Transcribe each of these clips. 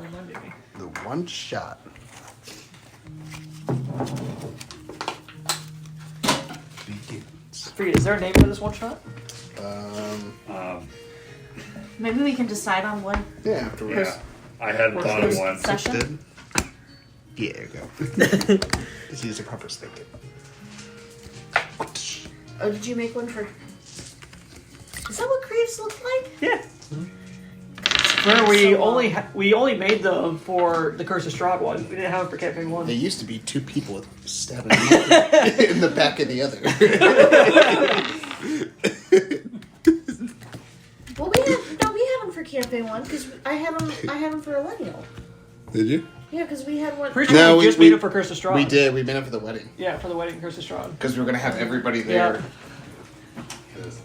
reminded me. The one shot. Begins. Forget, is there a name for this one shot? Maybe we can decide on one. Yeah, afterwards. Yeah, I hadn't thought of one. Session? Yeah, there you go. Just use a proper stick. Oh, did you make one for... Is that what Krievs look like? Yeah. Where we only made them for the Curse of Strahd one. We didn't have them for Campaign 1. There used to be two people with stabbing in the back of the other. Well, we had them for Campaign 1 because I had them for a wedding. Did you? Yeah, because we had one. Pretty sure we just made it for Curse of Strahd. We did. We made it for the wedding. Yeah, for the wedding Curse of Strahd. Because we were going to have everybody there. Yeah.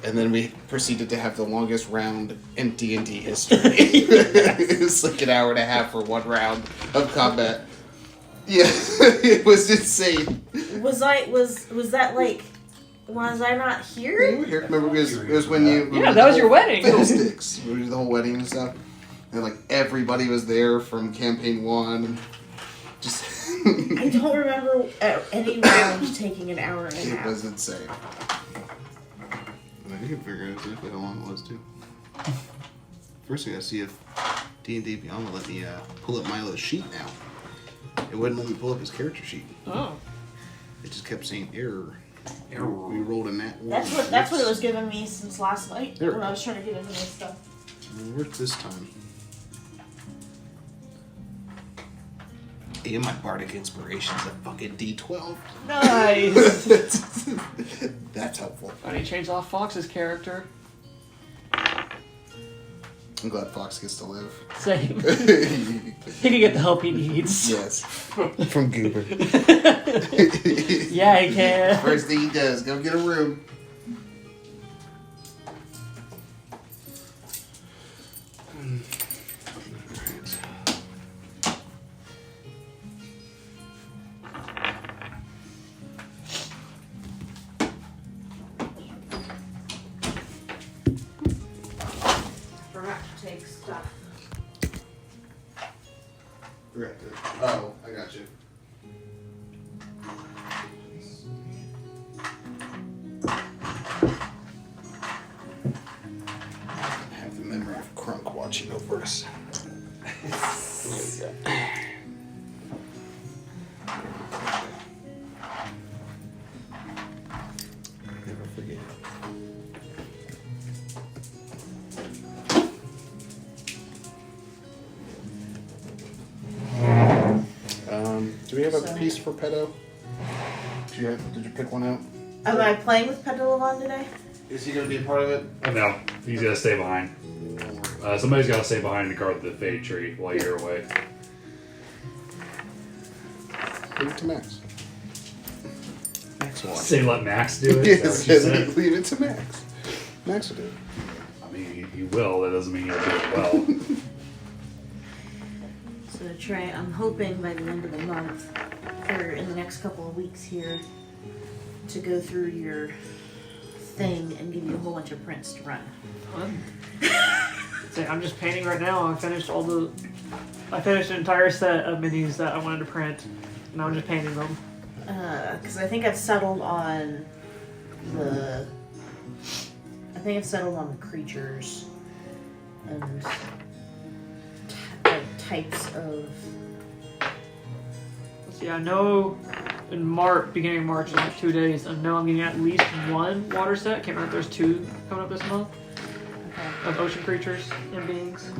And then we proceeded to have the longest round in D&D history. It was like an hour and a half for one round of combat. Yeah, it was insane. Was that like? Was I not here? You were here. Remember, it was when you... Yeah, that was your wedding. Fiddlesticks. We did the whole wedding and stuff. And like everybody was there from Campaign 1. And just... I don't remember any round taking an hour and a half. It was insane. I can figure out exactly how long it was, too. First, I gotta see if D&D Beyond will let me pull up Milo's sheet now. It wouldn't let me pull up his character sheet. Oh. It just kept saying error. Error. We rolled a nat 1. That's what it was giving me since last night There. when I was trying to get into this stuff. It worked this time. And my bardic inspiration's a fucking D12. Nice. That's helpful. And he changed off Fox's character. I'm glad Fox gets to live. Same. He can get the help he needs. Yes. From Goober. Yeah, he can. First thing he does, go get a room. Oh, I got you. I have the memory of Crunk watching over us. Never forget. Do we have a piece for Pedo? Did you pick one out? Am I playing with Pedalon today? Is he going to be a part of it? No, he's gonna stay behind. Somebody's gotta stay behind to guard the fade tree while you're away. Leave it to Max. Max will watch Say it. let Max do it. Yes, Is that what you said? leave it to Max. Max will do it. I mean, he will. That doesn't mean he'll do it well. So Trey, I'm hoping by the end of the month, or in the next couple of weeks here, to go through your thing and give you a whole bunch of prints to run. So I'm just painting right now. I finished an entire set of minis that I wanted to print, and I'm just painting them. Because I think I've settled on the creatures and types of. Let's see, I know in beginning of March, in like 2 days, I know I'm getting at least one water set. Can't remember if there's 2 coming up this month. Okay. Of ocean creatures and beings.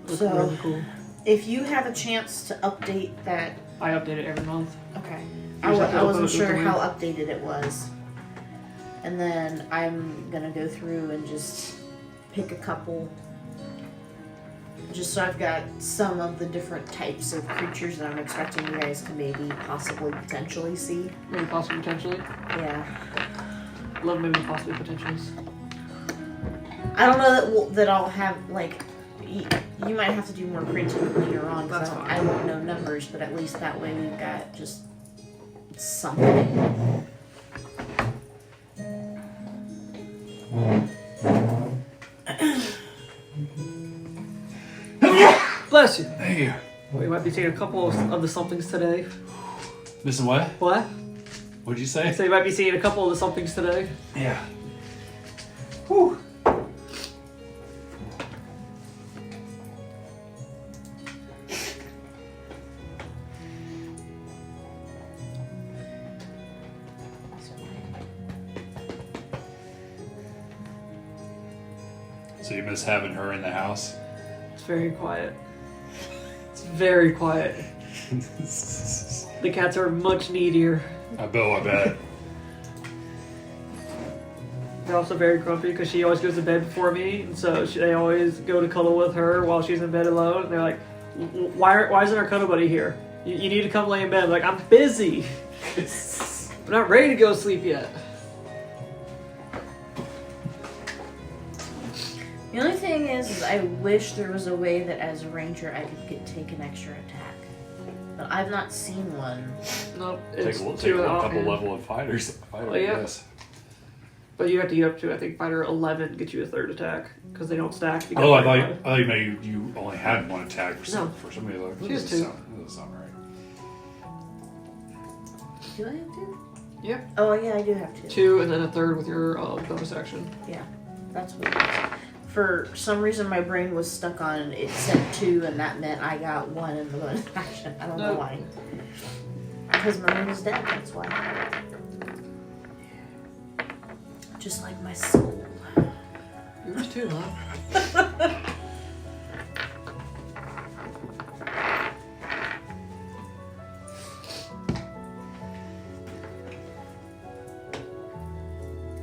Looks So, really cool. if you have a chance to update that, I update it every month. okay. You just have to I wasn't upload it sure with the how link. updated it was, and then I'm gonna go through and just pick a couple, just so I've got some of the different types of creatures that I'm expecting you guys to maybe possibly potentially see. Maybe possibly potentially. Yeah. Love maybe possibly potentials. I don't know that I'll have, like, you might have to do more printing later on, because That's fine. I won't know numbers, but at least that way we've got just something. Bless miss you. Hey. We might be seeing a couple of the somethings today. Missing what? What? What'd you say? So you might be seeing a couple of the somethings today. Yeah. Whew. So you miss having her in the house? It's very quiet. It's very quiet. The cats are much needier. I bet. They're also very grumpy because she always goes to bed before me, and so they always go to cuddle with her while she's in bed alone. And they're like, "Why isn't our cuddle buddy here? You need to come lay in bed." I'm like, I'm busy. I'm not ready to go to sleep yet. The only thing is I wish there was a way that as a ranger I could take an extra attack. But I've not seen one. Nope. Take It's a two couple and- level of fighters. Oh, yeah. Yes. But you have to get up to, I think, fighter 11 to get you a third attack because they don't stack. You Oh, I gotta thought you meant you only had one attack for No. somebody like She has that. two. That doesn't sound right. Do I have two? Yep. Oh, yeah, I do have two. 2 and then a third with your bonus action. Yeah, that's what it is. For some reason, my brain was stuck on it said 2, and that meant I got 1 in the bonus action. I don't know No. why. Because Maroon is dead, that's why. Just like my soul. Yours too, huh?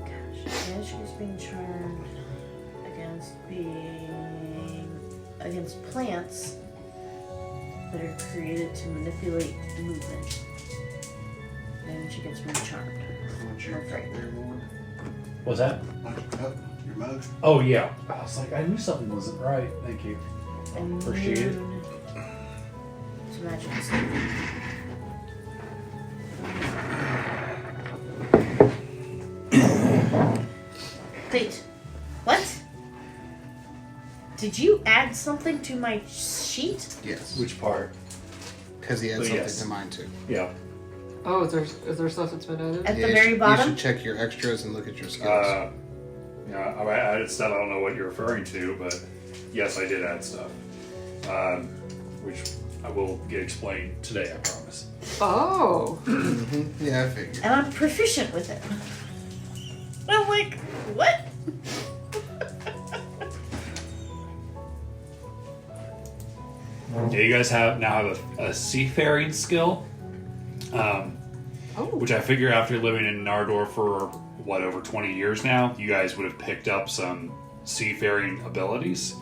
Gosh, yeah, she's being charmed against plants that are created to manipulate movement. And she gets more charmed. Want your cup there, Lord? What's that? Want your cup? Your mug? Oh yeah. I was like, I knew something wasn't right. Thank you. Appreciate it. It's magic stuff. Wait, what? Did you add something to my sheet? Yes. Which part? Because he had But something yes. to mine too. Yeah. Oh, is there stuff that's been added? At Yeah, the you very should- bottom? You should check your extras and look at your skills. Yeah, I added stuff. I don't know what you're referring to, but yes, I did add stuff, which I will get explained today. I promise. Oh. Yeah, I figured. And I'm proficient with it. I'm like, what? Yeah, you guys now have a seafaring skill, which I figure after living in Nardorf for over 20 years now, you guys would have picked up some seafaring abilities.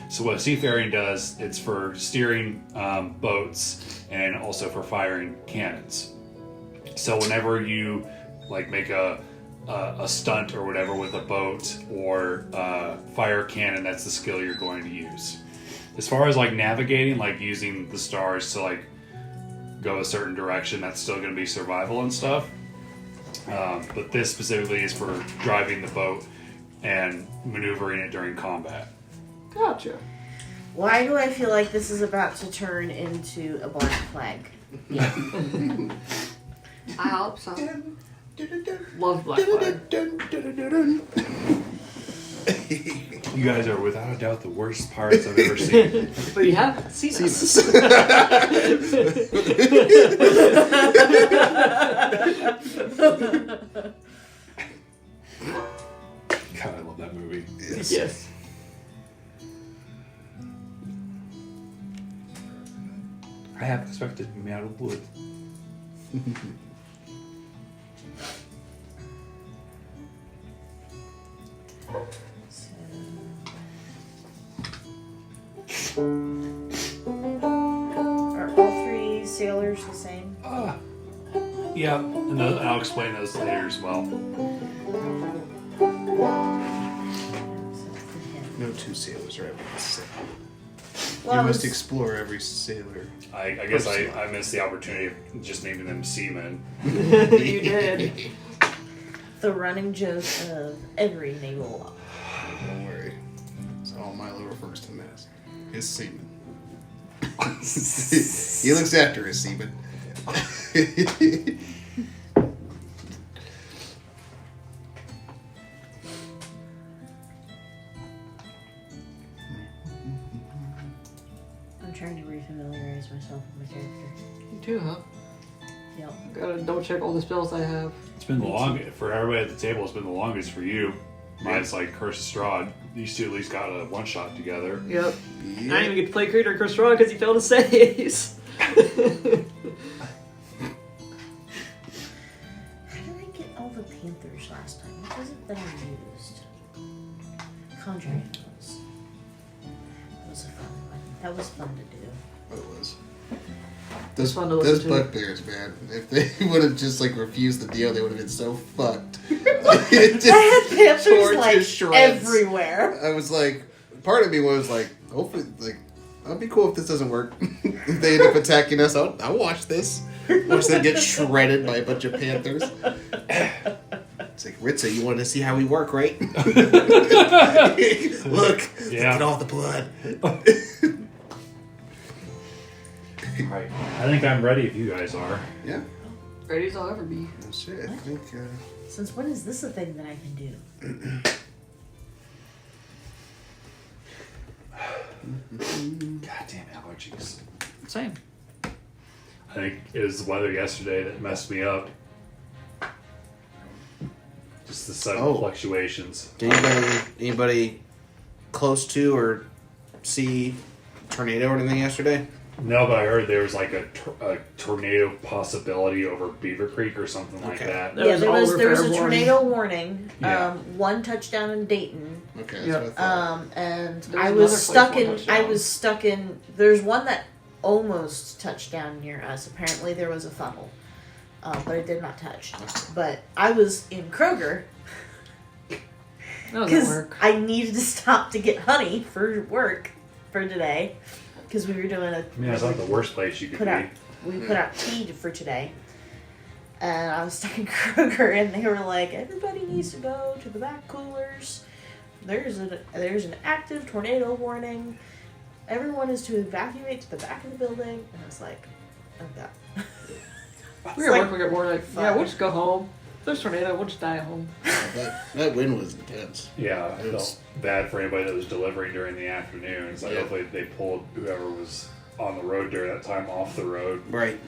So what seafaring does, it's for steering boats and also for firing cannons. So whenever you make a stunt or whatever with a boat or fire a cannon, that's the skill you're going to use. As far as navigating, using the stars to go a certain direction, that's still going to be survival and stuff. But this specifically is for driving the boat and maneuvering it during combat. Gotcha. Why do I feel like this is about to turn into a black flag? Yeah. I hope so. Love Black Flag. You guys are without a doubt the worst pirates I've ever seen. But you have seen us. God, I love that movie. Yes. I half expected me out of wood. Are all 3 sailors the same? Yeah, and I'll explain those later as well. No two sailors are ever the same. Well, you I must was- explore every sailor. I guess I missed the opportunity of just naming them seamen. You did. the running joke of every naval law. Don't worry. That's all Milo refers to them as. His semen. He looks after his semen. I'm trying to refamiliarize myself with my character. You too, huh? Yep. Gotta double check all the spells I have. It's been the longest for everybody at the table. It's been the longest for you. Mine's like Curse of Strahd. These two at least got a one shot together. Yep. Yeah. I didn't even get to play Creator Chris Roy because he failed his saves. How did I get all the Panthers last time? What was it that I used? Conjure Animals. That was a fun one. That was fun to do. It was. Those fun to listen to. bugbears, man. If they would have just like refused the deal, they would have been so fucked. I had Panthers tore to like shreds. everywhere. I was like, part of me was like, hopefully, like, that'd be cool if this doesn't work. If they end up attacking us, I'll watch this. Watch them get shredded by a bunch of panthers. It's like, Ritza, you want to see how we work, right? Look at all the blood. Alright. I think I'm ready if you guys are. Yeah. Ready as I'll ever be. Well, shit, I think. Since when is this a thing that I can do? Goddamn allergies. Same. I think it was the weather yesterday that messed me up. Just the sudden fluctuations. Did anybody close to or see tornado or anything yesterday? No, but I heard there was like a tornado possibility over Beaver Creek or something like that. There was all there was a repair tornado warning. Yeah. One touchdown in Dayton. Okay, Yeah. that's what I thought. And There I was was another stuck place in. one touchdown. I was stuck in. There's one that almost touched down near us. Apparently, there was a funnel, but it did not touch. But I was in Kroger That doesn't because work. I needed to stop to get honey for work for today because we were doing a. I mean, that's not the worst place you could put be. out. We put out tea for today. And I was stuck in Kroger, and they were like, "Everybody needs to go to the back coolers. There's an active tornado warning. Everyone is to evacuate to the back of the building." And I was like, "Oh God." We were like, working, we got more like, yeah, we'll just go home. If there's a tornado, we'll just die at home. That wind was intense. Yeah, I felt bad for anybody that was delivering during the afternoon. It's like Yeah. hopefully they pulled whoever was on the road during that time off the road. Right.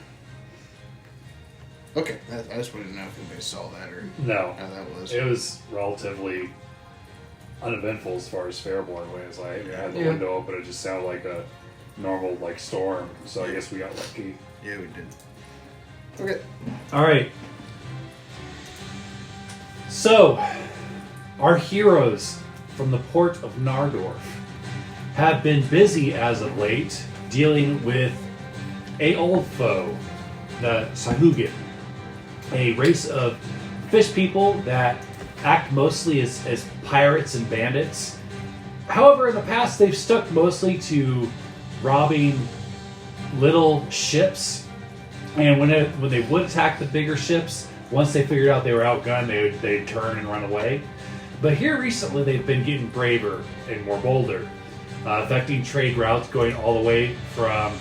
Okay, I just wanted to know if anybody saw that or No, how that was. it was relatively uneventful as far as Fairborn went. It's like I had the Yeah. window open, it just sounded like a normal like storm. So I guess we got lucky. Yeah, we did. Okay. All right. So, our heroes from the port of Nardorf have been busy as of late dealing with a old foe, the Sahuagin, a race of fish people that act mostly as pirates and bandits. However, in the past, they've stuck mostly to robbing little ships, and when they would attack the bigger ships, once they figured out they were outgunned, they'd turn and run away. But here recently, they've been getting braver and more bolder, affecting trade routes going all the way from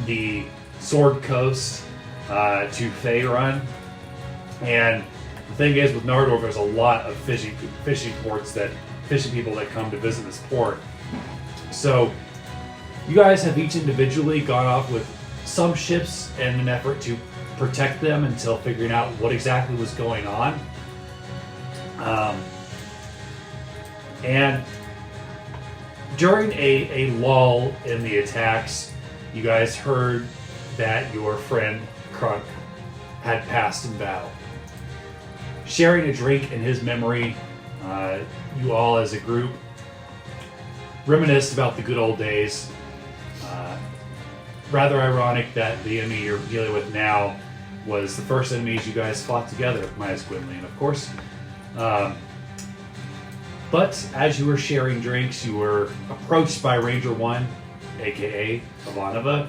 the Sword Coast to Faerun. And the thing is, with Nardorf, there's a lot of fishing ports fishing people that come to visit this port. So, you guys have each individually gone off with some ships in an effort to protect them until figuring out what exactly was going on. And during a lull in the attacks, you guys heard that your friend Krunk had passed in battle. Sharing a drink in his memory, you all as a group reminisced about the good old days. Rather ironic that the enemy you're dealing with now was the first enemies you guys fought together, minus Gwynlene, of course. But as you were sharing drinks, you were approached by Ranger 1, aka Ivanova,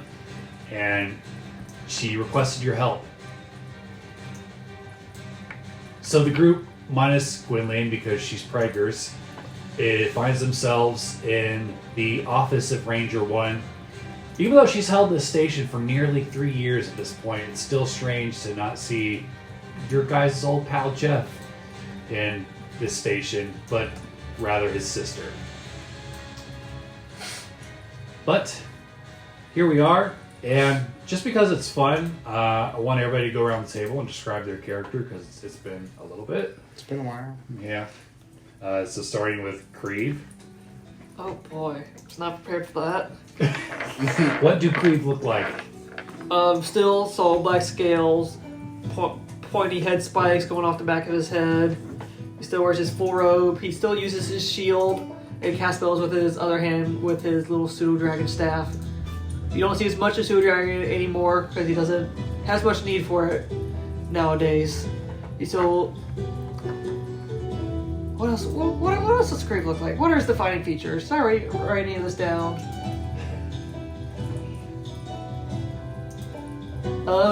and she requested your help. So the group, minus Gwynlene because she's preggers, it finds themselves in the office of Ranger 1, Even though she's held this station for nearly 3 years at this point, it's still strange to not see your guys' old pal Jeff in this station, but rather his sister. But here we are, and just because it's fun, I want everybody to go around the table and describe their character because it's been a little bit. It's been a while. Yeah. So starting with Kriv. Oh boy, I was not prepared for that. What do Kriv look like? Still solid black scales, pointy head spikes going off the back of his head. He still wears his full robe. He still uses his shield and casts spells with his other hand with his little pseudo dragon staff. You don't see as much of pseudo dragon anymore because he doesn't has much need for it nowadays. He still. What else? What else does Kriv look like? What are his defining features? Sorry, write any of this down.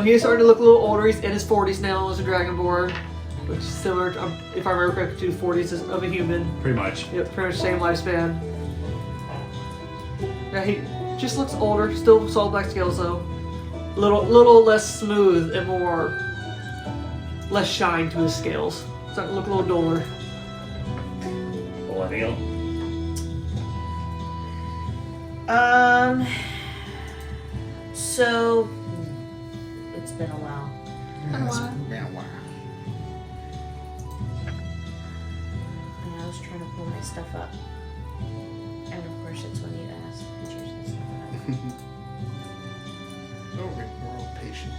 He's starting to look a little older. He's in his 40s now as a Dragonborn, which is similar, if I remember correctly, to the 40s of a human. Pretty much. Yep, pretty much same lifespan. Yeah, he just looks older. Still solid black scales though. Little less smooth and less shine to his scales. Starting to look a little duller. Millennial. So it's been a while. It's been a while. And I was trying to pull my stuff up. And of course it's when you ask pictures and stuff. Oh, we're all patient.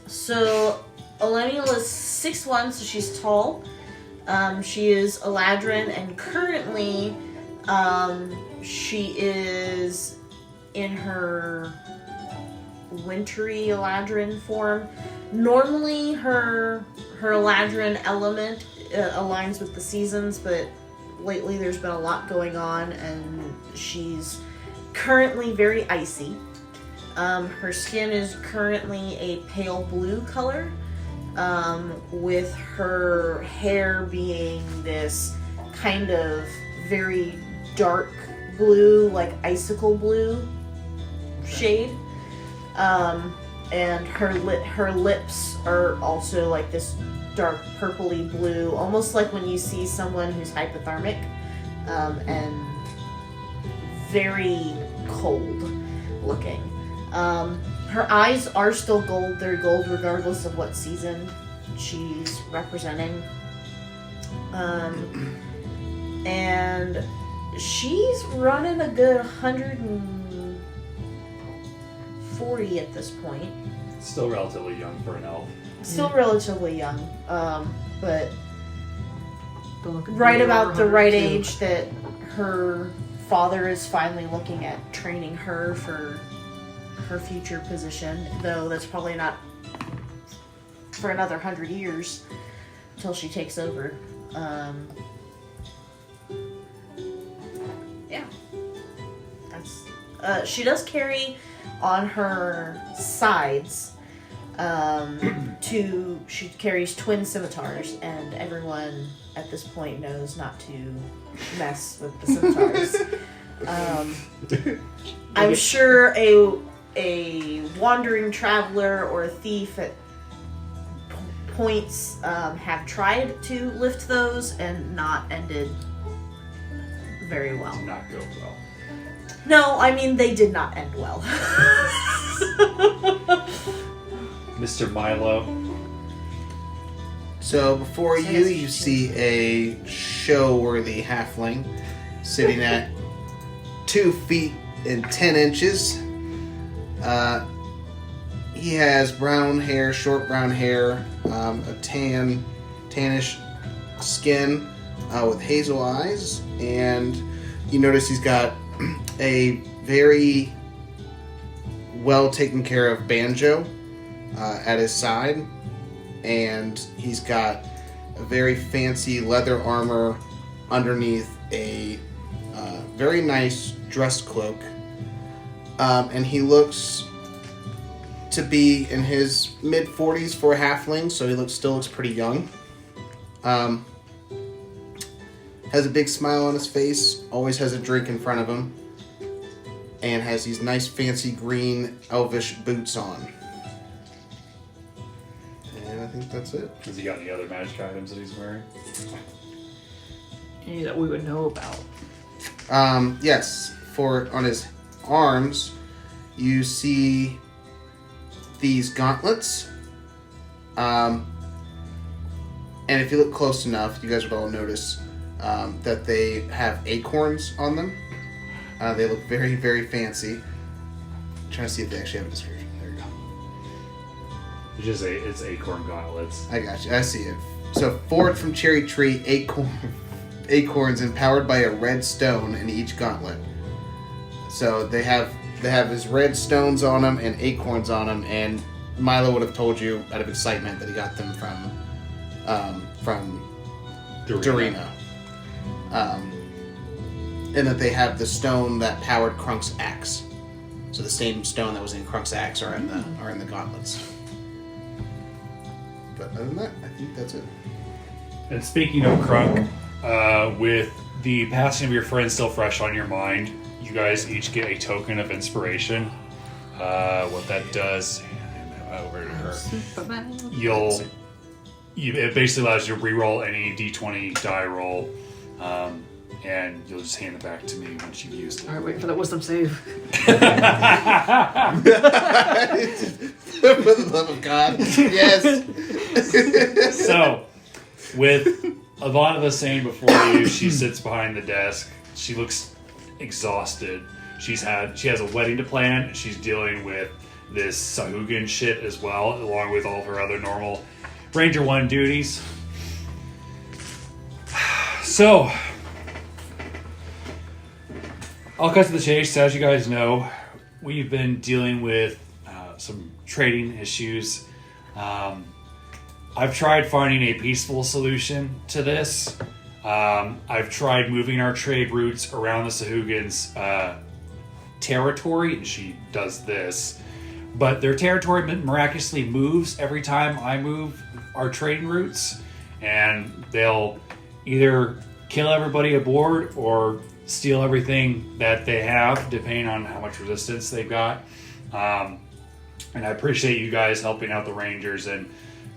So Elenial is 6'1", so she's tall. She is Eladrin, and currently, she is in her wintry Eladrin form. Normally, her Eladrin element aligns with the seasons, but lately there's been a lot going on, and she's currently very icy. Her skin is currently a pale blue color, with her hair being this kind of very dark blue, like icicle blue shade. And her lips are also like this dark purpley blue, almost like when you see someone who's hypothermic, and very cold looking. Her eyes are still gold. They're gold regardless of what season she's representing. And she's running a good 140 at this point. Still relatively young for an elf. Still relatively young, but Don't look right about the right 102. age that her father is finally looking at training her for her future position, though that's probably not for another 100 years until she takes over. Yeah, that's she does carry on her sides she carries twin scimitars, and everyone at this point knows not to mess with the scimitars. I'm sure a wandering traveler or a thief at points have tried to lift those and not ended very well. Did not go well. No, I mean they did not end well. Mr. Milo. So before you see a show-worthy halfling sitting at 2 feet and 10 inches. He has brown hair, short brown hair, a tannish skin with hazel eyes, and you notice he's got a very well taken care of banjo at his side, and he's got a very fancy leather armor underneath a very nice dress cloak, and he looks to be in his mid-40s for a halfling, so he still looks pretty young. Has a big smile on his face, always has a drink in front of him, and has these nice fancy green elvish boots on. And I think that's it. Has he got any other magic items that he's wearing? Any that we would know about. Yes, on his arms, you see these gauntlets. And if you look close enough, you guys would all notice that they have acorns on them. They look very, very fancy. I'm trying to see if they actually have a description. There you go. It's acorn gauntlets. I got you. I see it. So, forward from cherry tree, acorns empowered by a red stone in each gauntlet. So they have his red stones on them and acorns on them, and Milo would have told you out of excitement that he got them from Dorina. And that they have the stone that powered Crunk's axe. So the same stone that was in Crunk's axe are in the gauntlets. But other than that, I think that's it. And speaking of Crunk, with the passing of your friend still fresh on your mind, you guys each get a token of inspiration. What that does, over to her. It basically allows you to reroll any d20 die roll, and you'll just hand it back to me once you've used it. Alright, wait for that wisdom save. For the love of God, yes. So, with Ivana saying before you, she sits behind the desk. She looks exhausted. She has a wedding to plan. She's dealing with this Sahuagin shit as well, along with all of her other normal Ranger 1 duties. So, I'll cut to the chase. As you guys know, we've been dealing with some trading issues. I've tried finding a peaceful solution to this. I've tried moving our trade routes around the Sahuagin's territory, and she does this. But their territory miraculously moves every time I move our trading routes, and they'll either kill everybody aboard or steal everything that they have, depending on how much resistance they've got. And I appreciate you guys helping out the Rangers and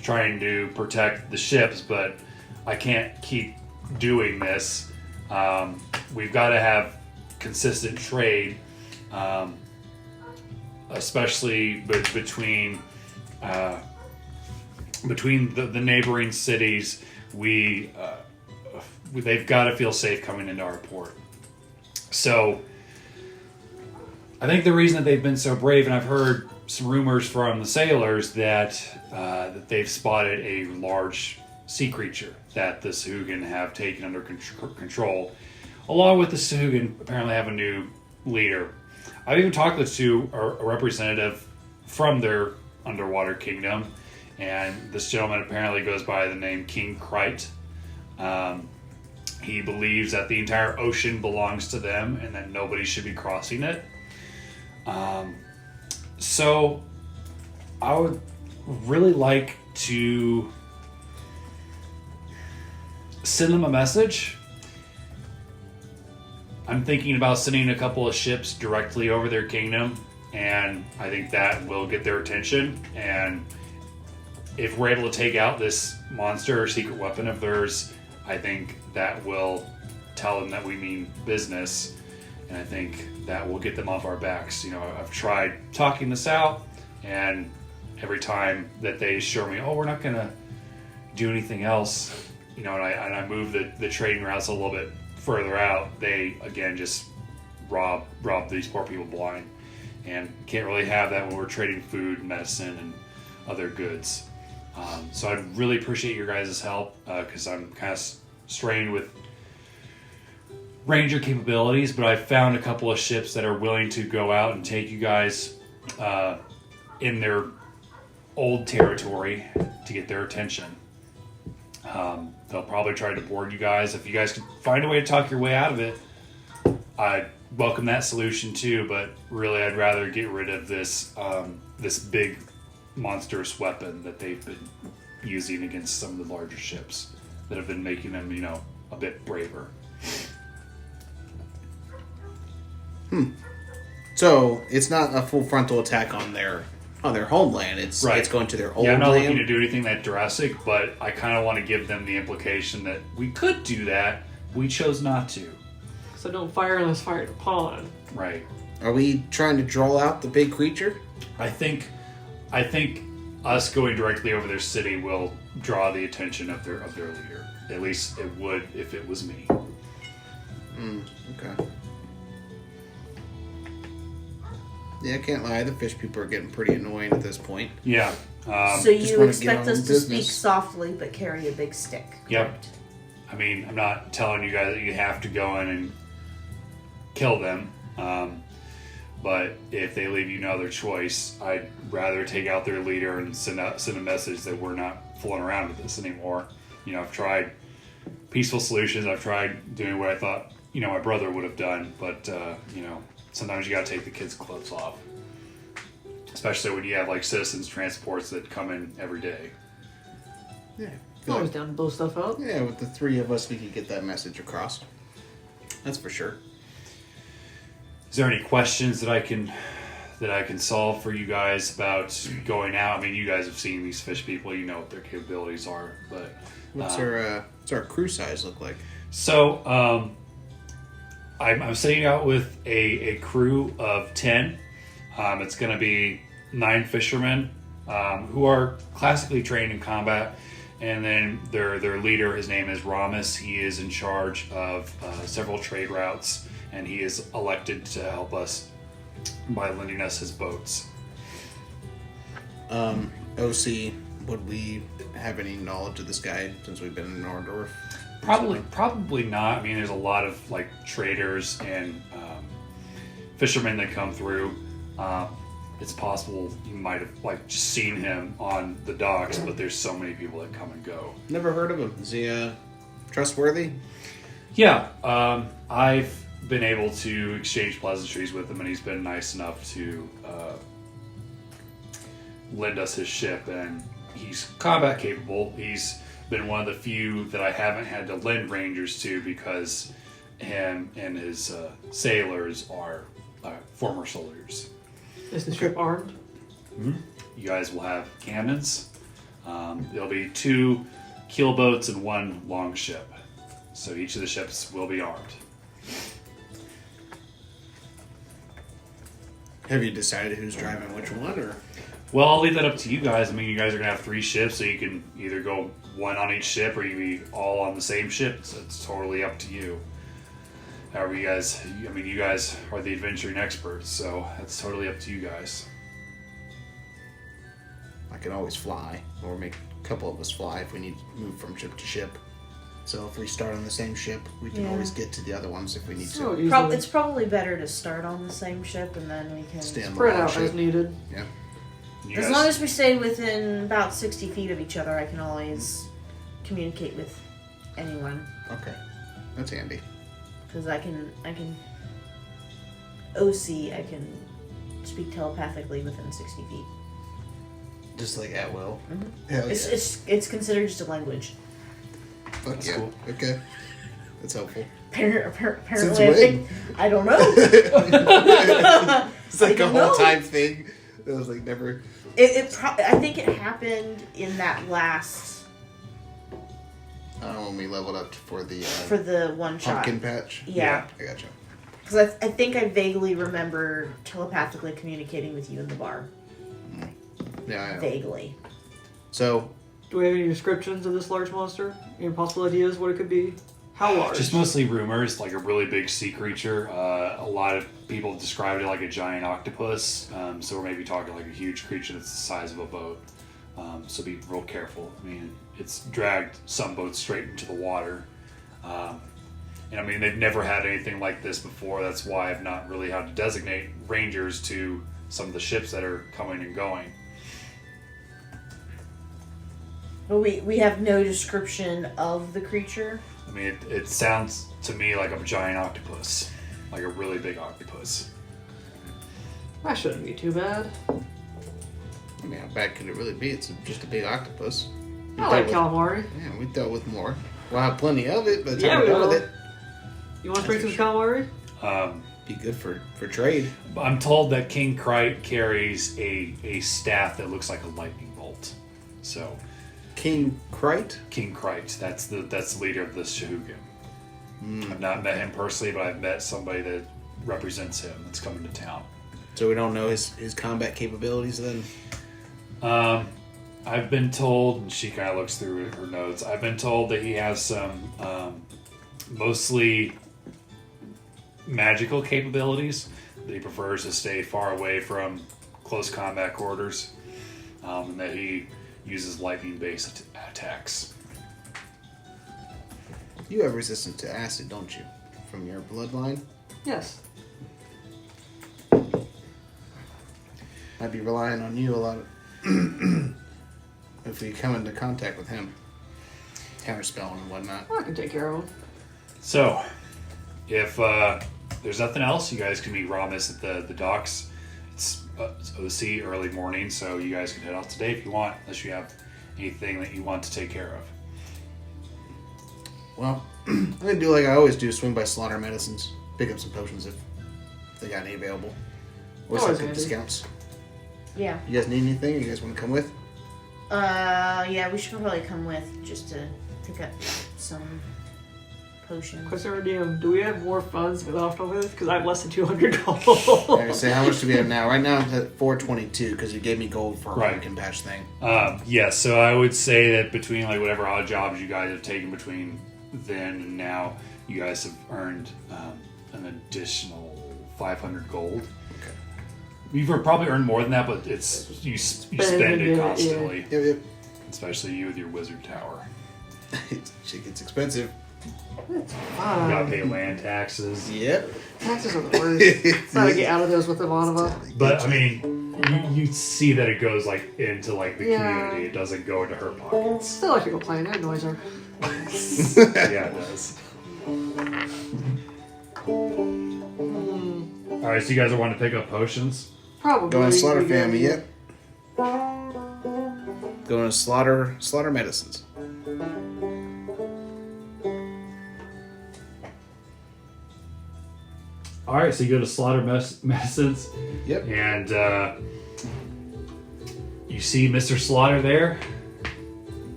trying to protect the ships, but I can't keep doing this. We've got to have consistent trade, especially between the neighboring cities. They've got to feel safe coming into our port. So I think the reason that they've been so brave, and I've heard some rumors from the sailors that they've spotted a large sea creature that the Sahuagin have taken under control. Along with the Sahuagin apparently have a new leader. I've even talked to a representative from their underwater kingdom, and this gentleman apparently goes by the name King Krite. He believes that the entire ocean belongs to them and that nobody should be crossing it. So I would really like to send them a message. I'm thinking about sending a couple of ships directly over their kingdom, and I think that will get their attention. And if we're able to take out this monster or secret weapon of theirs, I think that will tell them that we mean business, and I think that will get them off our backs. You know, I've tried talking this out, and every time that they assure me, oh, we're not going to do anything else, you know, and I move the trading routes a little bit further out, they, again, just rob these poor people blind. And can't really have that when we're trading food, medicine, and other goods. So I'd really appreciate your guys' help, because I'm kind of strained with Ranger capabilities, but I've found a couple of ships that are willing to go out and take you guys in their old territory to get their attention. They'll probably try to board you guys. If you guys can find a way to talk your way out of it, I'd welcome that solution too, but really I'd rather get rid of this this big monstrous weapon that they've been using against some of the larger ships that have been making them, you know, a bit braver. So it's not a full frontal attack on their homeland. It's Right. it's going to their old Yeah, I'm not land. looking to do anything that drastic, but I kind of want to give them the implication that we could do that. We chose not to. So don't fire unless fired upon. Right. Are we trying to draw out the big creature? I think us going directly over their city will draw the attention of their leader. At least it would if it was me. Okay. Yeah, I can't lie. The fish people are getting pretty annoying at this point. Yeah. So just you wanna expect get on us to business. speak softly but carry a big stick. Yep. correct? I mean, I'm not telling you guys that you have to go in and kill them. But if they leave you no other choice, I'd rather take out their leader and send a message that we're not fooling around with this anymore. You know, I've tried peaceful solutions. I've tried doing what I thought, my brother would have done. But, sometimes you got to take the kids' clothes off. Especially when you have, citizens transports that come in every day. Yeah. I'm always down to blow stuff up. Yeah, with the three of us, we could get that message across. That's for sure. Is there any questions that I can solve for you guys about going out? I mean, you guys have seen these fish people. You know what their capabilities are. But What's our crew size look like? So I'm setting out with a crew of 10. It's going to be 9 fishermen who are classically trained in combat. And then their leader, his name is Ramus. He is in charge of several trade routes, and he is elected to help us by lending us his boats. OC, would we have any knowledge of this guy since we've been in Nardorf? Probably not. I mean, there's a lot of traders and fishermen that come through. It's possible you might have just seen him on the docks, but there's so many people that come and go. Never heard of him. Is he trustworthy? Yeah, I've been able to exchange pleasantries with him, and he's been nice enough to lend us his ship, and he's combat capable. He's been one of the few that I haven't had to lend rangers to because him and his sailors are former soldiers. Is the ship armed? You guys will have cannons. There'll be 2 keelboats and 1 long ship. So each of the ships will be armed. Have you decided who's driving which one, or? Well, I'll leave that up to you guys. I mean, you guys are going to have 3 ships, so you can either go 1 on each ship or you can be all on the same ship. So it's totally up to you. However, you guys are the adventuring experts, so that's totally up to you guys. I can always fly, or make a couple of us fly if we need to move from ship to ship. So if we start on the same ship, we can Yeah. always get to the other ones if we need So to. easily It's probably better to start on the same ship and then we can... Stay on the spread long out ship. as needed. Yeah. You As guys- long as we stay within about 60 feet of each other, I can always communicate with anyone. Okay. That's handy. Because I can OC, I can speak telepathically within 60 feet. Just like at will. Mhm. Hell yeah. It's considered just a language. Fuck That's yeah. cool. Okay. That's helpful. Apparently, Since I when? think... I don't know. It's like I a don't whole know. time thing. It was like never. I think it happened in that last... When we leveled up for the for the one shot. pumpkin patch. Yeah. I gotcha. Because I think I vaguely remember telepathically communicating with you in the bar. Yeah, I know. Vaguely. So, Do we have any descriptions of this large monster? Any possible ideas what it could be? How large? Just mostly rumors, like a really big sea creature. A lot of people described it like a giant octopus. So we're maybe talking like a huge creature that's the size of a boat. So be real careful. I mean, it's dragged some boats straight into the water. And I mean, they've never had anything like this before. That's why I've not really had to designate rangers to some of the ships that are coming and going. But we have no description of the creature. I mean, it sounds to me like a giant octopus, like a really big octopus. That shouldn't be too bad. I mean, how bad could it really be? It's just a big octopus. We I like dealt calamari. with, yeah, we dealt with more. We'll have plenty of it, but it's Yeah, hard we to deal will. with it. You want to bring That's some for calamari? Be good for trade. I'm told that King Krite carries a staff that looks like a lightning bolt. So King Krite? King Krite, that's the leader of the Sahuagin. I've not met him personally, but I've met somebody that represents him that's coming to town. So we don't know his combat capabilities then? I've been told, and she kind of looks through her notes, I've been told that he has some mostly magical capabilities. That he prefers to stay far away from close combat quarters, and that he uses lightning-based attacks. You have resistance to acid, don't you? From your bloodline? Yes. I'd be relying on you a lot if we come into contact with him. Counterspelling and whatnot. I can take care of him. So, if there's nothing else, you guys can meet Ramis at the docks. It's OC early morning, so you guys can head out today if you want, unless you have anything that you want to take care of. Well, I'm going to do like I always do, swing by Slaughter Medicines. Pick up some potions if they got any available. Or some Always good handy. discounts. Yeah. You guys need anything? You guys want to come with? Yeah, we should probably come with just to pick up some potions. Question for DM, do we have more funds left over this? Because I have less than 200 gold. I say, how much do we have now? Right now I'm at 422 because you gave me gold for a Right. pumpkin patch thing. Yes, so I would say that between like whatever odd jobs you guys have taken between then and now, you guys have earned an additional 500 gold. Okay. You've probably earned more than that, but it's you spend it constantly, Yep. especially you with your wizard tower. Shit gets expensive. You gotta pay land taxes. Yep. Taxes are the worst. Try to get out of those with Ivanova. But I mean, you see that it goes like into like the Yeah. community. It doesn't go into her pockets. Still like to go play. That annoys her. Yeah, it does. All right, so you guys are wanting to pick up potions. Probably. Going to Slaughter we go- Family, yep. Going to Slaughter Medicines. All right, so you go to Slaughter Medicines, Yep. and you see Mr. Slaughter there.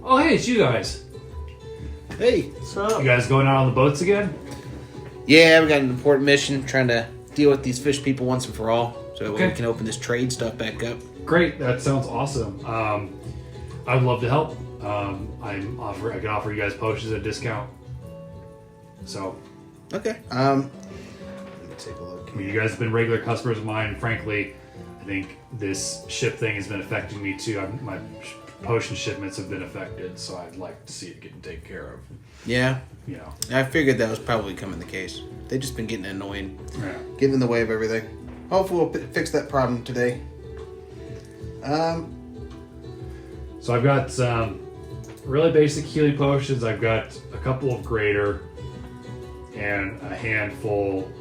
Oh, hey, it's you guys. Hey. So, You guys going out on the boats again? Yeah, we got an important mission trying to deal with these fish people once and for all so that Okay. we can open this trade stuff back up. Great, that sounds awesome. I would love to help. I can offer you guys potions at a discount. So, Okay. Let me take a look. I mean, you guys have been regular customers of mine. Frankly, I think this ship thing has been affecting me too. My potion shipments have been affected, so I'd like to see it getting taken care of. Yeah. You know. I figured that was probably coming the case. They've just been getting annoying, Yeah. getting in the way of everything. Hopefully we'll fix that problem today. So I've got some really basic healing potions. I've got a couple of greater and a handful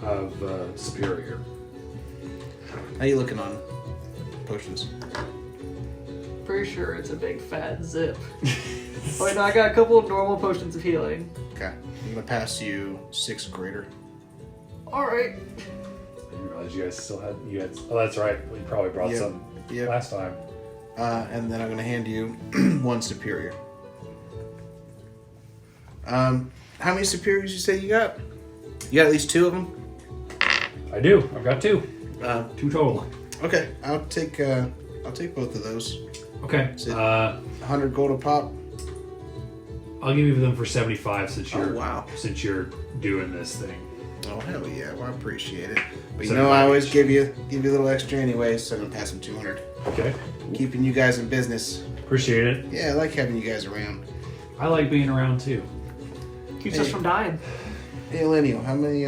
of superior. How you looking on potions? pretty sure it's a big fat zip. Oh, wait, no, I got a couple of normal potions of healing. Okay. I'm gonna pass you 6 greater. Alright. I didn't realize you guys still had. Oh, that's right. We probably brought Yep. some Yep. last time. And then I'm gonna hand you 1 superior. How many superiors you say you got? You got at least 2 of them? I do. I've got 2. Uh, 2 total. Okay, I'll take both of those. Okay. Is it 100 gold a pop? I'll give you them for 75 since you're wow. since you're doing this thing. Oh hell yeah! Well, I appreciate it. But you So know, I always much. give you a little extra anyway, so I'm gonna pass them 200. Okay. Keeping you guys in business. Appreciate it. Yeah, I like having you guys around. I like being around too. Keeps Hey. us from dying. Hey, Lenio, how many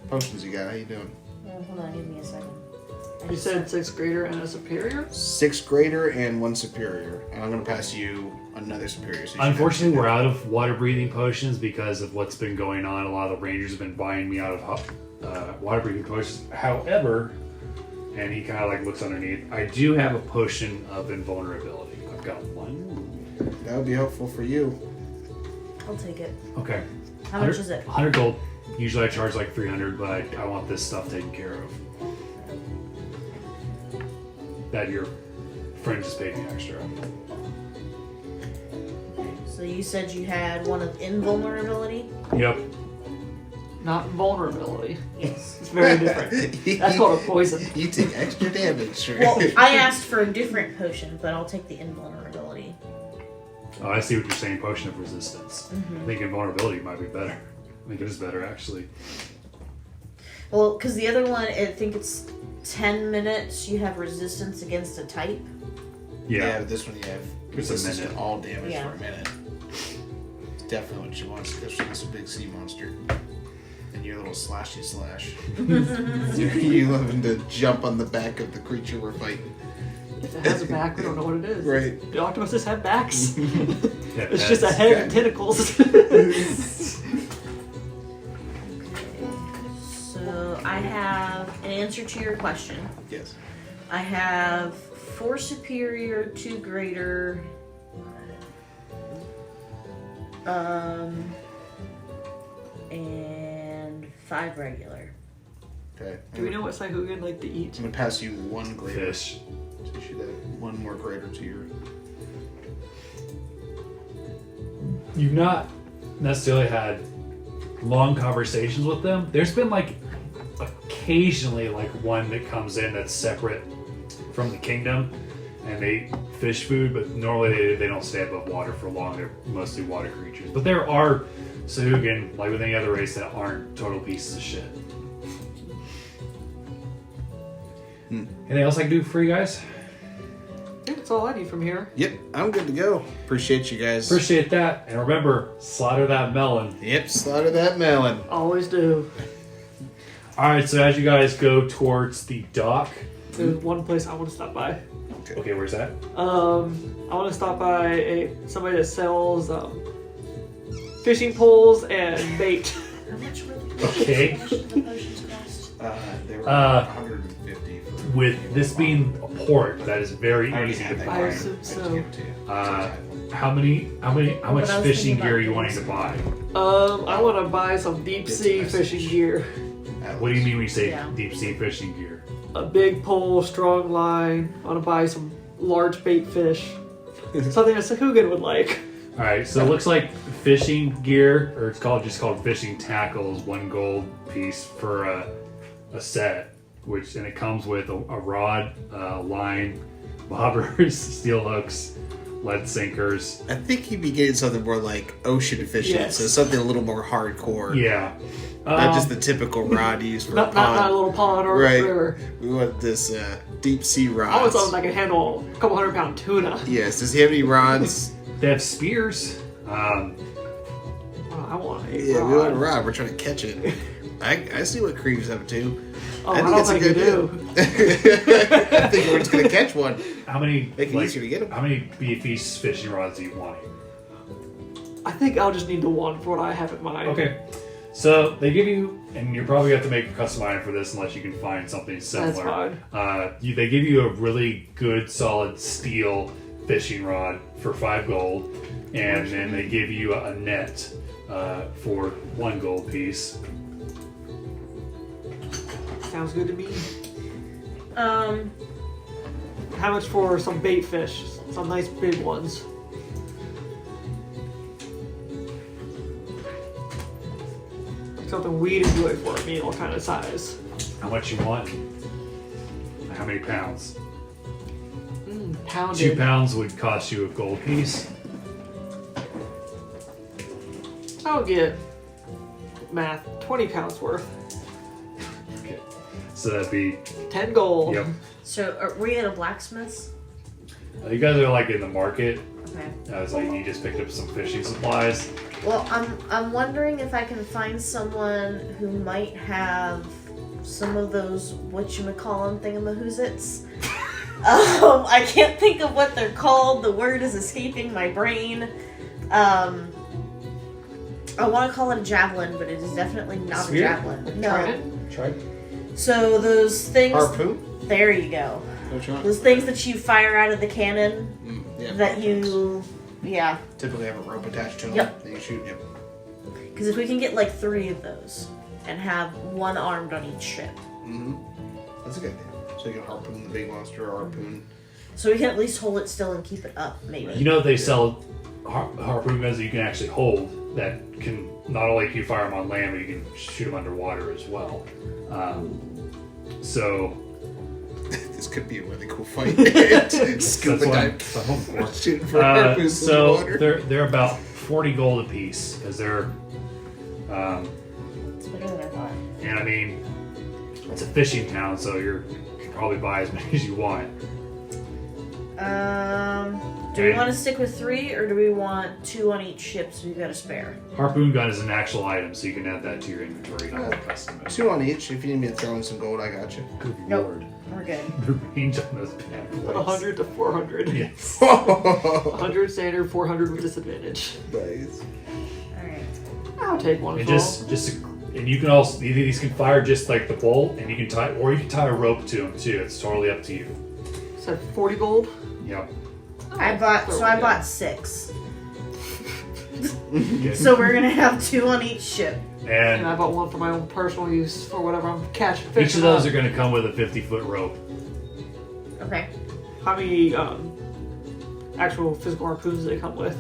potions you got? How you doing? Hold on, give me a second. You said 6 greater and a superior? 6 greater and 1 superior, and I'm gonna pass you another superior. So you should have- Unfortunately, we're out of water breathing potions because of what's been going on. A lot of the rangers have been buying me out of water breathing potions. However, and he kind of like looks underneath, I do have a potion of invulnerability. I've got 1. That would be helpful for you. I'll take it. Okay. How much is it? 100 gold. Usually I charge like 300, but I want this stuff taken care of. That your friend just paid me extra. So you said you had one of invulnerability? Yep. Not vulnerability. Yes. It's very different. That's called a poison. You take extra damage, sure. Well, I asked for a different potion, but I'll take the invulnerability. Oh, I see what you're saying. Potion of resistance. I think invulnerability might be better. I think it is better actually. Well, because the other one, I think it's 10 minutes you have resistance against a type. Yeah, but this one you have It's a resistance to minute. all damage Yeah. for a minute. It's definitely what she wants, especially against a big sea monster. And your little slashy slash. You loving to jump on the back of the creature we're fighting. If it has a back, we don't know what it is. Right. Do octopuses have backs? Yeah, It's just a that's- head and tentacles. So I have an answer to your question. Yes. I have 4 superior, 2 greater, and 5 regular. Okay. Do we know what Sahuagin like to eat? I'm gonna pass you 1 greater. Fish. So you should have 1 more greater to your. You've not necessarily had long conversations with them. There's been like occasionally like one that comes in that's separate from the kingdom and they eat fish food, but normally they don't stay above water for long. They're mostly water creatures. But there are Sahuagin, like with any other race, that aren't total pieces of shit. Anything else I can do for you guys? I think that's all I need from here. Yep, I'm good to go. Appreciate you guys. Appreciate that. And remember, slaughter that melon. Yep, slaughter that melon. Always do. Alright, so as you guys go towards the dock. There's one place I want to stop by. Okay, where's that? I want to stop by somebody that sells fishing poles and bait. How much were the Okay. How much did the potions cost? They were 150 for. With this being a port, that is very I already easy to had that. I find. assume I just so. gave it to you. How much But I was fishing thinking gear are about you wanting things. to buy? I want to buy some deep sea fishing gear. At What do you least. mean when you say Yeah. deep sea fishing gear? A big pole, strong line. I want to buy some large bait fish. Something that Sahuagin would like. Alright, so it looks like fishing gear, or it's called fishing tackles, 1 gold piece for a set, and it comes with a rod, line, bobbers, steel hooks, lead sinkers. I think you'd be getting something more like ocean fishing, Yes. so something a little more hardcore. Yeah. Not just the typical rod used for a Not pond. a little pond or Right. a river. We want this deep sea rods. I want something that can handle a couple 100-pound tuna. Yes, does he have any rods? They have spears. Oh, I want a Yeah, rod. we want a rod. We're trying to catch it. I see what Kriev's up to. Oh, I don't think you do. I think we're just going to catch one. How many Make it easier to get 'em. How many BFE fishing rods do you want? I think I'll just need the one for what I have in mind. Okay. So they give you, and you probably have to make a custom item for this unless you can find something similar. fine. They give you a really good, solid steel fishing rod for 5 gold, and then they give you a net for 1 gold piece. Sounds good to me. Um, How much for some bait fish? Some nice big ones. Something we'd enjoy for a meal kind of size. How much you want? How many pounds? Pounded. 2 pounds would cost you a gold piece. I'll get math 20 pounds worth. Okay. So that'd be 10 gold. yep. so are we at a blacksmith's? You guys are like in the market. Okay. I was like, you just picked up some fishing supplies. Well, I'm wondering if I can find someone who might have some of those whatchamacallem thingamahoozits. I can't think of what they're called. The word is escaping my brain. I want to call it a javelin, but it is definitely not Spear? a javelin. No. Trident? Try. So those things. Harpoon? There you go. Which one? Those things that you fire out of the cannon. Yeah. That you. typically have a rope attached to them. Yep. That you shoot. Yep. Because if we can get like 3 of those. and have one armed on each ship. Mm-hmm. That's a good idea. So you can harpoon the big monster or harpoon. So we can at least hold it still and keep it up, maybe. You know they sell harpoon guns that you can actually hold that can not only can you fire them on land, but you can shoot them underwater as well. So This could be a really cool fight. that's Scuba what I'm dive. hoping for. Shooting for harpoons in the So water. they're about 40 gold apiece because they're, It's better than I thought. and I mean, it's a fishing town, so you can probably buy as many as you want. Do we want to stick with 3 or do we want 2 on each ship so we've got a spare? Harpoon gun is an actual item, so you can add that to your inventory. Not custom it. 2 on each. If you need me to throw in some gold, I got you. Good Nope. lord. We're good. The range on those bad boys. 100 to 400. Yes. 100 standard, 400 with disadvantage. Nice. Alright. I'll take one And as well. and you can also either these can fire just like the bolt, and you can tie, or you can tie a rope to them too. It's totally up to you. Said 40 gold. Yep. I bought 6. Okay. So we're gonna have 2 on each ship. And I And bought one for my own personal use for whatever I'm catching fish. each of those are going to come with a 50-foot rope. Okay. How many actual physical harpoons do they come with?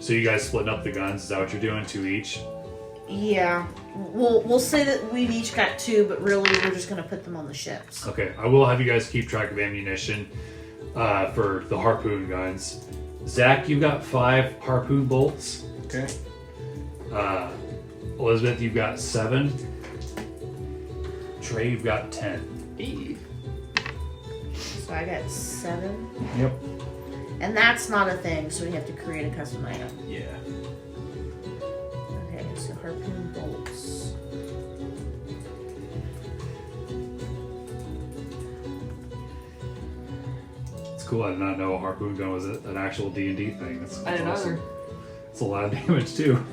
So you guys splitting up the guns? Is that what you're doing? 2 each? Yeah. We'll say that we've each got 2, but really we're just gonna put them on the ships. Okay. I will have you guys keep track of ammunition for the harpoon guns. Zach, you've got 5 harpoon bolts. Okay. Elizabeth, you've got 7. Trey, you've got 10. So I got 7. Yep. And that's not a thing, so we have to create a custom item. Yeah. Okay, so harpoon bolts. It's cool. I did not know a harpoon gun was an actual D&D thing. That's I didn't awesome. either. It's a lot of damage too.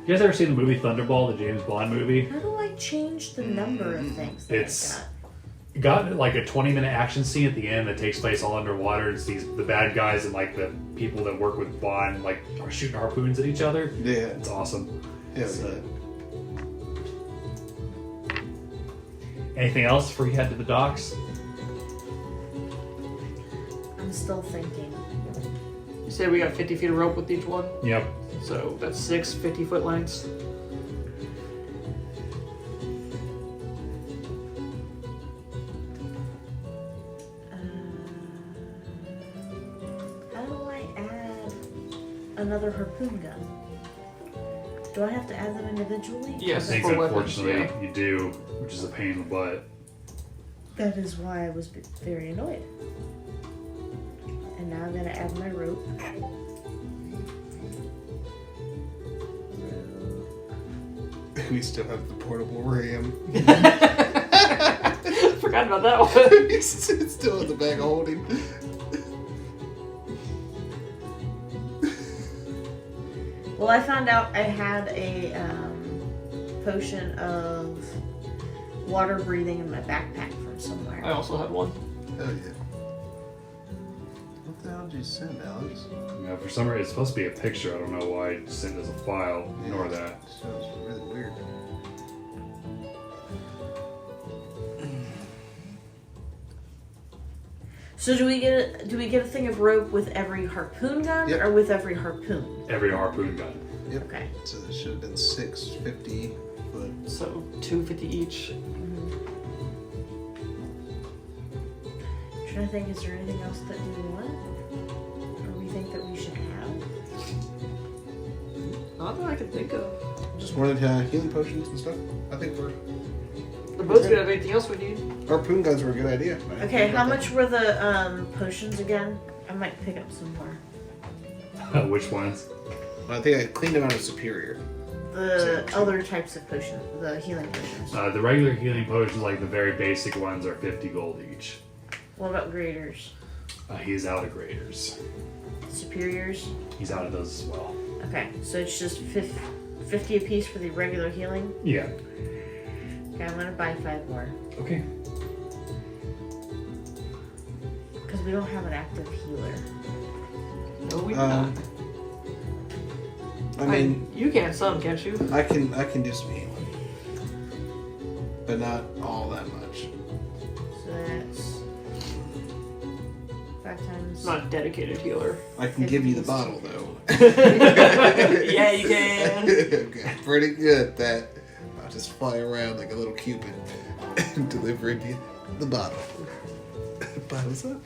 You guys ever seen the movie Thunderball, the James Bond movie? How do I change the number of things that It's- I got? Got like a 20-minute action scene at the end that takes place all underwater. It's the bad guys and like the people that work with Bond like are shooting harpoons at each other. Yeah. It's awesome. Yeah. So- Anything else before you head to the docks? I'm still thinking. You say we got 50 feet of rope with each one, Yep. so that's 6 50-foot lengths. How do I add another harpoon gun? Do I have to add them individually? I Yes, think for weapons, unfortunately yeah. you do, which is a pain in the butt. That is why I was very annoyed. And now I'm gonna add my rope. We still have the portable ram. Forgot about that one. It's still in the bag of holding. Well, I found out I had a potion of water breathing in my backpack from somewhere. I also had one. Hell yeah. What the hell did you send, Alex? Yeah, for some reason it's supposed to be a picture. I don't know why it's sent as a file. Ignore that. Sounds really weird. So do we get a thing of rope with every harpoon gun Yep. or with every harpoon? Every harpoon gun. Yep. Okay. So there should have been 650 foot. So 250 each. Trying to think, is there anything else that we want? Or we think that we should have? Not that I can think of. Just wanted healing potions and stuff. I think The boat's gonna have anything else we need. harpoon guns were a good idea. I didn't Okay, think how about much were the potions again? I might pick up some more. Which ones? that. I think I cleaned them out of Superior. The other types of potions, the healing potions. The regular healing potions, like the very basic ones, are 50 gold each. What about graders? He's out of graders. Superiors? He's out of those as well. Okay, so it's just 50 apiece for the regular healing? Yeah. Okay, I'm gonna buy 5 more. Okay. Because we don't have an active healer. No, we do not. I mean, you can some, can't you? I can do some healing, but not all that much. So that's 5 times. It's not a dedicated healer. I can give you the bottle though. Yeah, you can. Okay, pretty good at that. I'll just fly around like a little cupid and deliver you the bottle. Bottles up.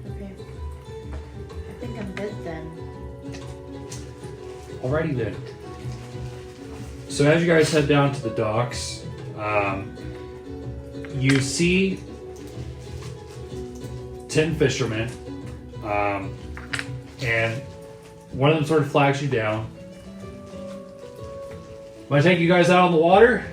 Okay. I think I'm good then. Alrighty then. So as you guys head down to the docks, you see 10 fishermen, and one of them sort of flags you down. Want to take you guys out on the water?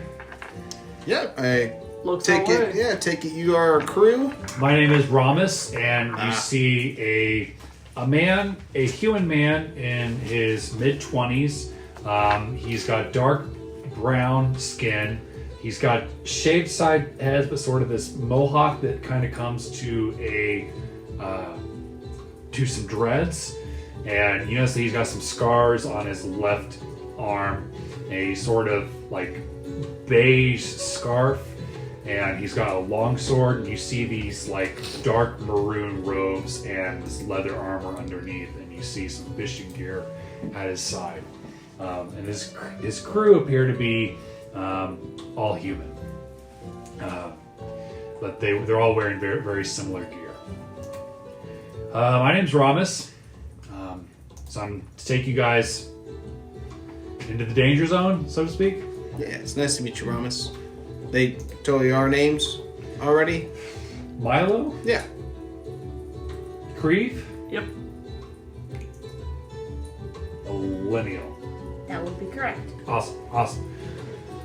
Yeah, I Looks take that it. way. Yeah, take it. You are a crew. My name is Ramus, and you see a man, a human man in his mid-20s. He's got dark brown skin. He's got shaved side heads, but sort of this mohawk that kind of comes to some dreads. And you notice that he's got some scars on his left arm, a sort of like beige scarf, and he's got a long sword, and you see these like dark maroon robes and this leather armor underneath, and you see some fishing gear at his side. And his crew appear to be all human, but they're all wearing very, very similar gear. My name's Ramus, so I'm to take you guys into the danger zone, so to speak. Yeah, it's nice to meet you, Ramus. They told you our names already? Milo, Yeah. Kriv, Yep. Millennial. That would be correct. Awesome.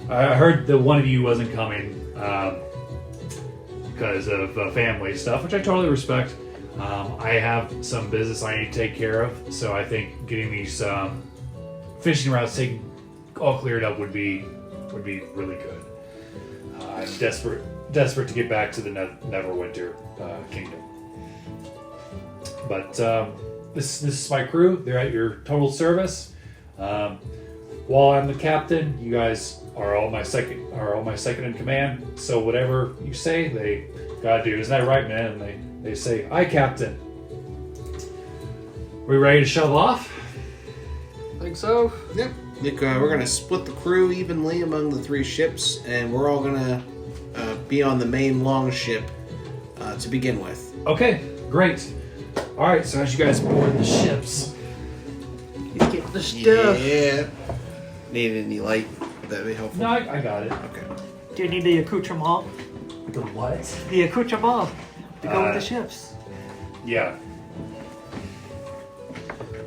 I heard that one of you wasn't coming because of family stuff, which I totally respect. I have some business I need to take care of, so I think getting these fishing routes all cleared up would be really good. I'm desperate to get back to the Neverwinter Kingdom. But this is my crew. They're at your total service. While I'm the captain, you guys are all my second in command. So whatever you say, they gotta do. Isn't that right, man? And they say, "Aye, Captain." We ready to shove off? I think so. Yep. Nick, we're gonna split the crew evenly among the 3 ships, and we're all gonna be on the main long ship to begin with. Okay, great. All right. So as you guys board the ships, You get the stuff. Yeah. Need any light? Would that be helpful? no, I got it. Okay. Do you need the accoutrement? The what? The accoutrement to go with the ships. Yeah.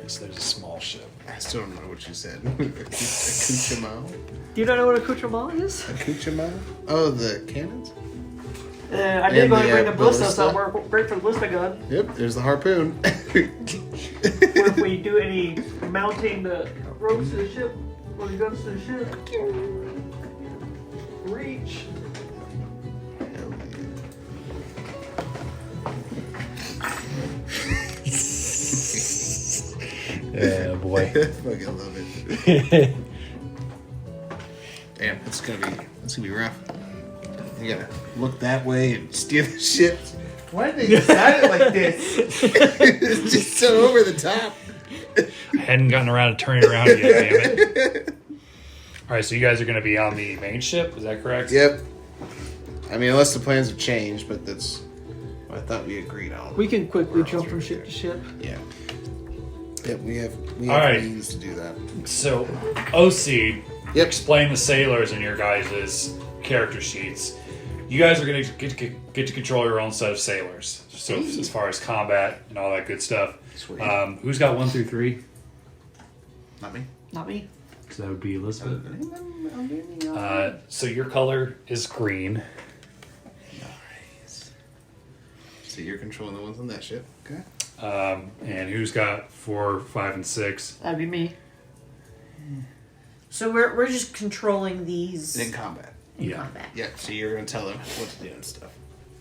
So there's a small ship. I still don't know what you said. Accoutrement? Do you not know what accoutrement is? Accoutrement? Oh, the cannons? I did And go ahead and bring the, the ballista, ballista? so work great for the ballista gun. Yep, there's the harpoon. What if we do any mounting the ropes to the ship, or the guns to the ship? Reach. Yeah, boy. I fucking love it. Damn, it's gonna be rough. You gotta look that way and steer the ship. Why did they decide it like this? It's just so over the top. I hadn't gotten around to turning around yet, damn it. All right, so you guys are going to be on the main ship, is that correct? Yep. I mean, unless the plans have changed, but that's what I thought we agreed on. We can quickly jump from ship to ship. Yeah. Yep, we have All right. means to do that. So, OC, Yep. explain the sailors in your guys' character sheets. You guys are going to get to control your own set of sailors. So, as far as combat and all that good stuff. Sweet. Who's got 1 through 3? Not me. Not me. So that would be Elizabeth. So your color is green. Nice. So you're controlling the ones on that ship. Okay. And who's got 4, 5, and 6? That'd be me. So we're just controlling these In combat. in Yeah. combat. Yeah, so you're going to tell them what to do and stuff.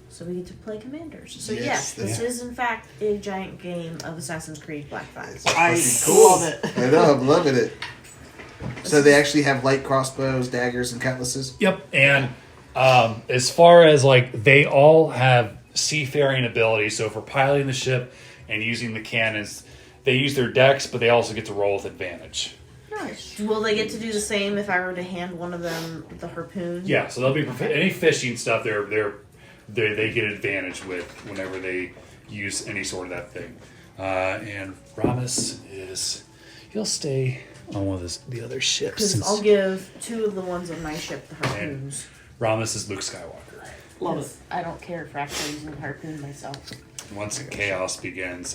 So we get to play commanders. So Yes, yes, this yeah. is in fact a giant game of Assassin's Creed Black Flag. I Fucking cool. love it. I know, I'm loving it. So they actually have light crossbows, daggers, and cutlasses? Yep. And as far as like, they all have seafaring abilities. So for piloting the ship and using the cannons, they use their decks, but they also get to roll with advantage. Nice. Will they get to do the same if I were to hand one of them the harpoon? Yeah. So they'll be any fishing stuff. They get advantage with whenever they use any sort of that thing. And Ramus he'll stay on one of the other ships. Because I'll give 2 of the ones on my ship the harpoons. Ramus is Luke Skywalker. Love it. 'Cause I don't care for actually using the harpoon myself. Once chaos begins,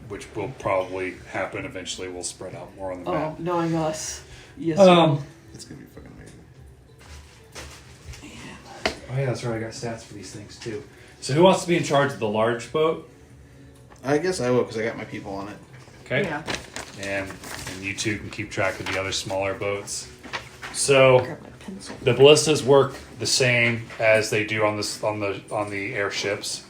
which will probably happen eventually, we'll spread out more on the Oh, map. knowing us. Yes. It's going to be fucking amazing. Oh yeah, that's right. I got stats for these things too. So who wants to be in charge of the large boat? I guess I will because I got my people on it. Okay. Yeah. And you two can keep track of the other smaller boats. So Grab my pencil. the ballistas work the same as they do on the airships.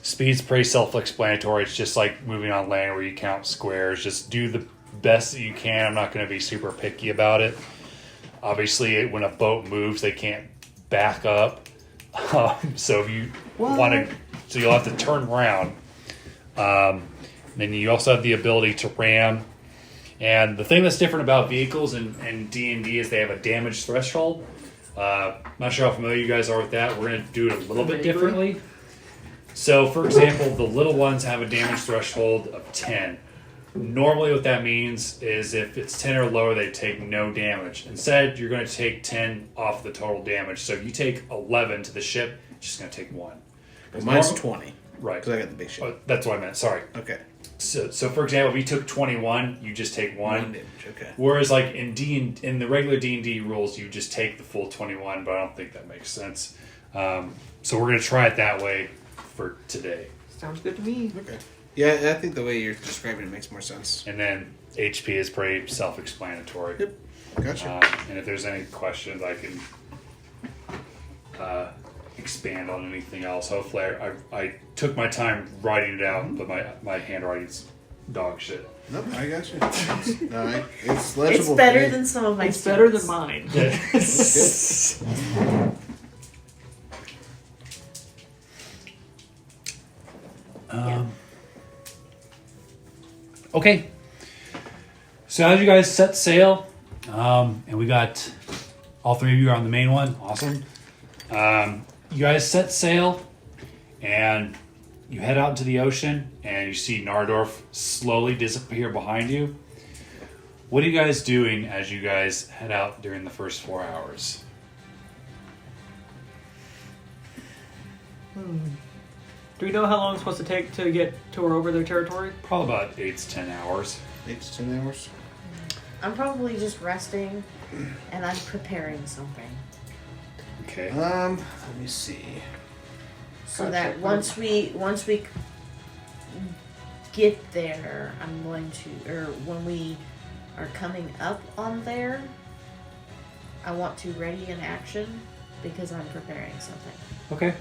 Speed's pretty self-explanatory. It's just like moving on land where you count squares. Just do the best that you can. I'm not going to be super picky about it. Obviously, when a boat moves, they can't back up. So if you want to, so you'll have to turn around. Then you also have the ability to ram. And the thing that's different about vehicles in D&D is they have a damage threshold. Not sure how familiar you guys are with that. We're going to do it a little bit differently. So, for example, the little ones have a damage threshold of 10. Normally what that means is if it's 10 or lower, they take no damage. Instead, you're going to take 10 off the total damage. So if you take 11 to the ship, it's just going to take 1. Well, mine's 20. Right. Because I got the big ship. Oh, that's what I meant. Sorry. Okay. So for example, if you took 21, you just take 1. damage. Okay. Whereas like in the regular D&D rules, you just take the full 21, but I don't think that makes sense. So we're going to try it that way for today. Sounds good to me. Okay. Yeah, I think the way you're describing it makes more sense. And then HP is pretty self-explanatory. Yep. Gotcha. And if there's any questions, I can expand on anything else. Hopefully, I took my time writing it out, but my handwriting's dog shit. Nope, I got you. No, it's legible. It's better for me. than some of my It's better than students. mine. Okay. So as you guys set sail, and we got all 3 of you are on the main one. Awesome. You guys set sail, and you head out into the ocean, and you see Nardorf slowly disappear behind you. What are you guys doing as you guys head out during the first 4 hours? Do we know how long it's supposed to take to get to or over their territory? Probably about 8 to 10 hours. 8 to 10 hours. I'm probably just resting and I'm preparing something. Okay. Let me see. So that once we get there, I'm going to, or when we are coming up on there, I want to ready an action because I'm preparing something. Okay.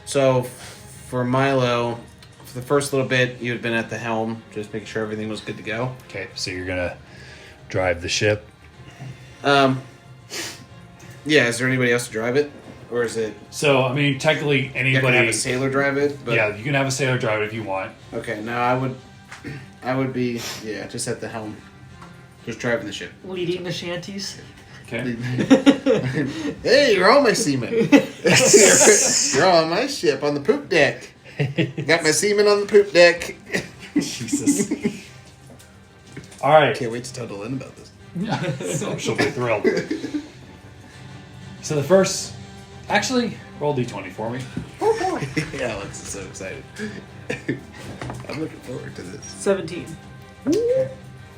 So for Milo, for the first little bit, you had been at the helm, just making sure everything was good to go. Okay, so you're going to drive the ship. Yeah, is there anybody else to drive it? Or is it... So, I mean, technically You can anybody... have a sailor drive it? But, Yeah, you can have a sailor drive it if you want. Okay, no, I would be, yeah, just at the helm. Just driving the ship. Leading the shanties. Okay. Hey, you're all my seamen. You're all on my ship on the poop deck. Got my seamen on the poop deck. Jesus. All right. Can't wait to tell Dylan about this. So she'll be thrilled. So the first... Actually, roll D20 for me. Yeah, Alex is so excited. I'm looking forward to this. 17. I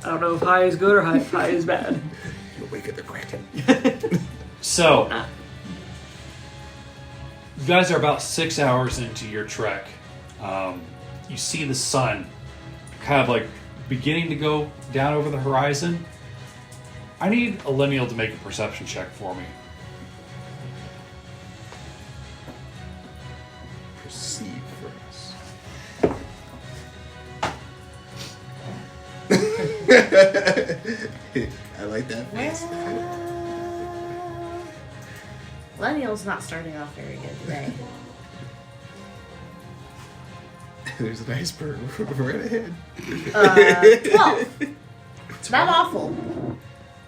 don't know if high is good or high is bad. You'll wake up the Kraken. So, You guys are about 6 hours into your trek. You see the sun kind of like beginning to go down over the horizon. I need a lineal to make a perception check for me. Perceive first. I like that face. Lennial's not starting off very good today. There's an iceberg right ahead. 12. It's not awful.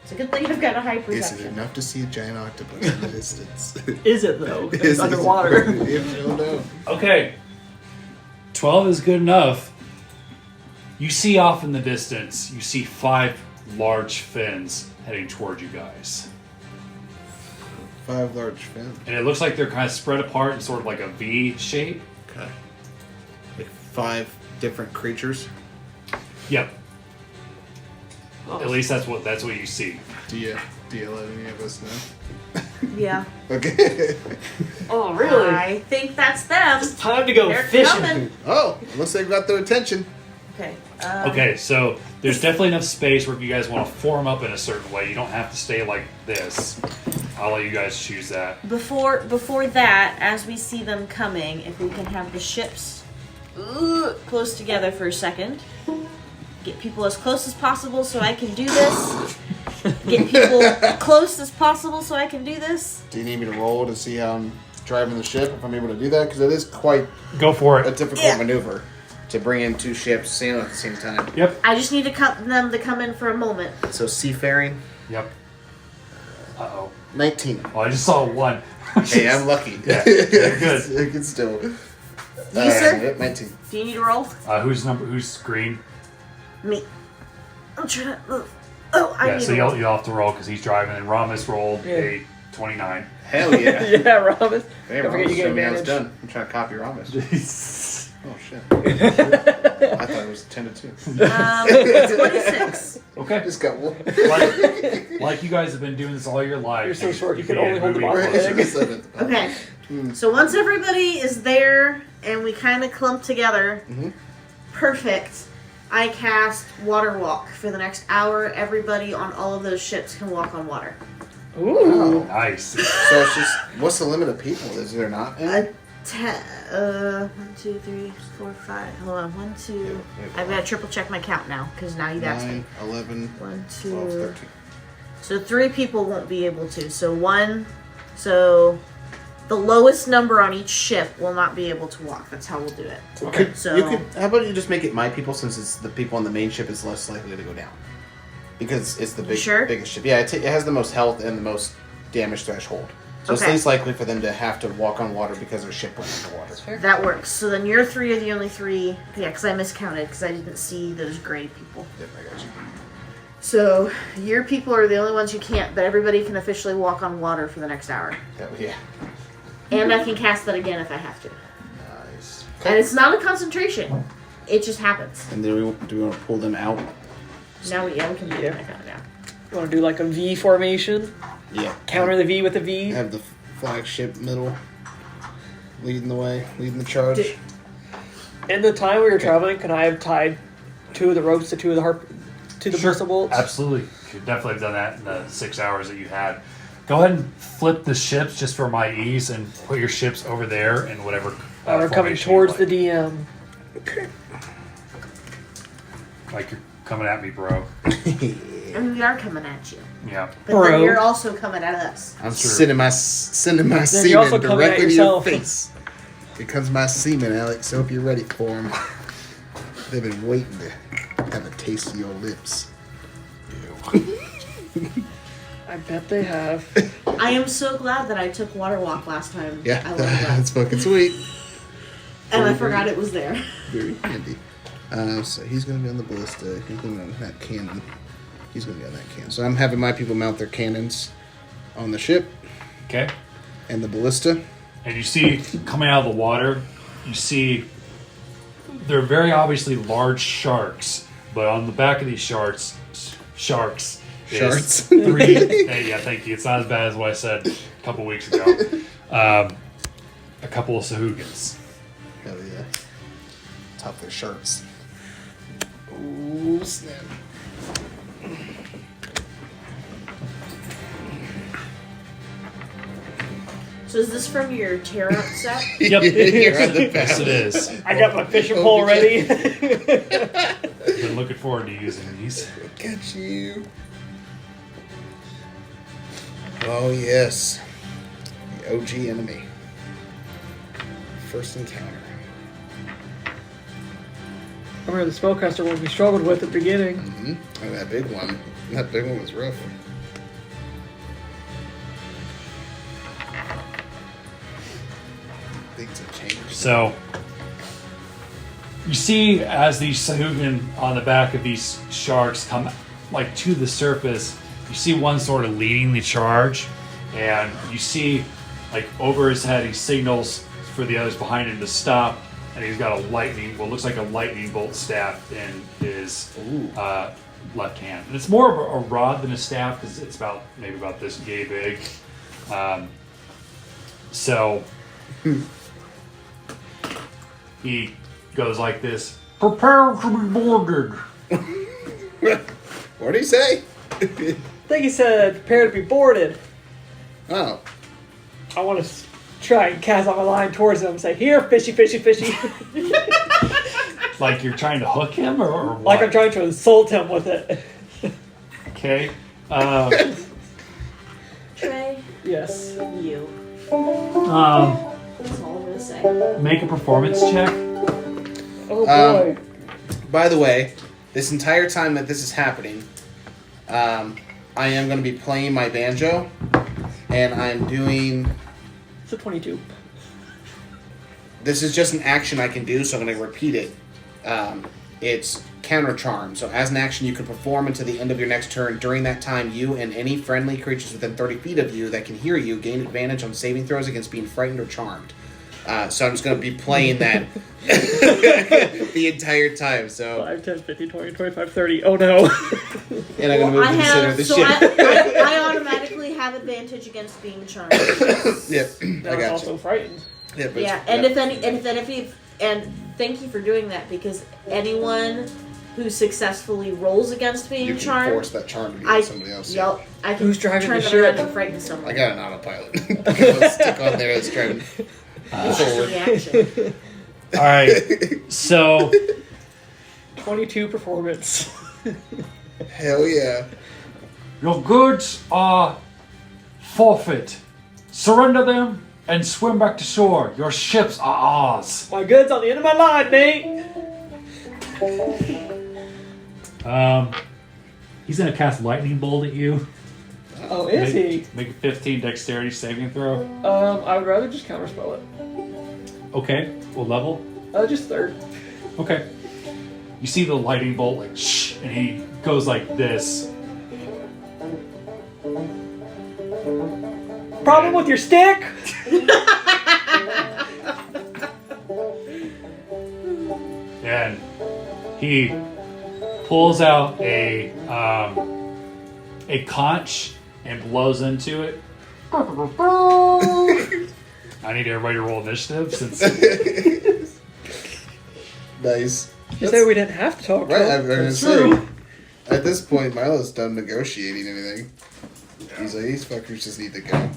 It's a good thing I've got a high Is it perception. enough to see a giant octopus in the distance? Is it though? It's Is it? underwater. If you'll know. Okay. 12 is good enough. You see off in the distance, you see 5 large fins heading toward you guys. 5 large fins. And it looks like they're kind of spread apart in sort of like a V shape. Okay. Like 5 different creatures. Yep. Oh. At least that's what you see. Do you let any of us know? Yeah. Okay. Oh, really? I think that's them. Time to go They're fishing. coming. Oh, unless they've got their attention. Okay. Okay, so there's definitely enough space where if you guys want to form up in a certain way, you don't have to stay like this. I'll let you guys choose that. Before that, as we see them coming, if we can have the ships close together for a second. Get people as close as possible so I can do this. Get people close as possible so I can do this. Do you need me to roll to see how I'm driving the ship, if I'm able to do that? Because it is quite Go for a it. difficult maneuver to bring in 2 ships sailing at the same time. Yep. I just need to them to come in for a moment. So seafaring, Yep. Uh-oh. 19. Well, I just saw 1. Hey, I'm lucky. Yeah, good. I can still. You, sir? Yep, 19. Do you need to roll? Who's green? Me. I'm trying to move. Oh, I Yeah, need so to roll. you'll have to roll because he's driving, and Ramus rolled a 29. Hell yeah. Yeah, Ramos. Hey, Don't forget Ramos, you get show me how it's advantage. done. I'm trying to copy Ramos. Oh, shit. I thought it was 10 to 2. 26. Okay. Just got one. Like you guys have been doing this all your life. You're so short, you can began only hold the moving bottom closer. peg. 7th. Okay. So once everybody is there and we kind of clump together, perfect. I cast Water Walk for the next hour. Everybody on all of those ships can walk on water. Ooh. Nice. So it's just, what's the limit of people? Is there not any? 1, 2, 3, 4, 5. Hold on. 1, 2. I've got to triple check my count now because now you've asked me. 9, 11, 1, 12, 2. 13. So 3 people won't be able to. So the lowest number on each ship will not be able to walk. That's how we'll do it. Okay. So How about you just make it my people, since it's the people on the main ship is less likely to go down, because it's the biggest ship. Yeah, it has the most health and the most damage threshold, so it's Okay. least likely for them to have to walk on water because their ship went underwater. that works. So then your 3 are the only 3. Yeah, because I miscounted because I didn't see those gray people. Yep, I got you. So your people are the only ones who can't, but everybody can officially walk on water for the next hour. Yeah. And I can cast that again if I have to. Nice. And it's not a concentration. It just happens. And then do we want to pull them out? Now we can do Yeah. it. I found it now. You want to do like a V formation? Yeah. Counter the V with a V? Have the flagship middle leading the way, leading the charge. Did- In the time we were traveling, can I have tied 2 of the ropes to 2 of the the pistol bolts? Absolutely. You could definitely have done that in the 6 hours that you had. Go ahead and flip the ships just for my ease and put your ships over there in whatever. We're coming formation you towards like. the DM. Okay. Like you're coming at me, bro. And we are coming at you. Yeah. But Bro. then you're also coming at us. I'm Sure. sending my you're also semen coming at directly to your yourself. face. Here comes my semen, Alex. Hope you're ready for them. They've been waiting to have a taste of your lips. I bet they have. I am so glad that I took Water Walk last time. Yeah, I leveled up. that's fucking sweet. And I forgot it was there. Very handy. So he's going to be on the ballista. He's going to be on that cannon. He's going to be on that cannon. So I'm having my people mount their cannons on the ship Okay. and the ballista. And you see coming out of the water, you see they're very obviously large sharks, but on the back of these sharks Sharks. is 3. Hey, yeah, thank you. It's not as bad as what I said a couple weeks ago. a couple of Sahuagins. Hell yeah. Top their shirts. Ooh, snap. So is this from your tear up set? Yep. You're on the Yes, it is. I got my fishing pole ready. Been looking forward to using these. Look at you. Oh, yes. The OG enemy. First encounter. I remember the spellcaster one we struggled with at the beginning. Mm-hmm. And that big one. That big one was rough. Things have changed. So, you see as these Sahuagin on the back of these sharks come like to the surface, you see one sort of leading the charge, and you see like over his head he signals for the others behind him to stop, and he's got what looks like a lightning bolt staff in his left hand. And it's more of a rod than a staff because it's maybe about this yay big. So he goes like this: "Prepare to be boarded." What did he say? I think he said, prepare to be boarded. Oh. I want to try and cast out my line towards him and say, here, fishy, fishy, fishy. Like you're trying to hook him, or what? Like I'm trying to insult him with it. Okay. Trey, Yes. you. That's all I'm gonna say. Make a performance check. Oh boy. By the way, this entire time that this is happening, I am going to be playing my banjo, and I'm doing... It's a 22. This is just an action I can do, so I'm going to repeat it. It's counter charm. So as an action, you can perform until the end of your next turn. During that time, you and any friendly creatures within 30 feet of you that can hear you gain advantage on saving throws against being frightened or charmed. So I'm just going to be playing that the entire time. So 5, 10, 15, 20, 25, 30. Oh no. And I'm going to move to consider the shit. I automatically have advantage against being charmed. Yep, Now I I'm got also you. frightened. Yeah, but Yeah, and thank you for doing that, because anyone who successfully rolls against being you can charmed, force that charm to be on somebody else. Yep, I can Who's driving turn the them around ship? and frighten someone. I got an autopilot. Let's stick on there. Let's try to It's just a reaction. All right. So 22 performance. Hell yeah. your goods are forfeit. Surrender them and swim back to shore. Your ships are ours. My goods on the end of my line, mate. He's gonna cast lightning bolt at you. Oh, is he? Make a 15 dexterity saving throw. I would rather just counterspell it. Okay. What level? Just third. Okay. You see the lightning bolt like shh, and he goes like this. Problem with your stick? And he pulls out a conch and blows into it. I need everybody to roll initiative since Nice. You say we didn't have to talk. Right, Right, I'm going to say, at this point, Milo's done negotiating anything. He's like, these fuckers just need to go.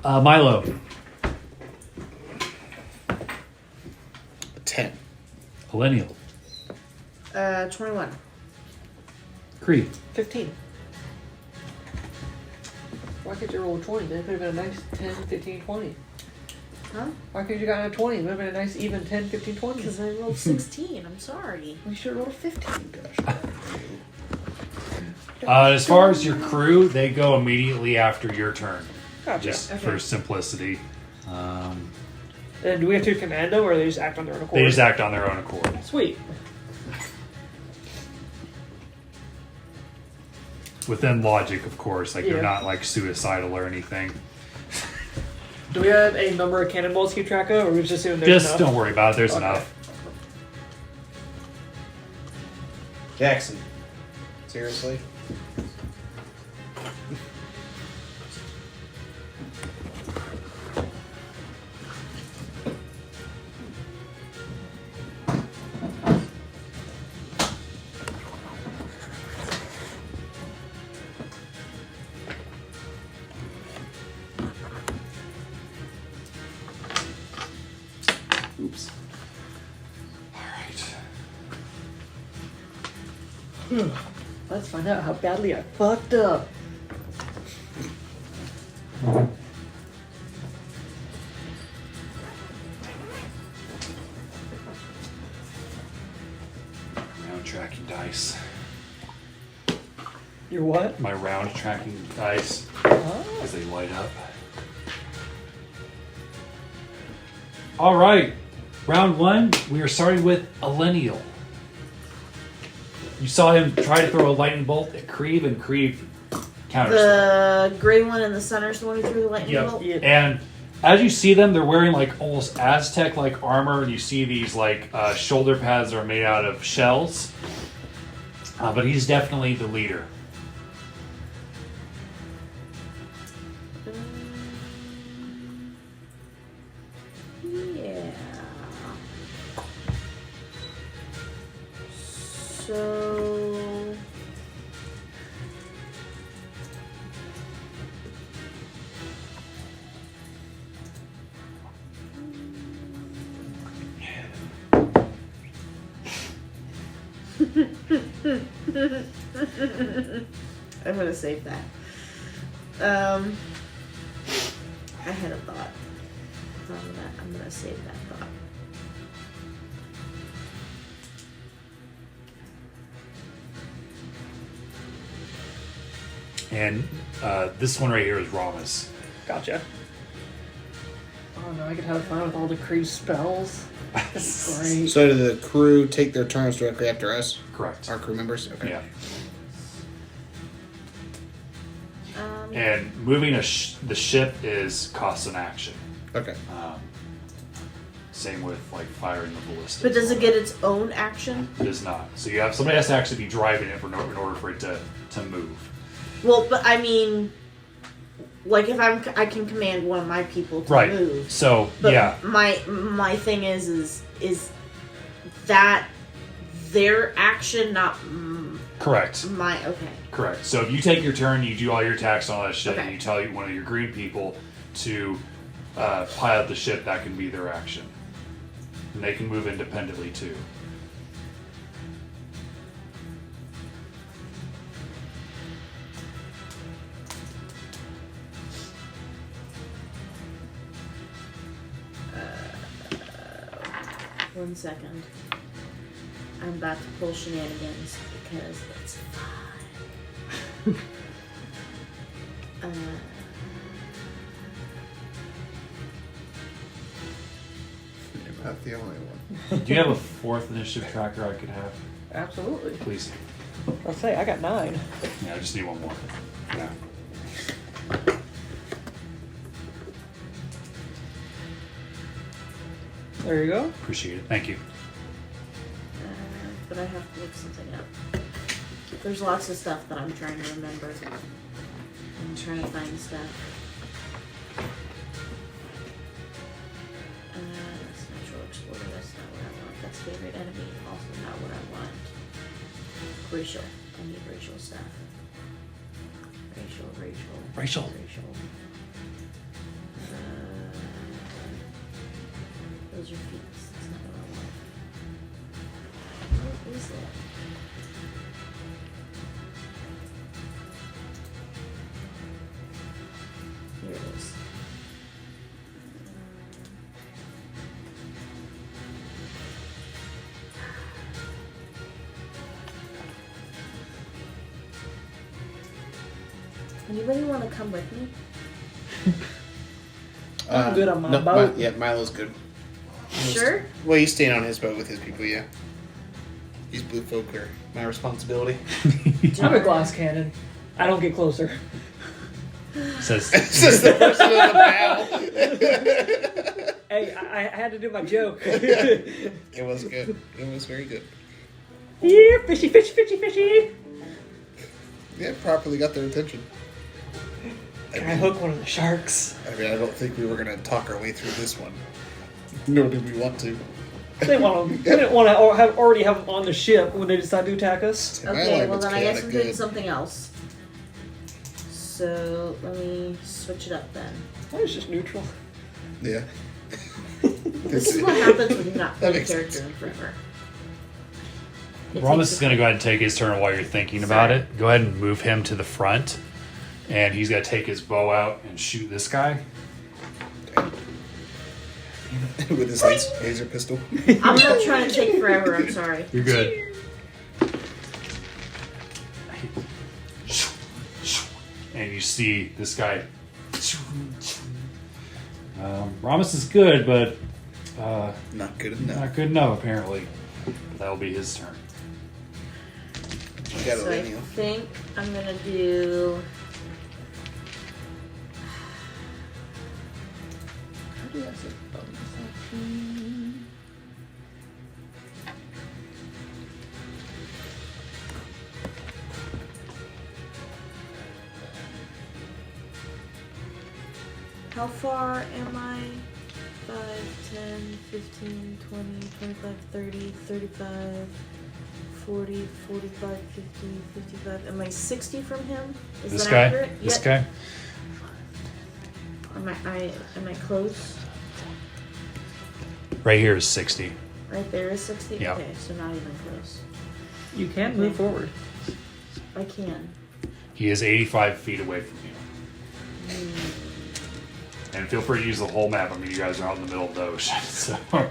Milo. 10. Millennial. 21. Kriv. 15. Why could you roll 20? That could have been a nice 10, 15, 20. Huh? Why could you got a 20? It would have been a nice even 10, 15, 20. Because I rolled 16. I'm sorry. We should have rolled 15. As far as your crew, they go immediately after your turn. Gotcha. Just Okay. for simplicity. And do we have to command them, or they just act on their own accord? They just act on their own accord. Sweet. Within logic, of course. Like, Yeah. they're not, like, suicidal or anything. Do we have a number of cannonballs to keep track of, or we just assume there's Just enough? don't worry about it. There's Okay. enough. Jackson. Seriously? Let's find out how badly I fucked up. Round tracking dice. Your what? My round tracking dice, Oh. as they light up. All right, round 1. We are starting with Elenial. You saw him try to throw a lightning bolt at Kriv, and Kriv counters. The gray one in the center is the one who threw the lightning Yep. bolt? Yeah. And as you see them, they're wearing like almost Aztec-like armor, and you see these like shoulder pads that are made out of shells. But he's definitely the leader. Yeah. So... I'm gonna save that. I had a thought. I'm gonna save that thought. And this one right here is Rama's. Gotcha. Oh no, I could have fun with all the Kriv spells. That's great. So do the crew take their turns directly after us? Correct. Our crew members? Okay. Yeah. Um, And moving the ship is costs an action. Okay. Same with like firing the ballista. but does it get its own action? It does not. So you have somebody has to actually be driving it in order for it to move. Well, but I mean, like if I can command one of my people to Right. move. So But yeah, my thing is that their action, not correct. my okay. Correct. So if you take your turn, you do all your attacks and all that shit, Okay. and you tell one of your green people to pilot the ship, that can be their action. And they can move independently too. One second. I'm about to pull shenanigans because it's fun. You're not the only one. Do you have a 4th initiative tracker I could have? Absolutely. Please. I'll say I got 9. Yeah, I just need one more. Yeah. There you go. Appreciate it. Thank you. But I have to look something up. There's lots of stuff that I'm trying to remember. I'm trying to find stuff. That's natural explorer. That's not what I want. That's favorite enemy. Also not what I want. Racial. I need racial stuff. Racial. Those are feats. That's not what I want. What is that? Here it is. Anybody want to come with me? I'm good on my no, boat. Yeah, Milo's good. Sure. Well, he's staying on his boat with his people, yeah. These blue folk are my responsibility. I'm a glass cannon. I don't get closer. Says Says the person in the bow. Hey, I had to do my joke. It was good. It was very good. Here, fishy, fishy, fishy, fishy. Yeah, properly got their attention. Can I hook one of the sharks? I mean, I don't think we were going to talk our way through this one. Nor did we want to. They want them. They didn't want to already have them on the ship when they decide to attack us. In my Okay, life, well it's then I guess chaotic I'm doing good. something else. So let me switch it up then. That was just neutral. Yeah. This is what happens when you're not That playing a makes character sense. in forever. Rhombus is going to go ahead and take his turn while you're thinking about it. Go ahead and move him to the front. And he's going to take his bow out and shoot this guy. With his laser pistol. I'm not trying to take forever, I'm sorry. You're good. And you see this guy. Rhombus is good, but Not good enough. not good enough, apparently. But that'll be his turn. You got So I think I'm gonna do. How do I say bonus action? How far am I? 5, 10, 15, 20, 25, 30, 35, 40, 45, 50, 55. Am I 60 from him? Is This that guy? accurate? This Yep. guy? Am I close? Right here is 60. Right there is 60? Yeah. Okay, so not even close. You can move forward. I can. He is 85 feet away from you. And feel free to use the whole map. I mean, you guys are out in the middle of the ocean. So. Yeah.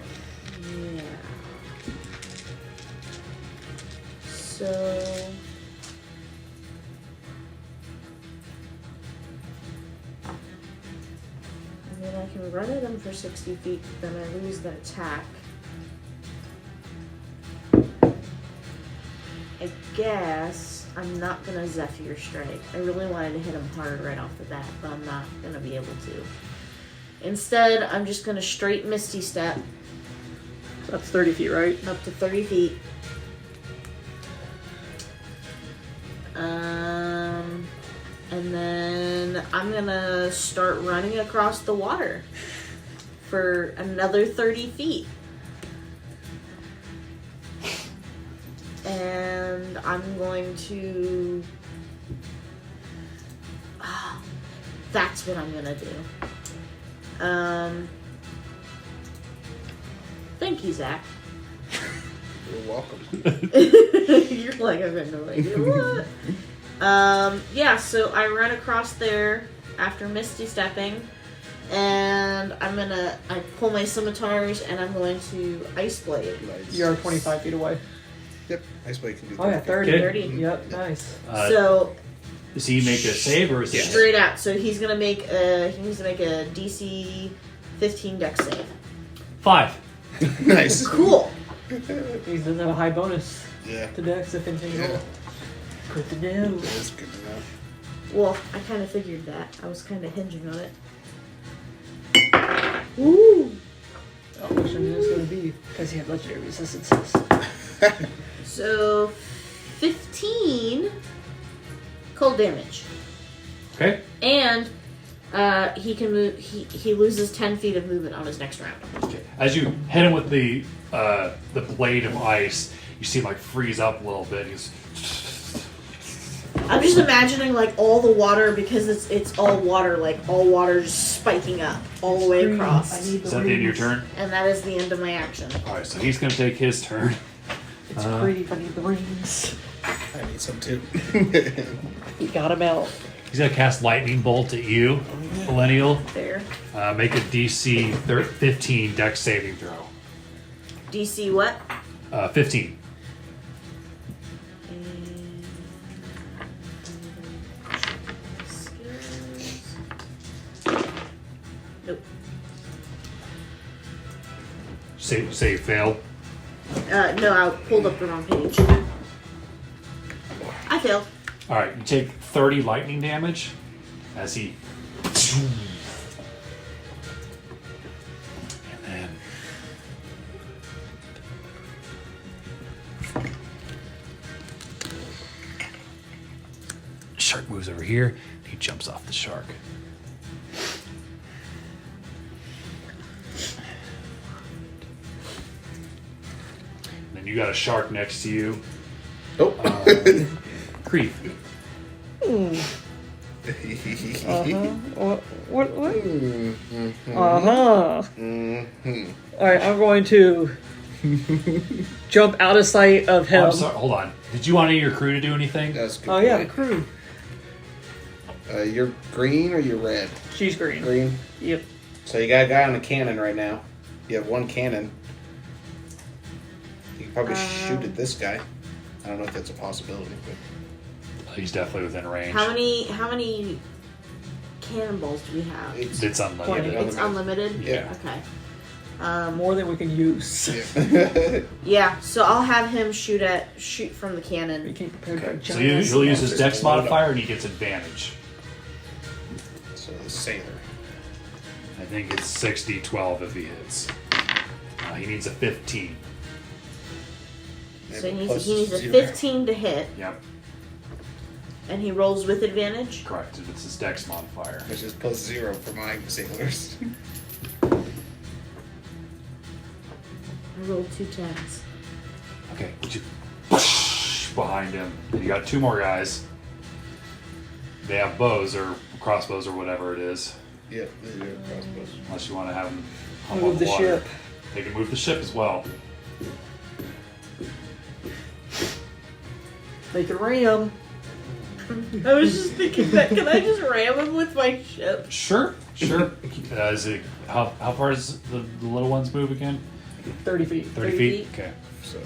So. I mean, I can run at him for 60 feet, then I lose the attack. I guess I'm not gonna Zephyr Strike. I really wanted to hit him hard right off the bat, but I'm not gonna be able to. Instead, I'm just gonna straight Misty Step That's 30 feet, right? up to 30 feet. And then I'm gonna start running across the water for another 30 feet. And I'm going to... that's what I'm gonna do. Thank you, Zach. You're welcome. You're like, I have no idea what. Yeah, so I run across there after Misty Stepping, and I pull my scimitars, and I'm going to Ice Blade. You're 25 feet away. Yep. Ice Blade can do Oh yeah, 30. Okay. 30. Yep, nice. So Does he make a save or is he straight out. So he needs to make a DC 15 Dex save. 5? Nice. Cool. He doesn't have a high bonus Yeah. to Dex if anything at Yeah. all. Good to know. That's good to know. Well, I kind of figured that. I was kind of hinging on it. Woo! Oh, which one is going to be? Because he had legendary resistances. So 15 cold damage. Okay. And he can move. He loses 10 feet of movement on his next round. Okay. As you hit him with the blade of ice, you see him like freeze up a little bit. He's I'm just imagining like all the water, because it's all water, like all water just spiking up all the way across. I need Is that the end of your turn? And that is the end of my action. Alright, so he's going to take his turn. It's Kriv, I need the rings. I need some too. He got him out. He's going to cast Lightning Bolt at you, Millennial. There. Make a DC 15 Dex saving throw. DC what? 15. Nope. Say you failed. No, I pulled up the wrong page. I failed. Alright, you take 30 lightning damage as he. And then. Shark moves over here. He jumps off the shark. And then you got a shark next to you. Oh. Kriv. What? Uh-huh. Alright, I'm going to jump out of sight of Oh, him. I'm sorry. Hold on. Did you want any of your crew to do anything? That's a good. Oh yeah, the point. crew. You're green or you're red? She's green. Green. Yep. So you got a guy on a cannon right now. You have one cannon. You can probably shoot at this guy. I don't know if that's a possibility, but He's definitely within range. How many cannonballs do we have? it's It's unlimited. It's unlimited? Yeah. Okay. More than we can use. yeah. Yeah, so I'll have him shoot from the We cannon. can't prepare for a So giant. he'll use his Just dex load up. modifier and he gets advantage. So the sailor. I think it's 60-12 if he hits. He needs a 15. So he Plus needs a 0. 15 to hit, Yep, and he rolls with advantage. correct. It's his dex modifier. Which is plus 0 for my sailors. I rolled 2 10s. Okay, would you behind him? And you got 2 more guys. They have bows or crossbows or whatever it is. Yep, they do crossbows. Unless you want to have them hop Move on the water. ship. They can move the ship as well. They can ram. I was just thinking that. Can I just ram him with my ship? Sure. Is it how far does the little ones move again? 30 feet. 30 30 feet? feet. Okay. So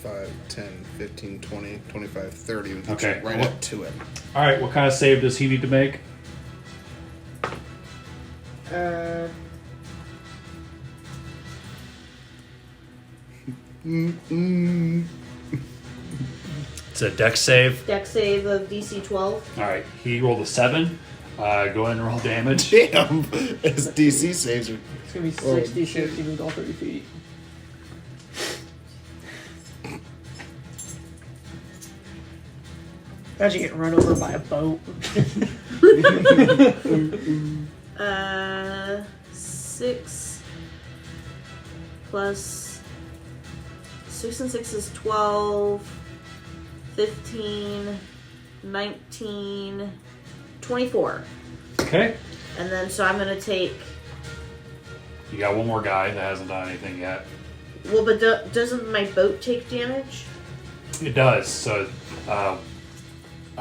5, 10, 15, 20, 25, 30. We'll get Okay. you right up to it. Alright, what kind of save does he need to make? It's a dex save. Dex save of DC 12. Alright, he rolled a 7. Go ahead and roll damage. Damn! His DC saves are. It's going to be 66. You moved all 30 feet. Imagine getting run over by a boat. 6 plus 6 and 6 is 12, 15, 19, 24. Okay. And then so I'm gonna take. You got one more guy that hasn't done anything yet. Well, but doesn't my boat take damage? It does, so I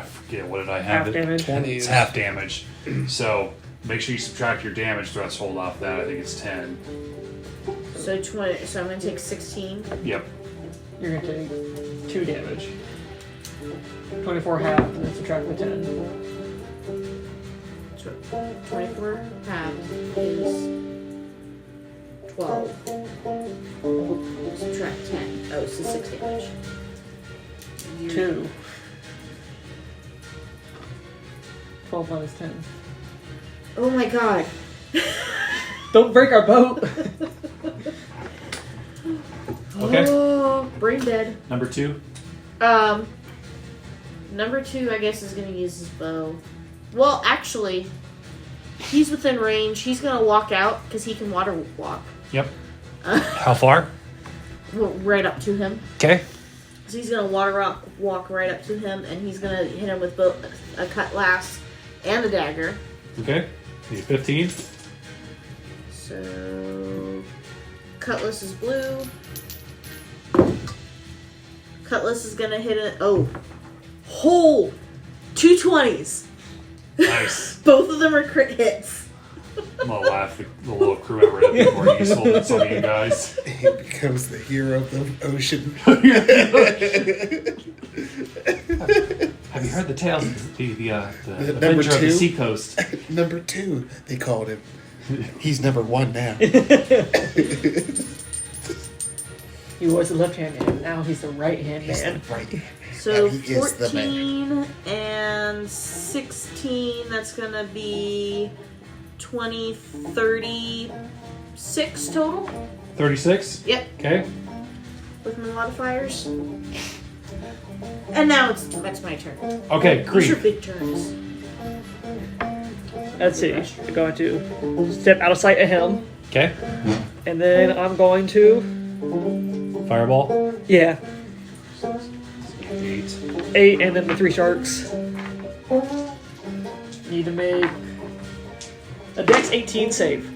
forget, what did I have? Half it? damage. 20 It's is. half damage. So make sure you subtract your damage threshold off that. I think it's 10. So 20. So I'm gonna take 16. Yep. You're going to take 2 damage. 24 half, and then subtract the 10. 24 half is 12. Subtract 10. Oh, so 6 damage. 2. 12 minus 10. Oh my god. Don't break our boat! Okay. Oh, brain dead. Number 2. Number 2, I guess, is gonna use his bow. Well, actually, he's within range. He's gonna walk out because he can water walk. Yep. How far? Well, right up to him. Okay. So he's gonna walk right up to him, and he's gonna hit him with both a cutlass and a dagger. Okay. Need 15. So cutlass is blue. Cutlass is gonna hit it. Oh, whole 2 20s. Nice. Both of them are crit hits. I'm gonna laugh. The little crew member would be more useful than some of you guys. He becomes the hero of the ocean. Have you heard the tales of the Number Avenger of the 2? Seacoast? Number 2, they called him. He's number 1 now. He was the left-hand man, now he's the right-hand He's man. the right. So Now he is the man. 14 and 16, that's gonna be 20, 36 total. 36? Yep, Okay. with my modifiers. And now that's my turn. Okay, These are Kriv. big turns. Let's see. I'm going to step out of sight of him, Okay. and then I'm going to... Fireball. Yeah, 8. 8, and then the 3 sharks. Need to make a Dex 18 save.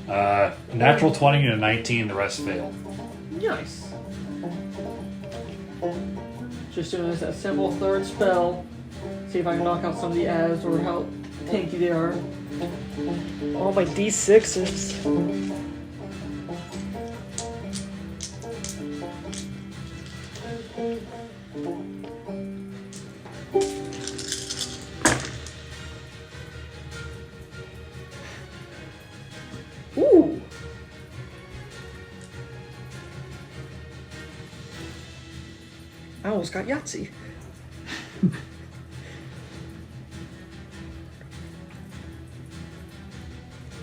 Natural 20 and a 19, the rest fail. Nice. Just doing this that simple third spell. See if I can knock out some of the ads or how tanky they are. Oh, my D6s. Ooh. I almost got Yahtzee.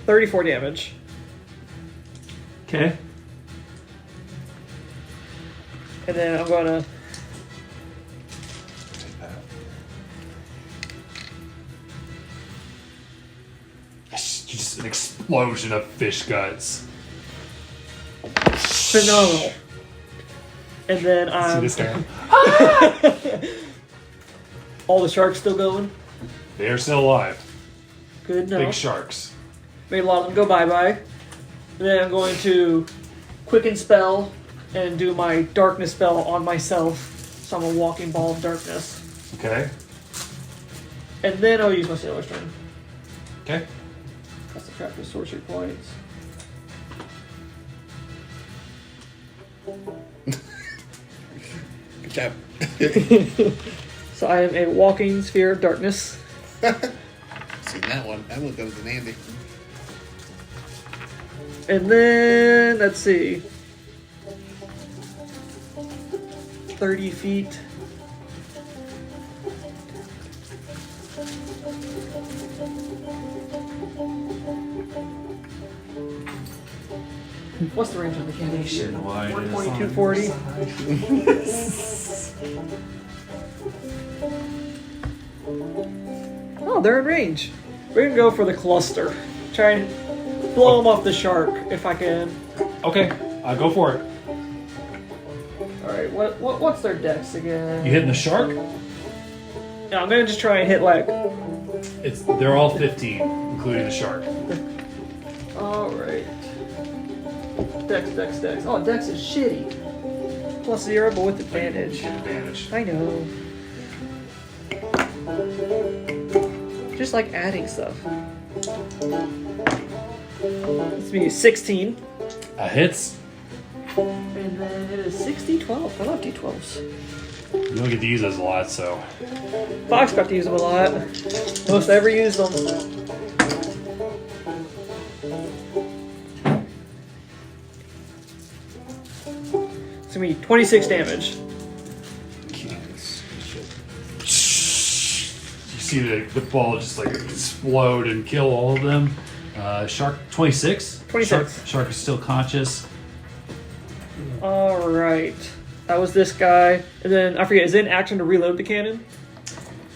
34 damage. Okay. And then I'm gonna Just an explosion of fish guts. phenomenal. And then See I'm this guy? all the sharks still going. They are still alive. Good enough. Big sharks. Made a lot of them go bye-bye. And then I'm going to quicken spell and do my darkness spell on myself. So I'm a walking ball of darkness. Okay. And then I'll use my sailor's turn. Okay. That's the trap for sorcery points. Good job. So I am a walking sphere of darkness. Seen that one. That one comes in handy. And then, let's see. 30 feet. What's the range on the cannon? 120, 240. Oh, they're in range. We're gonna go for the cluster. Try and blow them off the shark if I can. Okay. Go for it. Alright, what's their dex again? You hitting the shark? Yeah, I'm gonna just try and hit like. They're all 15, including the shark. Alright. Dex. Oh, Dex is shitty. +0, but with advantage. Advantage. I know. Just like adding stuff. It's me 16. Hits. And then it is 60, 12. I love D12s. You don't get to use those a lot, so. Fox got to use them a lot. Most I ever used them. It's gonna be 26 damage. You see the ball just like explode and kill all of them. Shark 26. 26. Shark is still conscious. Alright. That was this guy. And then, I forget, is it an action to reload the cannon?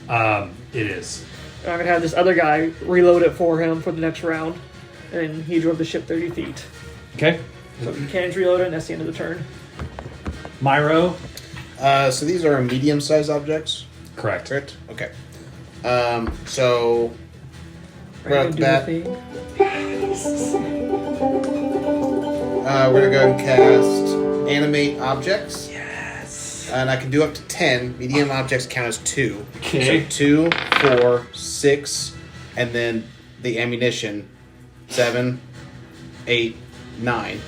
It is. And I'm gonna have this other guy reload it for him for the next round. And he drove the ship 30 feet. Okay. So the cannon's reloaded, and that's the end of the turn. Myro. So these are medium-sized objects, Correct. correct? Okay. So Right off the do bat, thing. we're gonna go and cast animate objects, Yes. and I can do up to 10. Medium objects count as 2. Okay. So 2, 4, 6, and then the ammunition 7, 8, 9,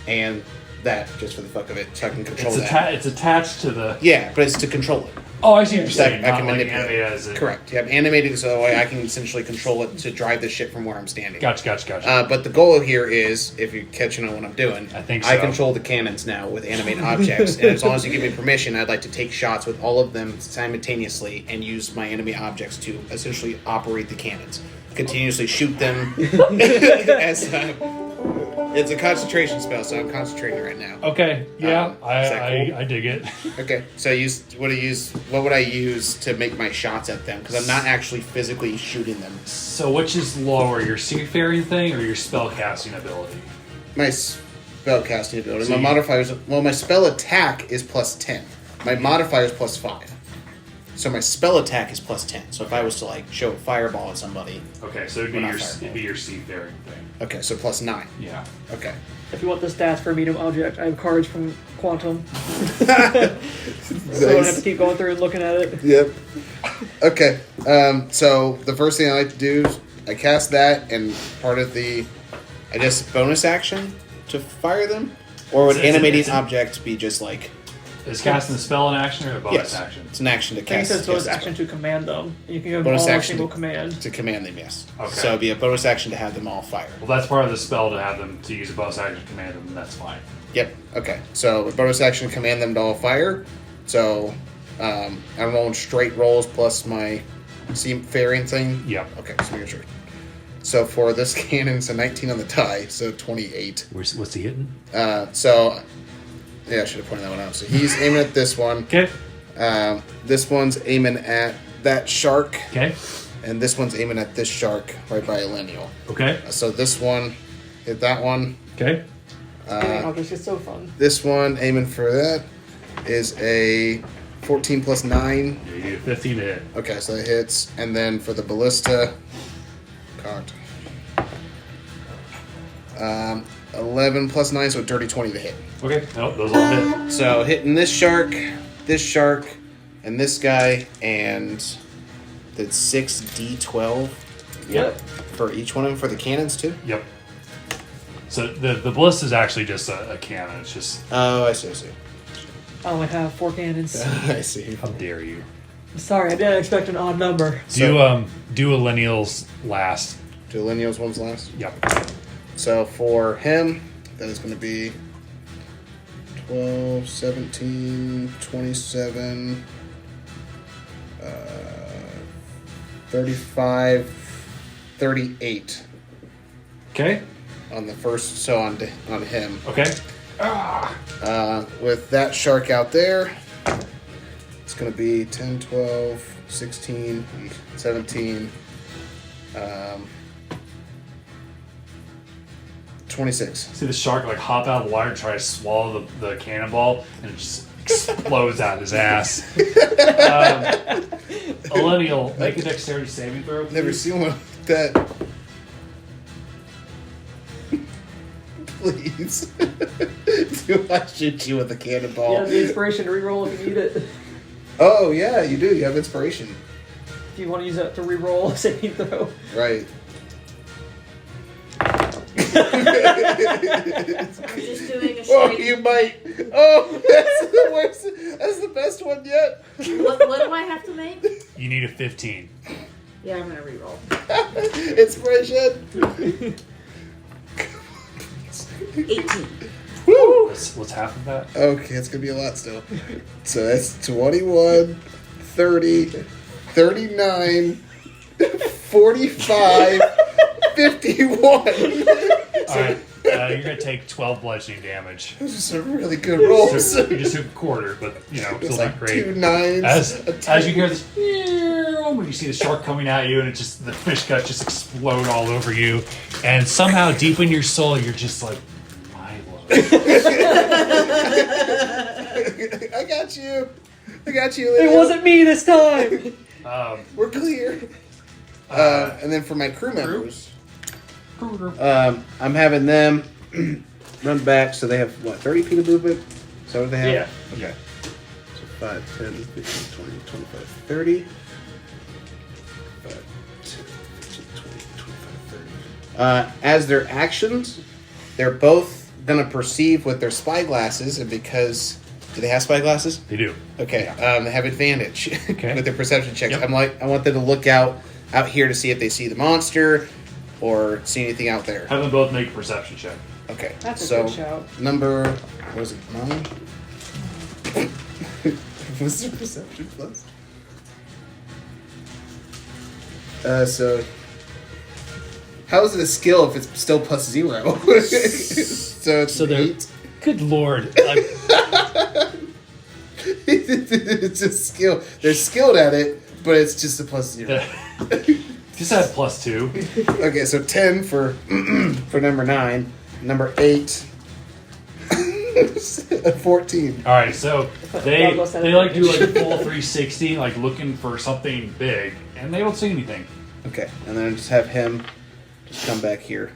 and that just for the fuck of it, so I can control that. It's attached to the. Yeah, but it's to control it. Oh, I see what you're So I saying. can Not like manipulate. animate as it. Correct. Yeah, I'm animated so I can essentially control it to drive the ship from where I'm standing. Gotcha. But the goal here is, if you're catching on what I'm doing, I think I so. control the cannons now with animated objects, and as long as you give me permission, I'd like to take shots with all of them simultaneously and use my enemy objects to essentially operate the cannons. Continuously shoot them. It's a concentration spell, so I'm concentrating right now. Okay. Yeah. Is that cool? I dig it. Okay, so what would I use to make my shots at them? Because I'm not actually physically shooting them. So which is lower, your seafaring thing or your spell casting ability? My spell casting ability. So My you- modifiers. Well, my spell attack is +10. My modifier is +5. So my spell attack is plus 10. So if I was to like show a fireball at somebody, Okay, so it'd be your seafaring thing. okay, so plus 9. Yeah. Okay. If you want the stats for a medium object, I have cards from Quantum. So I don't have to keep going through and looking at it. Yep. Okay. So the first thing I like to do is I cast that, and part of the, I guess, bonus action to fire them, or would animating objects be just like? Is casting the spell an action or a bonus action? It's an action to I think it cast. says bonus cast action to command them. You can give them Bonus all a action single to- command. to command them. Yes. Okay. So it'd be a bonus action to have them all fire. Well, that's part of the spell to have them to use a bonus action to command them, and that's fine. Yep. Okay. So a bonus action to command them to all fire. So I'm rolling straight rolls plus my seafaring thing. Yep. Okay. So make sure. So for this cannon, it's a 19 on the die, so 28. What's he hitting? So yeah, I should have pointed that one out. So he's aiming at this one. Okay. This one's aiming at that shark, Okay. and this one's aiming at this shark right by Elenial. Okay. So this one hit that one. Okay. Oh, this is so fun. This one aiming for that is a 14 plus 9. You get 15 to hit. Okay, so that hits. And then for the ballista, cocked. 11 plus 9, so a dirty 20 to hit. Okay. Nope, those all hit. So hitting this shark, and this guy, and the 6d12 Yep. for each one of them for the cannons too. Yep. So the ballista is actually just a cannon. It's just, Oh, I see. I only have 4 cannons. I see. how dare you? Sorry, I didn't expect an odd number. Do Millennials last? Do Lineal's ones last? Yep. So for him, that is going to be 12, 17, 27, 35, 38 Okay. on the first. So on him. Okay. With that shark out there, it's going to be 10, 12, 16, 17, 26. See the shark like hop out of the water and try to swallow the cannonball, and it just explodes out of his ass. Millennial, make a dexterity saving throw. Never please. seen one like that. Please. Do I shoot you with a You cannonball? have the inspiration to reroll if you need it. Oh, yeah, you do. You have inspiration. If you want to use that to reroll a saving throw. Right. I'm just doing a Oh, straight. you might. Oh, that's the worst. That's the best one yet. What do I have to make? You need a 15. Yeah, I'm gonna reroll. Inspiration. 18. Woo! What's half of that? Okay, it's going to be a lot still. So that's 21, 30, 39, 45, 51. All right. You're gonna take 12 bludgeoning damage. Those are some really good rolls. So you just took a quarter, but you know, It's still like not great. 2 9s. As you hear this, when you see the shark coming at you, and it just the fish guts just explode all over you, and somehow deep in your soul, you're just like, Milo. I got you. It Lydia. wasn't me this time! We're clear. And then for my crew members, I'm having them run back, so they have, what, 30 feet of movement? Is that what they have? Yeah. Okay. So 5, 10, 15, 20, 25, 30. 5, 10, 15, 20, 25, 30. As their actions, they're both going to perceive with their spy glasses, and because... Do they have spy glasses? They do. Okay, they have advantage Okay. with their perception checks. Yep. I want them to look out here to see if they see the monster or see anything out there. Have them both make a perception check. Okay, That's a so good shout. number, what was it, 9? What's their perception plus? So how is it a skill if it's still plus 0? So it's So they're- 8. Good lord. It's a skill. They're skilled at it, but it's just a plus 0. Just add +2. Okay, so 10 for for number 9. Number 8. 14. All right, so they less than like do damage. like a full 360, like looking for something big, and they don't see anything. Okay, and then I just have him just come back here.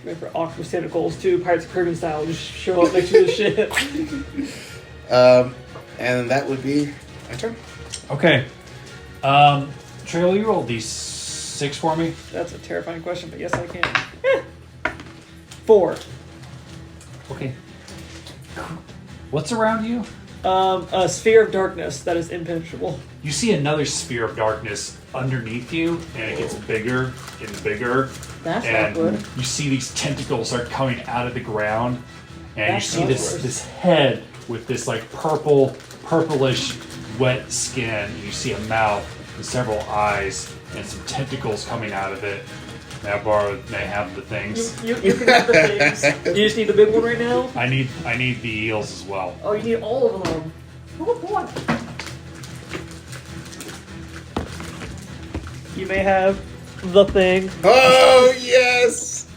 Remember octopus tentacles too, Pirates of the Caribbean style, just show up next to the ship. And that would be my turn. Okay, Trail, you roll these 6 for me. That's a terrifying question, but yes, I can. 4. Okay. What's around you? A sphere of darkness that is impenetrable. You see another sphere of darkness underneath you, and it gets bigger and bigger. That's And not good. you see these tentacles start coming out of the ground, and That's you see much this worse. this head with this like purplish wet skin. And you see a mouth and several eyes and some tentacles coming out of it. May I have the things? You can have the things. You just need the big one right now? I need the eels as well. Oh, you need all of them. Oh, boy. You may have the thing. Oh, yes!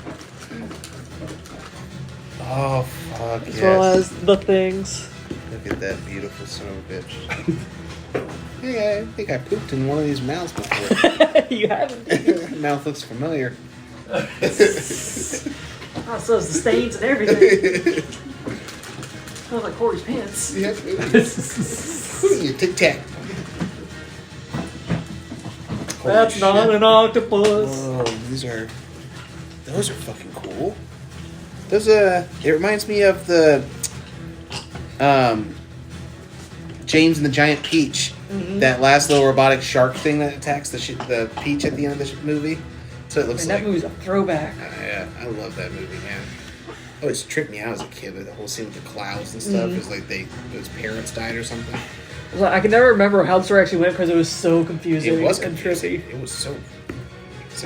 Oh, fuck, As yes. well as the things. Look at that beautiful son of a bitch. Hey, I think I pooped in one of these mouths before. You haven't. That mouth looks familiar. Oh, so is the stains and everything. Smells like Corey's pants. Yep. You tic tac. That's not an octopus. Whoa, those are fucking cool. Those it reminds me of the James and the Giant Peach. Mm-hmm. That last little robotic shark thing that attacks the peach at the end of the movie. So it looks And like. that movie's a throwback. Yeah, I love that movie, man. Oh, it's tripped me out as a kid. Like the whole scene with the clouds and stuff. Mhm. It was like his parents died or something. So I can never remember how the story actually went because it was so confusing It was and confusing. trippy. It was so.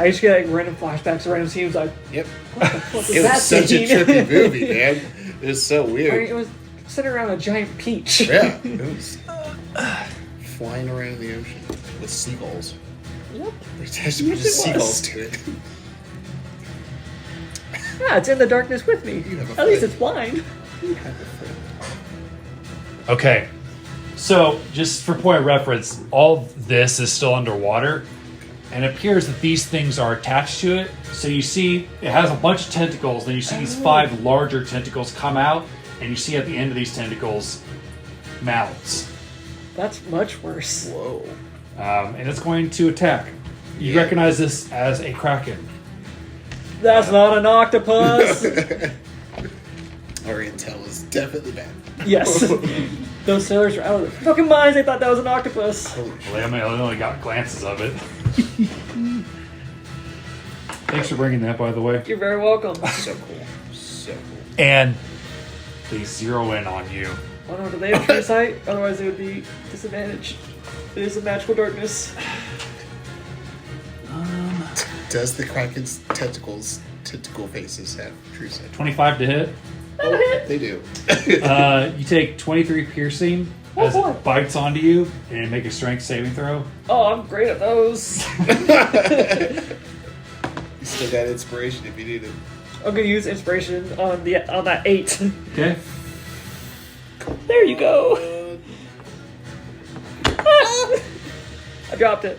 I used to get like random flashbacks to random scenes like, Yep. what was It that was such a scene? trippy movie, man. It was so I mean, weird. it was centered around a giant peach. Yeah, it was flying around the ocean with seagulls. Yep. They attached a bunch of Yes, it was. seagulls to it. Yeah, it's in the darkness with me. You have a At least friend. it's blind. Okay, so just for point of reference, all this is still underwater, and it appears that these things are attached to it. So you see it has a bunch of tentacles, then you see these 5 larger tentacles come out, and you see at the end of these tentacles mouths. That's much worse. Whoa. And it's going to attack. You Yeah. recognize this as a kraken. That's not an octopus. Our intel is definitely bad. Yes. Those sailors are out of their fucking minds. They thought that was an octopus. Holy shit. Well, I only got glances of it. Thanks for bringing that, by the way. You're very welcome. So cool. So cool. And they zero in on you. Oh no, do they have true sight? Otherwise, they would be disadvantaged. It is a magical darkness. Does the Kraken's tentacle faces have true sight? 25 to hit. Oh, they do. You take 23 piercing as Oh, boy. it bites onto you, and make a strength saving throw. Oh, I'm great at those. You still got inspiration if you need it. I'm gonna use inspiration on that 8. Okay. There you go. I dropped it.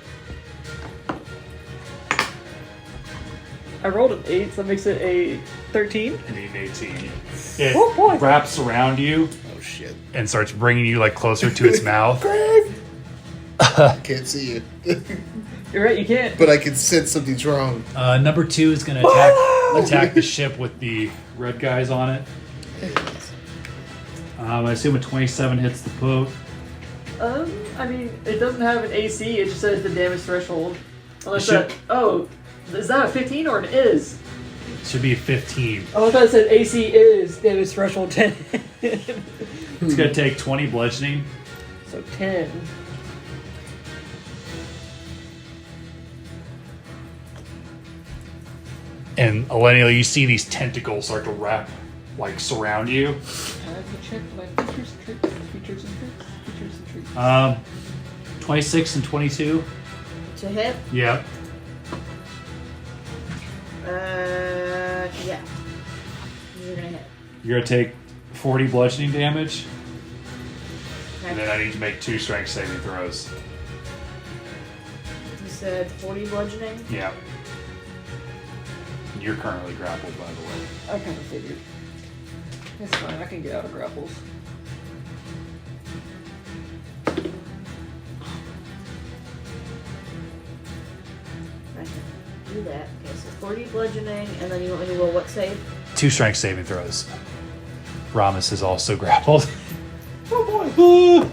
I rolled an 8, so that makes it a 13. And you 18. It Oh, boy. wraps around you Oh shit. and starts bringing you like closer to its mouth. I can't see you. You're right, you can't. But I can sense something's wrong. Number 2 is going to attack the ship with the red guys on it. I assume a 27 hits the boat. I mean, it doesn't have an AC, it just says the damage threshold. Unless It should- that. Oh, is that a 15 or an is? Should be a 15. Oh, I thought it said AC is damage threshold 10. It's going to take 20 bludgeoning. So 10. And Elenia, you see these tentacles start to wrap, like surround you. I have to check my features and tricks. Features and tricks. Features and tricks. 26 and 22. To hit? Yeah. Yeah. You're gonna hit. You're going to take 40 bludgeoning damage, Okay. and then I need to make 2 strength saving throws. You said 40 bludgeoning? Yeah. You're currently grappled, by the way. I kind of figured. It's fine. I can get out of grapples. I can do that. Okay, so 40 bludgeoning, and then you want me to roll what save? 2 strength saving throws. Ramus is also grappled. Oh boy.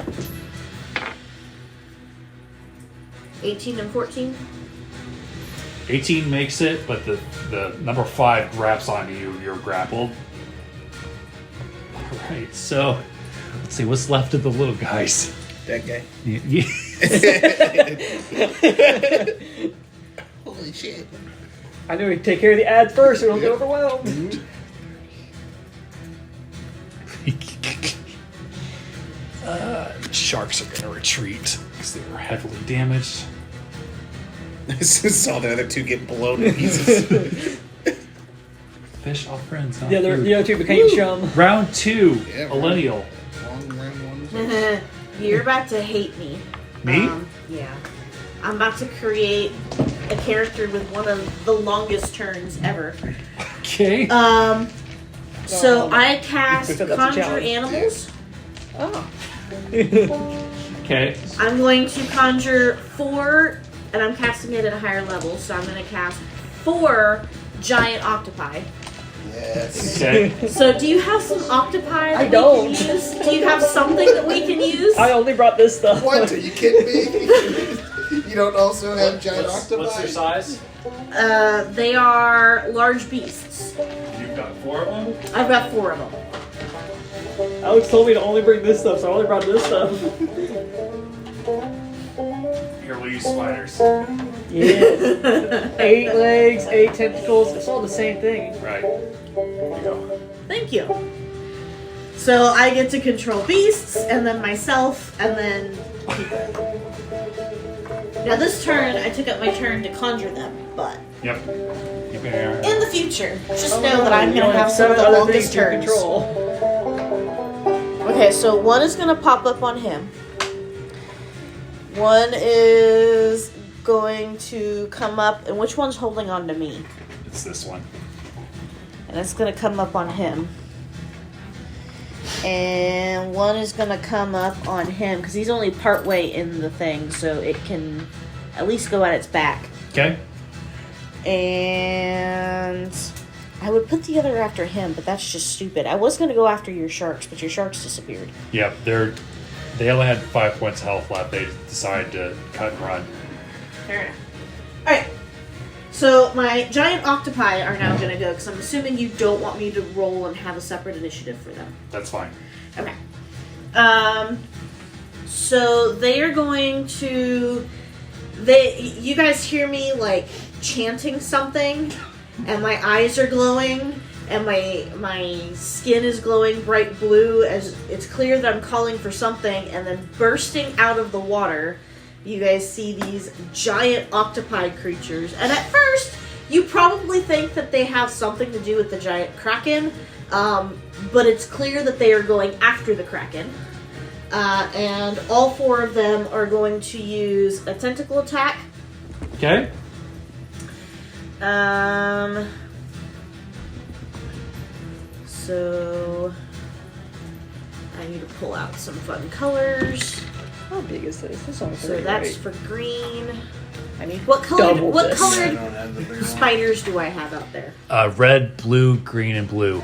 18 and 14? 18 makes it, but the number 5 grabs onto you. You're grappled. Alright, so let's see what's left of the little guys. That guy. Holy shit. I knew he'd take care of the ads first, or he'll get overwhelmed. Sharks are gonna retreat because they were heavily damaged. I saw the other two get blown to pieces. Fish all friends. Not The other food. two became chum. Round 2, Yeah, Millennial. Long round one. You're about to hate me. Me? Yeah. I'm about to create a character with one of the longest turns ever. Okay. So I cast That's a Conjure challenge. Animals. Oh. Okay. I'm going to conjure 4, and I'm casting it at a higher level, so I'm going to cast 4 giant octopi. Yes. Okay. So do you have some octopi that I we don't. can use? Do you have something that we can use? I only brought this stuff. What? Are you kidding me? You don't also have giant octopi? What's their size? They are large beasts. You've got 4 of them? I've got 4 of them. Alex told me to only bring this stuff, so I only brought this stuff. Here, we'll use spiders. Yeah. 8 legs, 8 tentacles. It's all the same thing. Right. Here you go. Thank you. So I get to control beasts, and then myself, and then people. Now this turn, I took up my turn to conjure them, but Yep. Keep it here. in the future, just know that I'm You going to only have some of the other longest things to turns. control. Okay, so 1 is going to pop up on him. 1 is going to come up, and which one's holding on to me? It's this one. And it's going to come up on him. And 1 is going to come up on him, because he's only partway in the thing, so it can at least go at its back. Okay. And I would put the other after him, but that's just stupid. I was going to go after your sharks, but your sharks disappeared. Yep. They only had 5 points of health left. They decided to cut and run. Fair enough. Alright. So my giant octopi are now going to go, because I'm assuming you don't want me to roll and have a separate initiative for them. That's fine. Okay. So they are going to... You guys hear me, like, chanting something, and my eyes are glowing, and my skin is glowing bright blue, as it's clear that I'm calling for something, and then bursting out of the water, you guys see these giant octopi creatures. And at first, you probably think that they have something to do with the giant kraken, but it's clear that they are going after the kraken. And all 4 of them are going to use a tentacle attack. Okay. So I need to pull out some fun colors. How big is this? This one's So pretty that's great. for green. I need What colored double what this. I colored don't have the big one. spiders do I have out there? Red, blue, green, and blue.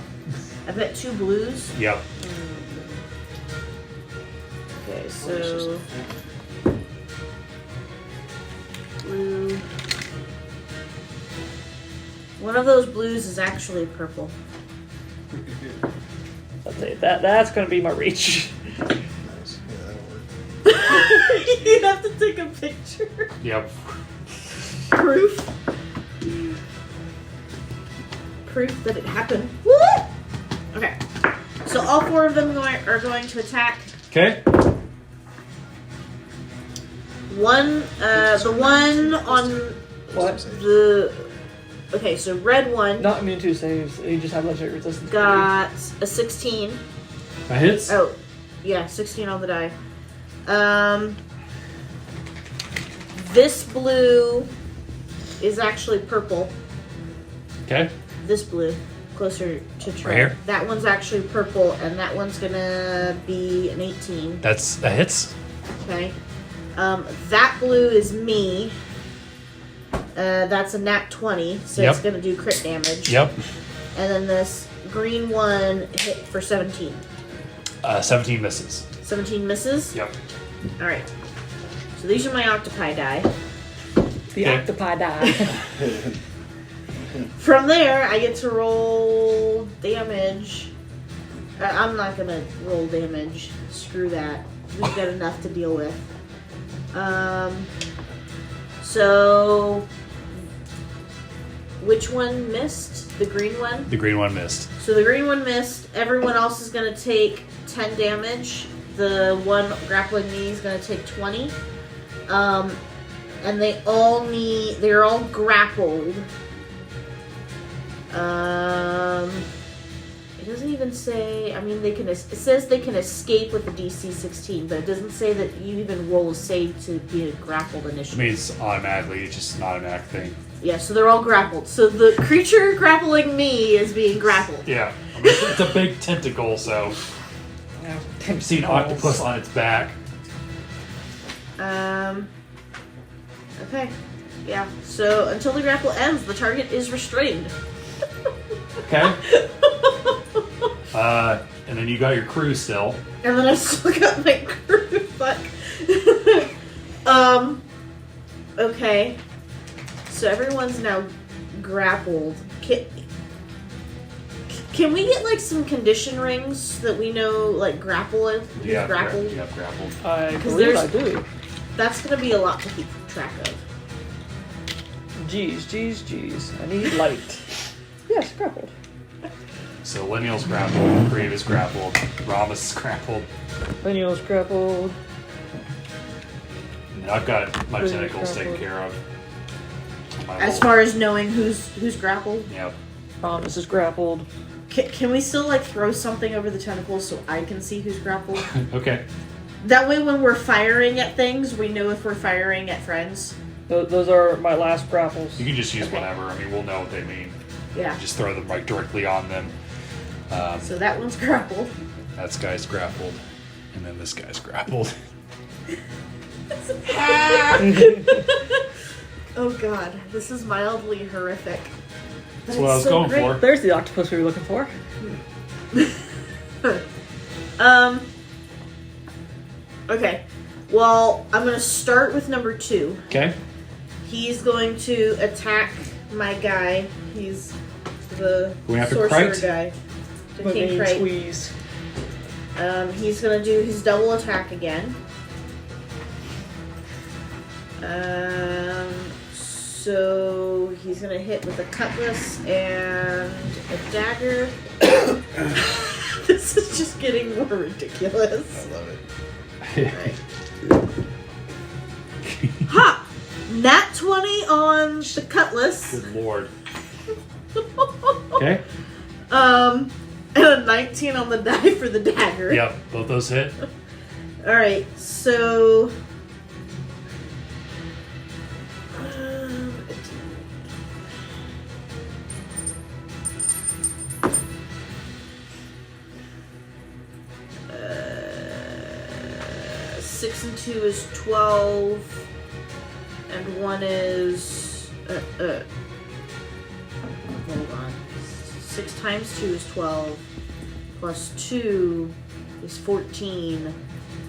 I've got 2 blues. Yep. Okay, so blue. One of those blues is actually purple. I'll tell you, that's gonna be my reach. Nice. Yeah, that'll work. You have to take a picture. Yep. Proof. Proof that it happened. What? Okay. So all 4 of them are going to attack. Okay. The one on What? the... Okay, so red one Not immune to saves. You just have legendary resistance. got a 16. That hits. Oh, yeah, 16 on the die. This blue is actually purple. Okay. This blue, closer to Trey. Right here? That one's actually purple, and that one's gonna be an 18. That hits. Okay. That blue is me. That's a nat 20, so Yep. it's gonna do crit damage. Yep. And then this green one hit for 17. 17 misses. 17 misses? Yep. Alright. So these are my octopi die. The Okay. octopi die. From there, I get to roll damage. I'm not gonna roll damage. Screw that. We've got enough to deal with. So... Which one missed? The green one? The green one missed. So the green one missed. Everyone else is going to take 10 damage. The one grappling me is going to take 20. And they're all grappled. It doesn't even say, I mean, it says they can escape with the DC 16, but it doesn't say that you even roll a save to be grappled I initially. mean, it's automatically. It's just an automatic thing. Yeah, so they're all grappled. So the creature grappling me is being grappled. Yeah. I mean, it's a big tentacle, so you see an octopus on its back. Okay. Yeah. So until the grapple ends, the target is restrained. Okay. And then you got your crew still. And then I still got my crew. Fuck. Okay. So everyone's now grappled. Can we get like some condition rings so that we know like grappled? Yeah, grappled. Yeah, grappled. I 'Cause believe I there's- do. That's gonna be a lot to keep track of. Jeez. I need light. Yes, grappled. So Lineal's grappled, Kriv is grappled, Ramos is grappled, Lineal's grappled. and I've got my Kriv is tentacles taken grappled. care of. My As whole- far as knowing who's grappled, Yep. This is grappled. can we still like throw something over the tentacles so I can see who's grappled? Okay. That way, when we're firing at things, we know if we're firing at friends. Those are my last grapples. You can just use Okay. whatever. I mean, we'll know what they mean. Yeah. Just throw them right directly on them. So that one's grappled. That guy's grappled, and then this guy's grappled. Oh god, this is mildly horrific. But That's what I was going for. There's the octopus we were looking for. Okay. Well, I'm gonna start with number 2. Okay. He's going to attack my guy. He's the Going after sorcerer Krite? guy. The My King main Krite. squeeze. He's gonna do his double attack again. So he's gonna hit with a cutlass and a dagger. This is just getting more ridiculous. I love it. Right. Ha! Nat 20 on the cutlass. Good lord. Okay. And a 19 on the die for the dagger. Yep. Both those hit. Alright, so. Six and 2 is 12, and 1 is. Hold on. 6 times 2 is 12, plus 2 is 14,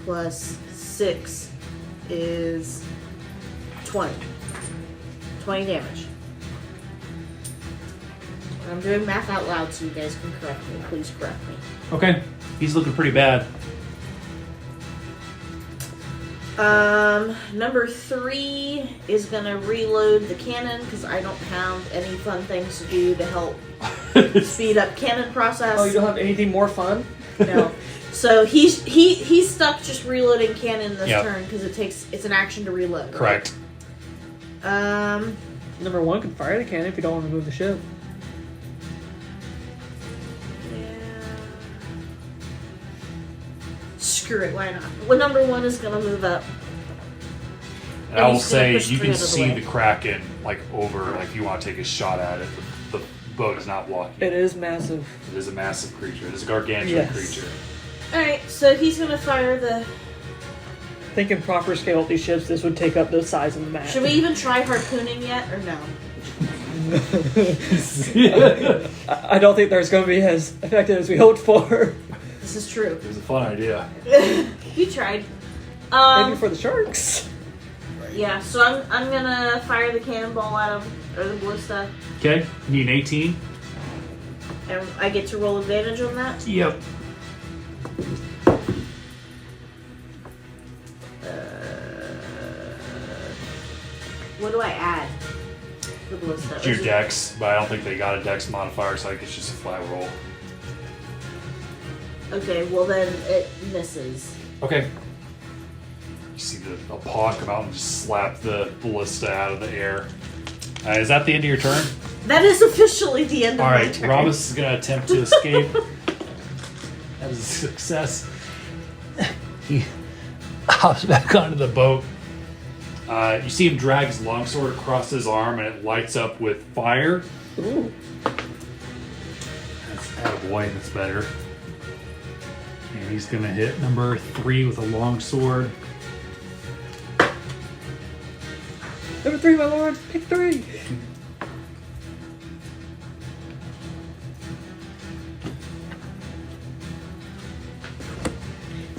plus 6 is 20. 20 damage. I'm doing math out loud so you guys can correct me. Please correct me. Okay. He's looking pretty bad. Number 3 is gonna reload the cannon because I don't have any fun things to do to help speed up cannon process. Oh, you don't have anything more fun? No. So he's stuck just reloading cannon this Yep. turn because it's an action to reload. Correct. Right? Number 1 can fire the cannon if you don't want to move the ship. Yeah. Screw it, why not? Well, number 1 is gonna move up. And I will he's gonna say push you 3 can out of the see way. the Kraken like over, like if you want to take a shot at it. The boat is not blocking. It is massive. It is a massive creature. It is a gargantuan Yes. creature. Alright, so he's gonna fire the. Thinking proper scale with these ships, this would take up the size of the map. Should we even try harpooning yet, or no? I don't think there's going to be as effective as we hoped for. This is true. It was a fun idea. You tried. Maybe for the sharks. Yeah, so I'm gonna fire the cannonball at him, or the ballista, Okay, you need an 18. and I get to roll advantage on that. Yep. What do I add? The ballista. It's your dex, but I don't think they got a dex modifier, so I think it's just a flat roll. Okay, well then it misses. Okay. You see a paw come out and just slap the ballista out of the air. Is that the end of your turn? That is officially the end of my Alright, turn. Rhombus is going to attempt to escape. That is a success. He hops back onto the boat. You see him drag his longsword across his arm and it lights up with fire. Ooh. That's attaboy, that's better. And he's going to hit number 3 with a longsword. Number 3, my lord. Pick 3.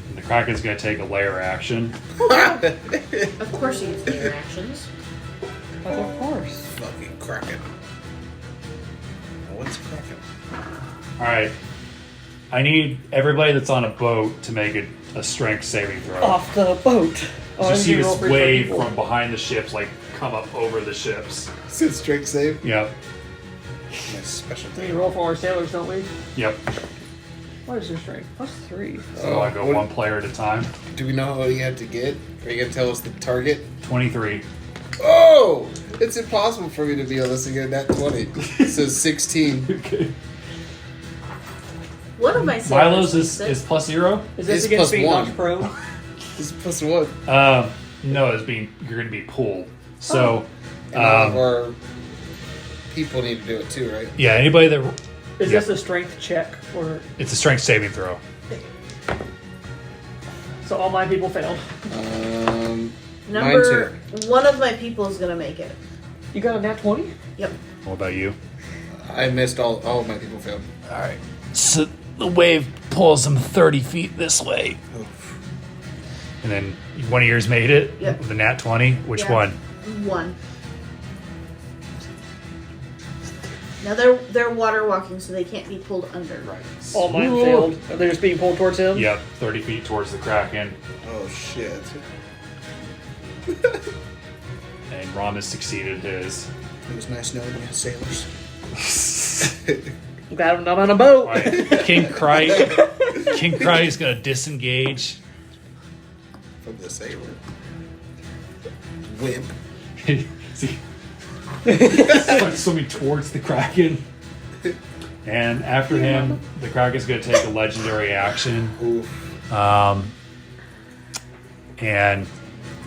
And the Kraken's going to take a layer action. Of course he gets layer actions. Of course. Fucking Kraken. What's Kraken? Alright. I need everybody that's on a boat to make a strength saving throw. Off the boat. Oh, I You see didn't this roll for wave people. from behind the ships, like, come up over the ships. Is it strength save? Yep. My special We thing. roll for our sailors, don't we? Yep. What is your strength? +3. So I go what- one player at a time. Do we know what you have to get? Are you gonna tell us the target? 23. Oh! It's impossible for me to be able to get that 20. So 16. Okay. What am I saying? Milo's is plus 0? Is this It's against plus being 1. knocked prone? This is plus 1. No, it's being you're going to be pulled. So, And all of our people need to do it too, right? yeah, anybody that Is Yeah. this a strength check? Or it's a strength saving throw. so all my people failed. Number one of my people is gonna make it. You got a nat 20? Yep. What about you? I missed all of my people failed. All right. So the wave pulls them 30 feet this way, Oof. and then one of yours made it. Yep. With a nat 20. Which Yeah. one? 1. Now they're water walking, so they can't be pulled under. Right. All mine failed. Are they just being pulled towards him? Yep. 30 feet towards the Kraken, Oh shit. and Rhombus succeeded his. It was nice knowing you had sailors. Glad I'm not on a boat. All right. King Cry is going to disengage. From the sailor. Wimp. See, starts swimming towards the Kraken, and after him, the Kraken's going to take a legendary action, Oof. and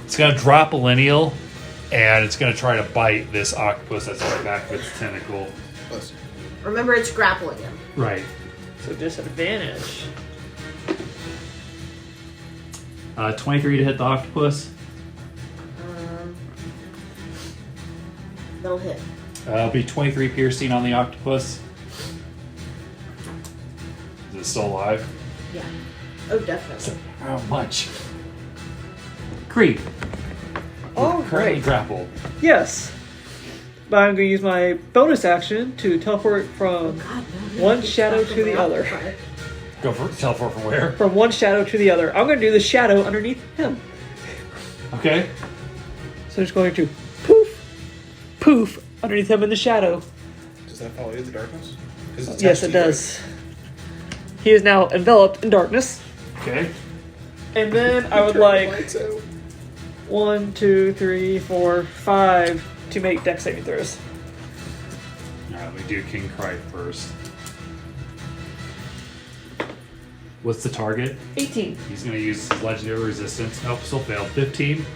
it's going to drop a lineal, and it's going to try to bite this octopus that's on the back of its tentacle. Plus. Remember, it's grappling him. Right. So disadvantage. 23 to hit the octopus. That'll hit. It'll be 23 piercing on the octopus. Is it still alive? Yeah. Oh, definitely. How much? Kriv. Oh, Currently great. grappled. Yes. But I'm going to use my bonus action to teleport from God, no, one it's shadow not to the gonna other. fire. Go for teleport from where? From one shadow to the other. I'm going to do the shadow underneath him. Okay. So just going to poof underneath him in the shadow. Does that follow you in the darkness? 'Cause it's Yes, attached it to you, does. He is now enveloped in darkness. Okay. And then I right? would Turn the like lights out. 1, 2, 3, 4, 5 to make dex saving throws. Alright, we do King Cry first. What's the target? 18. He's going to use his legendary resistance. Nope, still failed. 15.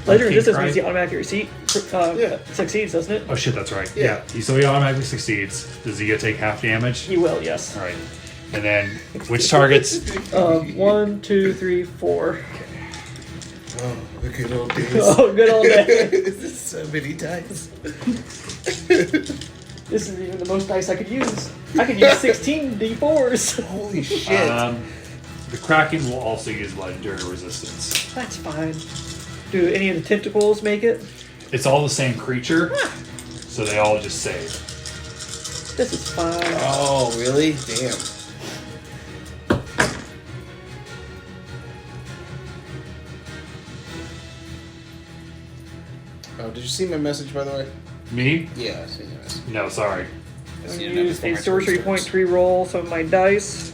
Legendary resistance King means he Kriv. automatically succeeds, doesn't it? Oh shit, that's right. Yeah. So he automatically succeeds. Does he get to take half damage? He will, yes. All right. And then which targets? 1, 2, 3, 4. Oh, the good old days. Oh, good old day. So many times. This is even the most dice I could use. I could use 16 D4s. Holy shit. The Kraken will also use legendary resistance. That's fine. Do any of the tentacles make it? It's all the same creature, so they all just save. This is fine. Oh, really? Damn. Oh, did you see my message, by the way? Me? Yeah, I see your message. No, sorry. I I'm see going it to up use before a my turn sorcery starts. point to re-roll some of my dice.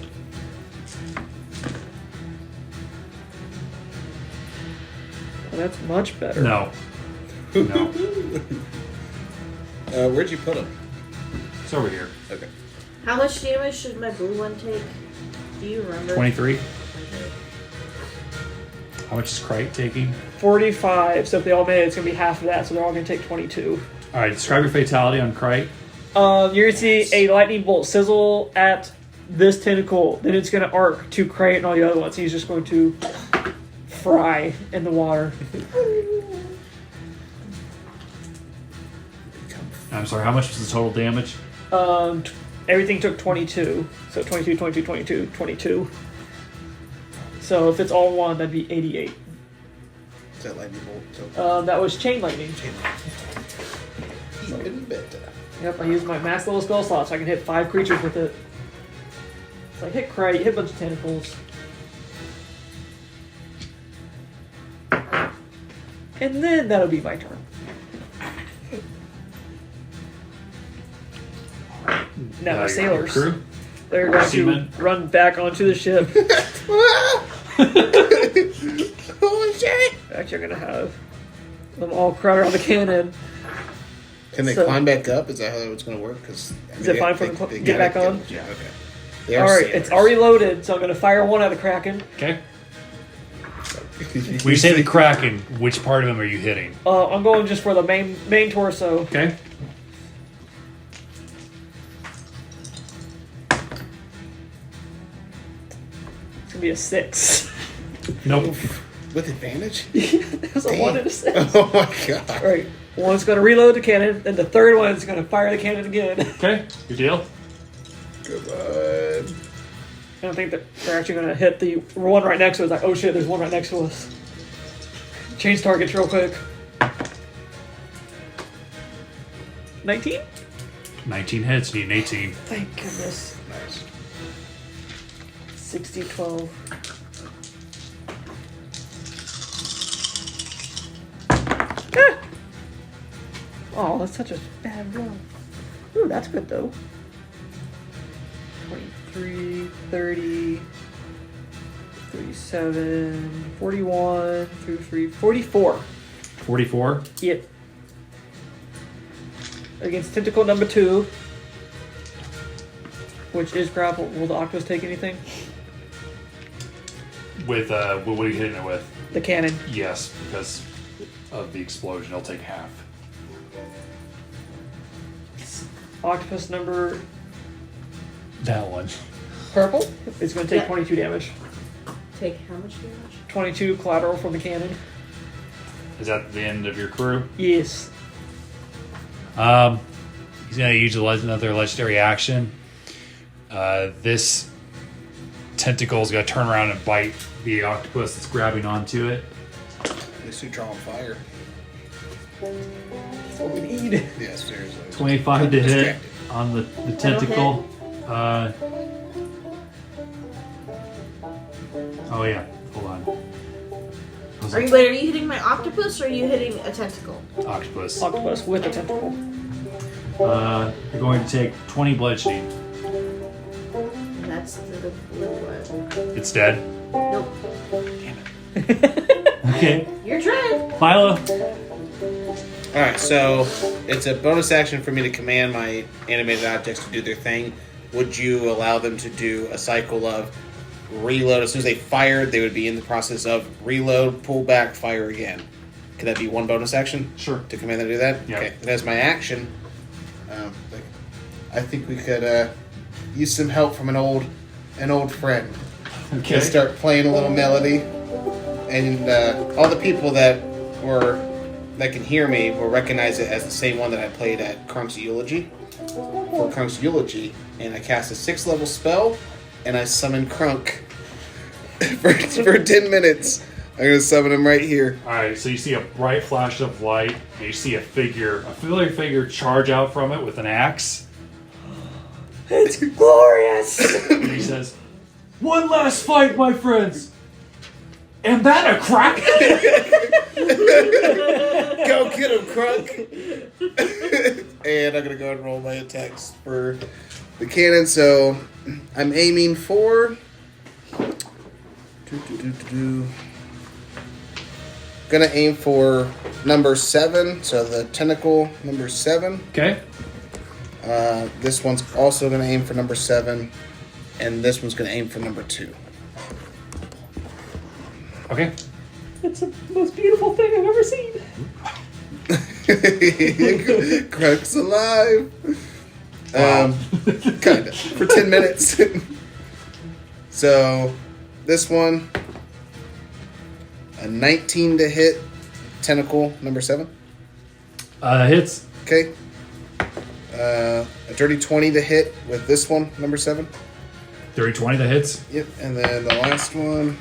Oh, that's much better. No. No. Where'd you put him? It's over here. Okay. How much damage should my blue one take? Do you remember? 23. How much is Krite taking? 45, so if they all made it, it's going to be half of that, so they're all going to take 22. All right, describe your fatality on Krite. You're going to see a lightning bolt sizzle at this tentacle, then it's going to arc to Crate and all the other ones. He's just going to fry in the water. I'm sorry, how much was the total damage? Everything took 22, so 22, 22, 22, 22. So if it's all one, that'd be 88. Is that lightning bolt? So That was chain lightning. even better. Yep, I used my max level spell slot so I can hit 5 creatures with it. So I hit Crate, hit a bunch of tentacles. And then that'll be my turn. Now my your sailors. Crew? They're going Seamen. to run back onto the ship. Holy shit! Actually, I'm going to have them all crowd around the cannon. Can they So- climb back up? Is that how it's going to work? Because Is it fine for them to get back on? Yeah. Okay. They are Alright, sailors. it's already loaded, so I'm going to fire one at the Kraken. Okay. When you say the Kraken, which part of him are you hitting? I'm going just for the main torso. Okay. It's going to be a 6. Nope. With advantage? It was a 1 and a 6. Oh my god. Alright, one's going to reload the cannon, then the third one's going to fire the cannon again. Okay, good deal. Come on. I don't think that they're actually going to hit the one right next to us. Like, oh shit, there's one right next to us. Change targets real quick. 19? 19 hits, need an 18. Thank goodness. Nice. 60, 12. Ah! Oh, that's such a bad roll. Ooh, that's good though. 23, 30, 37, 41, 33, 44. 44. Yep. Against tentacle number 2, which is grapple. Will the octopus take anything? With, what are you hitting it with? The cannon. Yes, because of the explosion, it'll take half. Octopus number That one. purple is going to take Yeah. 22 damage. Take how much damage? 22 collateral from the cannon. Is that the end of your crew? Yes. He's going to use another legendary action. This tentacle is going to turn around and bite the octopus that's grabbing onto it. At least you're drawing fire. That's what we need. Yeah, seriously. 25 to hit Distracted. on the tentacle. Oh yeah, hold on. I was Are like, you hitting my octopus or are you hitting a tentacle? octopus. Octopus with a tentacle. You're going to take 20 bludgeoning. That's the blue one. It's dead. Nope. Okay, Your turn. Milo. Alright, so it's a bonus action for me to command my animated objects to do their thing. Would you allow them to do a cycle of reload. As soon as they fired, they would be in the process of reload, pull back, fire again. Could that be one bonus action? Sure. To command them to do that? Yeah. Okay. And as my action, I think we could use some help from an old friend. Okay. And start playing a little melody. And all the people that can hear me will recognize it as the same one that I played at Krunk's Eulogy. For Krunk's Eulogy. And I cast a 6th level spell, and I summon Krunk for 10 minutes. I'm going to summon him right here. Alright, so you see a bright flash of light, and you see a familiar figure charge out from it with an axe. It's glorious! And he says, "One last fight, my friends! Am that a crack?" Go get him, Krunk! And I'm going to go ahead and roll my attacks for the cannon. So I'm aiming for... Gonna aim for number 7, so the tentacle number 7. Okay. This one's also gonna aim for number 7, and this one's gonna aim for number 2. Okay. It's the most beautiful thing I've ever seen. Krunk's alive. Wow. Kinda. For 10 minutes. So, this one, a 19 to hit, tentacle number 7. Hits. Okay. A dirty 20 to hit with this one, number 7. 30-20 that hits. Yep. And then the last one,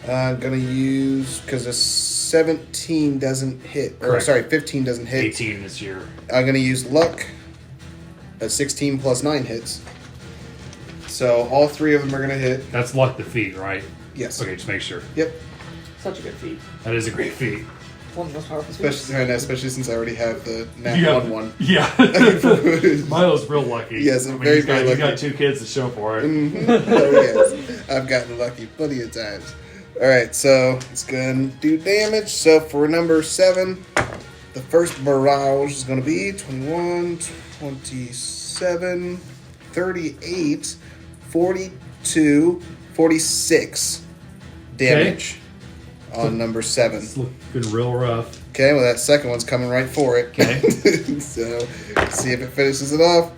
I'm going to use, because a 17 doesn't hit, or Correct. sorry, 15 doesn't hit. 18 this year. I'm going to use luck. A 16 plus 9 hits. So all 3 of them are going to hit. That's luck defeat, right? Yes. Okay, just make sure. Yep. Such a good feat. That is a great feat. It's one of the most powerful feats. Especially since I already have the nat You got- 1. Yeah. Milo's real lucky. Yes, I'm very, very He's got lucky. 2 kids to show for it. Oh, yes. I've gotten lucky plenty of times. Alright, so it's going to do damage. So for number 7, the first barrage is going to be 21, 27, 38, 42, 46 damage on number 7. It's looking real rough. Okay, well that second one's coming right for it. Okay. So, see if it finishes it off.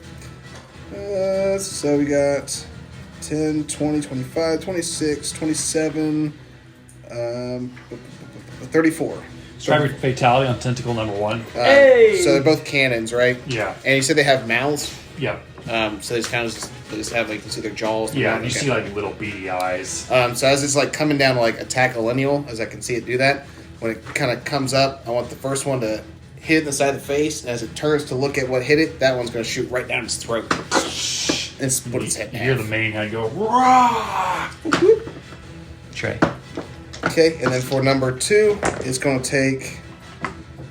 So we got 10, 20, 25, 26, 27, 34. Striker fatality on tentacle number 1. Hey! So they're both cannons, right? Yeah. And you said they have mouths? Yeah. So they just have, like, you can see their jaws. Yeah, and you Okay. see like little beady eyes. So as it's like coming down to like attack a lineal, as I can see it do that, when it kind of comes up, I want the first one to hit it in the side of the face, and as it turns to look at what hit it, that one's going to shoot right down its throat and split its head in You hear the half. main head go, "Rah!" Trey. Okay, and then for number 2, it's going to take...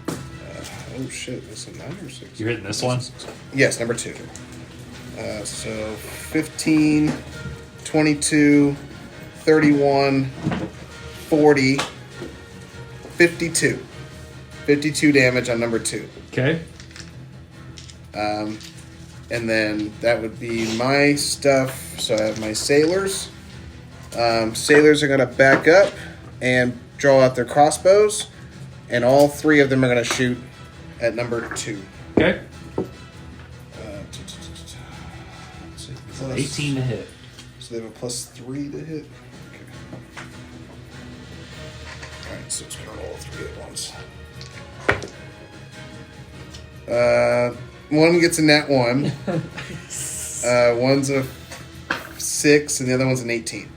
oh shit, is it 9 or 6? You're hitting this one? Yes, number 2. So 15, 22, 31, 40, 52. 52 damage on number 2. Okay. And then that would be my stuff. So I have my sailors. Sailors are going to back up and draw out their crossbows. And all 3 of them are going to shoot at number 2. Okay. Plus- 18 to hit. So they have a plus 3 to hit. Okay. Alright, so it's going to roll 3 at once. One gets a nat 1. One's a 6, and the other one's an 18.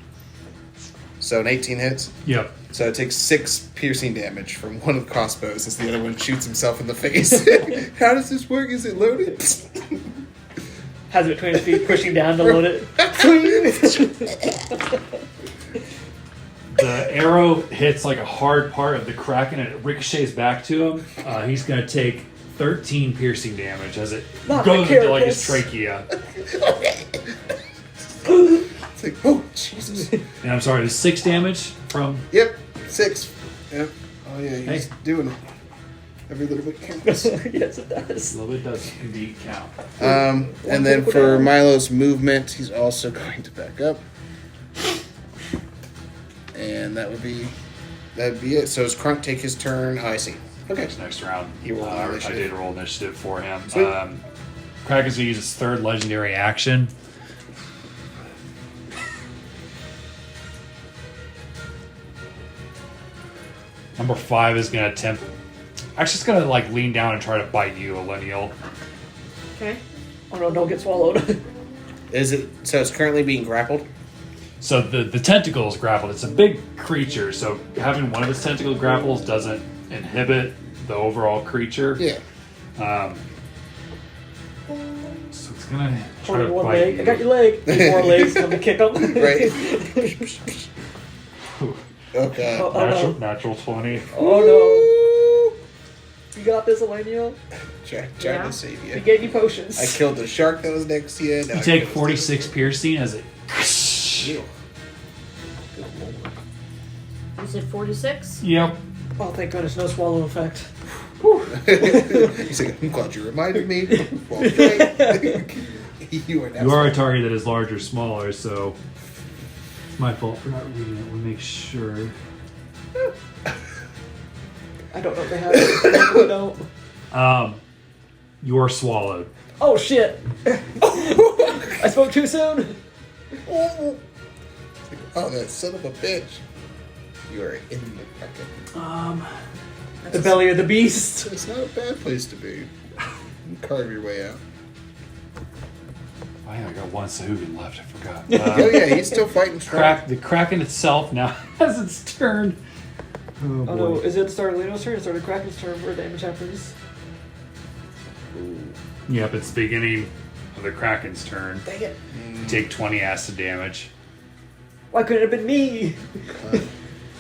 So an 18 hits. Yep. So it takes 6 piercing damage from one of the crossbows as the other one shoots himself in the face. How does this work? Is it loaded? Has it between his feet, pushing down to load it. The arrow hits like a hard part of the Kraken and it ricochets back to him. He's going to take 13 piercing damage as it Not goes my into like his carapace. trachea. It's like, oh, Jesus. And I'm sorry, there's 6 damage from. Yep, 6. Yep. Oh, yeah, he's Hey. doing it. Every little bit counts. Yes, it does. A little bit does indeed count. And then for Milo's movement, he's also going to back up. And that'd be it. So does Crunk take his turn? Oh, I see. Okay. Next round, You roll I initiative. did roll initiative for him. Sweet. Kraken's gonna use his third legendary action. Number 5 is gonna attempt. Actually, it's gonna like lean down and try to bite you, Elenial. Okay. Oh no, don't get swallowed. Is it so? It's currently being grappled. So the tentacle is grappled. It's a big creature, so having one of its tentacle grapples doesn't inhibit the overall creature. Yeah. So it's gonna try Only to one bite leg. you. I got your leg. Need more legs. Let me kick them. Right. Okay. Oh, Natural 20. Oh no. You got this, Elenia. Trying Yeah. to save We you. gave you potions. I killed the shark that was next to you. Now You I take killed 46 piercing as it. Ew. Good lord. You said 46? Yep. Oh, thank goodness, no swallow effect. He's like, I'm glad you reminded me. Well, right. You are now. You are a target that is larger or smaller, so it's my fault for not reading it. We'll make sure. I don't know if they have it. No. You are swallowed. Oh shit! I spoke too soon. Oh, that son of a bitch. You are in the Kraken. The belly of the beast. It's not a bad place to be. You can carve your way out. Oh yeah, I got one Sahuagin left. I forgot. Oh yeah, he's still fighting strong. The Kraken itself now has its turn. Oh, Oh no, is it the start of Leno's turn? It's the Kraken's turn for damage happens. Yep, it's the beginning of the Kraken's turn. Dang it. You take 20 acid damage. Why couldn't it have been me?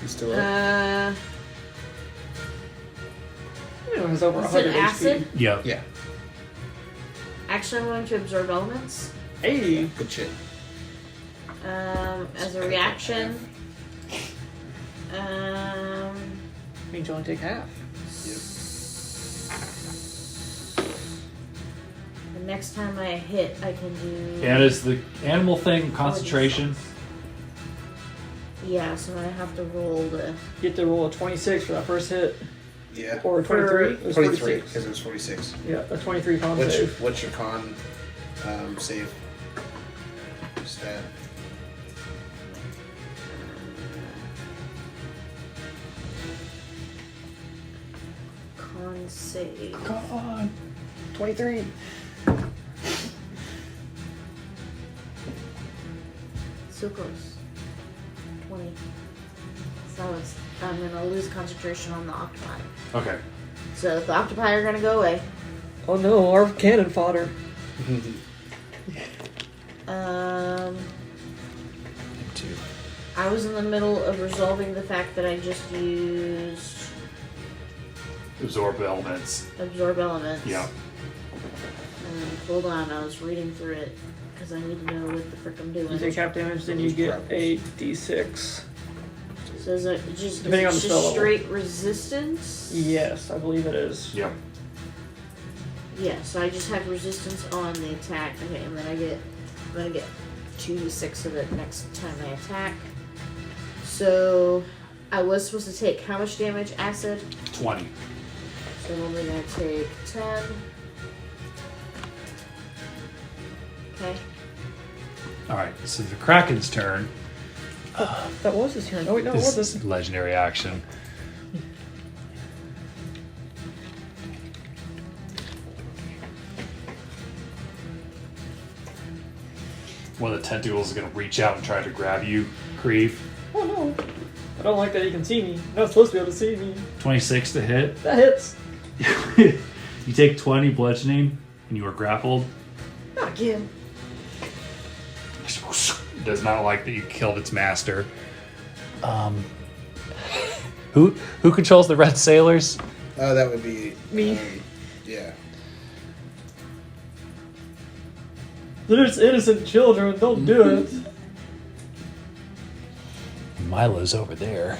He's still up. It was over Is 100 it acid? HP. Yep. Yeah, Actually, I'm going to absorb elements. Hey. good shit. As a reaction. Means you only take half. The next time I hit, I can do. And is the animal thing concentration? Yeah, so I have to roll the. You get to roll a 26 for that first hit. Yeah. Or 23. It was 23, 46. because it was 46. Yeah, a 23 con save. What's your con save? Stat. Con save. Come on. 23. So close. 20. So I'm gonna lose concentration on the octopi. Okay. So the octopi are gonna go away. Oh no, our cannon fodder. I was in the middle of resolving the fact that I just used Absorb elements. absorb elements. Yep. Hold on, I was reading through it because I need to know what the frick I'm You doing. take half damage, then you get a d6. So is it just, Depending on the just spell level. straight resistance? Yes, I believe it is. Yep. Yeah, so I just have resistance on the attack. Okay, and then I'm gonna get 2d6 of it next time I attack. So I was supposed to take how much damage? Acid? 20. So I'm only gonna take 10. Okay. Alright, so the Kraken's turn. That was his turn. Oh wait, no, it This wasn't. is legendary action. One of the tentacles is going to reach out and try to grab you, Kriv. Oh no. I don't like that you can see me. You're not supposed to be able to see me. 26 to hit. That hits. You take 20 bludgeoning, and you are grappled. Not again. It does not like that you killed its master. Who controls the red sailors? Oh, that would be Me. Yeah. There's innocent children. Don't do it. Milo's over there.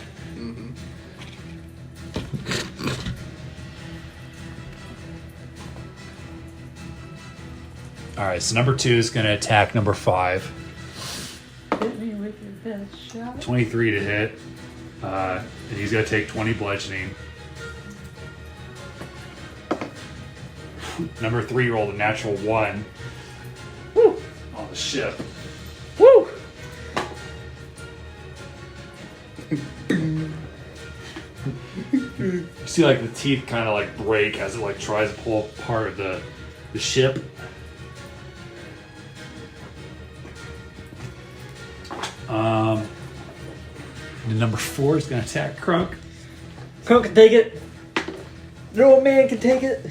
All right, so number 2 is going to attack number 5. Hit me with your best shot. 23 to hit. And he's going to take 20 bludgeoning. Number 3 rolled a natural 1. Woo! On the ship. Woo! You see like the teeth kind of like break as it like tries to pull apart of the ship. And number 4 is going to attack Crunk. Crunk can take it. No man can take it.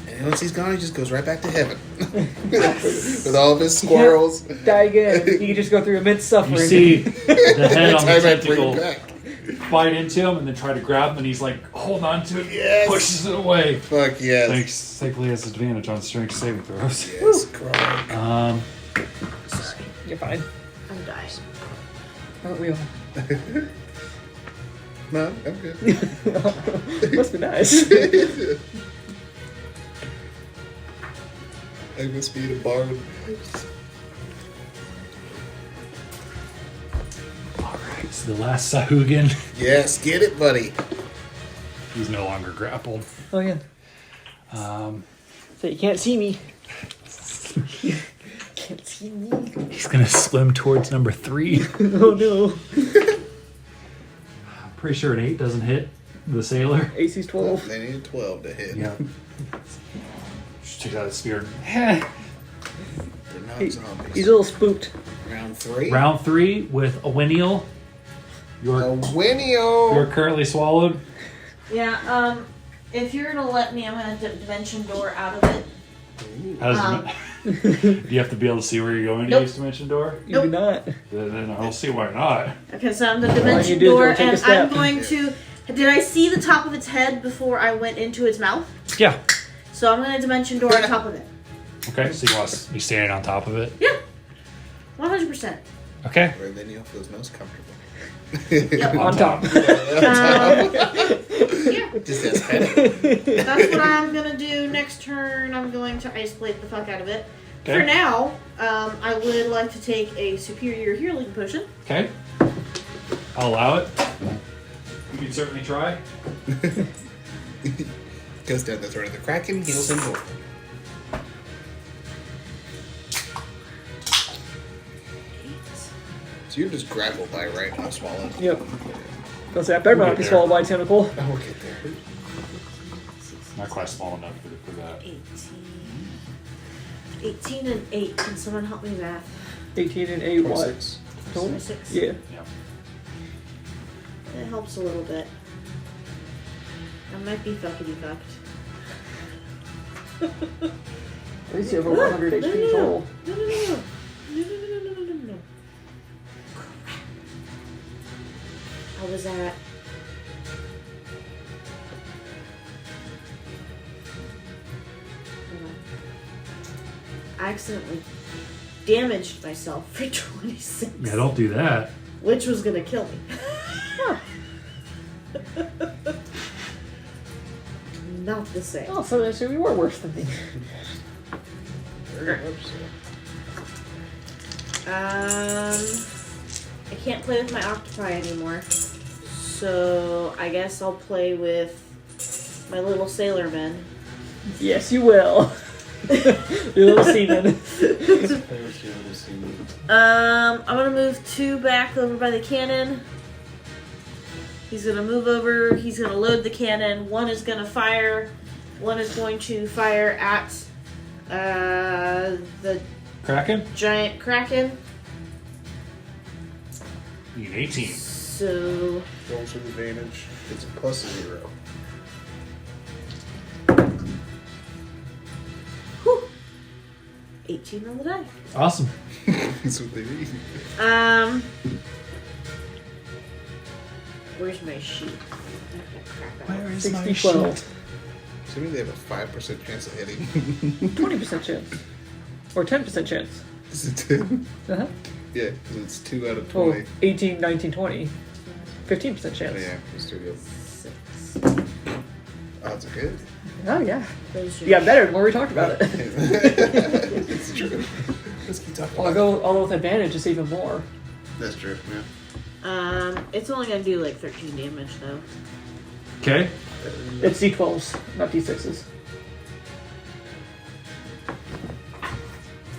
And once he's gone, he just goes right back to heaven. With all of his squirrels. Die again. You can just go through immense suffering. You see the head on the Time I bring tentacle him back. bite into him and then try to grab him, and he's like holding on to it, Yes. pushes it away. Fuck yes. Thankfully, he has advantage on strength saving throws. Yes, Gronk. Sorry. You're fine. I'm dying. Aren't we all? No, I'm good. Must be nice. I must be the bard. Alright, so the last Sahuagin, Yes, get it, buddy. he's no longer grappled. Oh yeah. So you can't see me. Can't see me. He's gonna swim towards number 3. Oh no. I'm pretty sure an 8 doesn't hit the sailor. AC's 12. They need 12 to hit. Yeah. Just take out his spear. They're not He's zombies. a little spooked. Round 3. Round 3 with a Winiel. A You're Winio. currently swallowed. Yeah, if you're gonna let me, I'm gonna dimension door out of it. How does do you have to be able to see where you're going to Nope. use Dimension Door? You do not. Then I'll see why not. Okay, so I'm the you dimension do is door, go take a and step. I'm going to. Did I see the top of its head before I went into its mouth? Yeah. So I'm gonna dimension door on top of it. Okay, so you want to be standing on top of it? Yeah, 100%. Okay. Where Winio feels most comfortable. Yep. On top. Yeah, Just as petty. that's what I'm gonna do next turn. I'm going to ice plate the fuck out of it. Okay. For now, I would like to take a superior healing potion. Okay. I'll allow it. You can certainly try. Goes down the throat of the Kraken, heals him more. So you're just grappled by right now, swallowed. Yep. Don't say I better We'll not get be there. swallowed by a tentacle. Oh, we'll get there. Not quite small enough for that. 18 and 8. Can someone help me math? 18 and 8 what? 26. Total? 26. Yeah. Yeah. It helps a little bit. I might be fuckity fucked. At least you have over 100 HP total. No. I was at. I accidentally damaged myself for 26. Yeah, don't do that. Which was gonna kill me. Not the same. Oh, so actually we were worse than me. Very much so. I can't play with my octopi anymore. So I guess I'll play with my little sailormen. Yes, you will. You little seaman. I'm gonna move 2 back over by the cannon. He's gonna move over, he's gonna load the cannon. 1 is gonna fire. 1 is going to fire at the Kraken? giant kraken. You need 18. So Rolls with advantage. It's a +0. whew, 18 on the die. Awesome. That's what they need. Where's my sheet? Where is 60 12. Assuming they have a 5% chance of hitting. 20% chance. Or 10% chance. Is it 10? Uh-huh. Yeah, because it's 2 out of Oh, 20. 18, 19, 20. 15% chance. Yeah, it's 2 good. 6. Oh, it's good. Oh yeah. Those are- You got better the more we talked about it. It's true. Let's keep talking. Well, I go all with advantage, it's even more. That's true. Yeah. It's only gonna do like 13 damage though. Okay. It's D12s, not D6s.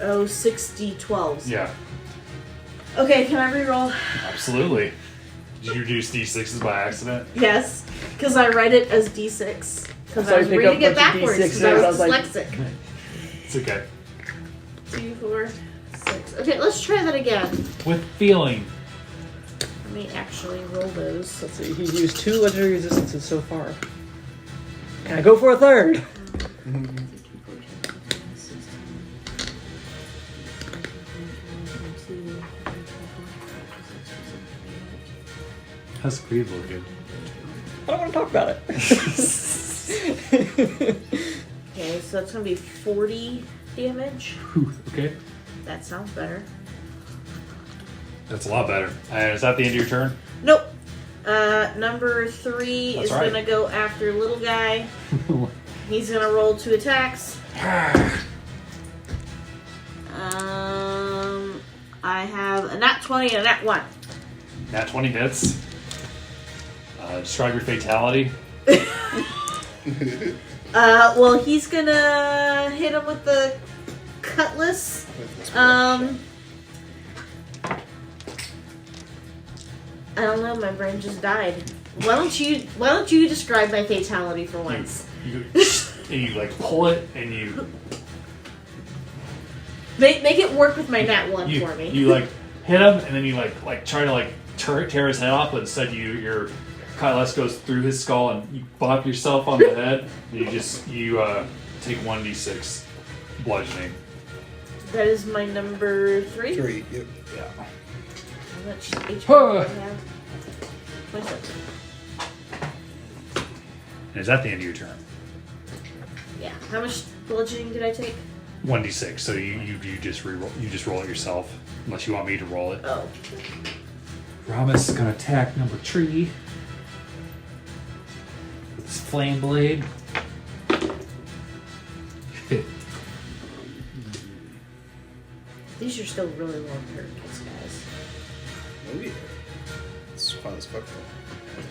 Oh, 6d12s. Yeah, Okay, can I reroll? absolutely. Did you reduce D6s by accident? Yes, because I read it as d6. Because So I I was pick up reading a it bunch of backwards because D6s, I I was was like- dyslexic. It's okay. 2, 4, 6. Okay, let's try that again. With feeling. Let me actually roll those. Let's see, he's used 2 legendary resistances so far. Can I go for a third? How's Kriv looking? I don't want to talk about it. Okay, so that's going to be 40 damage. Okay. That sounds better. That's a lot better. And is that the end of your turn? Nope. Number 3 That's is right. going to go after little guy. He's going to roll 2 attacks. I have a nat 20 and a nat 1. Nat 20 hits. Describe your fatality. Well, he's gonna hit him with the cutlass. I don't know. My brain just died. Why don't you describe my fatality for once? You like pull it and you Make it work with my nat 1 for me. You like hit him and then you like try to like tear his head off, but instead your cutlass goes through his skull and you bop yourself on the head. And you take 1d6 bludgeoning. That is my number 3. 3. Yep. Yeah. How much HP do I have? 27. And is that the end of your turn? Yeah. How much bludgeoning did I take? 1d6. So you just reroll. You just roll it yourself, unless you want me to roll it. Oh. Ramus is gonna attack number 3 with his flame blade. These are still really long turn hits, guys. Oh, yeah. It's fun as fuck.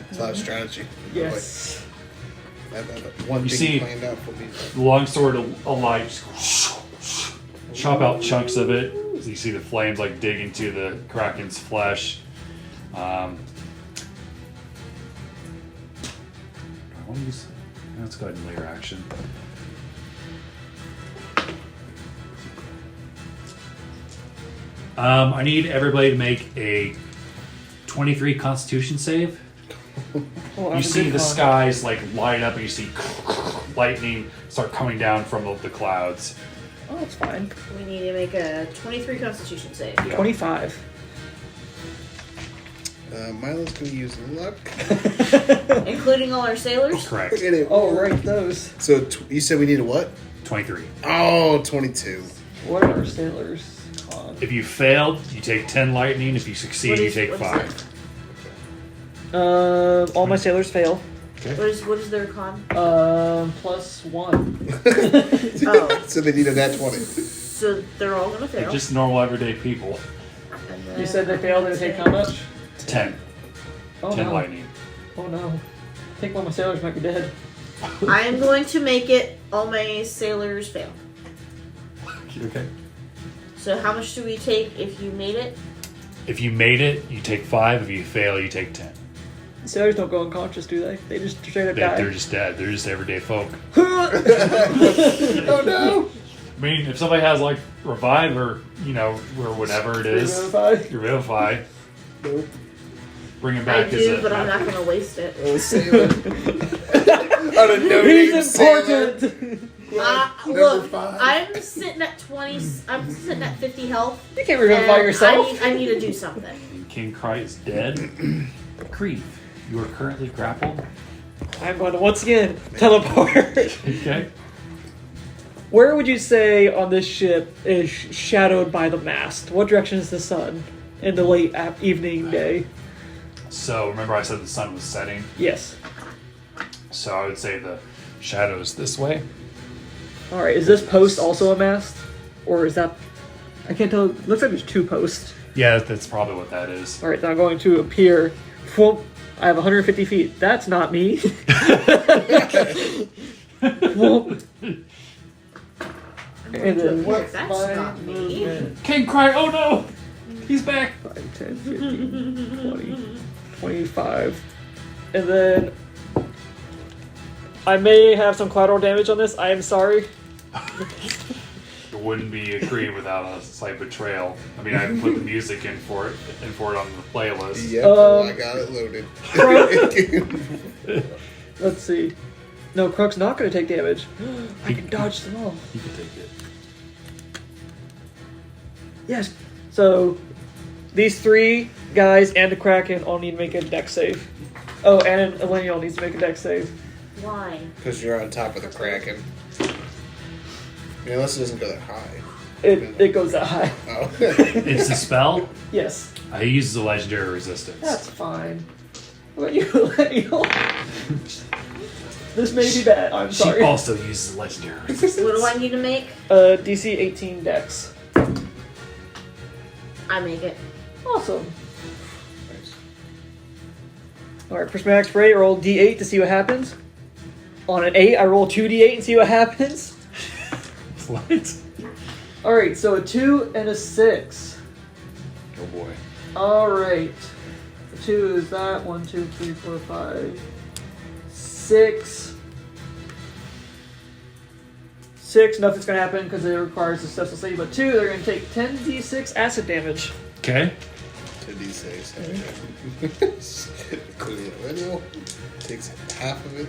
It's a lot of strategy. Yes. Like, I have one You thing see- planned out for me. The longsword of light just chop out chunks of it. So you see the flames like dig into the Kraken's flesh. Let's go ahead and layer action. I need everybody to make a 23 Constitution save. Oh, You see the skies like light up, and you see lightning start coming down from the clouds. Oh, that's fine. We need to make a 23 Constitution save. 25. Milo's gonna use luck. Including all our sailors? Correct. Look at it. Oh, right, those. So you said we need a what? 23. Oh, 22. What are our sailors on? If you failed, you take 10 lightning. If you succeed, you take what 5. All my sailors fail. What is their con? +1. Oh, So they need a nat 20. so they're all gonna They're fail. just normal, everyday people. And then You said they failed, they take how much? 10. Oh 10 no. lightning. Oh no. I think one of my sailors might be dead. I am going to make it all my sailors fail. Okay. So how much do we take if you made it? If you made it, you take 5. If you fail, you take 10. Sailors don't go unconscious, do they? They just straight up die. They're just dead. They're just everyday folk. Oh no! I mean, if somebody has like revive or or whatever it is, Revivify. revivify, Nope. bring him I back as do, a. but I'm not gonna waste it. Oh, sailor. On a no He's important! Number Look, 5. I'm sitting at 20. I'm sitting at 50 health. You can't revivify and yourself. I need to do something. And King Cry is dead. Kriv, you are currently grappled. I'm going to once again teleport. Okay. Where would you say on this ship is shadowed by the mast? What direction is the sun in the late evening day? So remember, I said the sun was setting. Yes. So I would say the shadows this way. All right, is this post also a mast, or is that? I can't tell. It looks like there's 2 posts. Yeah, that's probably what that is. All right, now I'm going to appear. Whoop, I have 150 feet. That's not me. Whoop. And then what's That's my not me. movement? King Cry, oh no! He's back! 5, 10, 15, 20, 25. And then I may have some collateral damage on this. I am sorry. It wouldn't be a Kriv without a slight betrayal. I mean, I haven't put the music in for it on the playlist. Yep, I got it loaded. Let's see. No, Kruk's not going to take damage. I can dodge them all. You can take it. Yes. So these 3 guys and the Kraken all need to make a dex save. Oh, and Elenial needs to make a dex save. Why? Because you're on top of the Kraken. I mean, unless it doesn't go that high. It goes that high. Oh. It's a spell. Yes. He uses a legendary resistance. That's fine. What about you, Elenial? This may be bad. I'm She sorry. also uses a legendary resistance. What do I need to make? DC 18 dex. I make it. Awesome. Alright, prismatic spray, I roll D8 to see what happens. On an 8, I roll 2D8 and see what happens. What? Alright, so a 2 and a 6. Oh boy. Alright. The 2 is that. 1, 2, 3, 4, 5. 6. 6, nothing's gonna happen because it requires a successful save, but 2, they're gonna take 10d6 acid damage. Okay. 2d6. Cool. Takes half of it.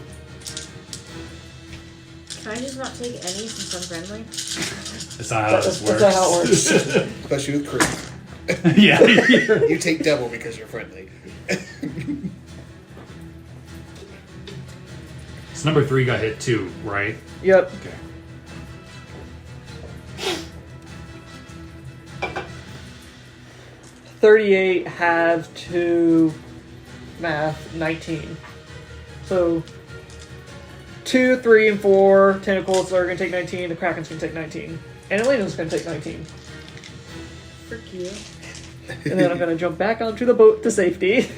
Can I just not take any since I'm friendly? That's not how this works. That's not how it works. Especially with Kriv. Yeah. You take double because you're friendly. So number 3 got hit too, right? Yep. Okay. $38 have to math 19. So 2, 3, and 4 tentacles are gonna take 19, the Kraken's gonna take 19. And Elena's gonna take 19. Frick you. And then I'm gonna jump back onto the boat to safety.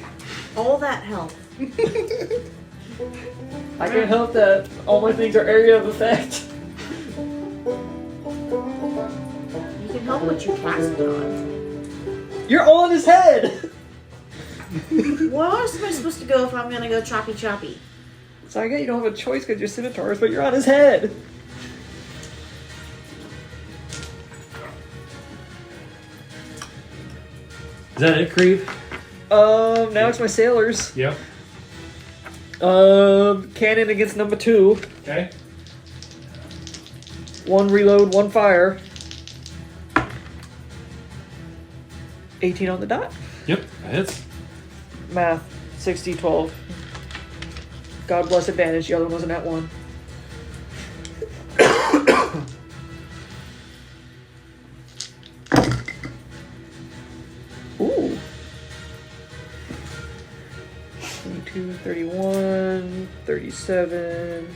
All that help. I can't help that all my things are area of effect. You can help what you cast it on. You're on his head! Well, how else am I supposed to go if I'm gonna go choppy choppy? So I get you don't have a choice because you're scimitars, but you're on his head. Is that it, Kriv? Now it's my sailors. Yep. Cannon against number 2. Okay. 1 reload, 1 fire. 18 on the dot. Yep, that hits. Math, 60, 12. God bless advantage, the other one wasn't at 1. Ooh. 22, 31, 37,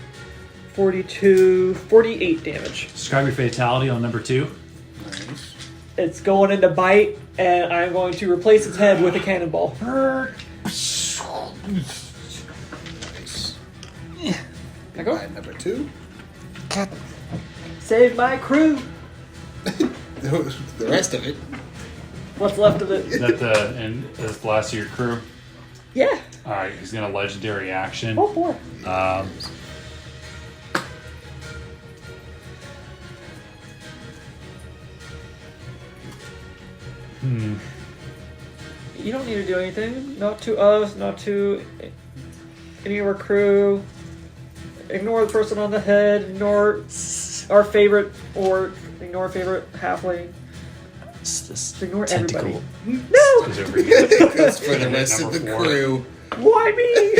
42, 48 damage. Describe your fatality on number 2. Nice. It's going into bite, and I'm going to replace its head with a cannonball. Nice. I go. Alright, number 2. Save my crew. The rest of it. What's left of it? Is that the last of your crew? Yeah. Alright, he's gonna legendary action. Oh boy. You don't need to do anything. Not to us, not to any of our crew. Ignore the person on the head. Ignore our favorite orc. Ignore our favorite halfling. Just Ignore tentacle. everybody. No! Is over here. Because for the rest of the Number 4. crew. Why me?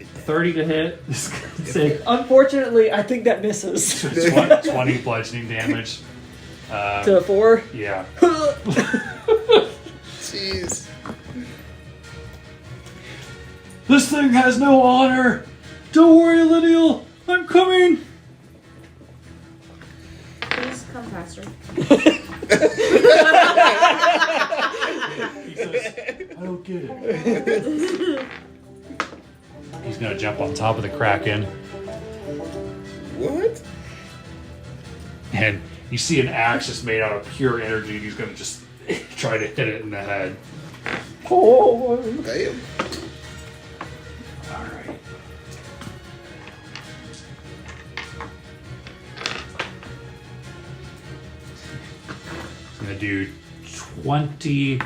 30 to hit. Say Unfortunately, I think that misses. 20 bludgeoning damage. To 4. Yeah. Jeez. This thing has no honor. Don't worry, Lineal. I'm coming. Please come faster. He says, I don't get it. He's gonna jump on top of the Kraken, What? and you see an axe just made out of pure energy. And he's gonna just try to hit it in the head. Oh, Damn. All right. I'm gonna do 20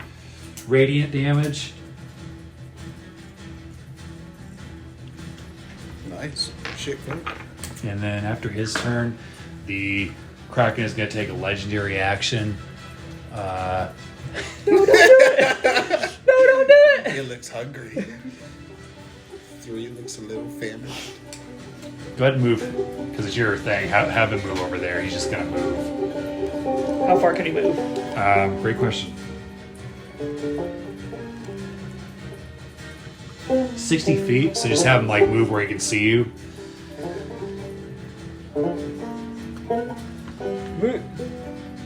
radiant damage. Nice. Shit, cool. And then after his turn, the Kraken is going to take a legendary action. no, don't do it! It looks hungry. 3 looks a little famished. Go ahead and move, because it's your thing. Have him move over there. He's just going to move. How far can he move? Great question. 60 feet, so just have him like move where he can see you.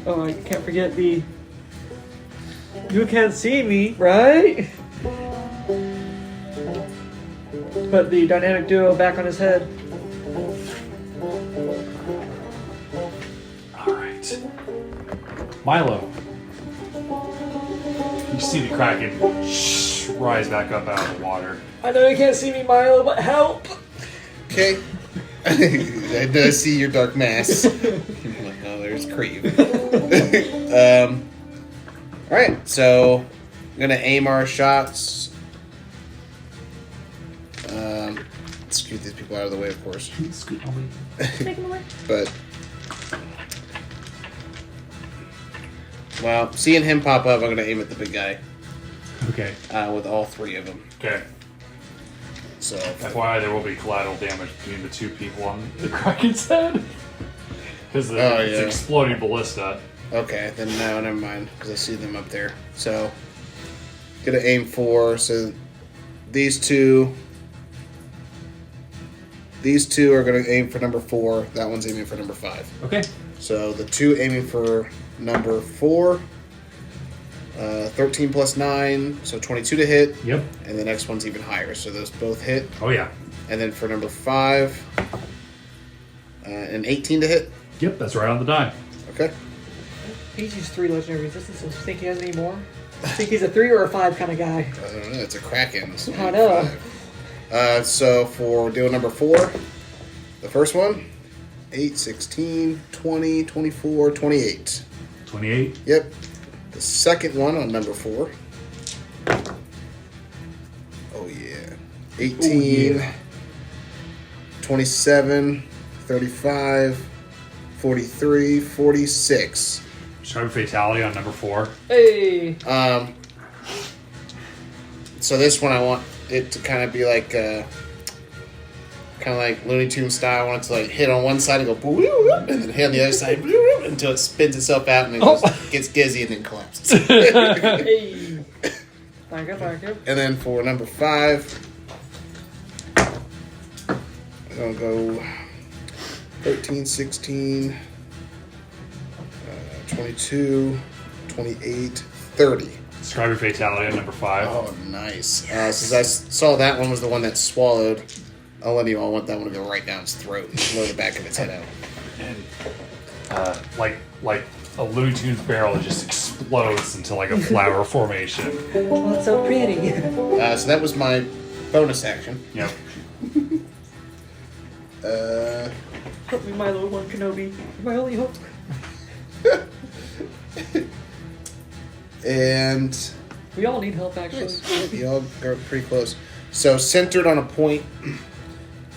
Oh, I can't forget the. You can't see me, right? Put the dynamic duo back on his head. Alright. Milo. You see the Kraken rise back up out of the water. I know you can't see me, Milo, but help! Okay. I do see your dark mass. Like, oh, there's Kriv. Alright, so I'm gonna aim our shots. Scoot these people out of the way, of course. Scoot away. Take him away. But well, seeing him pop up, I'm gonna aim at the big guy Okay. with all 3 of them. Okay. So FYI, there will be collateral damage between the 2 people on the Kraken's head. Because it's exploding ballista. okay, then no, never mind, because I see them up there. So gonna aim for these two. These 2 are gonna aim for number 4. That one's aiming for number 5. Okay. So the 2 aiming for number 4. 13 plus 9, so 22 to hit. Yep. And the next one's even higher, so those both hit. Oh, yeah. And then for number 5, an 18 to hit. Yep, that's right on the die. Okay. He's used 3 legendary resistances. You think he has any more? I think he's a 3 or a 5 kind of guy. I don't know, it's a Kraken. So I know. So for deal number 4, the first one, 8, 16, 20, 24, 28. 28. Yep. The second one on number 4. Oh yeah. 18, 27, 35, 43, 46. Describe fatality on number 4. Hey! So this one I want it to kind of be like kind of like Looney Tunes style. I want it to like hit on one side and go boo, and then hit on the other side until it spins itself out and then just gets dizzy and then collapses. Hey! Thank you. And then for number 5, I'm going to go 13, 16, 22, 28, 30. Describe your fatality on number 5. Oh, nice. Since I saw that one was the one that swallowed a lineal, I want that one to go right down its throat and blow the back of its head out. And like a Looney Tunes barrel, it just explodes into like a flower formation. Oh, it's so pretty. So that was my bonus action. Yep. Help me, Milo, one Kenobi. My only hope. And We all need help, actually. you all are pretty close. So centered on a point.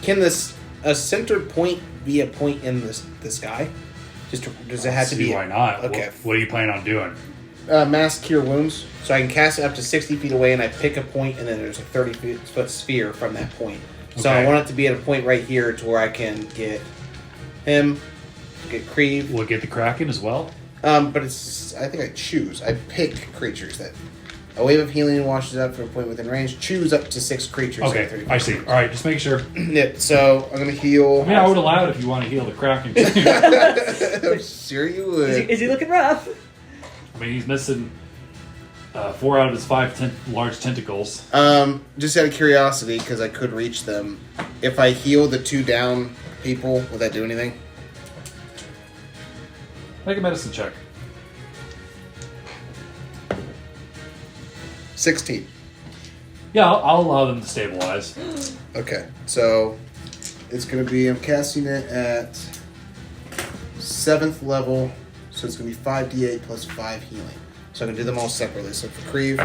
Can a centered point be a point in the sky? Does it have to See be? why not? Okay. What are you planning on doing? Mass cure wounds. So I can cast it up to 60 feet away, and I pick a point, and then there's a 30-foot sphere from that point. So Okay. I want it to be at a point right here to where I can get him, get Kriv. We'll get the Kraken as well. But I think I choose. I pick creatures that A wave of healing washes up for a point within range. Choose up to 6 creatures. Okay, at 30 I see. All right, just make sure. Yeah, so I'm going to heal. I mean, I would allow it if you want to heal the Kraken. I'm sure you would. Is he looking rough? I mean, he's missing 4 out of his 5 large tentacles. Just out of curiosity, because I could reach them, if I heal the 2 down people, will that do anything? Make a medicine check. 16. Yeah, I'll allow them to stabilize. Okay, so it's going to be, I'm casting it at 7th level, so it's going to be 5d8 plus 5 healing. So I'm going to do them all separately. So for Kriv,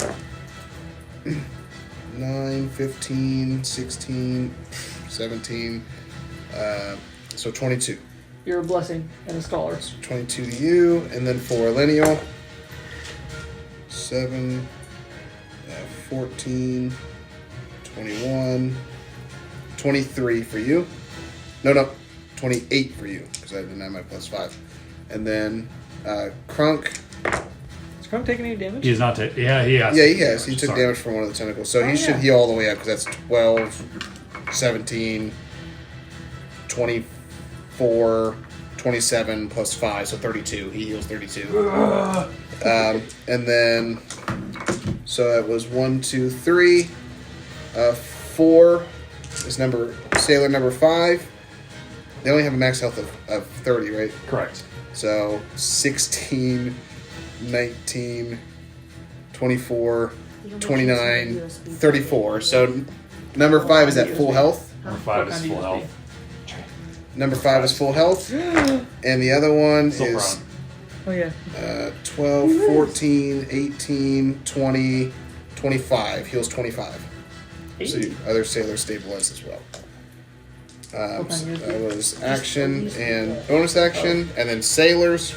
9, 15, 16, 17, so 22. You're a blessing and a scholar. 22 to you, and then for Lineal, 7, 14, 21, 23 for you. No, 28 for you, because I didn't have my plus 5. And then Krunk. Is Crump taking any damage? He is not. Yeah, he has. Yeah, he has. He took Sorry. damage from one of the tentacles. So Oh, he should yeah. heal all the way up, because that's 12, 17, 24, 27 plus 5, so 32. He heals 32. And then, so that was 1, 2, 3. 4 is sailor number 5. They only have a max health of 30, right? Correct. So 16, 19, 24, 29, 34. So number 5 is at full health. Number 5 is What kind full of health. Number 5 is full health. And the other one Still is Oh yeah. 12, 14, 18, 20, 25. Heals 25. So the other sailors stabilize as well. So that was action and bonus action, and then sailors.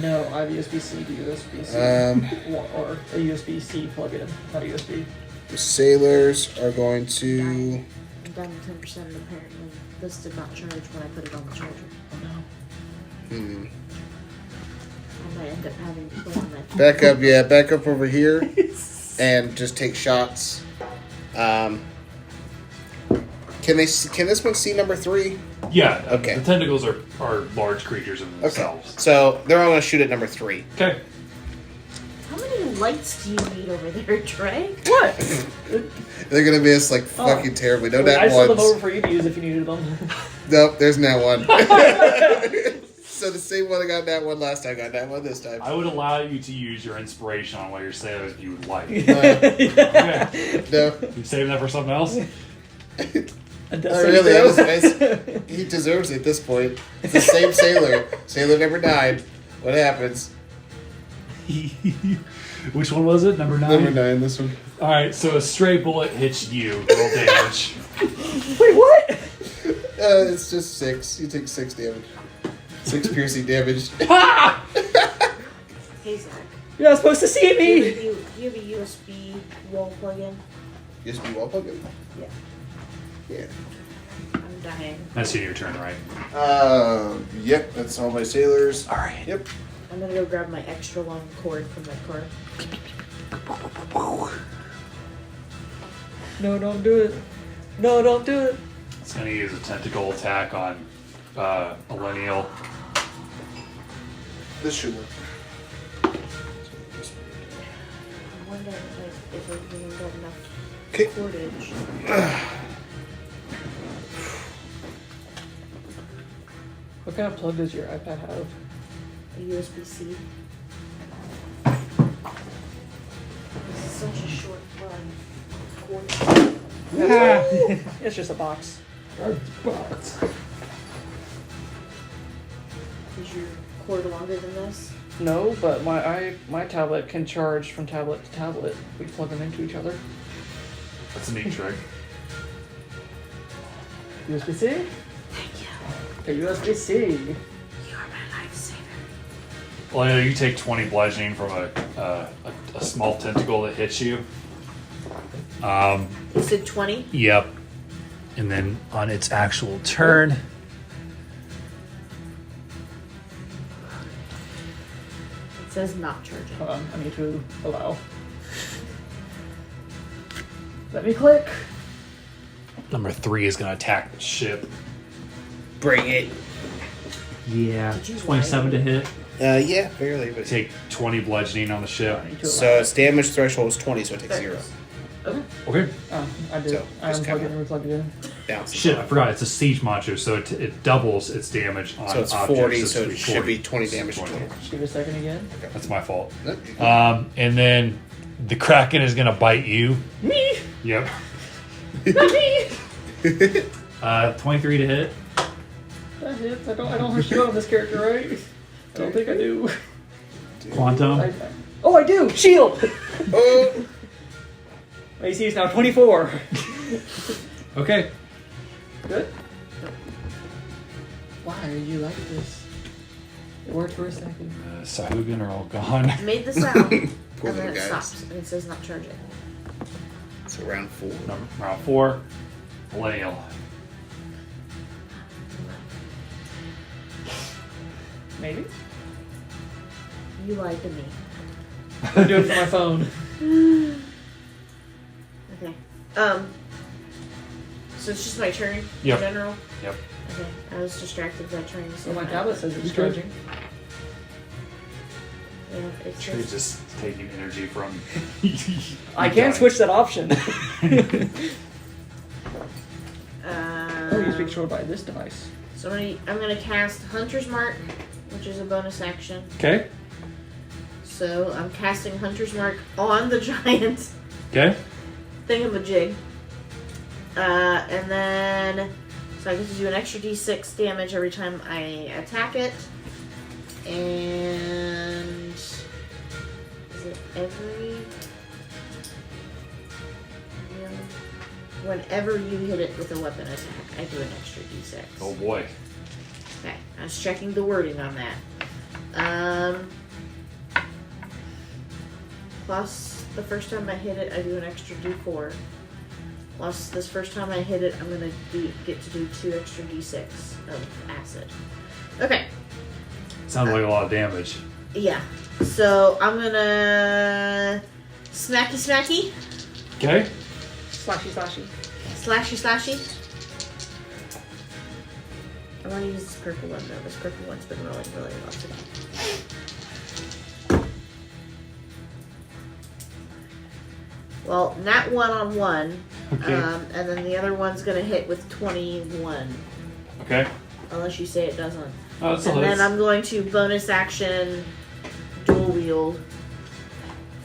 No, I have USB-C to USB-C. Or a USB-C plug-in, not a USB. The sailors are going to. I'm down to 10%, and apparently this did not charge when I put it on the charger. Oh no. I might end up having to put on that. Back up over here, and just take shots. Can this one see number 3? Yeah. Okay. The tentacles are large creatures in Okay. themselves. So they're all going to shoot at number 3. Okay. How many lights do you need over there, Trey? What? They're going to miss like fucking terribly. No I nat sold them over ones. for you to use if you needed them. Nope, there's nat one. So the same one that got nat one last time got nat one this time. I would allow you to use your inspiration on what your sailors if you would like. Okay. No. You saving that for something else? Oh, really? He deserves it at this point. It's the same sailor. Sailor number 9. What happens? Which one was it? Number 9? Number 9, this one. Alright, so a stray bullet hits you. Roll damage. Wait, what? It's just 6. You take 6 damage. 6 piercing damage. Hey, Zach. You're not supposed to see Do me! you have a USB wall plug-in? USB wall plug in? Yeah. Yeah. I'm dying. That's your turn, right? Yep, that's all my sailors. Alright. Yep. I'm gonna go grab my extra long cord from my car. No, don't do it. No, don't do it. It's going to use a tentacle attack on a lineal. This should work. I wonder if I really got enough Okay. cordage. What kind of plug does your iPad have? A USB-C. This is such a short cord. It's just a box. Is your cord longer than this? No, but my tablet can charge from tablet to tablet. We plug them into each other. That's a neat trick. USB-C? Thank you. A USB-C. You are my lifesaver. Well, you take 20 bludgeoning from a small tentacle that hits you. You said 20? Yep. And then on its actual turn, Let's says not charging. Hold on, I need to allow. Let me click. Number 3 is going to attack the ship. Bring it. Yeah. Did you 27 to hit. Yeah, barely. But Take 20 bludgeoning on the ship. I need to so allow. its damage threshold is 20, so it takes 0. Okay. Oh, I did. So, I just unplugged it kinda- and replugged it in. Bounces Shit, I off. forgot. It's a siege monster, so it doubles its damage on So it's objects. 40, so it's it should 40. be 20 damage 20. total. Just give it a second again. That's my fault. No, And then the Kraken is going to bite you. Me! Yep. Not me! 23 to hit. That hits. I don't have shield on this character, right? I don't think I do. Quantum. Oh, I do! Shield! Oh! My AC is now 24. Okay. Good? Why are you like this? It worked for a second. Sahuagin are all gone. Made the sound, and Poor then little it guys. stops, and it says not charging. So round 4. Round 4. Lael. Maybe? You lied to me. I'm doing it for my phone. Okay. So it's just my turn Yep. in general? Yep. Okay. I was distracted by trying to see So my tablet says it's charging. Yeah, it Tree says. just taking energy from. I can switch that option. Oh, you speak controlled by this device. So I'm gonna cast Hunter's Mark, which is a bonus action. Okay. So I'm casting Hunter's Mark on the giant Okay. thingamajig. And then, so I get to do an extra d6 damage every time I attack it. And is it every? Yeah. Whenever you hit it with a weapon attack, I do an extra d6. Oh boy. Okay, I was checking the wording on that. Plus, the first time I hit it, I do an extra d4. Plus, this first time I hit it, I'm gonna get to do 2 extra d6 of acid. Okay, Sounds like a lot of damage. yeah. So I'm gonna smacky smacky, Okay. Slashy, slashy. slashy slashy. I want to use this purple one though. This purple one's been rolling really well today. Well, nat 1 on 1, Okay. and then the other one's gonna hit with 21, Okay. unless you say it doesn't. Oh, that's And then I'm going to bonus action dual wield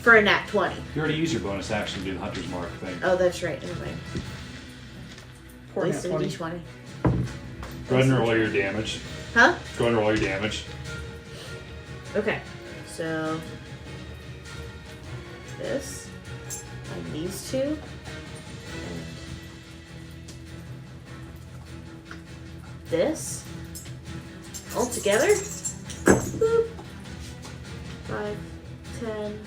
for a nat 20. You already used your bonus action to do the Hunter's Mark thing. Oh, that's right. Never mind. Poor nat Wasted 20. d20. Go ahead and roll your damage. Huh? Go ahead and roll your damage. Okay. So this and these two. And this all together. Boop. 5, 10,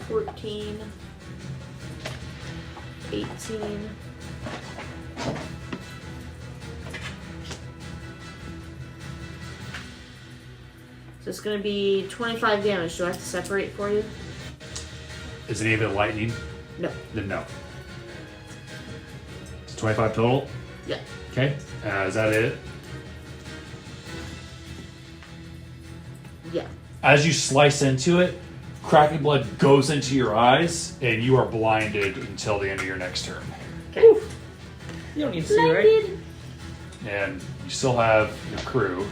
14, 18. So it's going to be 25 damage. Do I have to separate for you? Is any of it lightning? No. Then no. It's 25 total? Yeah. Okay. Is that it? Yeah. As you slice into it, Kraken blood goes into your eyes, and you are blinded until the end of your next turn. Okay. You don't need to see, right? Blinded. And you still have your crew.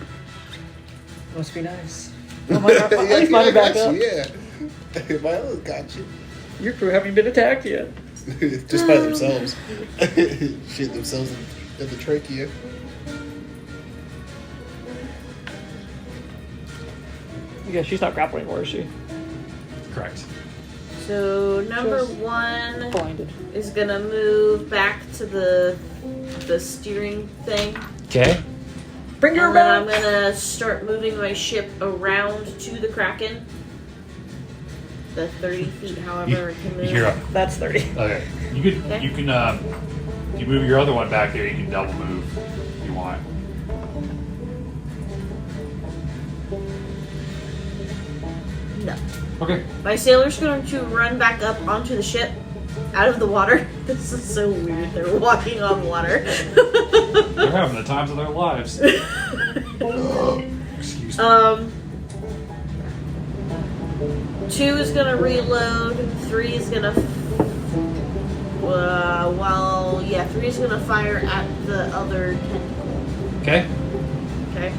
Must be nice. Oh my god, at least mine are back up. Yeah. Milo got you. Your crew haven't been attacked yet. Just by themselves. Shoot themselves in the trachea. Yeah, she's not grappling anymore, is she? Correct. So number Just 1 Blinded. is gonna move back to the steering thing. Okay. Bring her And then I'm back! gonna start moving my ship around to the Kraken. The 30 feet, however it can move. You're up. That's 30. Okay. You can. Okay. You can. You move your other one back there. You can double move if you want. Okay. My sailor's going to run back up onto the ship, out of the water. This is so weird. They're walking on water. They're having the times of their lives. Excuse me. 2 is gonna reload. 3 is gonna. 3 is gonna fire at the other tentacle. Okay. Okay.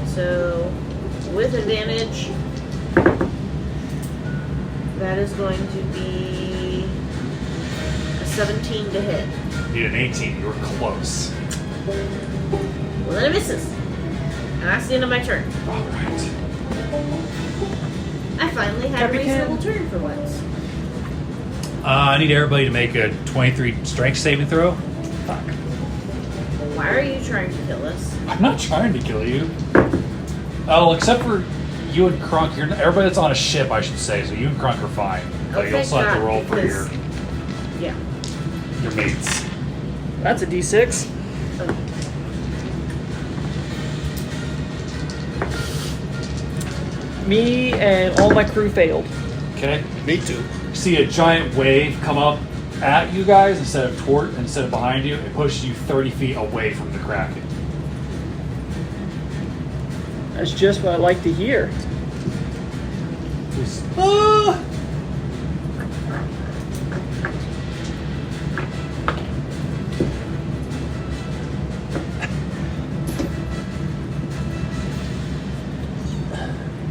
So, with advantage, that is going to be a 17 to hit. Need an 18. You were close. Well, then it misses. And that's the end of my turn. All right. I finally had a reasonable turn for once. I need everybody to make a 23 strength saving throw. Fuck. Why are you trying to kill us? I'm not trying to kill you. Oh, except for you and Krunk. Everybody that's on a ship, I should say. So you and Krunk are fine. But you also have to roll for your mates. That's a D6. Me and all my crew failed. Okay. Me too. See a giant wave come up at you guys instead of behind you. It pushes you 30 feet away from the Kraken. That's just what I like to hear.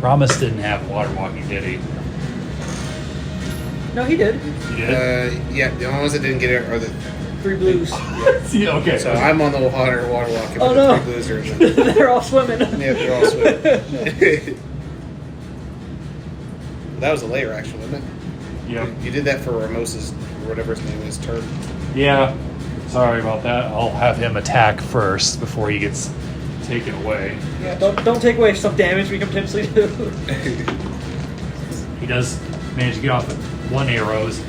Ramus didn't have water walking, did he? No, he did. He did? Yeah, the only ones that didn't get it are the. 3 blues. Yeah, okay. So I'm on the water walking. Oh, but no. the 3 blues are in the. They're all swimming. Yeah, they're all swimming. That was a layer action, wasn't it? Yep. You did that for Ramos's, or whatever his name is, turn. Yeah. Sorry about that. I'll have him attack first before he gets taken away. Yeah, don't take away some damage we can potentially do. He does manage to get off with 1 arrows.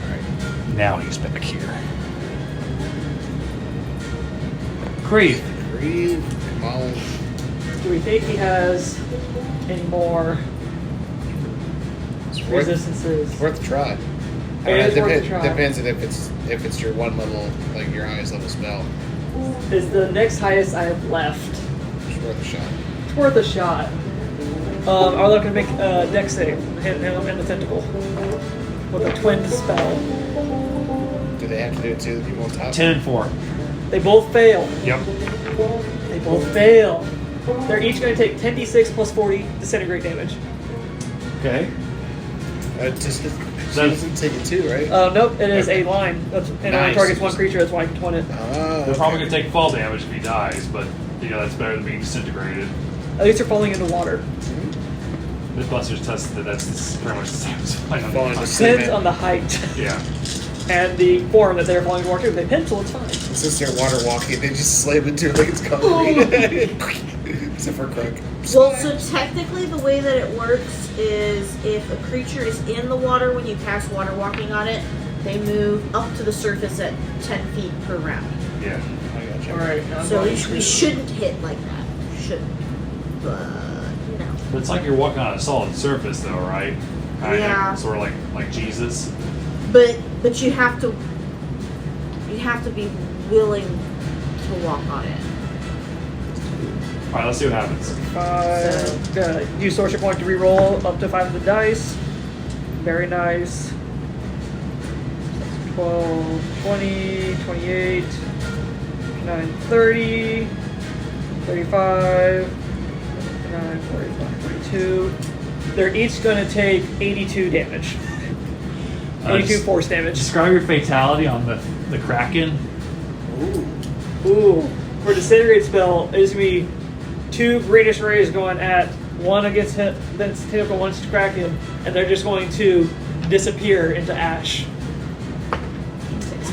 Alright. Now he's back here. Kriv. Kriv, come on. Do we think he has any more It's worth, resistances? it's worth a try. It is worth a try. Depends on if it's your 1 level, like your highest level spell. Is the next highest I have left. It's worth a shot. It's worth a shot. I'm looking to make a dex save. Hit him in the tentacle. With a twin spell. Do they have to do it to the people on top? 10 and 4. They both fail. Yep. They both fail. They're each going to take 10d6 plus 40 disintegrate damage. Okay. Just she doesn't take it too, right? Nope, it is a line. That's, and it only Nice. targets 1 creature, that's why I can twin it. They're probably going to take fall damage if he dies, but that's better than being disintegrated. At least they're falling into water. Mythbusters tested that that's pretty much the same as falling on Falling the into side. Depends on the height Yeah. and the form that they're falling into water. If they pencil, it's fine. Since they're water walking, they just slam into it like it's concrete. Except for Krunk. Well, so technically the way that it works is if a creature is in the water when you cast water walking on it, they move up to the surface at 10 feet per round. Yeah. I gotcha. Alright, So we shouldn't hit like that. Shouldn't. But, no. But it's like you're walking on a solid surface, though, right? Kinda. Yeah. Sort of like Jesus. But you have to be willing to walk on it. All right, let's see what happens. 5. Use sorcery point to reroll up to 5 of the dice. Very nice. 12, 20, 28, 29, 30, 35, 39, 45, 42. They're each going to take 82 damage. 82 force damage. Describe your fatality on the Kraken. Ooh. For disintegrate spell, it's going to be 2 greenish rays going at one against him, then it's tentacle, one's to crack him, and they're just going to disappear into ash.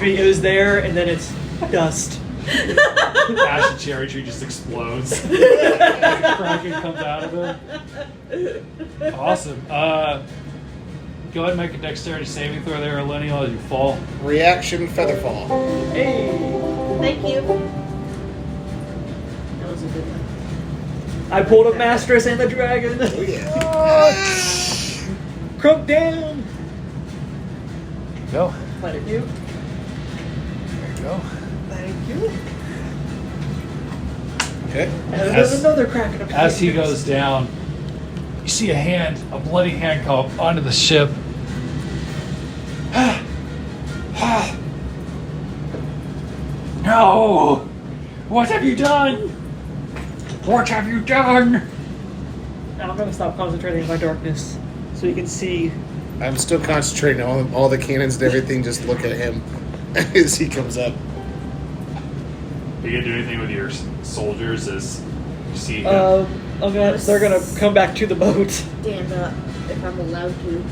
It was there, and then it's dust. Ash and cherry tree just explodes. The Kraken comes out of it. Awesome. Go ahead and make a dexterity saving throw there, Elenial, as you fall. Reaction Featherfall. Hey! Thank you. That was I pulled a Mastress and the Dragon. Oh, yeah. Crunk down. Go. Planet you. There you go. Thank you. Okay. And there's another crack in the As he goes down, you see a bloody hand come up onto the ship. No! What have you done? What have you done? Now I'm gonna stop concentrating on my darkness, so you can see. I'm still concentrating on all the cannons and everything. Just look at him as he comes up. Are you gonna do anything with your soldiers as you see him? They're gonna come back to the boat. Stand up if I'm allowed to.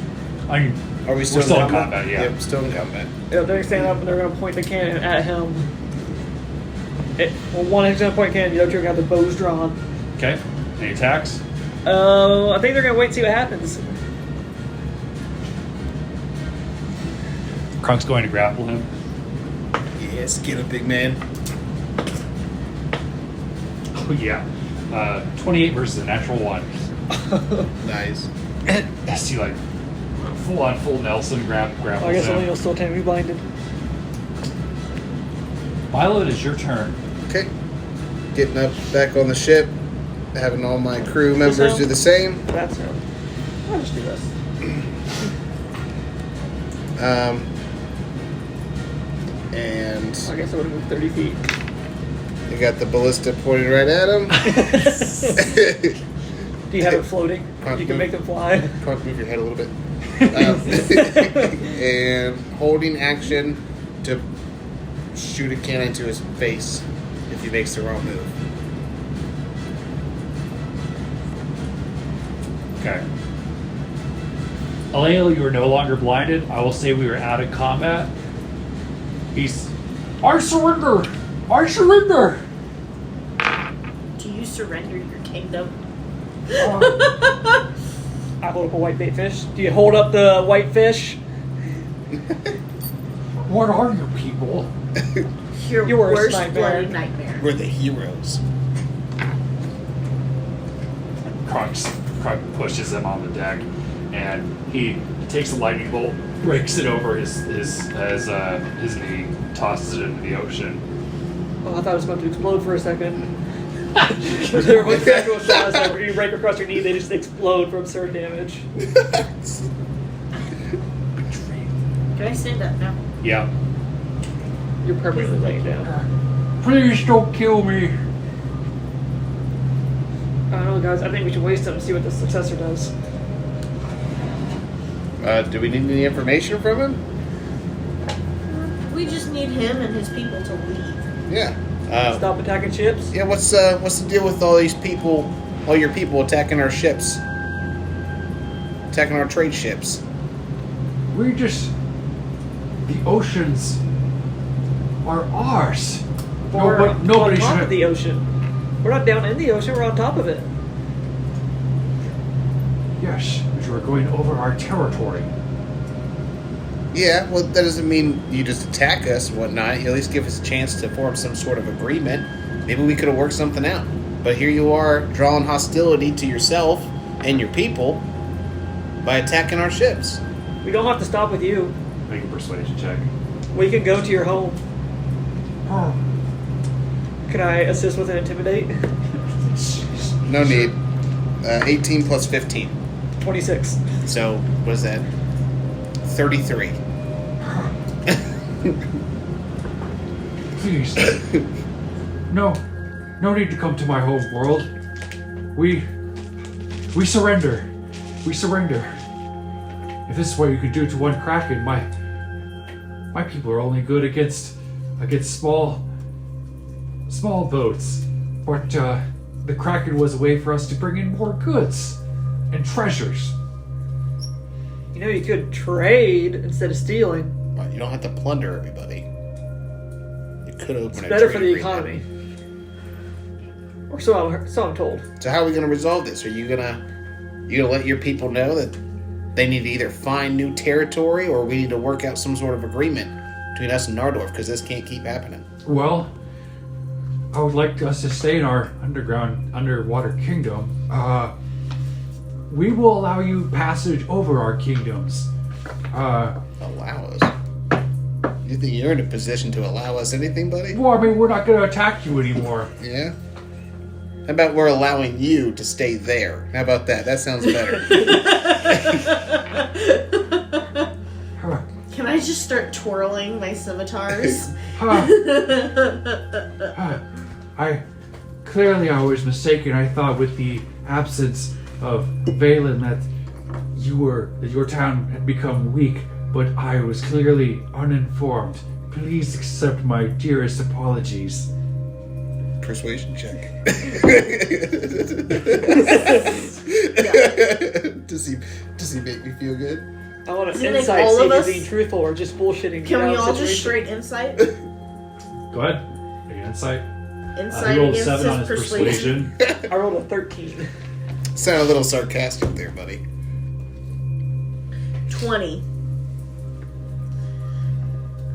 Are we still, We're still in combat, yeah. Yep, still in combat. Yeah, they're gonna stand up and they're gonna point the cannon at him. One is gonna point cannon, the other two are gonna have the bows drawn. Okay. Any attacks? I think they're gonna wait and see what happens. Krunk's going to grapple him. Yes, get him, big man. Oh yeah. 28 versus a natural 1. Nice. I see like full Nelson grapples I guess him. only you'll still tend to be blinded. Milo, it is your turn. Okay. Getting up back on the ship, having all my crew members do the same. That's him. I'll just do this. And I guess I would have moved 30 feet. you got the ballista pointed right at him. Do you have it floating? Can't You can move. make them fly. Can't move your head a little bit. And holding action to shoot a cannon to his face if he makes the wrong move. Okay. Aleo, you are no longer blinded. I will say we are out of combat. I surrender! I surrender! Do you surrender your kingdom? I hold up a white bait fish. Do you hold up the white fish? What are you people? Your Your worst worst nightmare. bloody nightmare. We're the heroes. Krunk pushes him on the deck, and he takes a lightning bolt, breaks it over his knee, tosses it into the ocean. Oh, I thought it was about to explode for a second. There was actual shots that when you break across your knee, they just explode from absurd damage. Can I stand up now? Yeah. You're permanently laying down. Please don't kill me. I don't know, guys. I think we should waste him and see what the successor does. Do we need any information from him? We just need him and his people to leave. Yeah. Stop attacking ships. Yeah, what's the deal with all these people, all your people attacking our ships? Attacking our trade ships? The oceans are ours. We're Nobody on top should. of the ocean. We're not down in the ocean. We're on top of it. Yes, but you are going over our territory. Yeah, well, that doesn't mean you just attack us and whatnot. You at least give us a chance to form some sort of agreement. Maybe we could have worked something out. But here you are, drawing hostility to yourself and your people by attacking our ships. We don't have to stop with you. Make a persuasion check. We can go to your home. Oh, Can I assist with an intimidate? No need. 18 plus 15. 26. So, what is that? 33. please. No need to come to my home world. We surrender. We surrender. If this is what you could do to one Kraken, my people are only good against small boats. But the Kraken was a way for us to bring in more goods and treasures. You know, you could trade instead of stealing. Well, you don't have to plunder everybody. You could open It's a better trade for the agreement. economy. Or so I'm told. So how are we going to resolve this? Are you gonna let your people know that they need to either find new territory or we need to work out some sort of agreement between us and Nardorf, because this can't keep happening? Well, I would like us to stay in our underwater kingdom. We will allow you passage over our kingdoms. Allow us? You think you're in a position to allow us anything, buddy? Well, I mean, we're not going to attack you anymore. Yeah? How about we're allowing you to stay there? How about that? That sounds better. Can I just start twirling my scimitars? I was mistaken. I thought with the absence of Valen that your town had become weak, but I was clearly uninformed. Please accept my dearest apologies. Persuasion check. Does he make me feel good? I want Does an it make insight, all see of if us? he's being truthful or just bullshitting. Can we the all just situation. straight insight? Go ahead. Make an insight. Insight He rolled against 7 on his his persuasion. persuasion. I rolled a 13. Sound a little sarcastic there, buddy. 20.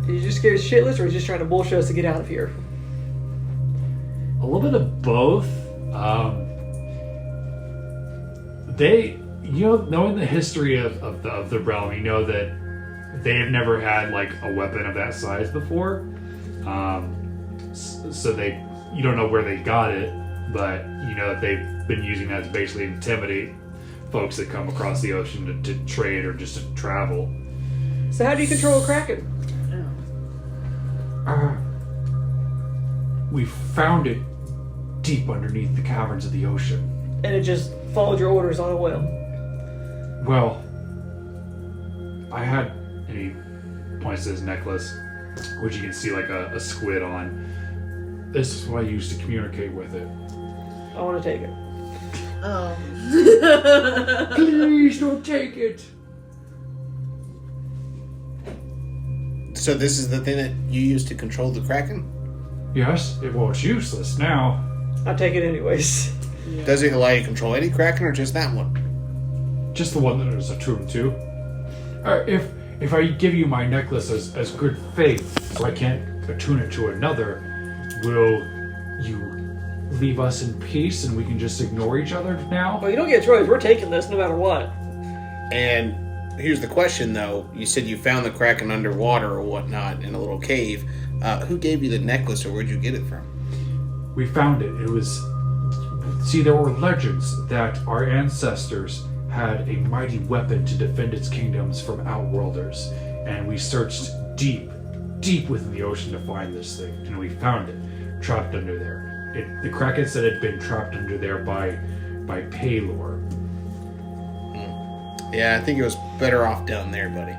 Did you just get shitless, or are you just trying to bullshit us to get out of here? A little bit of both. Knowing the history of the realm, you know that they've never had like a weapon of that size before. So you don't know where they got it, but you know that they've been using that to basically intimidate folks that come across the ocean to trade or just to travel. So how do you control a kraken? We found it deep underneath the caverns of the ocean. And it just followed your orders on a whim. Well, and he points to his necklace, which you can see like a squid on. This is what I used to communicate with it. I want to take it. Oh. Please don't take it. So this is the thing that you use to control the Kraken? Yes, it's useless now. I take it anyways. Does it allow you to control any Kraken or just that one? Just the one that is attuned to. If I give you my necklace as good faith, so I can't attune it to another, will you leave us in peace and we can just ignore each other now? Well, you don't get a choice. We're taking this no matter what. And here's the question, though. You said you found the Kraken underwater or whatnot in a little cave. Who gave you the necklace, or where'd you get it from? We found it. There were legends that our ancestors had a mighty weapon to defend its kingdoms from outworlders, and we searched deep within the ocean to find this thing, and we found it trapped under there. The Kraken said it had been trapped under there by Paylor. Yeah, I think it was better off down there, buddy.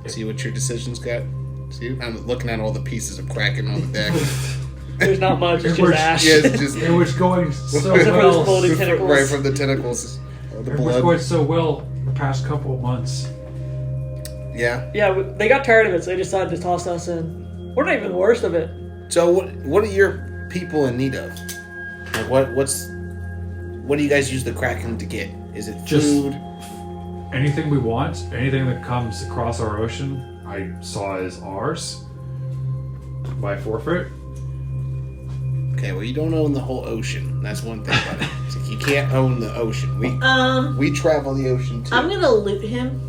See what your decisions got? See, I'm looking at all the pieces of Kraken on the deck. There's not much. It's just ash. Yeah, it's just It was going so Except for those well. floating tentacles. right from the tentacles. All the It was blood. going so well the past couple of months. Yeah. Yeah, they got tired of it, so they decided to toss us in. We're not even the worst of it. So what are your people in need of? Like what do you guys use the Kraken to get? Is it Just- food? Anything we want, anything that comes across our ocean, I saw as ours by forfeit. Okay, well you don't own the whole ocean. That's one thing about it. It's like you can't own the ocean. We travel the ocean too. I'm gonna loot him.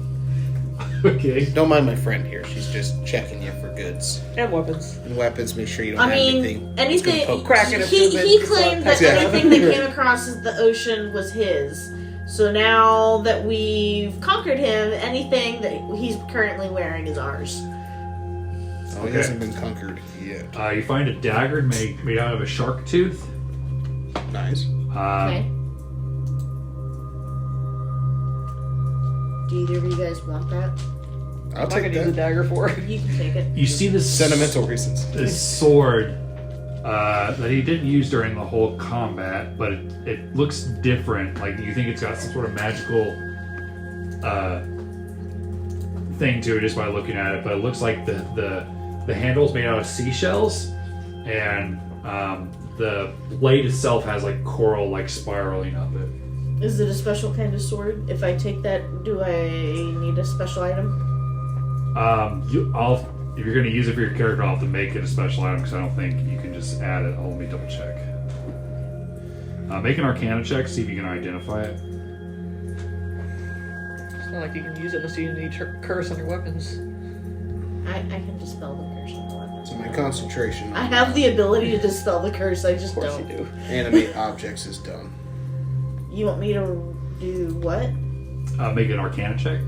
Okay. Don't mind my friend here. She's just checking you for goods And weapons. and weapons. Make sure you don't I have mean, anything. anything. It's gonna poke Kraken if He humans claimed that Yeah. anything that came across the ocean was his. So now that we've conquered him, anything that he's currently wearing is ours. Oh, he hasn't been conquered yet. You find a dagger made out of a shark tooth. Nice. Okay. Do either of you guys want that? I'll I'm not take gonna use a that. dagger for. You can take it. You see this Sentimental reasons. this sword that he didn't use during the whole combat, but it looks different. Like you think it's got some sort of magical thing to it just by looking at it. But it looks like the handle's made out of seashells, and the blade itself has like coral like spiraling up it. Is it a special kind of sword? If I take that, do I need a special item? I'll if you're going to use it for your character, I'll have to make it a special item because I don't think you can just add it. Let me double check. Make an Arcana check, see if you can identify it. It's not like you can use it unless you need curse on your weapons. I can dispel the curse on the weapon. So my concentration. I have the ability to dispel the curse, I just Of course don't. you do. Animate objects is done. You want me to do what? Make an Arcana check.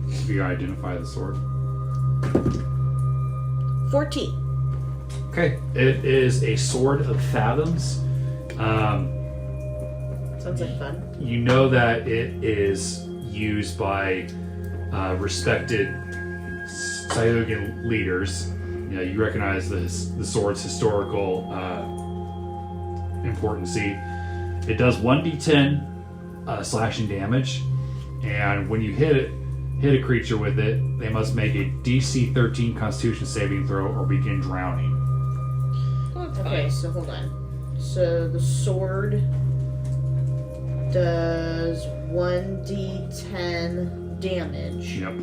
See if you can identify the sword. 14. Okay. It is a sword of fathoms. Sounds like fun. You know that it is used by respected Sahuagin leaders. You know, you recognize the sword's historical importancy. It does 1d10 slashing damage, and when you hit a creature with it, they must make a DC 13 Constitution saving throw or begin drowning. Okay, so hold on. So the sword does 1d10 damage. Yep.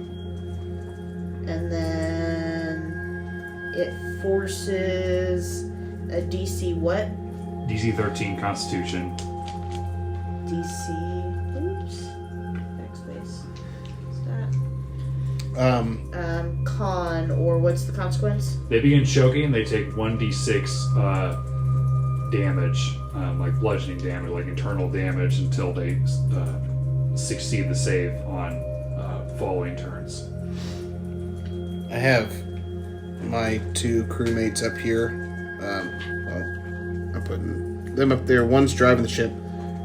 And then it forces a DC what? DC 13 Constitution. DC. Oops. Backspace. What's that? Con, or what's the consequence? They begin choking. They take 1d6 damage, like bludgeoning damage, like internal damage, until they succeed the save on following turns. I have my 2 crewmates up here. I'm putting them up there. One's driving the ship,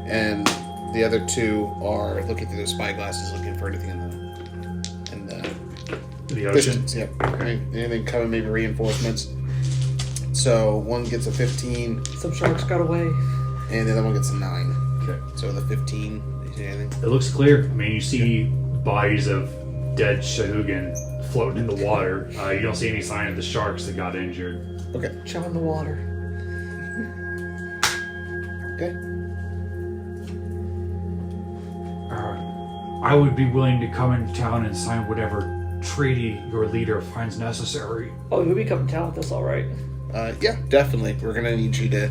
and the other 2 are looking through their spyglasses, looking for anything in the The ocean. distance. Yep. Okay. Anything coming, maybe reinforcements. So one gets a 15, Some sharks got away. and the other one gets a 9. Okay. So the 15. Do you see anything? It looks clear. I mean, you see bodies of dead Sahuagin floating in the water. You don't see any sign of the sharks that got injured. Okay. Chow in the water. Okay. I would be willing to come into town and sign whatever treaty your leader finds necessary. Oh, you'll be coming down with us, all right. Yeah, definitely. We're gonna need you to.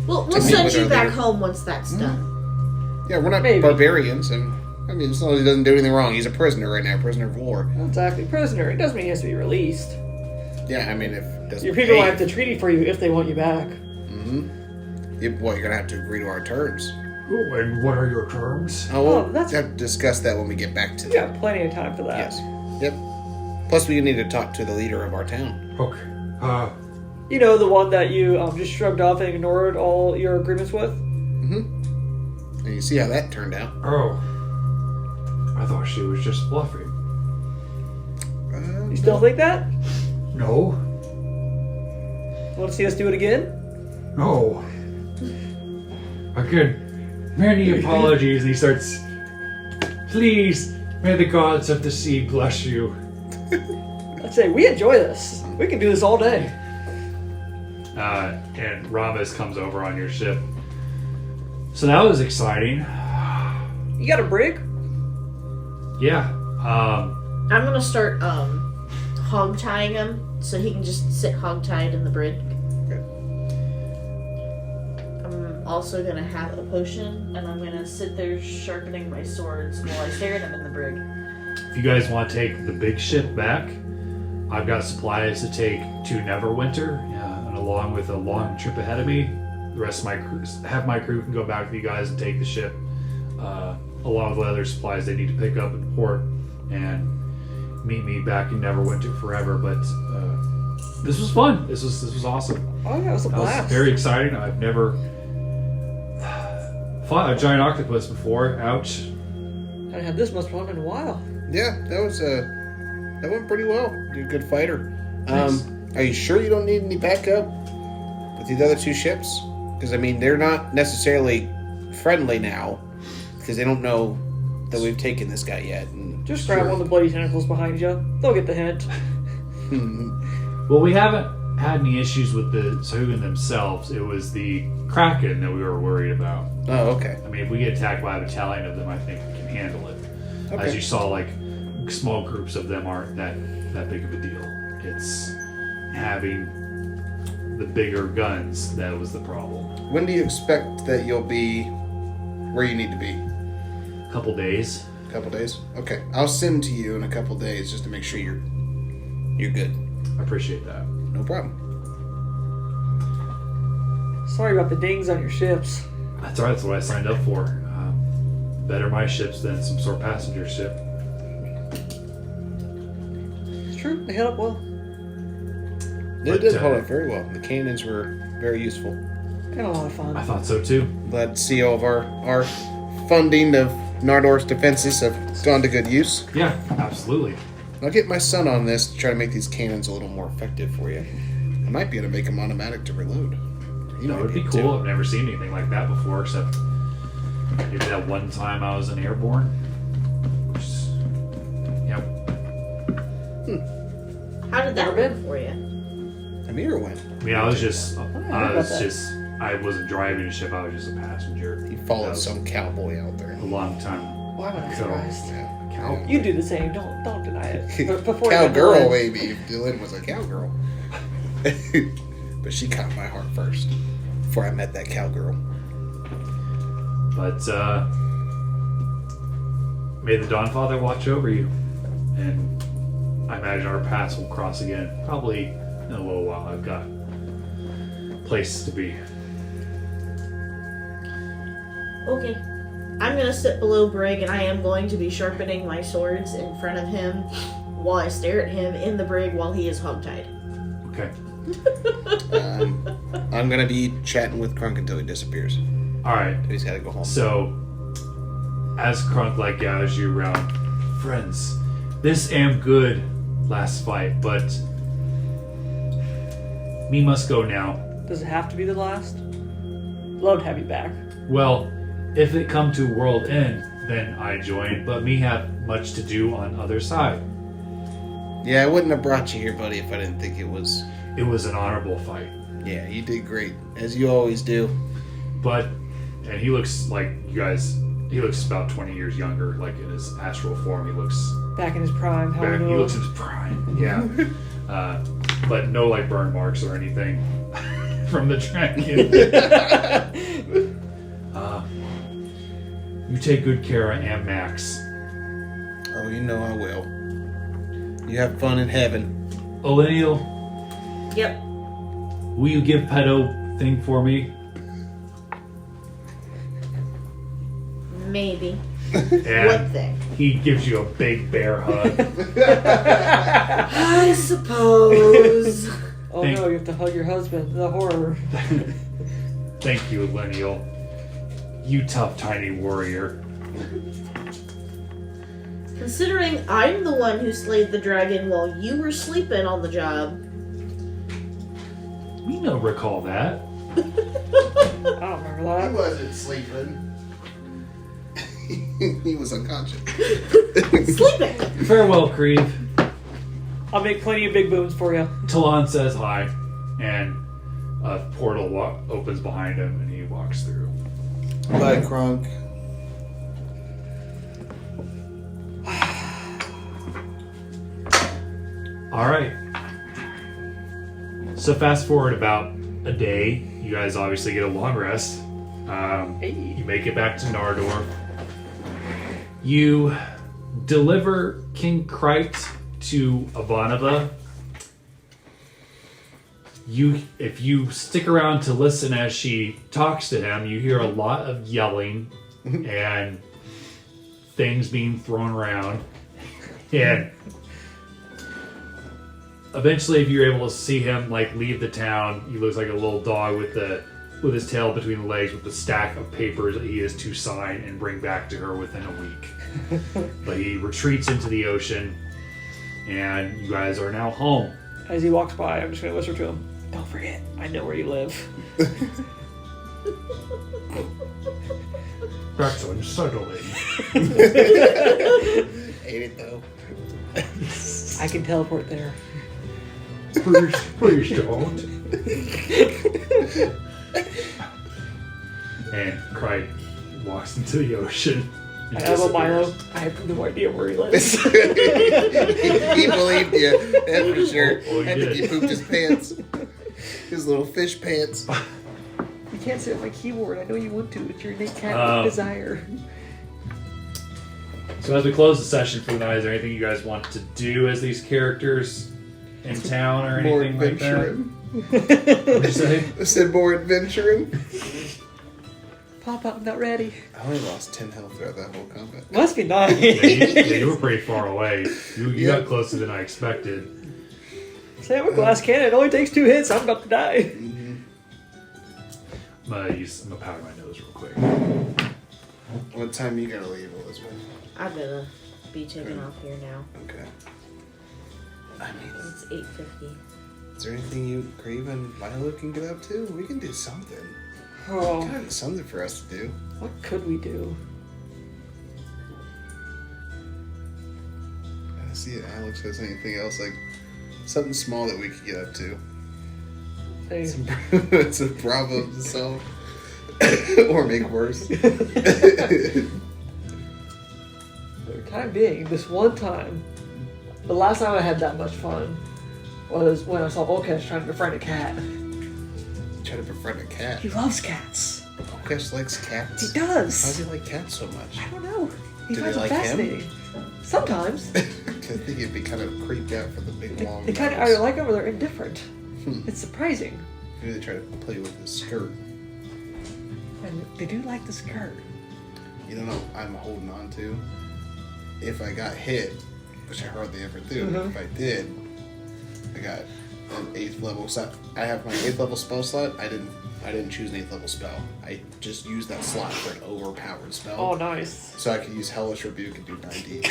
We'll meet send with you our back leader. home once that's done. Yeah, we're not Maybe. barbarians, and I mean, as long as he doesn't do anything wrong, he's a prisoner right now, prisoner of war. Exactly. Prisoner. It doesn't mean he has to be released. Yeah, I mean, if it doesn't. Your people pay- will have to treaty for you if they want you back. Well, you're gonna have to agree to our terms. Oh, and what are your terms? Oh, we'll that's- have to discuss that when we get back to We got plenty of time for that. Yes. Yep. Plus, we need to talk to the leader of our town. Okay. You know, the one that you just shrugged off and ignored all your agreements with? And you see how that turned out. Oh. I thought she was just bluffing. You still think that? No. Want to see us do it again? No. Again, many apologies. And he starts, please, may the gods of the sea bless you. I'd say we enjoy this. We can do this all day. And Ramos comes over on your ship. So that was exciting. You got a brig? Yeah. I'm gonna start hog tying him so he can just sit hog tied in the brig. I'm also gonna have a potion, and I'm gonna sit there sharpening my swords while I stare at him in the brig. If you guys want to take the big ship back, I've got supplies to take to Neverwinter, and along with a long trip ahead of me, the rest of my crew, half my crew can go back with you guys and take the ship, along with other supplies they need to pick up in port, and meet me back in Neverwinter forever. But this was fun. This was awesome. Oh, yeah, it was a That was blast. very exciting. I've never fought a giant octopus before. Ouch. I had this much fun in a while. Yeah, that went pretty well. You're a good fighter. Thanks. Are you sure you don't need any backup with these other 2 ships? Because I mean, they're not necessarily friendly now because they don't know that we've taken this guy yet. And Just grab one of the bloody tentacles behind you. They'll get the hint. Well, we haven't had any issues with the Sahuagin themselves. It was the Kraken that we were worried about. Oh, okay. I mean, if we get attacked by a battalion of them, I think we can handle it. Okay. As you saw, like, small groups of them aren't that big of a deal. It's having the bigger guns that was the problem. When do you expect that you'll be where you need to be? A couple days. A couple days? Okay. I'll send to you in a couple days just to make sure you're good. I appreciate that. No problem. Sorry about the dings on your ships. That's all right. That's what I signed up for. Better my ships than some sort of passenger ship. It's true. They held up well. They did hold up very well. The cannons were very useful. Had a lot of fun. I thought so too. Glad to see all of our funding of Nardorf's defenses have gone to good use. Yeah, absolutely. I'll get my son on this to try to make these cannons a little more effective for you. I might be able to make them automatic to reload. That would be cool. I've never seen anything like that before, except maybe that one time I was in Airborne. Yep. How did that work for you? Amir went. I mean, I was just, that. I wasn't driving a ship. I was just a passenger. He That followed was some cowboy out there. a long time. Why would I be So, surprised? Yeah. Cow. You do the same. Don't deny it. But before Cowgirl, Dylan- maybe. If Dylan was a cowgirl. But she caught my heart first. Before I met that cowgirl. But may the Dawnfather watch over you, and I imagine our paths will cross again. Probably in a little while. I've got places to be. Okay. I'm gonna sit below Brig and I am going to be sharpening my swords in front of him while I stare at him in the brig while he is hogtied. Okay. I'm going to be chatting with Crunk until he disappears. All right. He's got to go home. So, as Crunk gathers you around, friends, this am good last fight, but me must go now. Does it have to be the last? Love to have you back. Well, if it come to world end, then I join, but me have much to do on other side. Yeah, I wouldn't have brought you here, buddy, if I didn't think it was... It was an honorable fight. Yeah, you did great, as you always do. But, and he looks like you guys, he looks about 20 years younger, like in his astral form. He looks Back in his prime. How back, we he know. looks in his prime, yeah. But no burn marks or anything from the dragon. You take good care of Aunt Max. Oh, you know I will. You have fun in heaven. Millennial, Yep. will you give pedo thing for me? Maybe. And What thing? he gives you a big bear hug. I suppose. Oh Thank- no, you have to hug your husband. The horror. Thank you, Millennial. You tough, tiny warrior. Considering I'm the one who slayed the dragon while you were sleeping on the job. We don't recall that. I don't remember He that. wasn't sleeping. He was unconscious. Sleeping! Farewell, Kriv. I'll make plenty of big booms for you. Talon says hi, and a portal opens behind him, and he walks through. Bye, Crunk. All right. So fast forward about a day. You guys obviously get a long rest. You make it back to Nardorf. You deliver King Krite to Ivanova. If you stick around to listen as she talks to him, you hear a lot of yelling and things being thrown around. And eventually, if you're able to see him leave the town, he looks like a little dog with his tail between the legs, with a stack of papers that he is to sign and bring back to her within a week. But he retreats into the ocean, and you guys are now home. As he walks by, I'm just gonna whisper to him, "Don't forget, I know where you live." That's unsettling. Ate it though. I can teleport there. Please don't. And Krite walks into the ocean I have a Milo. I have no idea where he lives. He believed you, that's for sure. Well, he I think did. he pooped his pants. His little fish pants. You can't sit at my keyboard. I know you want to. It's your innate cat desire. So as we close the session for the night, is there anything you guys want to do as these characters in town or More anything like that? adventuring. What'd you say? I said more adventuring. Pop out, I'm not ready. I only lost 10 health throughout that whole combat. Must be nice. You were pretty far away. You Yeah. got closer than I expected. Say I'm a glass cannon. It only takes 2 hits. I'm about to die. I'm gonna powder my nose real quick. What time you gotta leave, Elizabeth? I'm gonna be taking off here now. Okay. I mean, It's 8:50. is there anything you, Kriv and Milo can get up to? We can do something. Oh, Gotta be something for us to do. what could we do? I see if Alex has anything else, like something small that we could get up to. Hey, Some problems to solve. Or make worse. for the time being, this one time, the last time I had that much fun was when I saw Volkesh trying to befriend a cat. Try to befriend a cat. He loves cats. Volkesh likes cats. He Why does does. he like cats so much? I don't know. He Do finds they them like him? fascinating. Sometimes. I think he'd be kind of creeped out for the big long They kind of nose. either like him or they're indifferent. Hmm. It's surprising. Maybe they try to play with his skirt. And they do like the skirt. You don't know I'm holding on to? If I got hit, which I hardly ever do, Mhm. if I did, I got an 8th level slot. I have my 8th level spell slot. I didn't choose an 8th level spell. I just used that slot for an overpowered spell. Oh, nice. So I could use Hellish Rebuke and do 90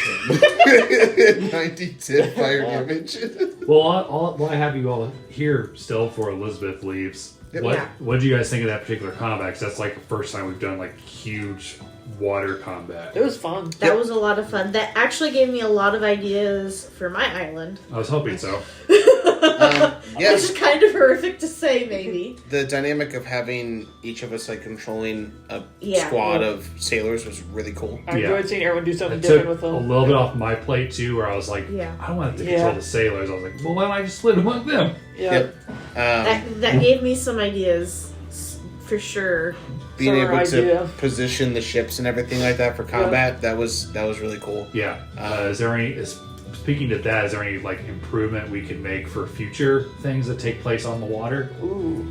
10 fire damage. Well, I have you all here still before Elizabeth leaves. Yep. What Yeah. What do you guys think of that particular combat? 'Cause that's like the first time we've done like huge water combat. It was fun. That was a lot of fun. That actually gave me a lot of ideas for my island. I was hoping so. Which Yes, is kind of horrific to say, maybe. The dynamic of having each of us like controlling a Yeah. squad of sailors was really cool. I Yeah. enjoyed seeing everyone do something It took different with a them. little bit off my plate too, where I was like, Yeah. I don't want to Yeah. control the sailors. I was like, well, why don't I just split among them? Yeah. Yep. That gave me some ideas, for sure. Being Summer able to idea. position the ships and everything like that for combat, that was really cool. Yeah. Is there any? Speaking to that, is there any like improvement we can make for future things that take place on the water? Ooh.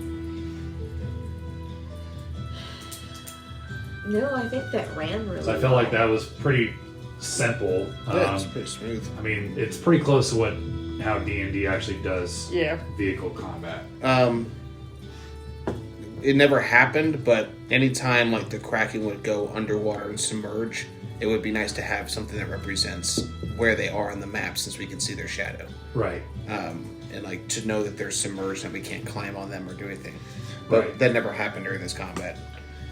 No, I think that ran really 'Cause I felt like that was pretty simple. Yeah, it's pretty smooth. I mean, it's pretty close to how D&D actually does Yeah. vehicle combat. It never happened, but anytime like the Kraken would go underwater and submerge, it would be nice to have something that represents where they are on the map, since we can see their shadow. Right. And like to know that they're submerged and we can't climb on them or do anything. But Right. that never happened during this combat.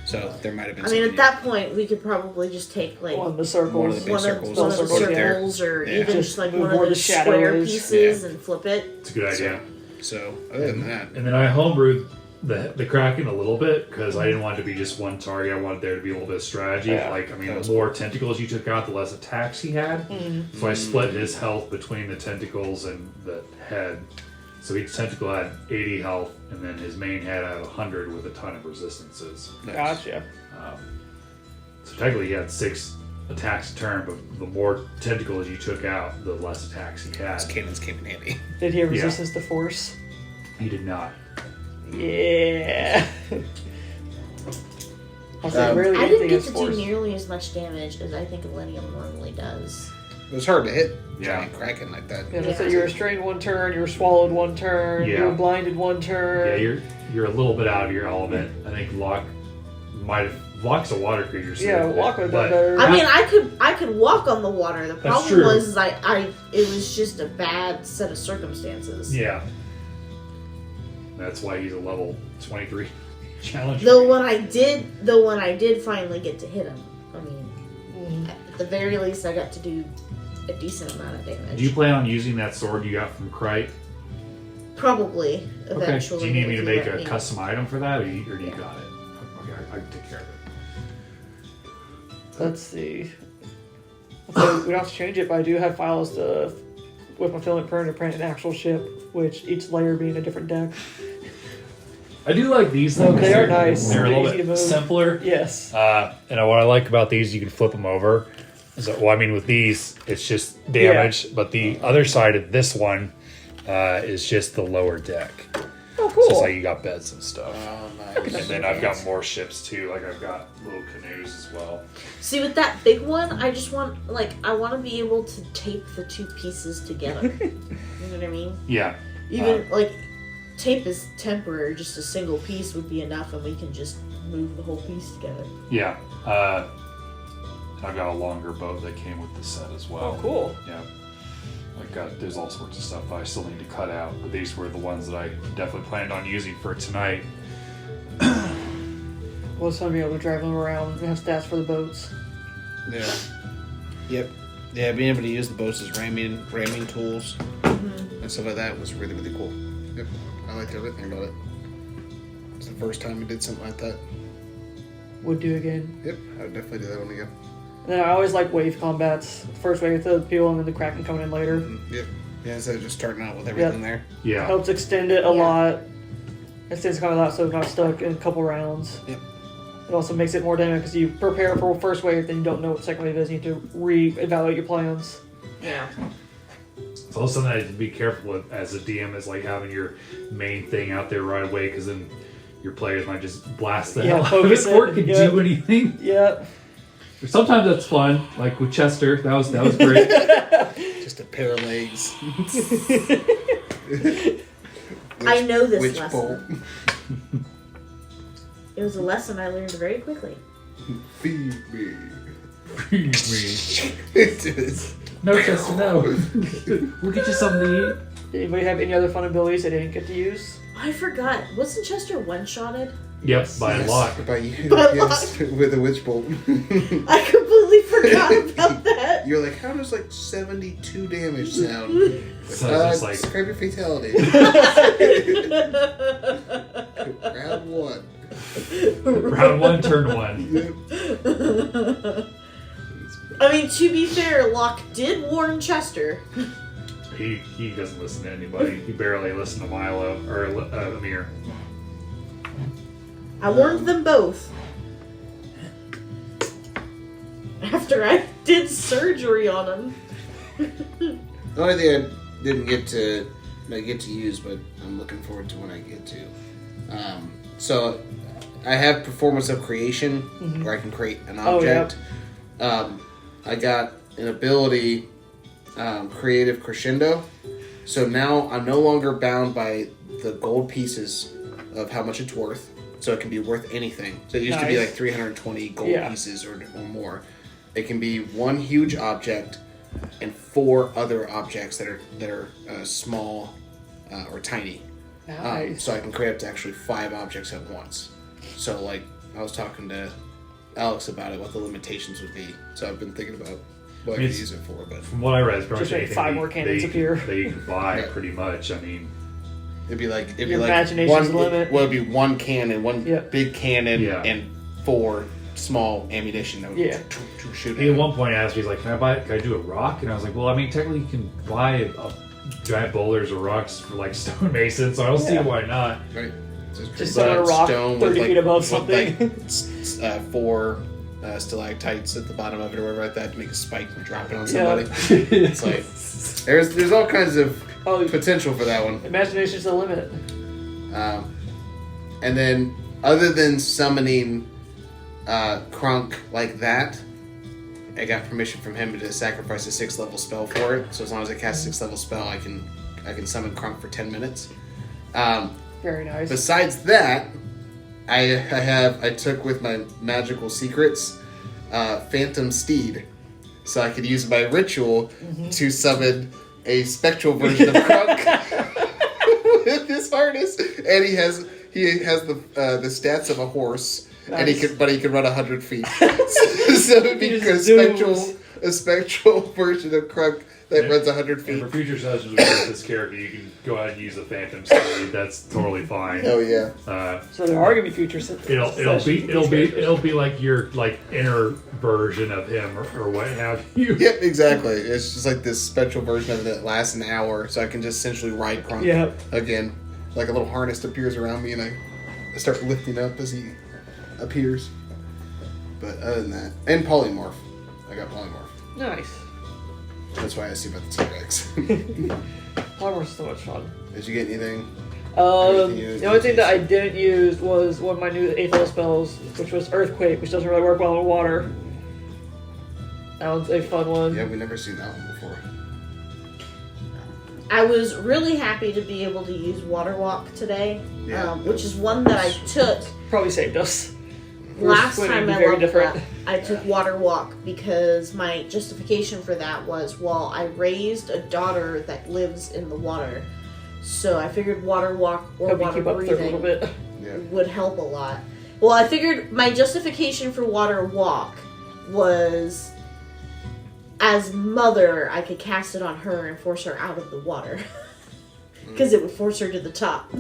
So there might have been I mean, something at that point, we could probably just take like One of the One circles. of the big one of circles, the circles put it there. circles, or Yeah. even Just just like move one of where the those shadow square is. pieces Yeah. and flip it. It's a good idea. So other than that, And then I homebrewed the Kraken a little bit because I didn't want it to be just one target. I wanted there to be a little bit of strategy. Yeah. Like, I mean, That was the more tentacles you took out, the less attacks he had. So I split his health between the tentacles and the head. So each tentacle had 80 health, and then his main head had 100 with a ton of resistances. nice. Gotcha. So technically he had 6 attacks a turn, but the more tentacles you took out, the less attacks he had. Those cannons came in handy. Did he have Yeah. resistance to force? He did not. Yeah. I said, really I anything didn't get is to force. do nearly as much damage as I think Millennium normally does. It was hard to hit Yeah. giant Kraken like that. Yeah, Yeah. so you were restrained one turn, you were swallowed one turn, you Yeah. were blinded one turn. Yeah, you're a little bit out of your element. I think Locke's a water creature. So Yeah, Locke would've done but- better. I mean, I could walk on the water. The problem true. was it was just a bad set of circumstances. Yeah. That's why he's a level 23 challenge. Though when I did finally get to hit him, I mean, at the very least, I got to do a decent amount of damage. Do you plan on using that sword you got from Krite? Probably Okay. eventually. Do you need me if to you make let a me. custom item for that, or do you Yeah. got it? Okay, I can take care of it. Let's see. So we don't have to change it, but I do have files to with my filament printer to print an actual ship, which each layer being a different deck. I do like these though. 'Cause They are they're nice. They're a They're little easy to bit move. simpler. Yes. And what I like about these, you can flip them over. So, well, I mean, with these, it's just damage, but the other side of this one is just the lower deck. Oh, So cool. it's like you got beds and stuff. Oh, And then I've got more ships too. Like I've got little canoes as well. See, with that big one, I just want, I want to be able to tape the two pieces together. You know what I mean? Yeah. Even, tape is temporary, just a single piece would be enough, and we can just move the whole piece together. Yeah. I've got a longer boat that came with the set as well. Oh, cool. Yeah. There's all sorts of stuff I still need to cut out, but these were the ones that I definitely planned on using for tonight. Well, it's fun to be able to drive them around and have stats for the boats. Yeah. Yep. Yeah, being able to use the boats as ramming tools and stuff like that was really, really cool. Yep. I liked everything about it. It's the first time we did something like that. Would do again. Yep. I would definitely do that one again. And then I always like wave combats. First wave with the people and then the Kraken coming in later. Yep. Yeah, instead of just starting out with everything there. Yeah. Helps extend it a lot. Extends the combat a lot so it's not stuck in a couple rounds. Yep. It also makes it more dynamic because you prepare for first wave, then you don't know what second wave is. You need to re-evaluate your plans. Yeah. It's also something I have to be careful with as a DM is like having your main thing out there right away because then your players might just blast the hell out of it focus before it it, can yep. do anything. Yep. Sometimes that's fun, like with Chester. That was great. Just a pair of legs. I know this Witch lesson. bolt. It was a lesson I learned very quickly. Feed me. Me. It is. No, Chester, no. We'll get you something to eat. Anybody have any other fun abilities they didn't get to use? I forgot. Wasn't Chester one-shotted? Yep, by a lot. By you. By a Yes, with a witch bolt. I completely forgot about that. You're like, how does 72 damage sound? So it's just like describe your fatality. Round one. round one, turn one. Yep. I mean, to be fair, Locke did warn Chester. He doesn't listen to anybody. He barely listened to Milo or Amir. I warned them both. After I did surgery on him. The only thing I didn't get to use, but I'm looking forward to when I get to. So I have Performance of Creation, where I can create an object. I got an ability, Creative Crescendo. So now I'm no longer bound by the gold pieces of how much it's worth. So it can be worth anything. So it used to be like 320 gold pieces or more. It can be one huge object and 4 other objects that are small or tiny. Nice. So I can create up to actually 5 objects at once. So I was talking to Alex about it, what the limitations would be. So I've been thinking about what I could use it for. But From what I read, it's pretty Just much make anything 5 more cannons appear. that you can buy, Yeah. pretty much. I mean, it'd be like Your imagination's the limit. Well, it'd be one cannon, one Yep. big cannon, Yeah. and 4 small ammunition that would shoot at he at him. one point asked me, he's like, can I do a rock? And I was like, well, I mean, technically you can buy a giant boulders or rocks for like stonemason, so I don't see Yeah. why not. Right. Just set a rock 30 feet above something. 4 stalactites at the bottom of it or whatever like that to make a spike and drop it on somebody. It's like there's all kinds of potential for that one. Imagination's the limit. And then other than summoning Krunk like that, I got permission from him to sacrifice a 6th level spell for it. So as long as I cast a 6th level spell, I can summon Krunk for 10 minutes. Very nice. Besides that, I took with my magical secrets Phantom Steed, so I could use my ritual to summon a spectral version of Krunk with this harness, and he has the stats of a horse. Nice. And he could run 100 feet. So it'd be He a just zooms. spectral version of Krunk that runs 100 And feet. for future sessions with this character, you can go ahead and use a Phantom Steed. That's totally fine. Oh yeah. So there are gonna be future It'll be like your inner version of him or what have you. Yep, exactly. It's just like this special version of it that lasts an hour, so I can just essentially ride Crunk again. Like a little harness appears around me, and I start lifting up as he appears. But other than that, and polymorph. I got polymorph. Nice. That's why I see about the T-Rex. Polymorph's so much fun. Did you get anything? The only thing that I didn't use was one of my new 8th level spells, which was Earthquake, which doesn't really work well in water. That one's a fun one. Yeah, we've never seen that one before. I was really happy to be able to use Water Walk today, Yeah. which is one that I took Probably saved us. last Swimming time would be I very leveled different. up. I took Water Walk because my justification for that was, well, I raised a daughter that lives in the water, so I figured Water Walk or Help you water keep up with it a little breathing bit. Yeah. would help a lot. Well, I figured my justification for Water Walk was, as mother, I could cast it on her and force her out of the water. Because it would force her to the top.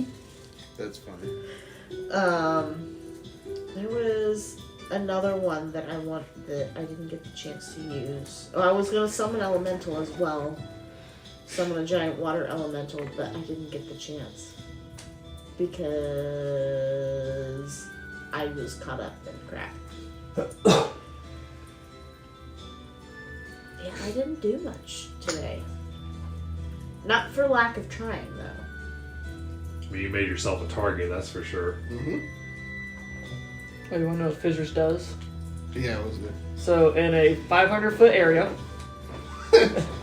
That's funny. There was another one that I didn't get the chance to use. Oh, I was gonna summon Elemental as well. Summon a giant water elemental, but I didn't get the chance. Because I was caught up in crap. Yeah, I didn't do much today. Not for lack of trying, though. I mean, you made yourself a target, that's for sure. Mm-hmm. Oh, you want to know what Fissures does? Yeah, it was good. So, in a 500-foot area,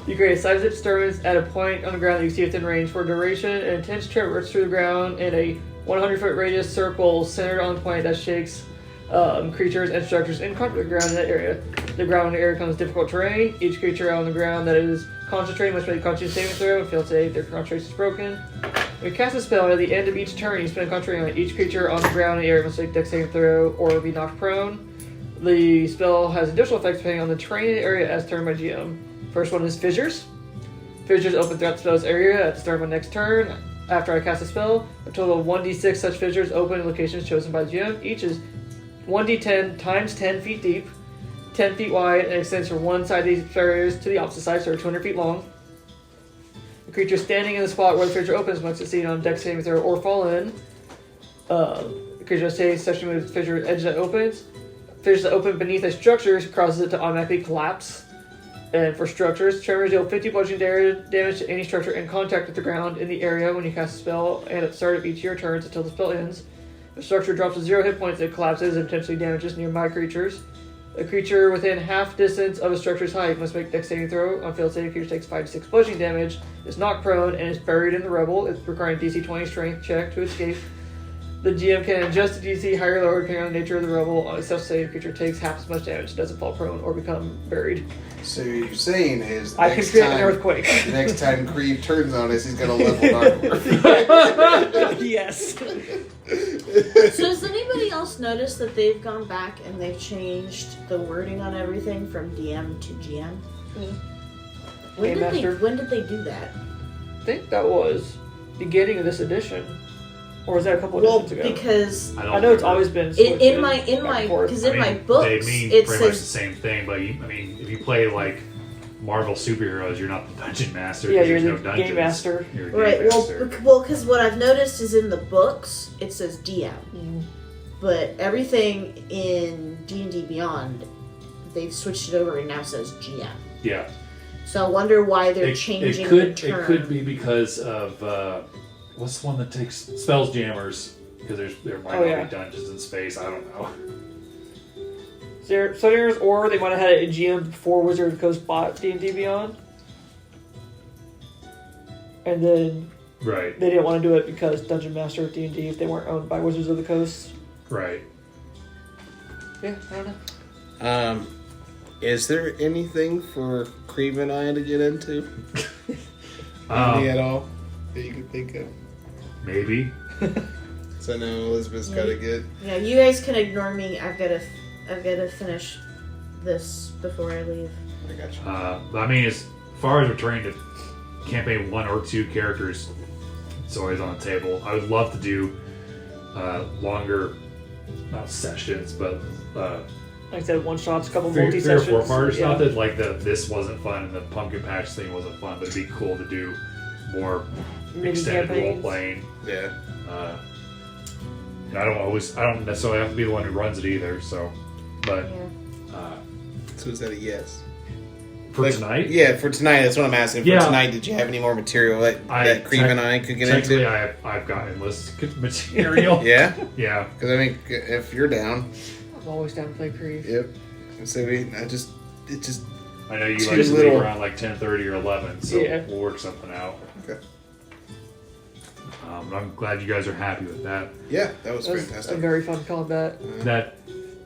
you create a seismic disturbance at a point on the ground that you see within range for a duration. An intense trip runs through the ground in a 100-foot radius circle centered on the point that shakes creatures and structures in contact with the ground in that area. The ground in the area becomes difficult terrain. Each creature on the ground that is concentrating must make a constitution saving throw and fail save. Their concentration is broken. When you cast a spell, at the end of each turn, you spend concentration on each creature on the ground in the area must make a dex saving throw or be knocked prone. The spell has additional effects depending on the terrain in the area as turned by GM. First one is Fissures. Fissures open throughout the spell's area at the start of my next turn. After I cast a spell, a total of 1d6 such fissures open in locations chosen by the GM. Each is 1d10 times 10 feet deep, 10 feet wide, and extends from one side of these barriers to the opposite side, so they're 200 feet long. The creature standing in the spot where the fissure opens must succeed on a dex saving throw or fall in. The creature stays such with fissure edge that opens. Fissures that open beneath a structure causes it to automatically collapse. And for structures, tremors deal 50 bludgeoning damage to any structure in contact with the ground in the area when you cast a spell, and at the start of each of your turns until the spell ends. The structure drops to 0 hit points, it collapses and potentially damages nearby creatures. A creature within half distance of a structure's height must make a dex saving throw. On failed save, creature takes 5 to 6 bludgeoning damage, is knocked prone, and is buried in the rubble. It's requiring DC 20 strength check to escape. The GM can adjust the DC higher or lower depending on the nature of the rubble. On a self-save, creature takes half as much damage, doesn't fall prone or become buried. So what you're saying is I can create an earthquake. next time Kriv turns on us, he's got a level Nardorf. Yes. So does anybody else notice that they've gone back and they've changed the wording on everything from DM to GM? Game Master. When did they do that? I think that was beginning of this edition. Or was that a couple Well, editions ago? because I know it's always been switched in my back and forth. because I in mean, my books they mean it pretty much the says same thing, but if you play like Marvel superheroes, you're not the dungeon master. Yeah, 'cause you're there's the no game dungeons. master. You're a game right. master. Well, because what I've noticed is in the books it says DM, but everything in D&D Beyond they've switched it over and now says GM. Yeah. So I wonder why they're changing the term. It could be because of what's the one that takes spells jammers? Because there might not be dungeons in space. I don't know. Sunniers, or they might have had a GM before Wizard of the Coast bought D&D Beyond. And then Right. they didn't want to do it because Dungeon Master of D&D, if they weren't owned by Wizards of the Coast. Right. Yeah, I don't know. Is there anything for Kriv and I to get into? Any at all that you can think of? Maybe. So I know Elizabeth's got to get. Yeah, you guys can ignore me. I've got to finish this before I leave. I got you. I mean, as far as returning to campaign 1 or 2 characters, it's always on the table. I would love to do longer, not sessions, but Like I said, one shots, a couple three or multi-sessions. 4 parters. Yeah. Not that like this wasn't fun and the pumpkin patch thing wasn't fun, but it'd be cool to do more Mini extended role campaigns. playing. Yeah. And I don't necessarily have to be the one who runs it either. So, but So is that a yes? for tonight, Yeah, for tonight. That's what I'm asking. For Yeah. tonight, did you have any more material that Kriv and I could get technically into? I've got enlisted material. Yeah? Yeah. Because, I mean, if you're down. I'm always down to play Kriv. Yep. So it just... I know you Too like to leave little. around like 10:30 or 11, so Yeah. we'll work something out. Okay. I'm glad you guys are happy with that. Yeah, that was That was a fantastic. very fun combat. That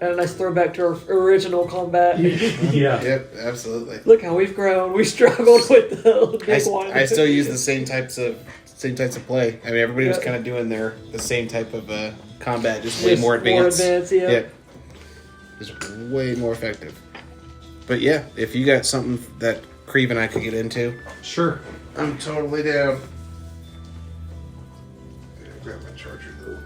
And a nice throwback to our original combat. yeah. Yep, absolutely. Look how we've grown. We struggled with the big one. I still use the same types of play. I mean, everybody was Yeah. kind of doing the same type of combat, just way Just more advanced. yeah. Yeah, just way more effective. But yeah, if you got something that Kriv and I could get into, Sure. I'm totally down. Grab my charger though.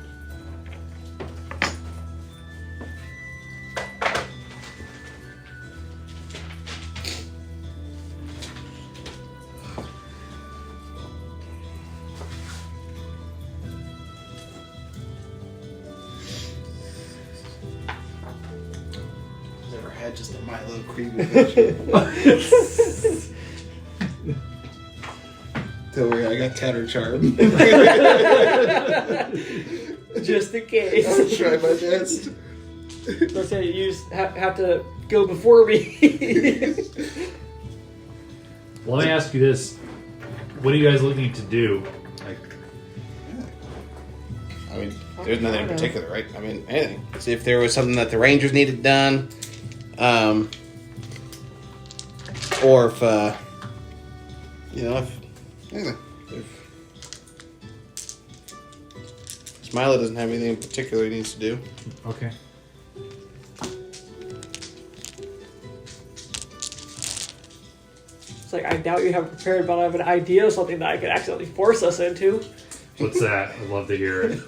Never had just a Milo Kriv adventure. Don't worry, I got Tattered Charm. Just in case. I'll try my best. Let's say you just have to go before me. Well, let me ask you this: what are you guys looking to do? Like, I mean, there's nothing in particular, right? I mean, anything. See if there was something that the Rangers needed done, or if if anything. If Milo doesn't have anything in particular he needs to do. okay. It's like, I doubt you have prepared, but I have an idea of something that I could accidentally force us into. What's that? I'd love to hear it.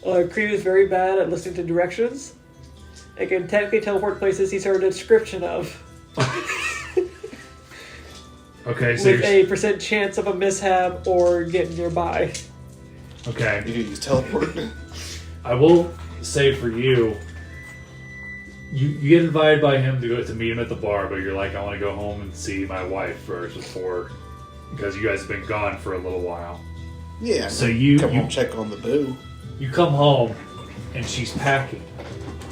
Kriv is very bad at listening to directions. It can technically teleport places he's heard a description of, Okay, so with you're, a % chance of a mishap or getting nearby. okay. You use teleport. I will say for you, you get invited by him to go to meet him at the bar, but you're like, I want to go home and see my wife first because you guys have been gone for a little while. Yeah. So you come home, check on the boo. you come home and she's packing.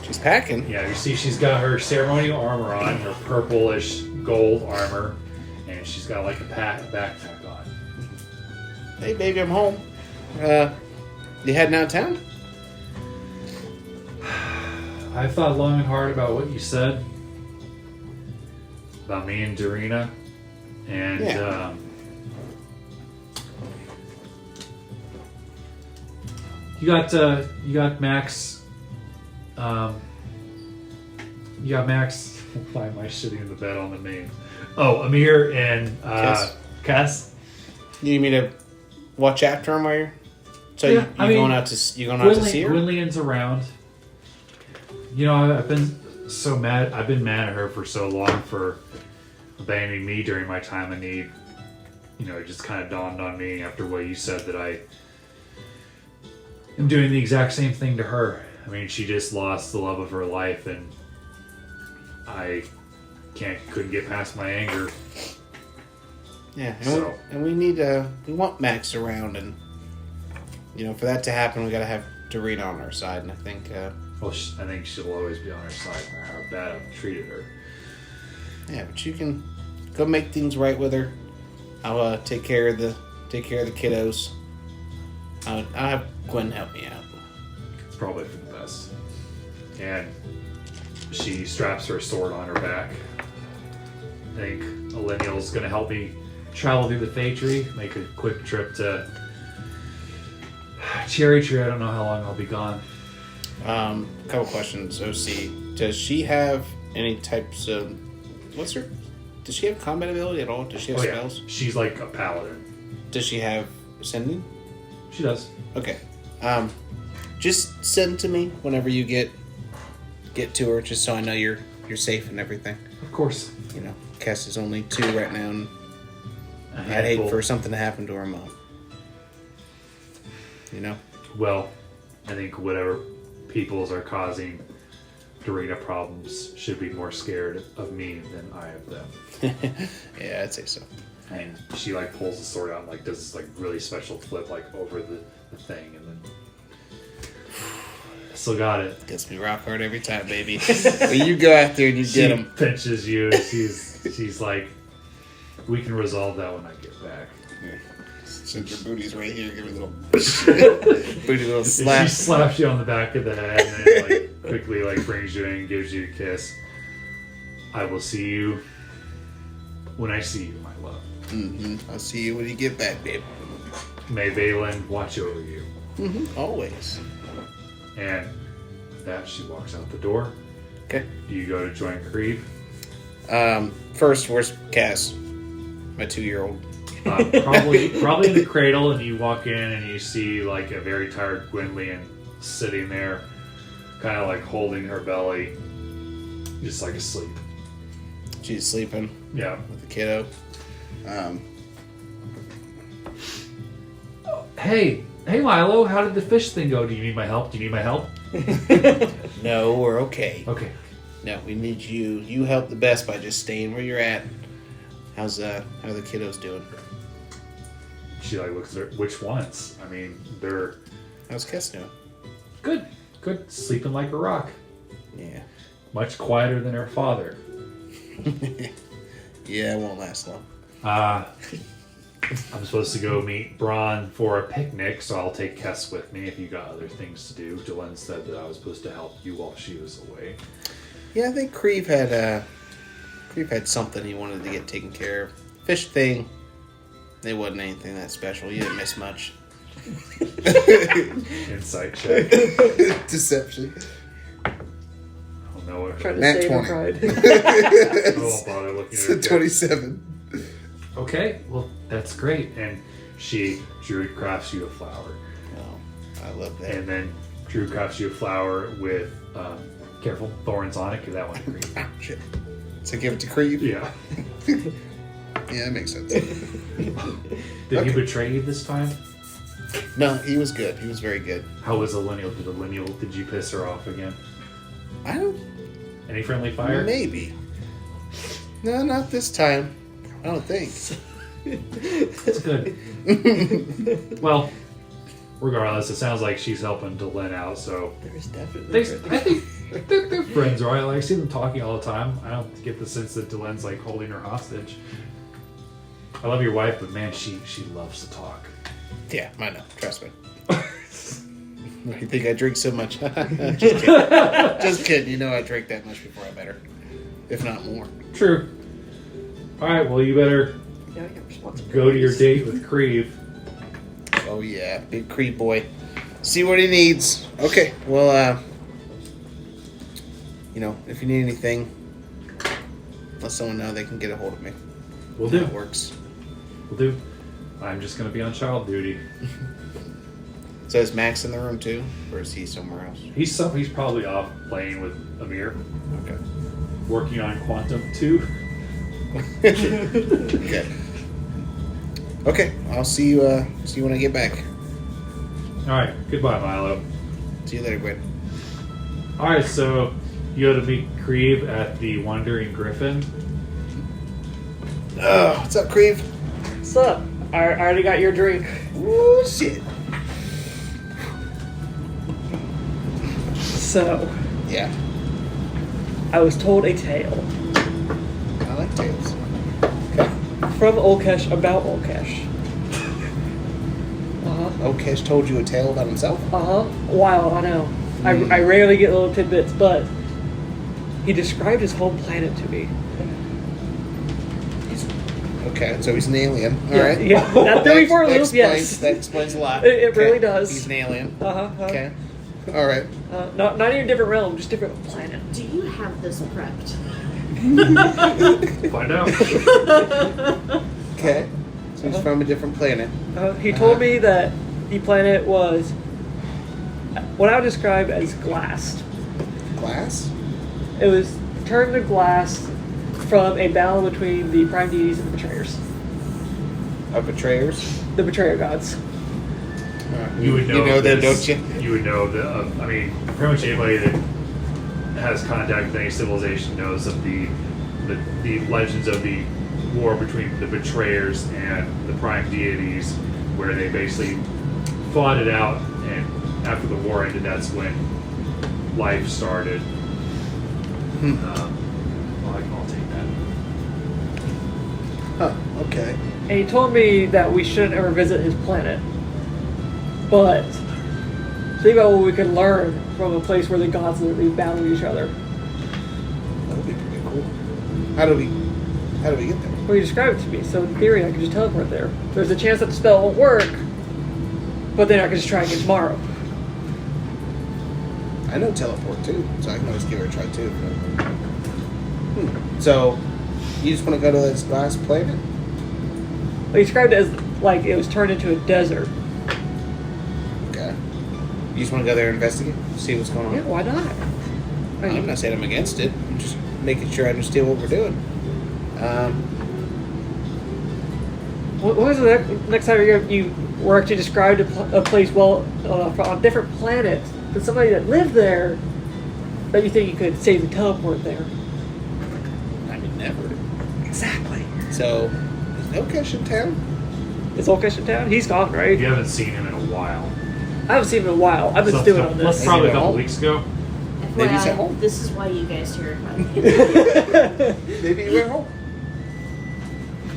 She's packing. Yeah, you see she's got her ceremonial armor on, her purplish gold armor, and she's got like a backpack on. Hey, baby, I'm home. You heading out of town? I thought long and hard about what you said about me and Dorina, and Yeah. you got Max. You got Max. Why am I shitting in the bed on the names? Oh, Amir and Cass. You need me to watch after him while you're... So Yeah, you going out to see her? Gwynlian's around. You know, I've been so mad. I've been mad at her for so long for abandoning me during my time of need. You know, it just kind of dawned on me after what you said that I am doing the exact same thing to her. I mean, she just lost the love of her life, and I couldn't get past my anger. Yeah, and, So- we want Max around, and for that to happen, we got to have Dorina on our side, and I think Well, I think she'll always be on her side no matter how bad I've treated her. yeah, but you can go make things right with her. I'll take care of the kiddos. I'll have Gwen help me out. It's probably for the best. And she straps her sword on her back. I think Millennial's going to help me travel through the Fey Tree, make a quick trip to Cherry Tree. I don't know how long I'll be gone. Couple questions. OC, does she have any types of what's her Does she have combat ability at all? Does she have Oh, yeah. spells? She's like a paladin. Does she have sending? She does. Okay. Just send to me whenever you get to her, just so I know you're safe and everything. Of course. You know, Cass is only 2 right now, and I'd hate for something to happen to her mom. You know? Well, I think whatever peoples are causing Dorina problems should be more scared of me than I of them. Yeah, I'd say so. And she like pulls the sword out and like does this like really special flip like over the thing, and then I still got it. Gets me rock hard every time, baby. But you go out there and you get him. Pinches you. And she's like, we can resolve that when I get back. Since your booty's right here, give me a little booty little And slap. she slaps you on the back of the head and then like quickly like brings you in and gives you a kiss. I will see you when I see you, my love. I'll see you when you get back, babe. May Valen watch over you. Always. And with that, she walks out the door. Okay. Do you go to join Kriv? First, where's Cass? My 2-year-old. Probably in the cradle, and you walk in and you see like a very tired Gwendolyn sitting there, kind of like holding her belly, just like asleep. She's sleeping Yeah. with the kiddo. Hey Milo, how did the fish thing go? Do you need my help? No, we're okay. Okay. No, we need you. You help the best by just staying where you're at. How the kiddos doing? She like looks at her. Which ones? I mean, they're How's Cass doing? good, sleeping like a rock. Yeah. Much quieter than her father. Yeah, it won't last long. I'm supposed to go meet Braun for a picnic, so I'll take Kess with me if you got other things to do. Dylan said that I was supposed to help you while she was away. Yeah, I think Kriv had something he wanted to get taken care of. Fish thing. It wasn't anything that special. You didn't miss much. Insight check. Deception. I don't know what. Trying to Nat save 20. her pride. I won't bother looking at her. It's a 27. Okay, well that's great. And she Druid crafts you a flower, Oh, I love that. and then Druid crafts you a flower with careful thorns on it because that one agreed. Ah, shit. So give it to Kriv? Yeah. Yeah, that makes sense. Did he betray you this time? No, he was good. He was very good. How was Lineal? Did you piss her off again? I don't... Any friendly fire? Maybe. No, not this time. I don't think. That's good. Well, regardless, it sounds like she's helping Dylan out, so There's definitely. I think they're friends, right? Like, I see them talking all the time. I don't get the sense that Dylan's like holding her hostage. I love your wife, but man, she loves to talk. Yeah, I know. Trust me. You think I drink so much? Just kidding. Just kidding. You know I drank that much before I met her. If not more. True. All right, well, you better Yeah, I got responsibilities. go to your date with Kriv. Oh, yeah. Big Kriv boy. See what he needs. Okay. Well, if you need anything, let someone know they can get a hold of me. We'll do. It works. We'll do. I'm just going to be on child duty. So is Max in the room too? Or is he somewhere else? He's probably off playing with Amir, Okay. working on Quantum 2. Okay. Okay. I'll see you when I get back. All right, goodbye, Milo. See you later, Gwen. All right, so you go to meet Kriv at the Wandering Griffin. Oh, what's up, Kriv? What's up? I already got your drink. Ooh, shit. So, Yeah. I was told a tale I like tails. from Olkesh about Olkesh. Okesh told you a tale about himself? Wow, I know. I rarely get little tidbits, but he described his home planet to me. Okay, so he's an alien. All right. Yeah, that threw me for a loop, explains, yes. That explains a lot. It really does. He's an alien. Uh-huh. Okay. All right. Not even different realm, just different planet. Do you have this prepped? Find out. Okay. So he's from a different planet. He told me that the planet was what I would describe as glassed. Glass? It was turned to glass from a battle between the prime deities and the betrayers. Of betrayers? The betrayer gods. You would know. You know them, this. don't you? You would know that. I mean, pretty much anybody that has contact with any civilization knows of the legends of the war between the betrayers and the prime deities, where they basically fought it out, and after the war ended, that's when life started. Well, I'll take that. Huh, okay. And he told me that we shouldn't ever visit his planet. But think about what we could learn from a place where the gods literally battle each other. That would be pretty cool. How do we get there? Well, you described it to me, so in theory I could just teleport there. There's a chance that the spell won't work, but then I could just try again tomorrow. I know teleport too, so I can always give it a try too. So, you just want to go to this glass planet? Well, he described it as like it was turned into a desert. Okay. You just want to go there and investigate? See what's going on? Yeah, why not? I'm not saying I'm against it. I'm just making sure I understand what we're doing. What was the next time you were actually described a place, well, on a different planet, but somebody that lived there, that you think you could safely teleport there? I mean, never. Exactly. So, is Nokesh in town? Is Olkesh in town? He's gone, right? You haven't seen him in a while. I haven't seen him in a while. I've been stewing on That's this. probably a Maybe couple home? weeks ago. Maybe he's at FYI, home. this is why you guys terrify me. Maybe he went home.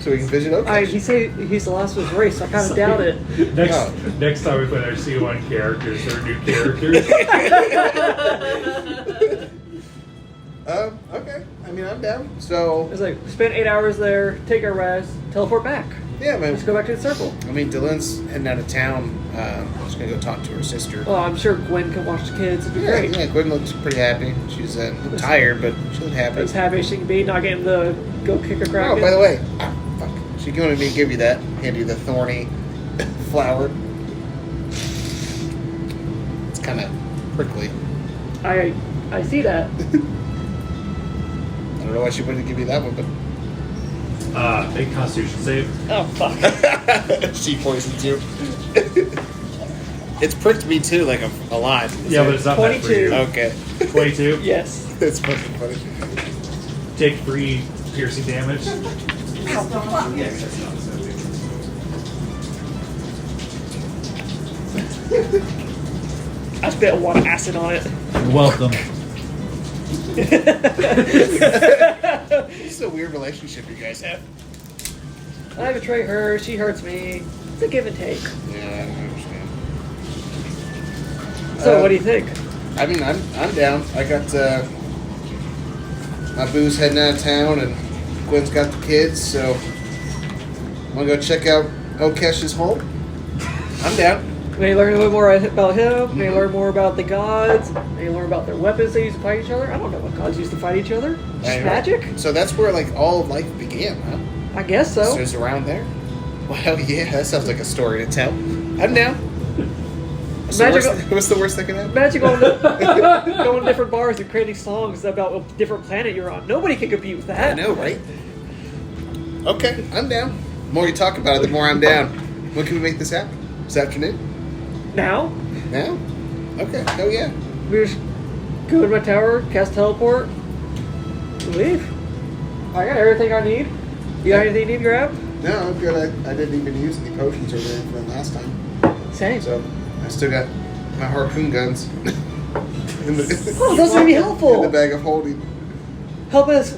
So we can visit Nokesh. He said he's the last of his race, so I kind of doubt it. Next time we play our C1 characters, they're new characters. Okay. I mean, I'm down. So, It's like, spend 8 hours there, take a rest, teleport back. yeah, man. Let's go back to the circle. I mean, Dylan's heading out of town. She's going to go talk to her sister. Well, I'm sure Gwen can watch the kids. It'd be Yeah, great. yeah, Gwen looks pretty happy. She's tired, but she looked happy. As happy as she can be, not getting the go kick a crack. Oh, by the way, fuck. She wanted me to give you that. Hand you the thorny flower. It's kind of prickly. I see that. I don't know why she wanted to give you that one, but Make Constitution save. Oh, fuck. she poisons you. It's pricked me too, like a lot. Yeah, but it's not bad for 22. you. Okay. 22. Yes. That's fucking funny. Take 3 piercing damage. I spit one acid on it. Welcome. It's a weird relationship you guys have. I betray her, she hurts me. It's a give and take. Yeah, I understand. So, what do you think? I mean, I'm down. I got my boo's heading out of town, and Gwen's got the kids, so wanna go check out Okesh's home? I'm down. May learn a little more about him. May learn more about the gods. May learn about their weapons they used to fight each other. I don't know what gods used to fight each other. Just I know. magic? So that's where like all of life began, huh? I guess So so. it's around there. Well, yeah, that sounds like a story to tell. I'm down. What's the worst that can happen? Imagine going to different bars and creating songs about a different planet you're on. Nobody can compete with that. I know, right? Okay, I'm down. The more you talk about it, the more I'm down. When can we make this happen? This afternoon? Now, Now? Okay, oh yeah. we just go to my tower, cast teleport, leave. I got everything I need. You got anything you need to grab? No, I'm good. I didn't even use any potions or anything from last time. Same. So, I still got my harpoon guns. in the, Oh, those would be helpful. in the bag of holding. Help us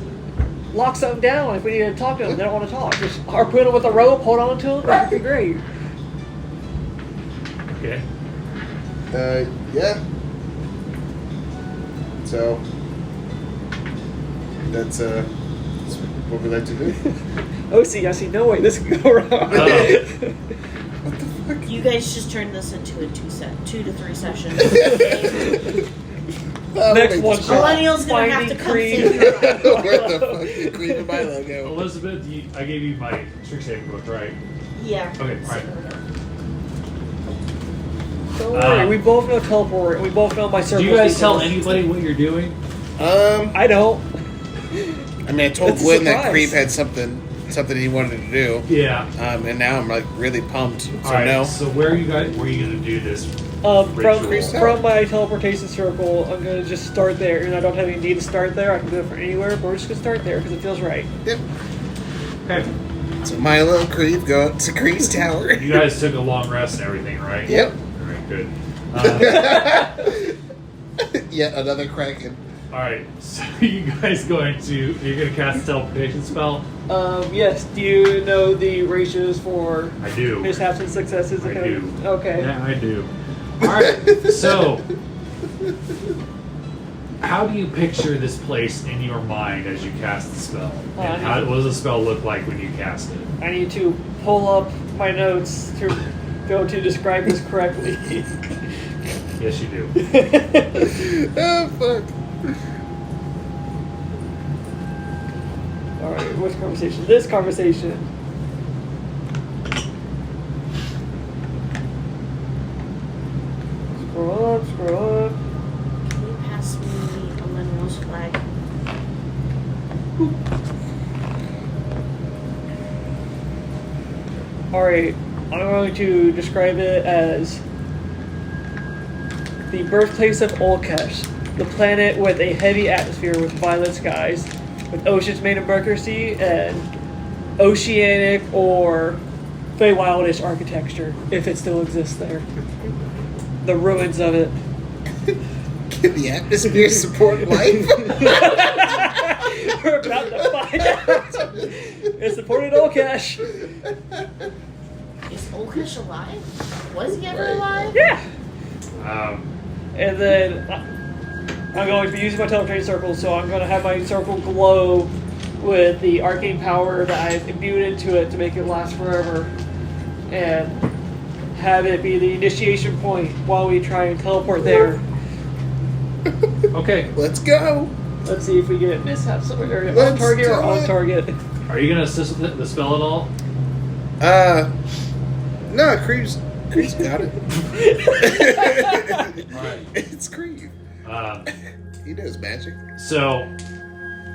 lock something down if we need to talk to them. They don't want to talk. Just harpoon them with a rope, hold on to them. That would be great. Okay. Yeah. So, that's what we like to do. Oh, see, I see no way this can go wrong. You guys just turned this into a 2 to 3 session. Next one. Millennial's gonna have to come Finding save your life. Where the fuck did Kriv and Milo go? Elizabeth, I gave you my trick saving book, right? Yeah. Okay, right. Don't worry, we both know teleport, and we both know my circle. Do you guys tell anybody what you're doing? I don't. I mean, I told It's a Gwen that surprise. Kriv had something he wanted to do. Yeah. And now I'm like really pumped. So All right. no. So where are you gonna do this? From Ritual. my teleportation circle, I'm gonna just start there, and I don't have any need to start there. I can do it from anywhere, but we're just gonna start there because it feels right. Yep. Okay. So Milo and Kriv go up to Kriv's tower. You guys took a long rest and everything, right? Yep. All right. Good. Yet another Kraken. All right. So you're gonna cast a teleportation spell? Yes. Do you know the ratios for I do. mishaps and successes? I do. Okay. Yeah, I do. All right. So, how do you picture this place in your mind as you cast the spell? And what does the spell look like when you cast it? I need to pull up my notes to be able to describe this correctly. Yes, you do. Oh fuck. Alright, which conversation? This conversation. Scroll up, scroll up. Can you pass me a Millennial's flag? Alright, I'm going to describe it as the birthplace of Olkesh, the planet with a heavy atmosphere with violet skies, with oceans made of mercury and oceanic or Feywildish architecture, if it still exists there. The ruins of it. Can the atmosphere support life? We're about to find out. It supported Olkesh. Is Olkish alive? Was he ever alive? Yeah. Um, And then I'm going to be using my teleportation circle, so I'm going to have my circle glow with the arcane power that I've imbued into it to make it last forever. And have it be the initiation point while we try and teleport there. okay. Let's go. Let's see if we get mishaps somewhere. On Let's target or do on it. target. Are you gonna assist with the spell at all? No, Kriv's got it. Alright. It's Kriv. He knows magic. So,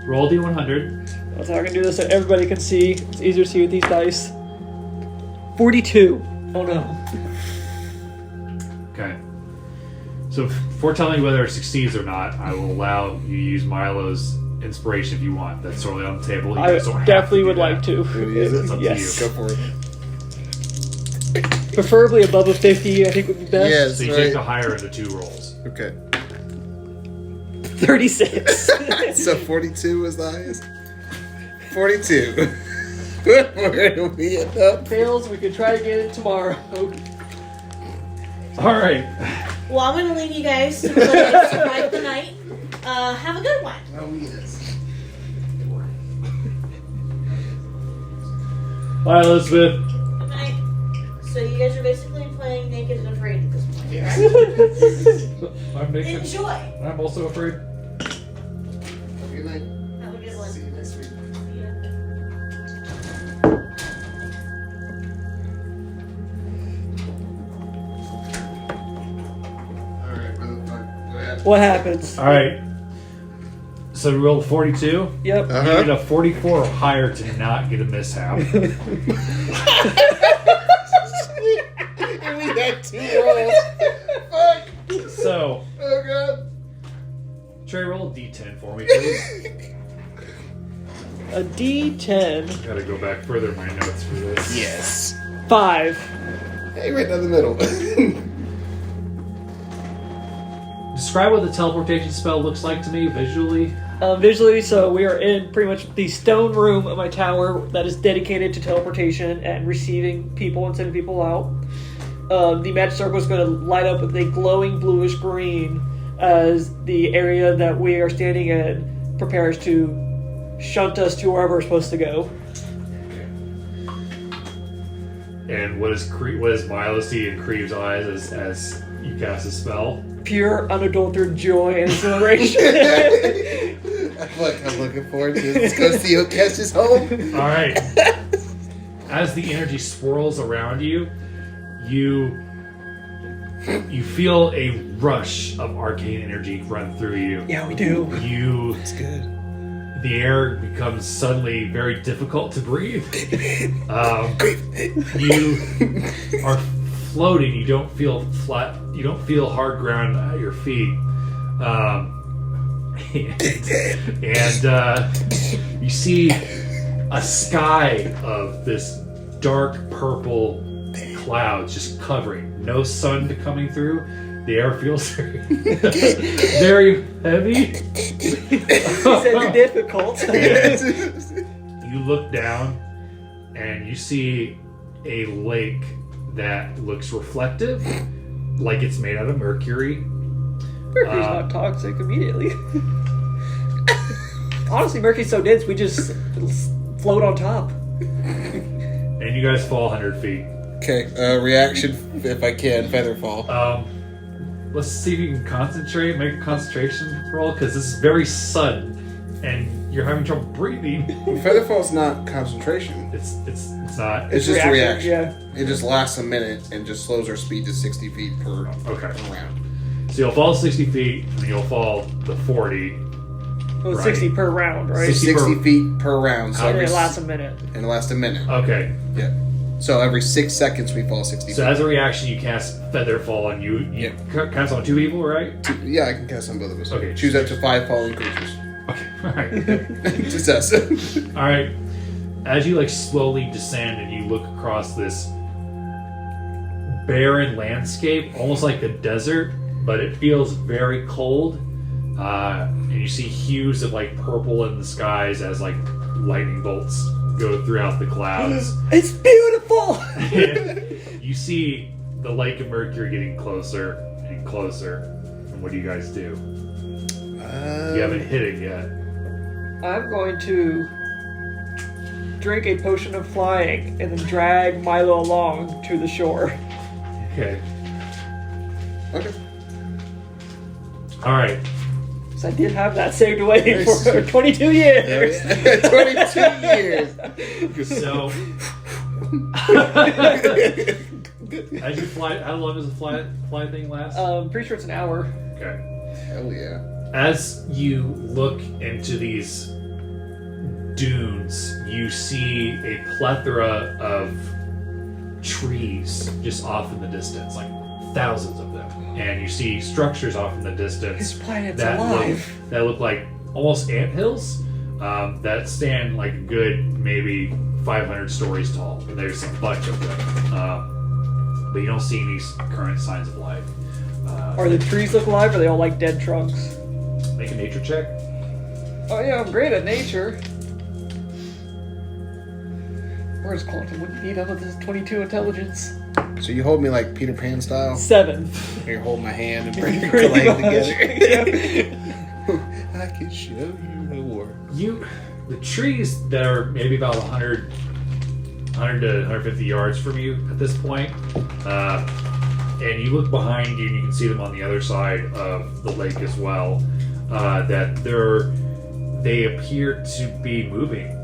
roll D100. So I can do this so everybody can see. It's easier to see with these dice. 42. Oh no. Okay. So, before telling you whether it succeeds or not, I will allow you to use Milo's inspiration if you want. That's totally on the table. You I guys don't have definitely to do would that. like to. It's up to Yes. you. Go for it. Preferably above a 50, I think would be best. Yes. So you take the higher of the two rolls. Okay. 36. So 42 was the highest? 42. Where do we end up? Fails, we could try again tomorrow. All right. Well, I'm gonna leave you guys to survive the night. Have a good one. Oh, yes. Bye, Elizabeth. Good night. So you guys are basically playing Naked and Afraid at this point, Yes. right? I'm naked. Enjoy. I'm also afraid. Good night. Have a good one. See you next week. See ya. Alright, brother. Go ahead. What happens? All right. So we rolled 42. Yep. You need a 44 or higher to not get a mishap. And we got 2 rolls. Fuck. So, Oh, God. Trey, roll a d10 for me, please. A D10. Gotta go back further in my notes for this. Yes. 5. Hey, right down the middle. Describe what the teleportation spell looks like to me visually. Visually, so we are in pretty much the stone room of my tower that is dedicated to teleportation and receiving people and sending people out. The magic circle is going to light up with a glowing bluish green as the area that we are standing in prepares to shunt us to wherever we're supposed to go. And what does Milo see in Kriv's eyes as you cast a spell? pure, unadulterated joy and exhilaration. I'm looking forward to it. Let's go see who catches home. All right. As the energy swirls around you, you feel a rush of arcane energy run through you. Yeah, we do. It's good. The air becomes suddenly very difficult to breathe. You are floating. You don't feel flat. You don't feel hard ground at your feet. And you see a sky of this dark purple clouds just covering. No sun coming through. The air feels very, very heavy. It's difficult. You look down and you see a lake that looks reflective, like it's made out of mercury. Mercury's not toxic immediately. Honestly, mercury's so dense, we just float on top. And you guys fall 100 feet. Okay, reaction if I can, feather fall. Let's see if you can concentrate, make a concentration roll, because this is very sudden, and you're having trouble breathing. Feather fall's not concentration. It's not. It's just a reaction. Yeah. It just lasts a minute and just slows our speed to 60 feet per round. So you'll fall 60 feet, and you'll fall the 40. Well, Right. 60 per round, right? 60 feet per round. So And every it lasts a minute. And it lasts a minute. Okay. Yeah. So every 6 seconds we fall 60 So feet. as a reaction, you cast Feather Fall on you. You cast on 2 people, right? Yeah, I can cast on both of us. Okay. Choose up to 5 falling creatures. Okay. All right. Just us. All right. As you slowly descend and you look across this barren landscape, almost like a desert, but it feels very cold. And you see hues of purple in the skies as lightning bolts go throughout the clouds. It's beautiful! You see the Lake of Mercury getting closer and closer. And what do you guys do? You haven't hit it yet. I'm going to drink a potion of flying and then drag Milo along to the shore. Okay. Okay. All right. So I did have that saved away Nice. for 22 years. 22 years. So, as you fly, how long does the fly thing last? Pretty sure it's an hour. Okay. Hell yeah. As you look into these dunes, you see a plethora of trees just off in the distance, thousands of them. And you see structures off in the distance This planet's that alive. look like almost anthills that stand a good maybe 500 stories tall. And there's a bunch of them. But you don't see any current signs of life. Are the trees look alive or are they all dead trunks? Make a nature check. Oh yeah, I'm great at nature. Where's Quantum? What do you need up with this 22 intelligence? So you hold me like Peter Pan style? 7. You hold my hand and bring your Pretty leg much. together. I can show you the world. The trees that are maybe about 100 to 150 yards from you at this point, and you look behind you and you can see them on the other side of the lake as well, that they appear to be moving.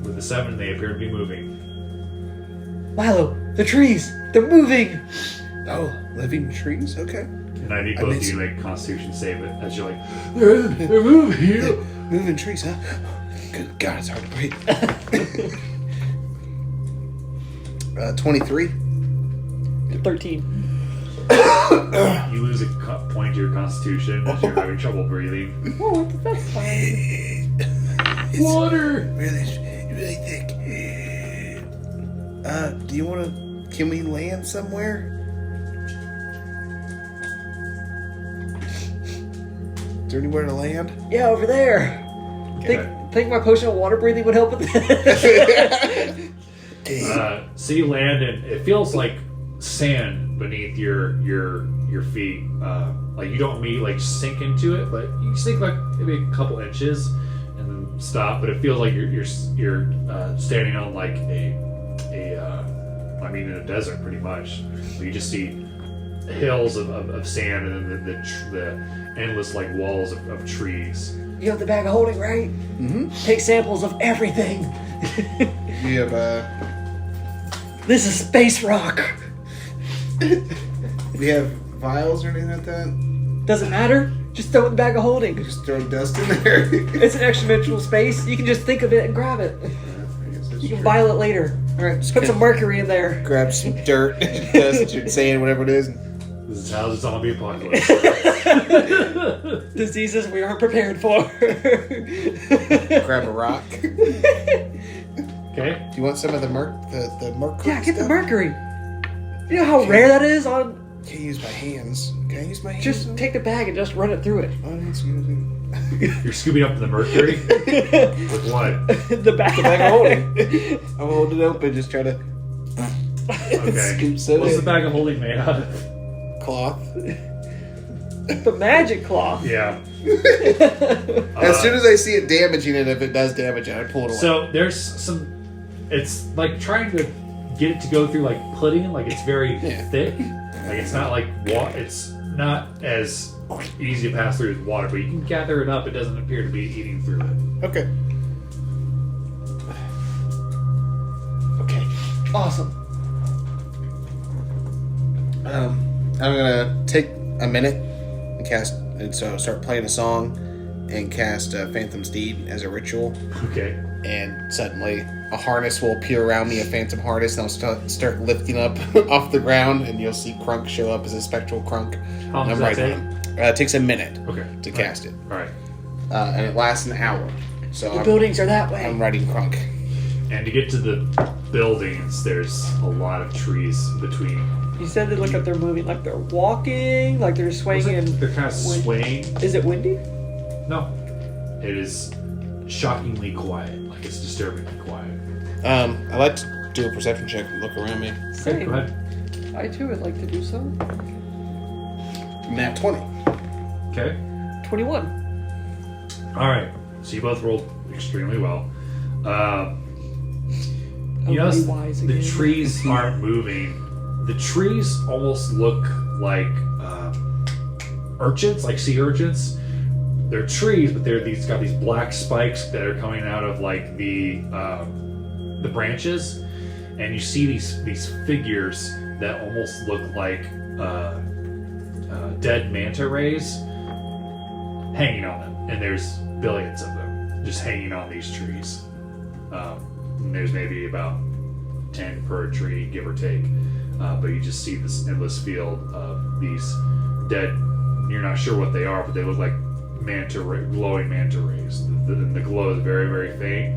With the 7, they appear to be moving. Milo, the trees! They're moving! Oh, living trees? Okay. And I need both of you to make a Constitution save it as you're they're moving. Moving trees, huh? Good God, it's hard to breathe. 23. 13. You lose a point to your Constitution as you're having trouble breathing. Oh, that's fine. Water! Really thick. Do you want to... Can we land somewhere? Is there anywhere to land? Yeah, over there. Think my potion of water breathing would help with that? So you land and it feels like sand beneath your feet. You don't immediately sink into it, but you sink maybe a couple inches and then stop. But it feels like you're standing on in a desert pretty much. So you just see hills of sand and then the endless like walls of trees. You have the bag of holding, right? Mm-hmm. Take samples of everything. We have This is space rock. we have vials or anything like that. Doesn't matter. Just throw it in the bag of holding. Just throw dust in there. It's an extra-dimensional space. You can just think of it and grab it. I guess that's You can true. file it later. All right, just Put some mercury in there. grab some dirt, dust, sand, whatever it is. This is how the zombie apocalypse. Diseases we aren't prepared for. Grab a rock. Do Okay. you want some of the mercury? Yeah, get the stuff? mercury. You know how rare that is? Can't use my hands. Can I use my hands? Just take the bag and just run it through it. You're scooping up the mercury with what? The bag. The bag of holding. I'll hold it open. Just try to Okay. scoop some What's the in. bag of holding made out of? Cloth. The magic cloth. Yeah. As soon as I see it damaging it, if it does damage it, I pull it away. So there's some. It's like trying to get it to go through like pudding. Like it's very Yeah. thick. Like it's not like It's not as easy to pass through as water, but you can gather it up. It doesn't appear to be eating through it. Okay. Okay. Awesome. I'm gonna take a minute and start playing a song and cast Phantom Steed as a ritual, Okay. and suddenly a harness will appear around me, a phantom harness, and I'll start lifting up off the ground, and you'll see Crunk show up as a spectral Crunk. How long And does that riding him. It takes a minute Okay. to cast it, All right. and it lasts an hour. So The buildings are that way. I'm riding Crunk. And to get to the buildings, there's a lot of trees between. You said they look like they're moving, like they're walking, like they're swinging. And They're kind of swaying. is it windy? No, it is shockingly quiet. Like it's disturbingly quiet. I like to do a perception check and look around me. Okay, Same. go ahead. I too would like to do so. Nat 20. Okay. 21. All right. So you both rolled extremely well. You Oh, notice be wise the again. trees aren't moving. The trees almost look like urchins, like sea urchins. They're trees, but they're got these black spikes that are coming out of like the branches, and you see these figures that almost look like dead manta rays hanging on them, and there's billions of them just hanging on these trees. And there's maybe about 10 per tree, give or take. But you just see this endless field of these dead. You're not sure what they are, but they look like glowing manta rays. The glow is very, very faint.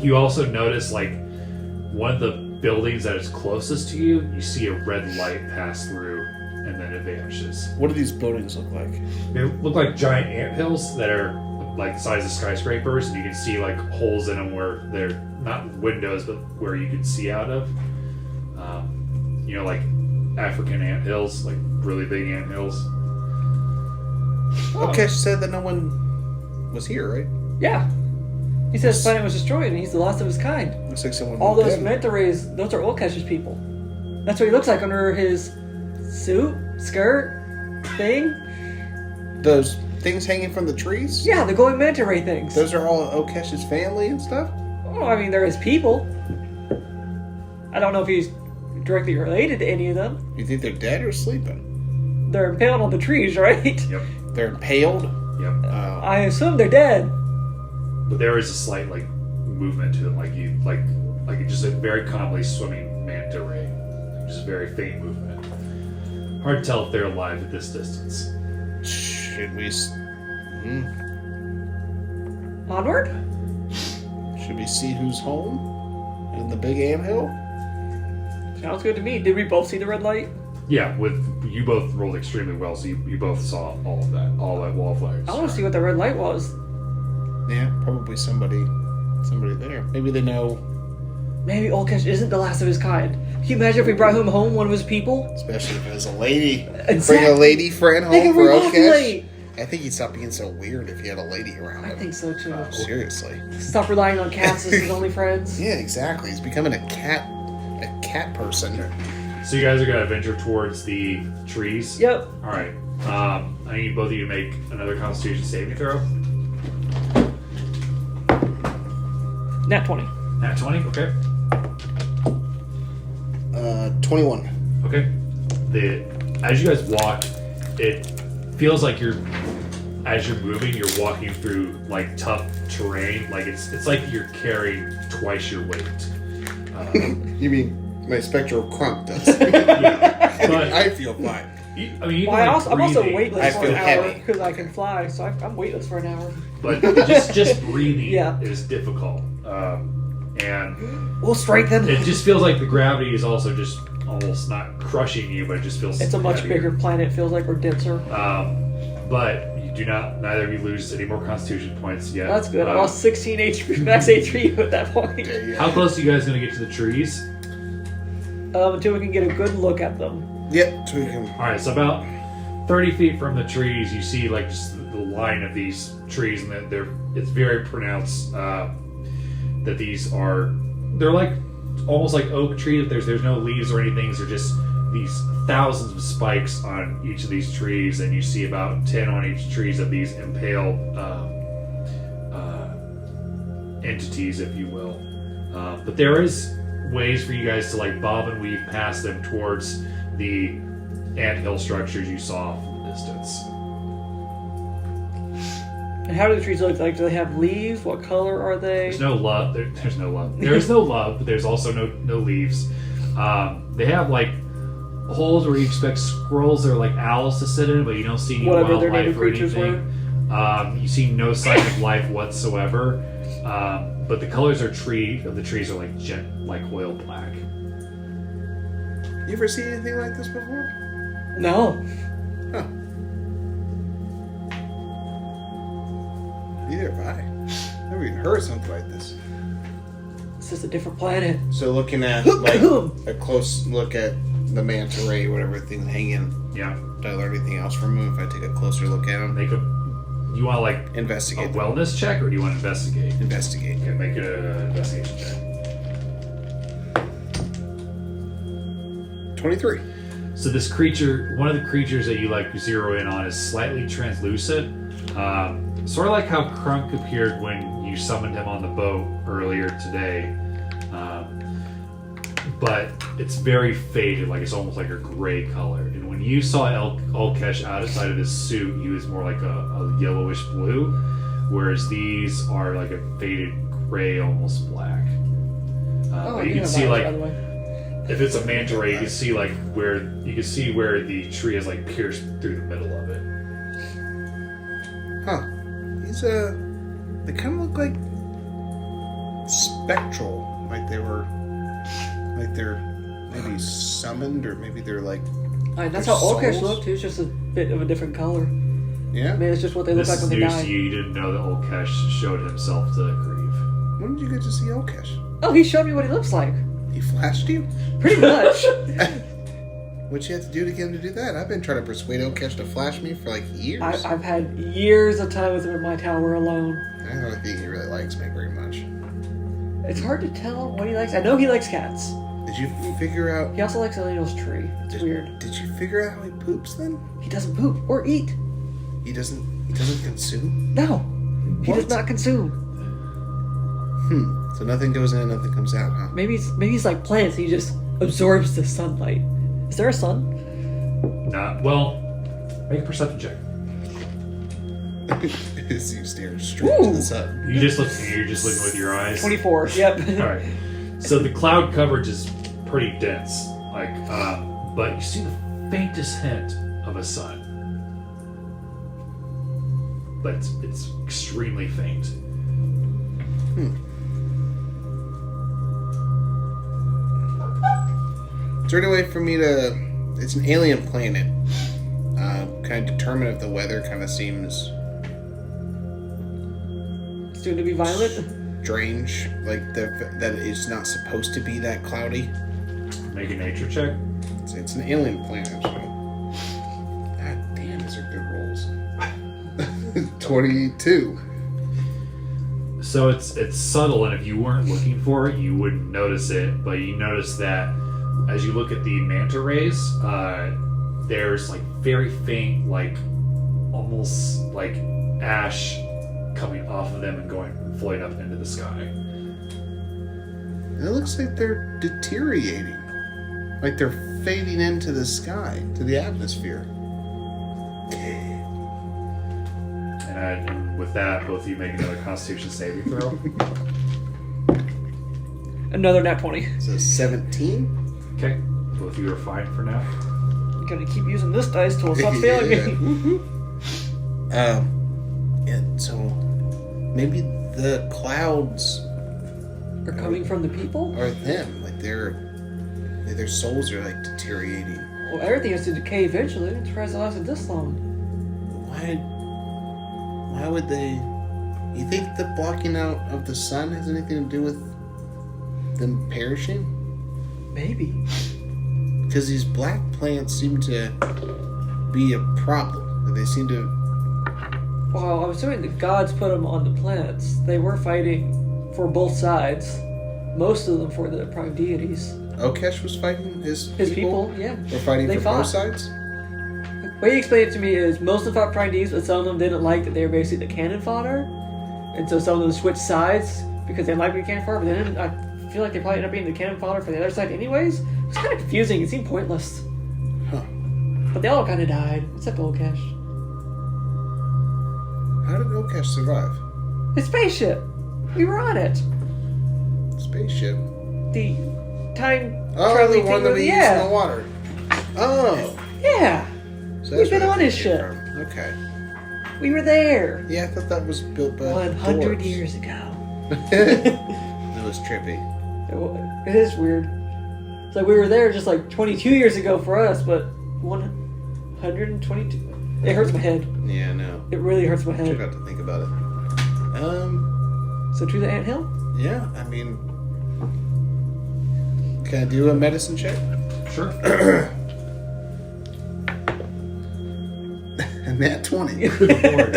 You also notice, like, one of the buildings that is closest to you, you see a red light pass through, and then it vanishes. What do these buildings look like? They look like giant anthills that are like the size of skyscrapers, and you can see like holes in them where they're not windows, but where you can see out of. You know, like African anthills, like really big anthills. Okay, she said that no one was here, right? Yeah. He said his planet was destroyed and he's the last of his kind. Looks like someone All moved those in. manta rays, those are Oldcash's people. That's what he looks like under his suit, skirt, thing. Those things hanging from the trees? Yeah, the glowing manta ray things. Those are all Okesh's family and stuff? Oh, I mean, they're his people. I don't know if he's directly related to any of them. You think they're dead or sleeping? They're impaled on the trees, right? Yep. They're impaled? Yep. I assume they're dead. But there is a slight like movement to them, like just a very calmly swimming manta ray, just very faint movement. Hard to tell if they're alive at this distance. Should we... Onward? Should we see who's home? In the big anthill? Sounds good to me. Did we both see the red light? Yeah, with you both rolled extremely well, so you both saw all of that, all that wallflowers. I want to see what the red light was. Yeah, probably somebody there. Maybe they know, Maybe Olkesh isn't the last of his kind. Can you imagine if we brought him home, one of his people? especially if it was a lady. Exactly. Bring a lady friend They home can for Okesh. repopulate. I think he'd stop being so weird if he had a lady around I him. think so too. Seriously. Stop relying on cats as his only friends. Yeah, exactly. He's becoming a cat person. So you guys are gonna venture towards the trees. Yep. All right. I need both of you to make another Constitution saving throw. Nat 20. Nat 20. Okay. 21. Okay. As you guys walk, it feels like as you're moving, you're walking through like tough terrain. Like it's like you're carrying twice your weight. You mean my spectral crunk does? Yeah, but I feel fine. I'm I'm also breathing, weightless I for feel an hour heavy. because I can fly, so I'm weightless for an hour. but just breathing Yeah. is difficult, and We'll strengthen. it just feels like the gravity is also just almost not crushing you, but it just feels. It's a much heavier. bigger planet. Feels like we're denser. But you do not. Neither of you lose any more Constitution points yet. That's good. I lost 16 HP, max HP at that point. How close are you guys going to get to the trees? Until we can get a good look at them. Yep, so we can. All right, so about 30 feet from the trees, you see like just the line of these trees, and it's very pronounced that they're like almost like oak trees. There's no leaves or anything. They're just these thousands of spikes on each of these trees, and you see about 10 on each trees of these impaled entities, if you will. But there is ways for you guys to like bob and weave past them towards the anthill structures you saw from the distance. And how do the trees look like? Do they have leaves? What color are they? There's no love. There's no love. There is no love, but there's also no leaves. They have like holes where you expect squirrels or like owls to sit in, but you don't see any Whatever their wildlife native or creatures anything. You see no sign of life whatsoever. But the colors of the trees are like like oil black. You ever seen anything like this before? No. Huh. Neither have I. Never even heard of something like this. It's just a different planet. So looking at like a close look at the manta ray, whatever thing hanging. Yeah. Do I learn anything else from him if I take a closer look at him? You want to like a Investigate. wellness check, or do you want to investigate? Investigate. Okay, make it an investigation check. 23. So this creature, one of the creatures that you like zero in on, is slightly translucent. Sort of like how Krunk appeared when you summoned him on the boat earlier today. But it's very faded, like it's almost like a gray color. And when you saw Ulkesh outside of his suit, he was more like a yellowish blue, whereas these are like a faded gray, almost black. But you can see like, if it's a manta ray, you can see like where the tree is like pierced through the middle of it. Huh. They kind of look like spectral, like they're maybe summoned, or maybe they're like. That's Their how Ulkesh souls? looked. He was just a bit of a different color. Yeah. I mean, it's just what they look This like is when they news die. to you. You didn't know that Ulkesh showed himself to Kriv. When did you get to see Ulkesh? Oh, he showed me what he looks like. He flashed you? Pretty much. What'd you have to do to get him to do that? I've been trying to persuade Ulkesh to flash me for like years. I've had years of time with him in my tower alone. I don't think he really likes me very much. It's hard to tell what he likes. I know he likes cats. Did you figure out? He also likes Eleanor's tree. It's weird. Did you figure out how he poops then? He doesn't poop or eat. He doesn't consume? No. He What? does not consume. So nothing goes in, nothing comes out, huh? Maybe he's like plants. He just absorbs the sunlight. Is there a sun? Well, make a perception check. As you stare straight to the sun. You're just looking with your eyes. 24. Yep. All right. So the cloud coverage is pretty dense, but you see the faintest hint of a sun, but it's extremely faint. Is there any way for me to... It's an alien planet. Kind of determine if the weather kind of seems Soon to be violent. strange. Like, that it's not supposed to be that cloudy. Make a nature check. It's an alien planet, so... God damn, these are good rolls. 22. So it's subtle, and if you weren't looking for it, you wouldn't notice it. But you notice that as you look at the manta rays, there's like very faint, like almost like ash coming off of them and floating up into the sky. It looks like they're deteriorating. Like they're fading into the sky, to the atmosphere. And with that, both of you make another Constitution saving throw. Another nat 20. So 17? Okay, both of you are fine for now. I'm gonna keep using this dice till it stops failing me. Yeah, so maybe the clouds Are coming from the people? are them. Like their souls are like deteriorating. Well, everything has to decay eventually. I'm surprised it lasted this long. Why would they? You think the blocking out of the sun has anything to do with them perishing? Maybe. Because these black plants seem to be a problem. They seem to. Well, I'm assuming the gods put them on the planets. They were fighting for both sides. Most of them for the prime deities. Okesh was fighting his people, yeah. Were fighting They for fought. both sides? The way he explained it to me is most of them fought prime deities, but some of them didn't like that they were basically the cannon fodder. And so some of them switched sides because they liked the cannon fodder, but then I feel like they probably ended up being the cannon fodder for the other side anyways. It was kind of confusing. It seemed pointless. Huh. But they all kind of died, except Okesh. How did Okesh survive? His spaceship! We were on it! Spaceship? The time Oh, the traveling one thing that with we used in the water. Oh. Yeah! So We've that's been where on that his came ship. from. Okay. We were there! Yeah, I thought that was built by 100 dwarves. years ago. It was trippy. It is weird. It's like we were there just like 22 years ago for us, but 122. It hurts my head. Yeah, no. It really hurts my I head. forgot to think about it. So to the anthill? Yeah, I mean, can I do a medicine check? Sure. And that 20. Good lord.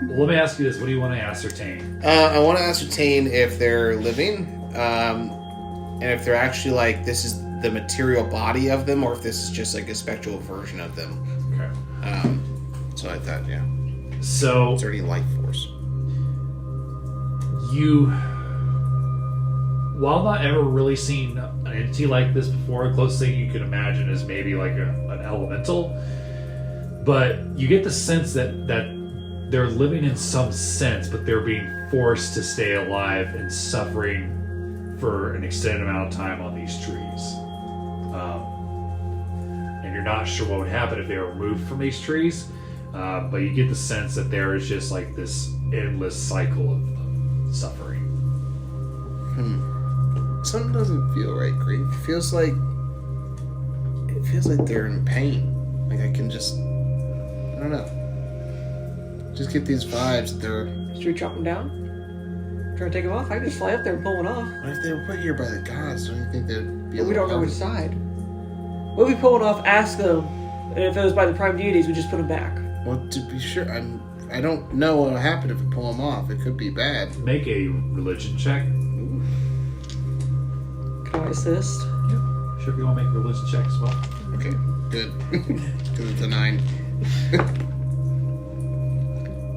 Well, let me ask you this: what do you want to ascertain? I want to ascertain if they're living, and if they're actually like this is the material body of them, or if this is just like a spectral version of them. Okay. So I thought, yeah, So is there any life force? you, while not ever really seen an entity like this before, the closest thing you could imagine is maybe like an elemental. But you get the sense that they're living in some sense, but they're being forced to stay alive and suffering for an extended amount of time on these trees. And you're not sure what would happen if they were removed from these trees, but you get the sense that there is just like this endless cycle of suffering. Something doesn't feel right, Kriv. It feels like they're in pain. Like I can just, I don't know. Just get these vibes that they're. Should we chop them down? Try to take them off? I can just fly up there and pull one off. What if they were put here by the gods? Don't you think they'd be? But we don't know which side. What if we pull one off, ask them, and if it was by the prime deities, we just put them back? Well, to be sure, I don't know what will happen if we pull them off. It could be bad. Make a religion check. Can I assist? Yeah. Sure, if you want to make a religion check as well. Okay, good. Because it's a 9.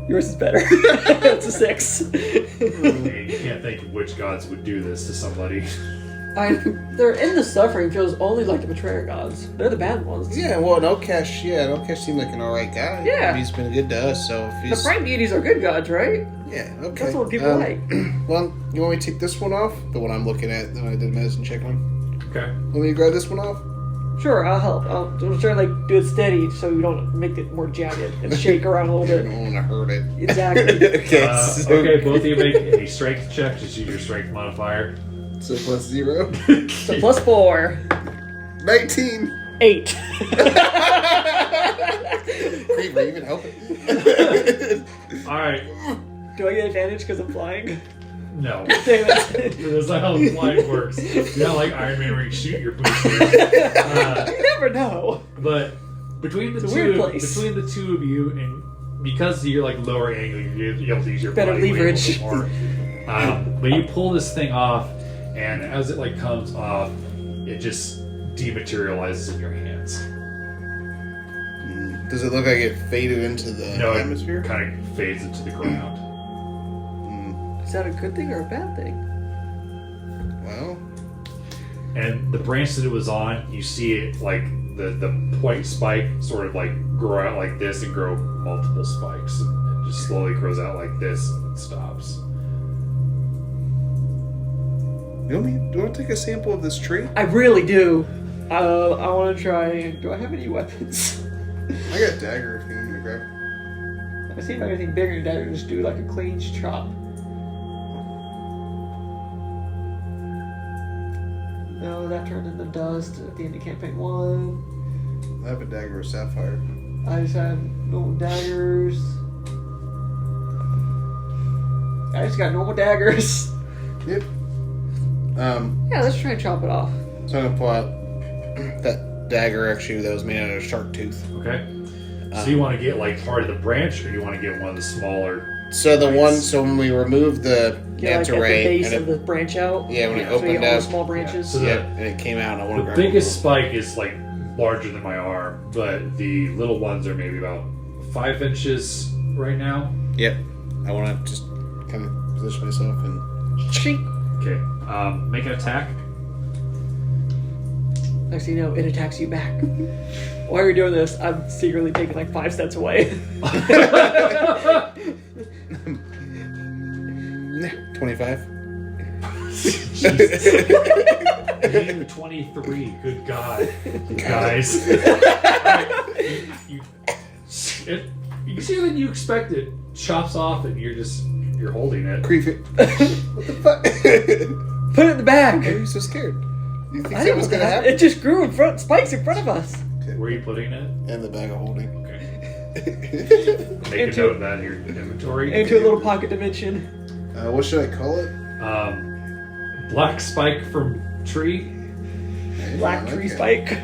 Yours is better. It's a 6. You can't think of which gods would do this to somebody. They're in the suffering feels only like the betrayer gods. They're the bad ones. Yeah, well, Okesh seemed like an alright guy. Yeah. He's been good to us, so if The he's... prime deities are good gods, right? Yeah, okay. That's what people like. Well, you want me to take this one off? The one I'm looking at that I did a medicine check on? Okay. Want me to grab this one off? Sure, I'll help. I'll try to like do it steady so we don't make it more jagged and shake around a I little don't bit. want to hurt it. Exactly. Okay, so, Okay, both of you make a strength check. Just use your strength modifier. so plus 0. So plus 4. 19! 8. Kriv, are you even helping? Alright. Do I get advantage because I'm flying? No. Damn it. That's not how flying works. You're not like Iron Man where you shoot your boosters. You never know. But between the It's a weird two, place. between the two of you, and because you're like lower angle, you're able to use your Better body weight a leverage. little bit more. But you pull this thing off, and as it like comes off, it just dematerializes in your hands. Does it look like it faded into the No, atmosphere? it kind of fades into the ground. Is that a good thing or a bad thing? Well, And the branch that it was on, you see it like the point spike sort of like grow out like this and grow multiple spikes. And it just slowly grows out like this and it stops. do you want to take a sample of this tree? I really do. I want to try. Do I have any weapons? I got a dagger if you need me to grab. I see if I have anything bigger than that, or just do like a clean chop. No, that turned into dust at the end of campaign 1. I have a dagger of sapphire. I just had normal daggers. I just got normal daggers. Yep. Yeah, let's try and chop it off. So I'm gonna pull out that dagger actually that was made out of shark tooth. Okay. So you want to get like part of the branch, or you want to get one of the smaller? So the Nice. one, so when we removed the Yeah, like manta at the ray, base and of the branch out. yeah, when it So you opened get all the up, small branches. So yeah, and it came out, and I want to The grab biggest one. spike is like larger than my arm, but the little ones are maybe about 5 inches right now. Yep. I want to just kind of position myself and. Chink. Okay. Make an attack. Next thing you know, it attacks you back. While you're doing this, I'm secretly taking like 5 steps away. 25. Game 23. Good God, guys. You see that you expect it chops off, and you're holding it. Kriv it. What the fuck? Put it in the bag. Why are you so scared? You think I that didn't was know gonna that. happen? It just grew in front, spikes in front of us. Where are you putting it? And the bag of holding. Okay. Make a Into- note of that in your inventory. Into a little pocket dimension. What should I call it? Black spike from tree. Hey, Black I like tree it. spike. I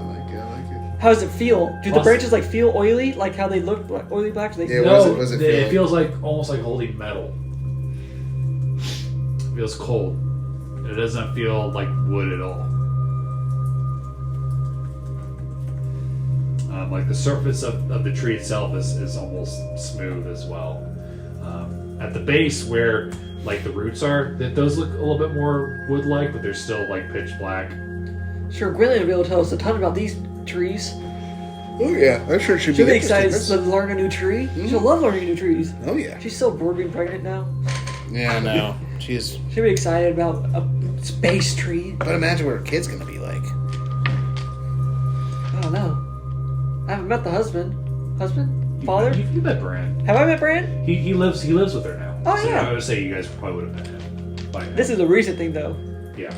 like it. How does it feel? Do the Plus- branches like feel oily, like how they look like oily black? Do they Yeah, No, was it feel it like? feels like almost like holding metal. It feels cold. It doesn't feel like wood at all. Like the surface of the tree itself is almost smooth as well. At the base where like the roots are, those look a little bit more wood-like, but they're still like pitch black. Sure, Gwillian will be able to tell us a ton about these trees. Oh yeah, I'm sure it should She'll be be excited interesting. to learn a new tree. She'll love learning new trees. Oh yeah. She's so bored being pregnant now. Yeah, I know. She's. She'll be excited about a space tree. But imagine what her kid's gonna be like. I don't know. I haven't met the husband. Husband? Father? You met Brand. Have I met Brand? He lives with her now. Oh, So yeah. I would say you guys probably would have met him by now. This is a recent thing, though. Yeah.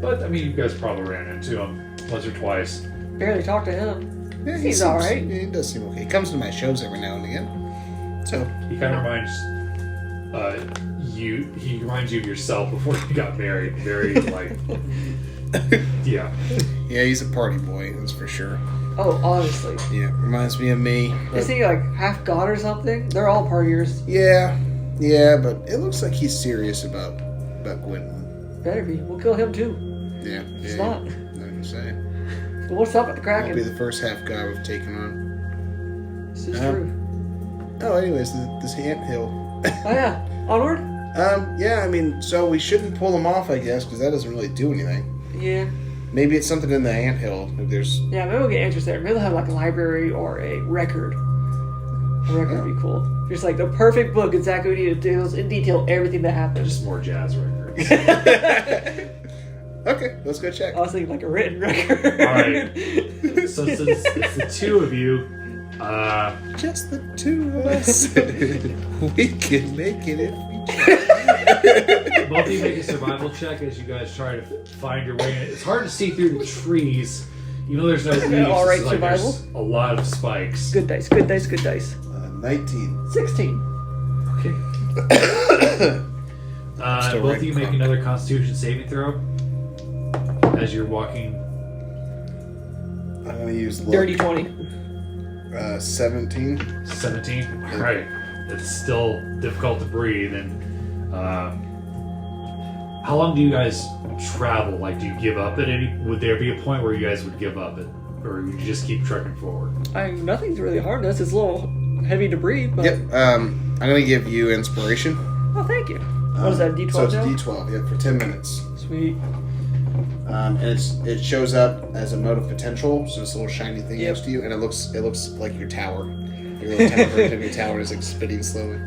But I mean, you guys probably ran into him once or twice. Barely talked to him. Yeah, He's all right. Yeah, he does seem okay. He comes to my shows every now and again. So He kind of reminds you. He reminds you of yourself before you got married. Very like, yeah. yeah, he's a party boy, that's for sure. Oh, honestly. Yeah, reminds me of me. but- Is he like half god or something? They're all partiers. Yeah, but it looks like he's serious about Gwendolyn. Better be. We'll kill him too. Yeah, It's yeah. not. Not gonna say. What's up at the I'll Kraken? be the first half guy we've taken on. This is Uh, true. Oh, anyways, this anthill. Oh yeah. Onward? Yeah, I mean, so we shouldn't pull them off, I guess, because that doesn't really do anything. Yeah. Maybe it's something in the anthill. Maybe there's. Yeah, maybe we'll get answers there. Maybe they'll have like a library or a record. A record would be cool. Just like the perfect book, exactly what you need to do in detail everything that happens. Just more jazz records. Okay, let's go check. I was thinking like a written record. All right. So since it's the two of you, Just the two of us. We can make it if we try. both of you make a survival check as you guys try to find your way in. It's hard to see through the trees. You know there's no leaves. All right, It's like survival. there's a lot of spikes. Good dice, good dice, good dice. 19. 16. Okay. Still Both of you writing make another Constitution saving throw as you're walking. I'm going to use luck. Dirty 20. 17. 17. All right. It's still difficult to breathe, and How long do you guys travel? Like, do you give up at any? Would there be a point where you guys would give up it, or would you just keep trekking forward? Nothing's really harmed us. It's a little heavy to breathe, but... Yep. I'm gonna give you inspiration. Oh, thank you. What is that, D12 So it's now? D12. Yep, for 10 minutes. Sweet. And it shows up as a mode of potential, so it's a little shiny thing Yep. next to you, and it looks like your tower. Your little tower version of your tower is like spinning slowly.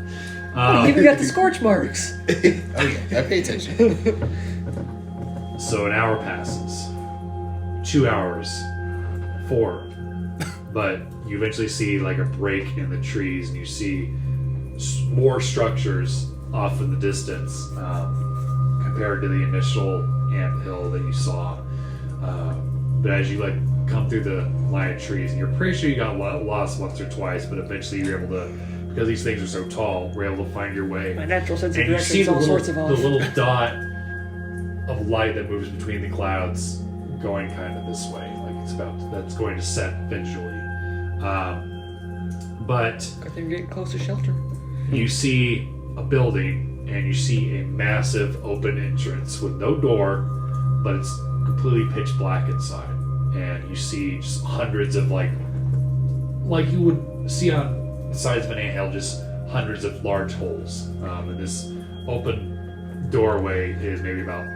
You even got the scorch marks. Oh yeah, I pay attention. So an hour passes, 2 hours, 4, but you eventually see like a break in the trees, and you see more structures off in the distance compared to the initial ant hill that you saw. But as you like come through the line of trees, and you're pretty sure you got lost once or twice, but eventually you're able to, because these things are so tall, we're able to find your way. My natural sense of And you direction see is the all little, sorts of the off. little dot of light that moves between the clouds going kind of this way. Like that's going to set eventually. But I think we're getting close to shelter. you see a building, and you see a massive open entrance with no door, but it's completely pitch black inside. And you see just hundreds of like you would see on the sides of an anthill, just hundreds of large holes. And this open doorway is maybe about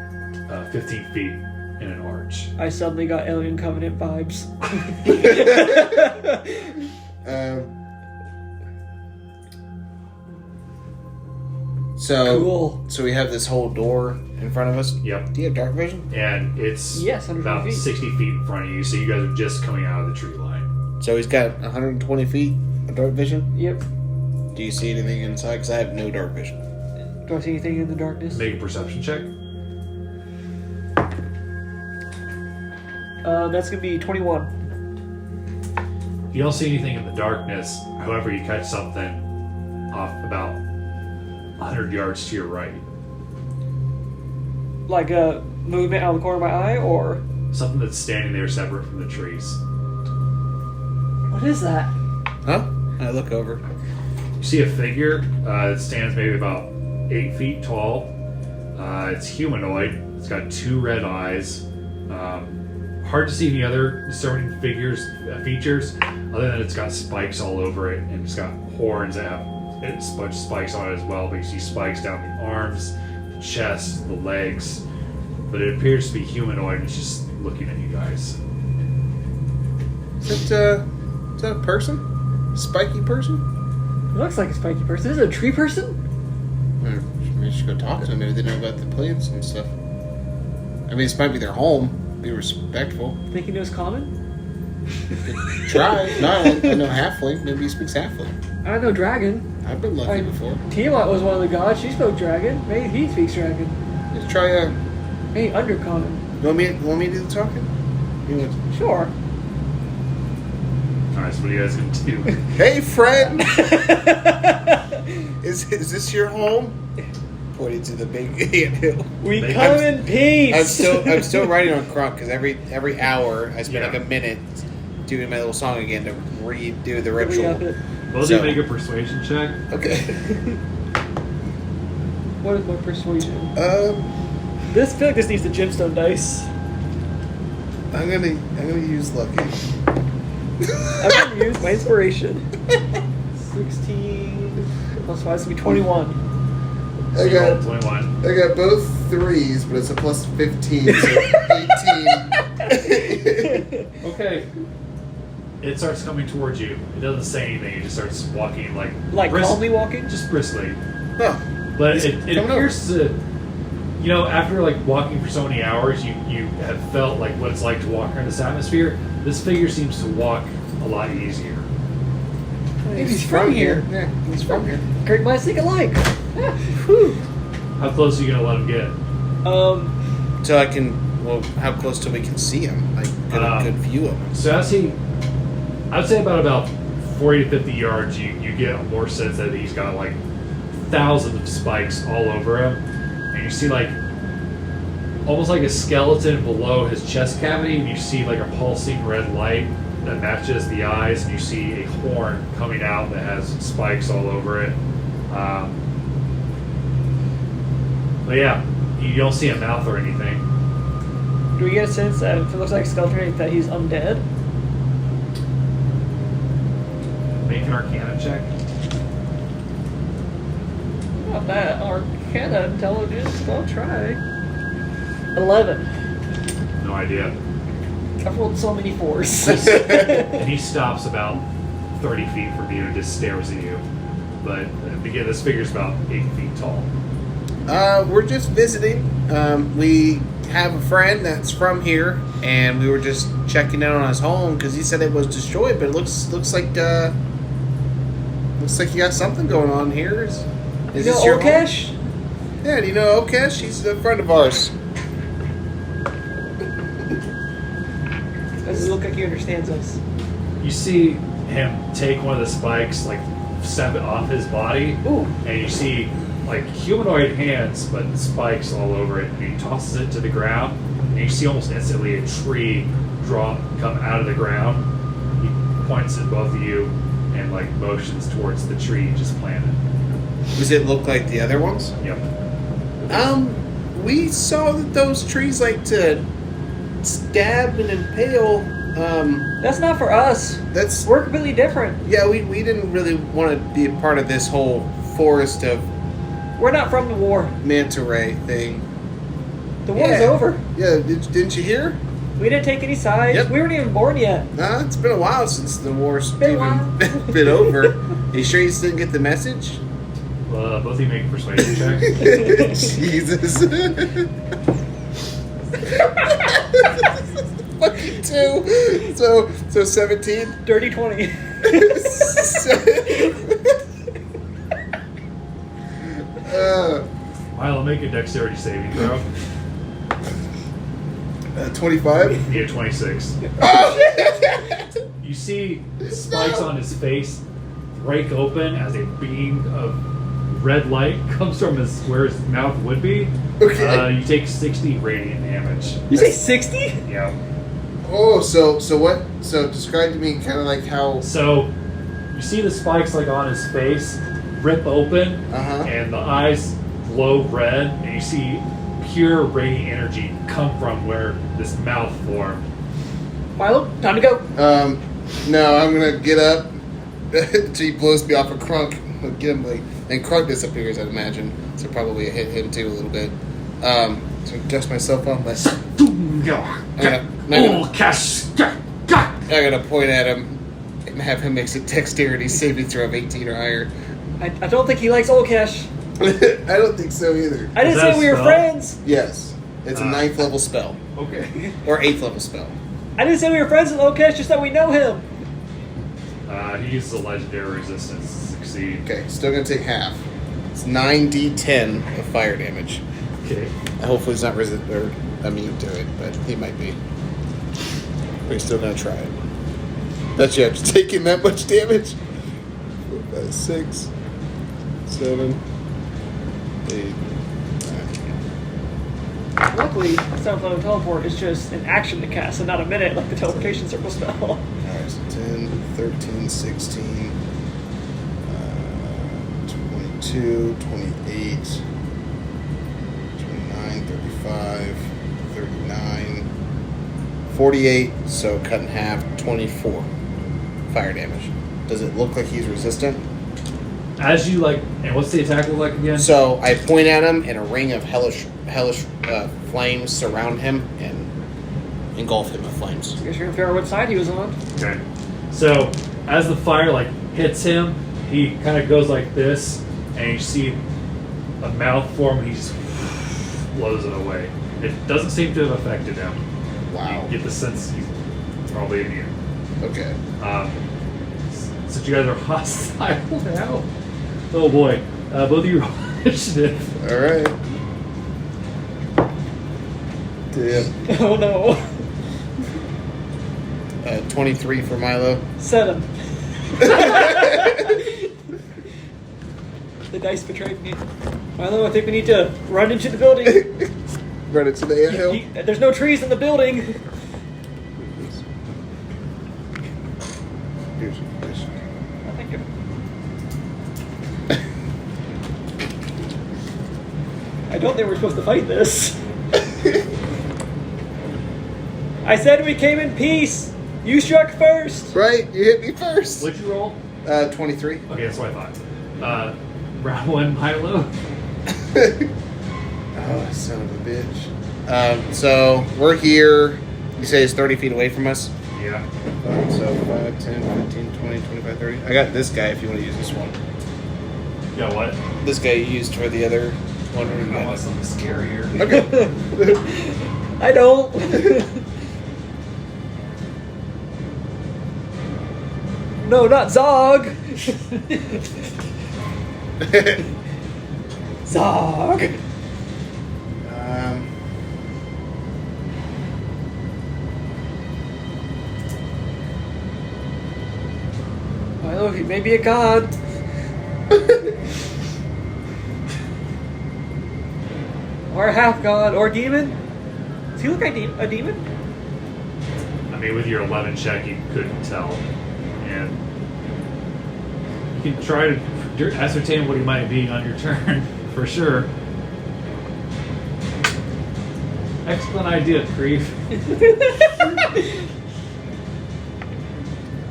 15 feet in an arch. I suddenly got Alien Covenant vibes. So Cool. So we have this whole door in front of us. Yep. Do you have dark vision? And it's Yes, 150 about feet. 60 feet in front of you, so you guys are just coming out of the tree line. So he's got 120 feet of dark vision. Yep. Do you see anything inside? Because I have no dark vision. Do I see anything in the darkness? Make a perception check. That's gonna be 21. You don't see anything in the darkness. However, you catch something off about 100 yards to your right. Like a movement out of the corner of my eye, or Something that's standing there separate from the trees. what is that? Huh? I look over. You see a figure that stands maybe about 8 feet tall. It's humanoid. It's got 2 red eyes. Hard to see any other discerning features, other than it's got spikes all over it, and it's got horns that have a bunch of spikes on it as well. But you see spikes down the arms, the chest, the legs. But it appears to be humanoid, and it's just looking at you guys. Is that a person? Spiky person? It looks like a spiky person. Is it a tree person? Maybe we should go talk to them. Maybe they know about the plants and stuff. I mean, this might be their home. Be respectful. Think he knows common? Try. No, I know halfling. Maybe he speaks halfling. I know dragon. I've been lucky before. Tiamat was one of the gods. She spoke dragon. Maybe he speaks dragon. Let's try. Maybe undercommon. You want me to do the talking? Sure. Alright, so what are you guys going to do? Hey, friend. Is this your home? Pointing to the big anthill. We They- come in peace. I'm still writing on Crunk because every hour I spend Yeah. like a minute doing my little song again to redo the Re-up ritual. it. Both of So- you make a persuasion check. Okay. What is my persuasion? This I feel like this needs the gemstone dice. I'm gonna use lucky. I'm gonna use my inspiration. 16 plus 5 is gonna be 21. So I you roll got 21. both 3s, but it's a plus 15, so 18. Okay. It starts coming towards you. It doesn't say anything. It just starts walking like Calmly walking? just briskly. Huh. But He's it coming appears to, after like walking for so many hours, you have felt like what it's like to walk around this atmosphere. This figure seems to walk a lot easier. Maybe he's from here. Yeah, he's from here. Great minds think alike. Yeah. Whew. How close are you gonna let him get? So I can. Well, how close till we can see him? Like get a good view of him. So I'd say about 40 to 50 yards, you get a more sense that he's got like thousands of spikes all over him, and you see like almost like a skeleton below his chest cavity, and you see like a pulsing red light that matches the eyes, and you see a horn coming out that has spikes all over it. But yeah, You don't see a mouth or anything. Do we get a sense that if it looks like skeleton that he's undead? Make an Arcana check. Not that Arcana intelligence. I'll try. 11. No idea. I've rolled so many 4s. And he stops about 30 feet from you and just stares at you. But again, this figure's about 8 feet tall. We're just visiting. We have a friend that's from here, and we were just checking in on his home because he said it was destroyed. But it looks like you got something going on here. Is You this know your home? Olkesh? Yeah, do you know Okesh? He's a friend of ours. Does it look like he understands us? You see him take one of the spikes, like step it off his body, Ooh. and you see like humanoid hands, but spikes all over it. And he tosses it to the ground, and you see almost instantly a tree come out of the ground. He points at both of you and like motions towards the tree he just planted. Does it look like the other ones? Yep. We saw that those trees like to stab and impale. That's not for us. That's We're completely different. yeah. We didn't really want to be a part of this whole forest of We're not from the war. manta ray thing. The war's Yeah. over. Yeah, didn't you hear? We didn't take any sides. Yep. We weren't even born yet. Nah, it's been a while since the war's Been a even while. been over. Are you sure you didn't get the message? Both of you make a persuasion check. Jesus. Fucking 2. So 17. Dirty 20. Milo, make a dexterity saving throw. 25. You get 26. You see spikes on his face break open as a beam of red light comes from where his mouth would be. Okay. You take 60 radiant damage. You say 60? Yeah. Oh, so what? So describe to me kind of like how. So you see the spikes like on his face rip open, Uh-huh. and the eyes glow red, and you see pure radiant energy come from where this mouth formed. Milo, time to go. No, I'm gonna get up. He blows me off of Crunk. I'll get him like, and Crunk disappears, I'd imagine. So probably hit him too a little bit. So dust myself off. I'm gonna point at him and have him make a dexterity saving throw of 18 or higher. I don't think he likes Olkesh. I don't think so either. I didn't Is that say a we were spell? friends. Yes, it's a 9th level spell Okay. or 8th level spell. I didn't say we were friends with Olkesh, just that we know him. He uses a legendary resistance to succeed. Okay, still gonna take half. It's 9d10 of fire damage. Okay. Hopefully he's not immune to it, but he might be. But he's still gonna try it. That's you after taking that much damage. 4, 5, 6, 7, 8, 9. Luckily, Soundflow and Teleport is just an action to cast and not a minute like the teleportation circle spell. Alright, so 10, 13, 16, 22, 28, 29, 35, 39, 48, so cut in half, 24 fire damage. Does it look like he's resistant? As you and what's the attack look like again? So I point at him, and a ring of hellish flames surround him and engulf him with flames. I guess you're gonna figure out what side he was on. Okay. So as the fire hits him, he kind of goes like this, and you see a mouth form. And he just blows it away. It doesn't seem to have affected him. Wow. You get the sense he's probably immune. Okay. Since you guys are hostile now, oh boy, both of you roll initiative. All right. Damn. Oh no. 23 for Milo. 7. The dice betrayed me. Milo, I think we need to run into the building. Run it to the anthill. There's no trees in the building. Here's. Oh, thank you. I don't think we're supposed to fight this. I said we came in peace. You struck first. Right? You hit me first. What'd you roll? 23. Okay, that's what I thought. Round 1, Milo. Oh, son of a bitch. So we're here. You say it's 30 feet away from us? Yeah. So 5, 10, 15, 20, 25, 30. I got this guy if you want to use this one. You got what? This guy you used for the other one. I want something scarier. Okay. I don't. No, not Zog. Zog. Milo, he may be a god. Or a half god, or demon. Does he look like a demon? I mean, with your 11 check, you couldn't tell. And you can try to ascertain what he might be on your turn, for sure. Excellent idea, Kriv.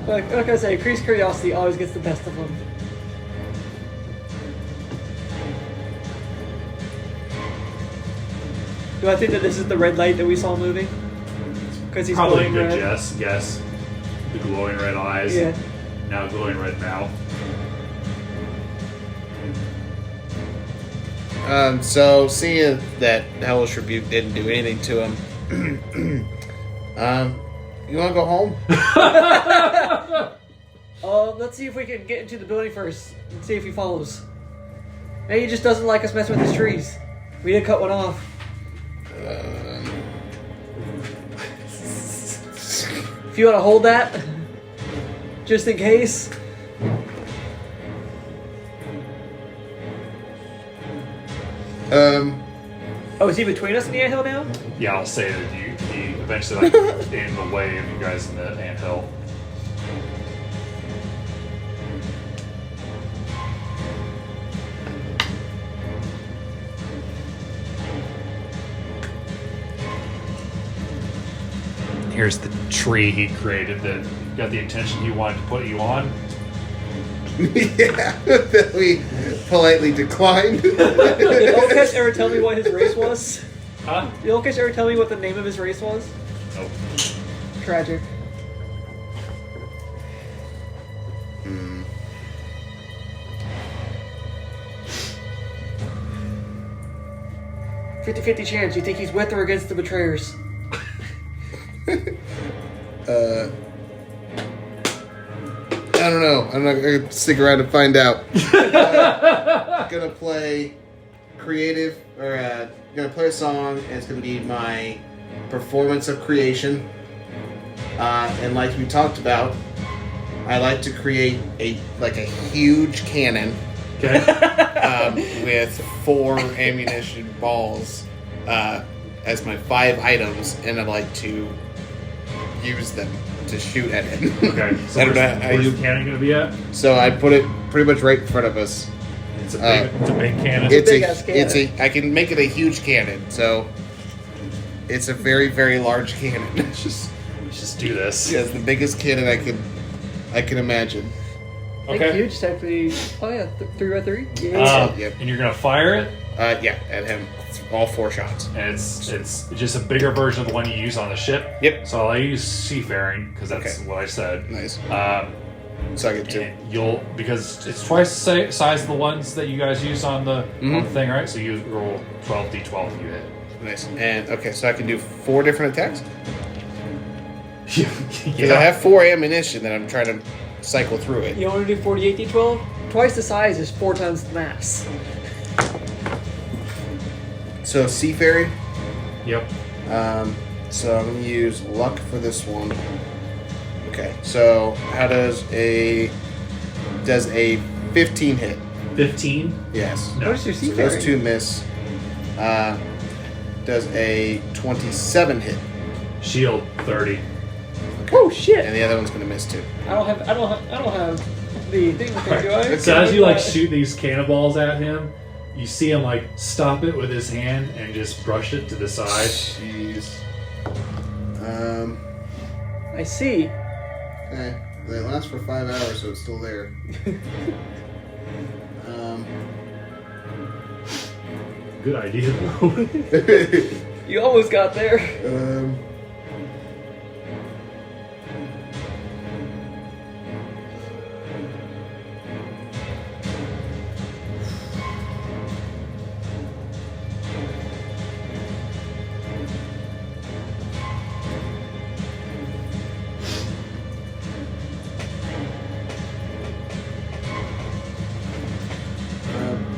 Like I say, increased curiosity always gets the best of them. Do I think that this is the red light that we saw moving? Because he's Probably a glowing good red. guess. The glowing red eyes. Yeah. Now glowing red mouth. So seeing that Hellish Rebuke didn't do anything to him, you want to go home? Let's see if we can get into the building first and see if he follows. Maybe he just doesn't like us messing with his trees. We did cut one off. If you want to hold that, just in case. Oh, is he between us and the anthill now? Yeah, I'll say that he eventually like in the way of you guys in the anthill. Here's the tree he created that got the intention he wanted to put you on. Yeah, that we politely declined. Did Olkesh ever tell me what his race was? Huh? Did Olkesh ever tell me what the name of his race was? Nope. Tragic. 50-50 chance. You think he's with or against the betrayers? I don't know. I'm not gonna stick around to find out. Gonna play creative, or gonna play a song, and it's gonna be my performance of creation. And like we talked about, I like to create a huge cannon. Okay. With 4 ammunition balls as my 5 items, and I like to use them to shoot at him. Okay. So I don't know how where's you- the cannon gonna be at? So I put it pretty much right in front of us. It's a big cannon. It's big-ass cannon. I can make it a huge cannon. So it's a very, very large cannon. Let's just do this. Yeah, it's the biggest cannon I can imagine. I think Okay. huge technically. Oh yeah, 3x3. Yeah. Yep. And you're gonna fire it, Yeah, at him. All 4 shots. and it's just a bigger version of the one you use on the ship. Yep. So I'll use seafaring because that's Okay. what I said. Nice. Um, So I get 2. and you'll because it's twice the size of the ones that you guys use on the thing, right? So you roll 12d12 if you hit. Nice. And okay, so I can do 4 different attacks. Yeah. Because I have 4 ammunition that I'm trying to cycle through it. You want to do 48d12? Twice the size is 4 times the mass. So seafaring. Yep. So I'm gonna use luck for this one. Okay. So how does a 15 hit? 15. Yes. No. What is your So seafaring? those 2 miss. Does a 27 hit? Shield 30. Oh shit! And the other one's gonna miss too. I don't have the thing with me, do I? So as you like shoot these cannonballs at him, you see him like stop it with his hand and just brush it to the side. Jeez. I see. Okay. It lasts for 5 hours, so it's still there. Good idea, though. You almost got there.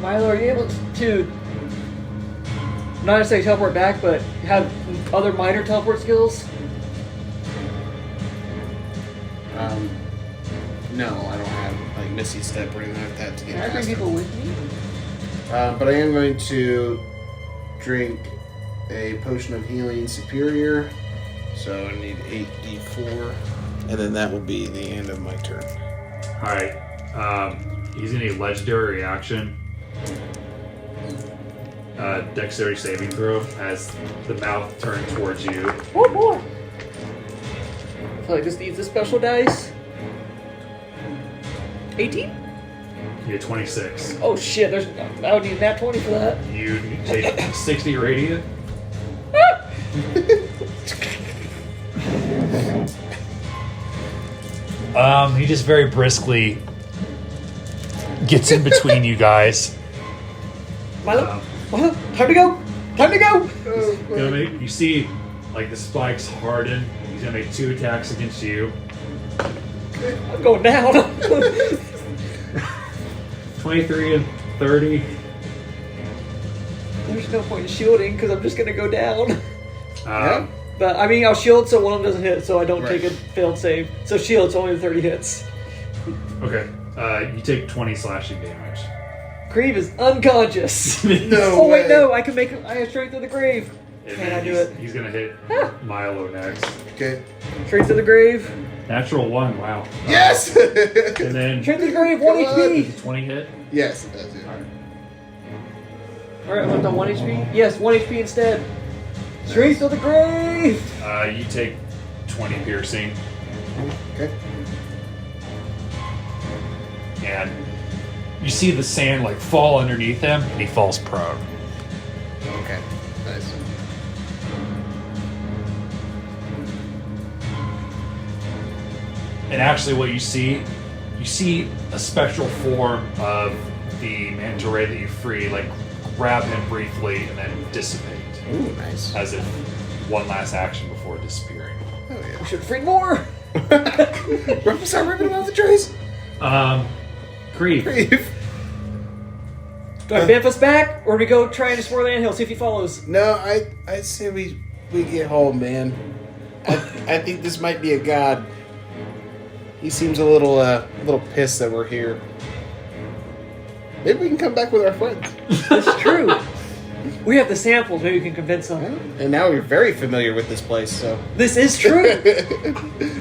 Milo, are you able to not necessarily teleport back, but have other minor teleport skills? No, I don't have like Misty Step or anything like that to get Can I bring past people them. with me? But I am going to drink a potion of healing superior. So I need 8d4. And then that will be the end of my turn. Alright. He's in a legendary reaction. Dexterity saving throw as the mouth turns towards you. Oh boy! I feel like this needs a special dice. 18? You get 26. Oh shit, I would need a nat 20 for that. You take 60 radiant. He just very briskly gets in between you guys. Milo, Milo, time to go! Time to go! You see, like, the spikes harden. He's gonna make 2 attacks against you. I'm going down. 23 and 30. There's no point in shielding because I'm just gonna go down. Yeah. But I mean, I'll shield so one of them doesn't hit, so I don't Right. take a failed save. So shield's only 30 hits. Okay. You take 20 slashing damage. Kriv is unconscious. No Oh wait, way. no! I have strength of the grave. And Can then I do it? He's gonna hit Milo next. Okay. Strength of the grave. Natural 1, wow. Yes! And then Strength of the grave. 1 HP. 20 hit. Yes, that's it. All right, I went on 1 HP. Yes, 1 HP instead. Strength of the grave. You take 20 piercing, Okay. and you see the sand like fall underneath him, and he falls prone. Okay. Nice. And actually, what you see a spectral form of the manta ray that you freed, like grab him briefly and then dissipate, Ooh, nice. as if one last action before disappearing. Oh, We yeah. should free more. Start ripping him off the trees. Kriv. Do I bamf us back, or do we go try and explore the anthill, see if he follows? No, I'd say we get home, man. I think this might be a god. He seems a little pissed that we're here. Maybe we can come back with our friends. That's true. We have the samples. Maybe we can convince them. And now we're very familiar with this place, so This is true.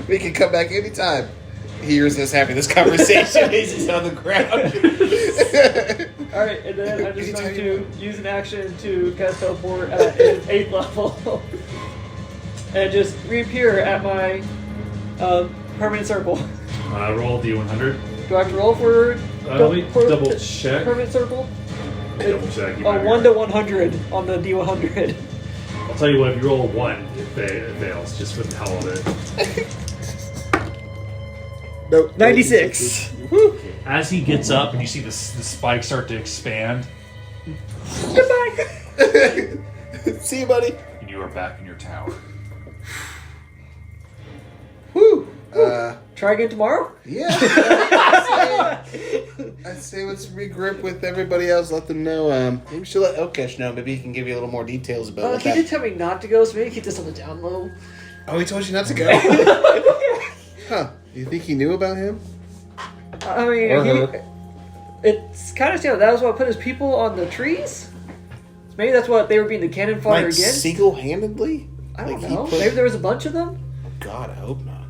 we can come back anytime. He hears us having this conversation. He's on the ground. All right, and then I'm just going to use an action to cast teleport at an 8th level, and just reappear at my permanent circle. Roll D100. Do I have to roll for? Let me double check. Permanent circle. Double check. You might be 1 right. to 100 on the D100. I'll tell you what, if you roll a 1, it fails, just for the hell of it. Nope. 96. As he gets up and you see the spikes start to expand, Goodbye. See you, buddy. and you are back in your tower. Woo. Try again tomorrow. Yeah. I'd say let's regroup with everybody else. Let them know. Maybe we should let Elkesh know. Maybe he can give you a little more details about what He that. did tell me not to go, so maybe keep this on the down low. Oh, he told you not to go. Huh? You think he knew about him? I mean, Or her. it's kind of standard. That was what put his people on the trees. Maybe that's what they were being the cannon fodder Like against. single-handedly? I don't Like he know. put- Maybe there was a bunch of them. God, I hope not.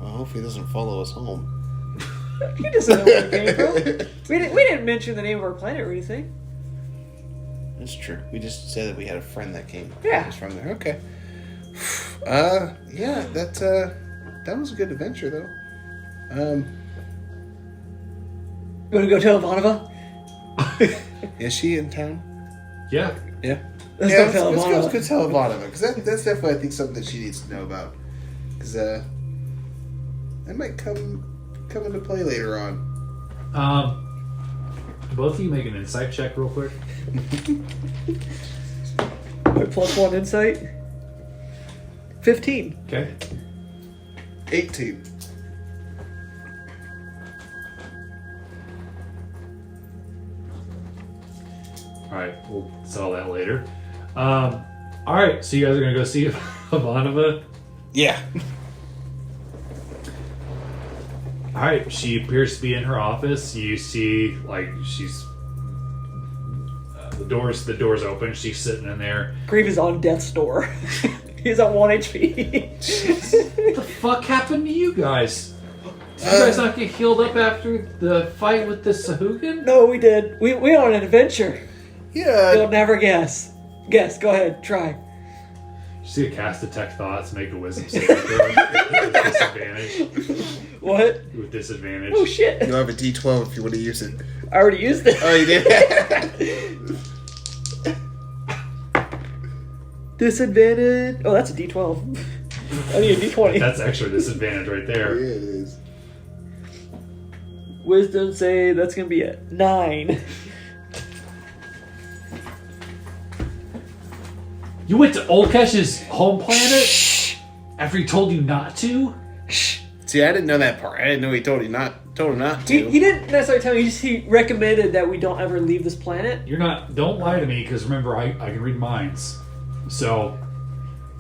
Well, hopefully he doesn't follow us home. He doesn't know where it came from. We didn't mention the name of our planet or anything. That's true. We just said that we had a friend that came. Yeah. Was from there. Okay. Yeah, that was a good adventure though. You want to go tell Ivanova? Is she in town? Yeah. Yeah. Let's Yeah, go tell Ivanova. let's go tell Ivanova, because that's definitely, I think, something that she needs to know about. Because that might come into play later on. Both of you make an insight check real quick. Wait, +1 insight. 15. Okay. 18. All right, we'll settle that later. All right, so you guys are gonna go see Ivanova. Yeah. All right, she appears to be in her office. You see, like, she's the doors open. She's sitting in there. Kriv is on death's door. He's on 1 HP. What the fuck happened to you guys? Did you guys not get healed up after the fight with the Sahuagin? No, we did. We went on an adventure. Yeah. You'll never guess. Guess. Go ahead. Try. You see a cast detect thoughts, make a wisdom saving throw with disadvantage. What? With disadvantage. Oh shit! You'll have a D12 if you want to use it. I already used it. Oh, you did? Disadvantage. Oh, that's a D12. I need a D20. That's extra disadvantage right Yeah, there. it is. Wisdom save. That's gonna be a 9. You went to Olkesh's home planet after he told you not to? See, I didn't know that part. I didn't know he told him not to. He didn't necessarily tell me. He recommended that we don't ever leave this planet. You're not. Don't lie to me, because remember, I can read minds. So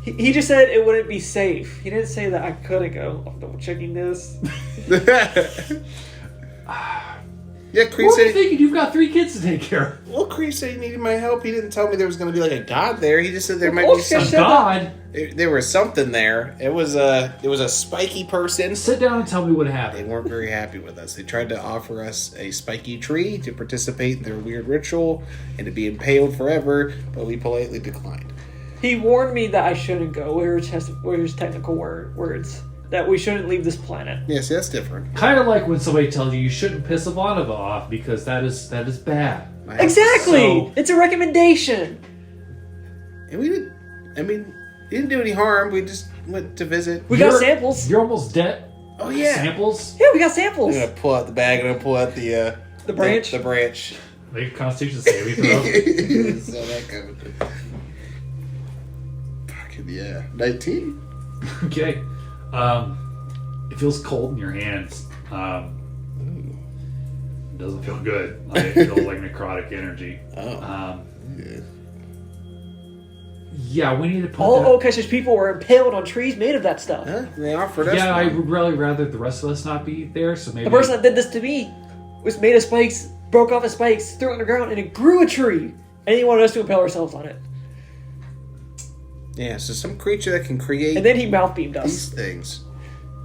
He just said it wouldn't be safe. He didn't say that I couldn't go. I'm double checking this. Yeah, Kriv what are you said. thinking? You've got 3 kids to take care of. Well, Kriv said he needed my help. He didn't tell me there was going to be like a god there. He just said there might Oh, be shit. some. A god. There was something there. It was a spiky person. Sit down and tell me what They happened. weren't very happy with us. They tried to offer us a spiky tree to participate in their weird ritual and to be impaled forever, but we politely declined. He warned me that I shouldn't go. Were his technical words that we shouldn't leave this planet. Yes, that's different. Kind of like when somebody tells you shouldn't piss Ivanova off because that is bad. Exactly. So- It's a recommendation. And we didn't. I mean, it didn't do any harm. We just went to visit. We got You're- samples. You're almost dead. Oh yeah. Samples. Yeah, we got I'm samples. gonna pull out the bag and I'm gonna pull out the branch? The branch. Make a Constitution saving throw. So that covered. Fucking yeah. 19. Okay. It feels cold in your hands. It doesn't feel good. Like, it feels like necrotic energy. Oh. Yeah. Yeah, we need to put All that... Okesh's people were impaled on trees made of that stuff. Huh? They offered us. Yeah, I one. would really rather the rest of us not be there, so maybe... The person that did this to me was made of spikes, broke off his spikes, threw it on the ground, and it grew a tree. And he wanted us to impale ourselves on it. Yeah, so some creature that can create And then he mouth beamed these us. things.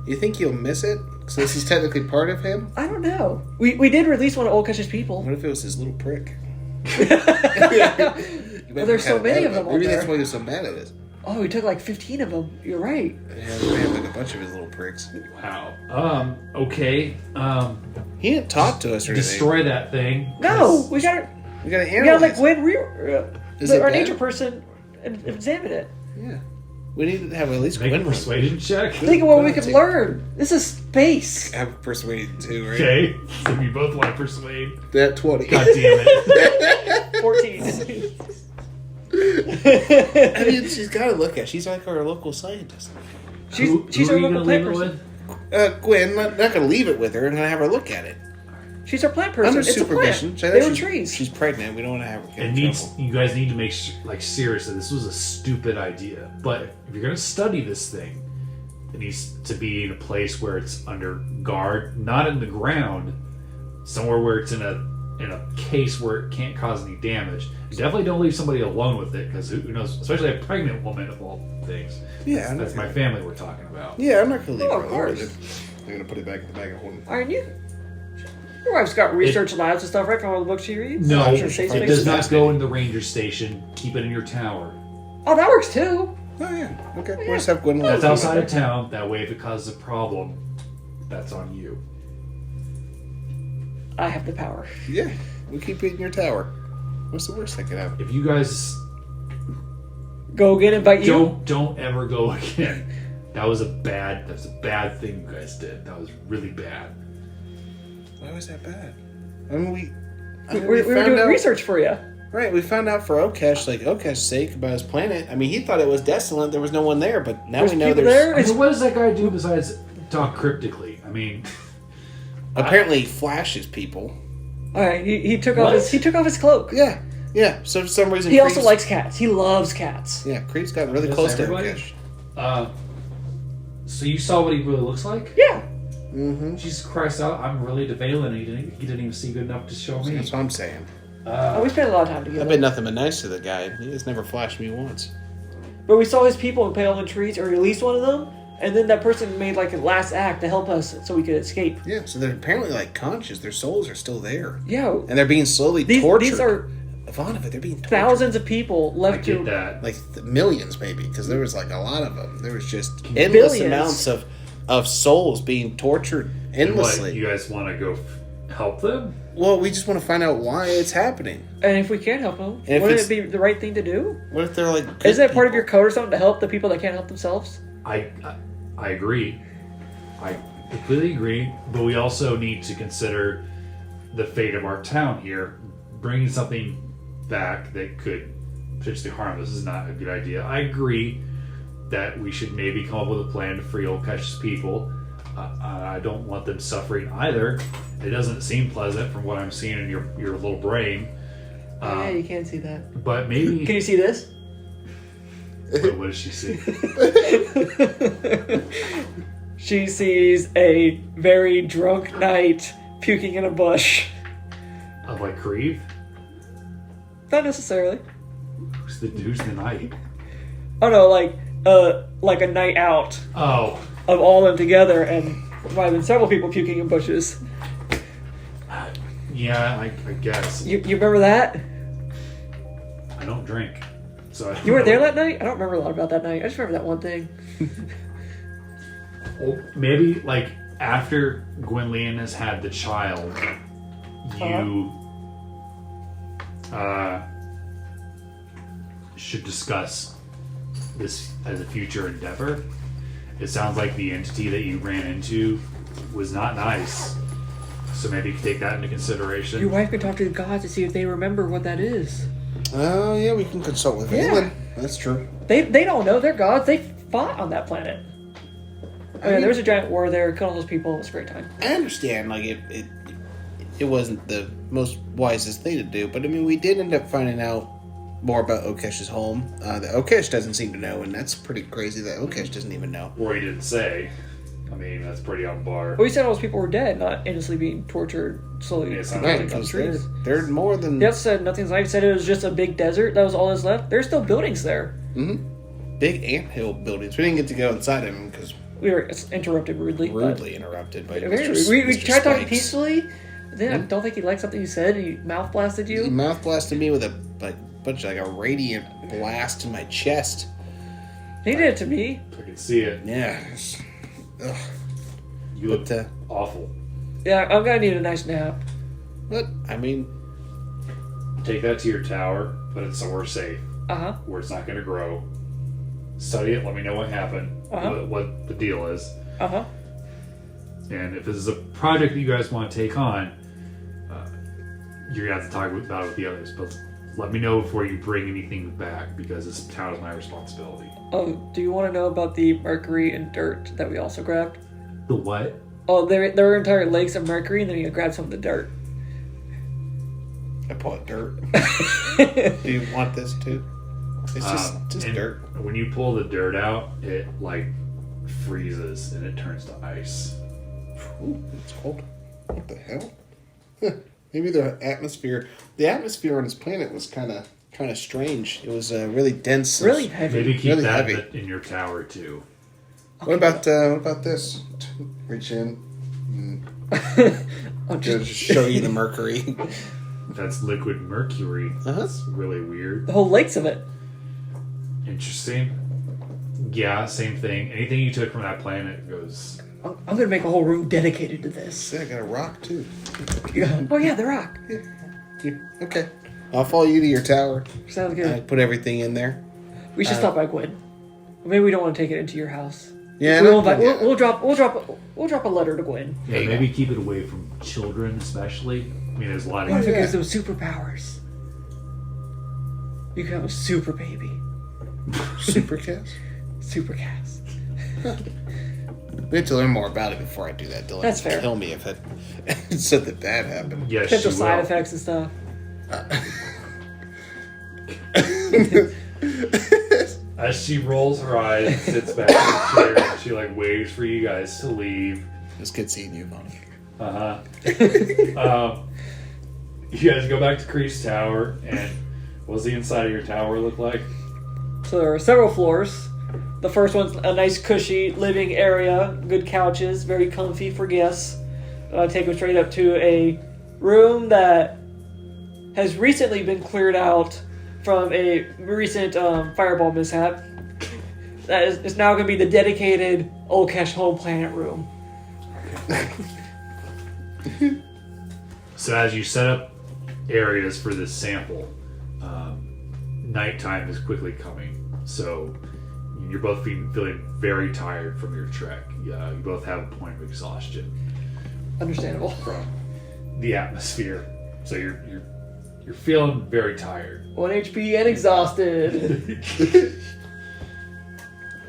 You think he'll miss it? So this is technically part of him? I don't know. We did release one of Okesh's people. What if it was his little prick? Well, there's so many of them on Maybe there. that's why he was so mad at us. Oh, we took like 15 of them. You're right. Yeah, we have like a bunch of his little pricks. Wow. Okay. He didn't talk to us or anything. Destroy that thing. No, we got We gotta we got analyze. like Is it our bad? nature person examine it. Yeah. We need to have at least Make a one persuasion check. Think of what we could Take- learn. This is space. Have persuade too, right? Okay. So we both want to persuade. That 20. God damn it. 14. I mean, she's got to look at. She's like our local scientist. she's who our are you local going to plant leave it person. with? Gwen, not going to leave it with her. I'm going to have her look at it. She's our plant person. Under It's a supervision. plant. So They that were she's- trees. She's pregnant. We don't want to have her get It in needs. trouble. You guys need to make seriously. This was a stupid idea. But if you're going to study this thing, it needs to be in a place where it's under guard, not in the ground. Somewhere where it's in a case where it can't cause any damage. Definitely don't leave somebody alone with it, because who knows? Especially a pregnant woman of all things. Yeah, That's my family we're talking about. Yeah, I'm not going to leave Oh, her of alone. course. I'm going to put it back in the bag and hold it. Aren't you? Your wife's got research labs and stuff, right, from all the books she reads? No, I'm it sure safe does spaces. not go in the ranger station. Keep it in your tower. Oh, that works too. Oh yeah. Okay. We'll just have Gwendolyn. That's outside of town. That way, if it causes a problem, that's on you. I have the power. Yeah. We keep it in your tower. What's the worst that could happen? If you guys Go again and bite you. don't ever go again. That was a bad thing you guys did. That was really bad. Why was that bad? I mean, we We were doing research for you. Right, we found out for Okesh, like Okesh's sake about his planet. I mean, he thought it was desolate. There was no one there, but now we know people there's there? I mean, what does that guy do besides talk cryptically? I mean, apparently he flashes people. All right, he took What? off his cloak. Yeah. So for some reason He also Kriev's- likes cats. He loves cats. Yeah, Kriev's got really Does close to everybody? Okesh. so you saw what he really looks like? Yeah. Mm-hmm. Jesus Christ, I'm really devailing. He didn't even see good enough to show me. That's what I'm saying. We spent a lot of time together. I've been nothing but nice to the guy. He has never flashed me once. But we saw his people and Pale in trees, or released one of them, and then that person made like a last act to help us so we could escape. Yeah, so they're apparently like conscious. Their souls are still there. Yeah. And they're being slowly These tortured. these are Ivanova, they're being tortured. thousands of people I left get to. that. Like millions, maybe, because there was like a lot of them. There was just endless Billions. amounts of souls being tortured endlessly. What, you guys want to go help them? Well, we just want to find out why it's happening. And if we can't help them, And if wouldn't it's- it be the right thing to do? What if they're like? Isn't good it part of your people? code or something to help the people that can't help themselves? I agree. I completely agree. But we also need to consider the fate of our town here. Bringing something back that could potentially harm us is not a good idea. I agree that we should maybe come up with a plan to free Okesh's people. I don't want them suffering either. It doesn't seem pleasant from what I'm seeing in your little brain. Yeah, you can't see that. But maybe. Can you see this? What does she see? She sees a very drunk knight puking in a bush. Of like Kriv? Not necessarily. Who's the knight? Oh no, like a night out Oh, of all of them together, and might have been several people puking in bushes. yeah, I guess. You remember that? I don't drink. So I don't You weren't know. there that night? I don't remember a lot about that night. I just remember that one thing. Well, maybe like after Gwynlene has had the child, you should discuss this as a future endeavor. It sounds like the entity that you ran into was not nice. So maybe you could take that into consideration. Your wife can talk to the gods to see if they remember what that is. Oh yeah, we can consult with Yeah. Valen. That's true. They don't know. They're gods. They fought on that planet. Oh, yeah, there was a giant war there. Killed all those people. It was a great time. I understand, like it wasn't the most wisest thing to do, but I mean, we did end up finding out more about Okesh's home. That Okesh doesn't seem to know, and that's pretty crazy that Okesh doesn't even know. Or he didn't say. I mean, that's pretty on bar. Well, he said all those people were dead, not endlessly being tortured slowly. Yeah, it's not Right, on because trees. they're more than He also said nothing's like. He said it was just a big desert. That was all that's left. There's still buildings there. big anthill buildings. We didn't get to go inside of them because We were interrupted rudely. but- rudely interrupted by Very Mr. rude. We Mr. tried talking Spikes. peacefully. But then I don't think he liked something you said. And he mouth blasted He you. mouth blasted me with a bunch of like a radiant blast in my chest. He did it to me. I can see it. Yeah. Ugh. You look But, awful. Yeah, I'm gonna need a nice nap. But I mean, Take that to your tower, put it somewhere safe, Uh huh. where it's not going to grow. Study it, let me know what happened, what the deal is. Uh huh. And if this is a project that you guys want to take on, you're going to have to talk about it with the others. But let me know before you bring anything back, because this town is my responsibility. Oh, do you want to know about the mercury and dirt that we also grabbed? The what? Oh, there were entire lakes of mercury, and then you grabbed some of the dirt. I pull dirt. Do you want this too? It's just and dirt. When you pull the dirt out, it like freezes and it turns to ice. Ooh, it's cold. What the hell? Huh. Maybe the atmosphere on this planet was kind of strange. It was really dense. Really heavy. Maybe keep Really that heavy. in your tower too. What about this? Reach in. I'll Just just, show you the mercury. That's liquid mercury. That's really weird. the whole lakes of it. Interesting. Yeah, same thing. Anything you took from that planet goes. I'm gonna make a whole room dedicated to this. Yeah, I got a rock too. Oh yeah, the rock. Yeah, okay. I'll follow you to your tower. Sounds good. I put everything in there. We should stop by Gwen. Maybe we don't want to take it into your house. Yeah, We'll drop a letter to Gwen. Yeah, maybe keep it away from children, especially. I mean, there's a lot What if of. it gives them superpowers? You can have a super baby. Supercast? Supercast. We have to learn more about it before I do that. Dylan That's fair. Kill me if it something bad happened. Yes, Potential she side will. effects and stuff. As she rolls her eyes and sits back in her chair, she like waves for you guys to leave. It's good seeing you, Mom. You guys go back to Kriv's tower, and what's the inside of your tower look like? So there are several floors. The first one's a nice cushy living area, good couches, very comfy for guests. Take them straight up to a room that has recently been cleared out from a recent fireball mishap. That is now going to be the dedicated Olkesh home planet room. So as you set up areas for this sample, nighttime is quickly coming. So you're both feeling very tired from your trek. You both have a point of exhaustion Understandable. from the atmosphere. So you're feeling very tired. 1 HP and exhausted.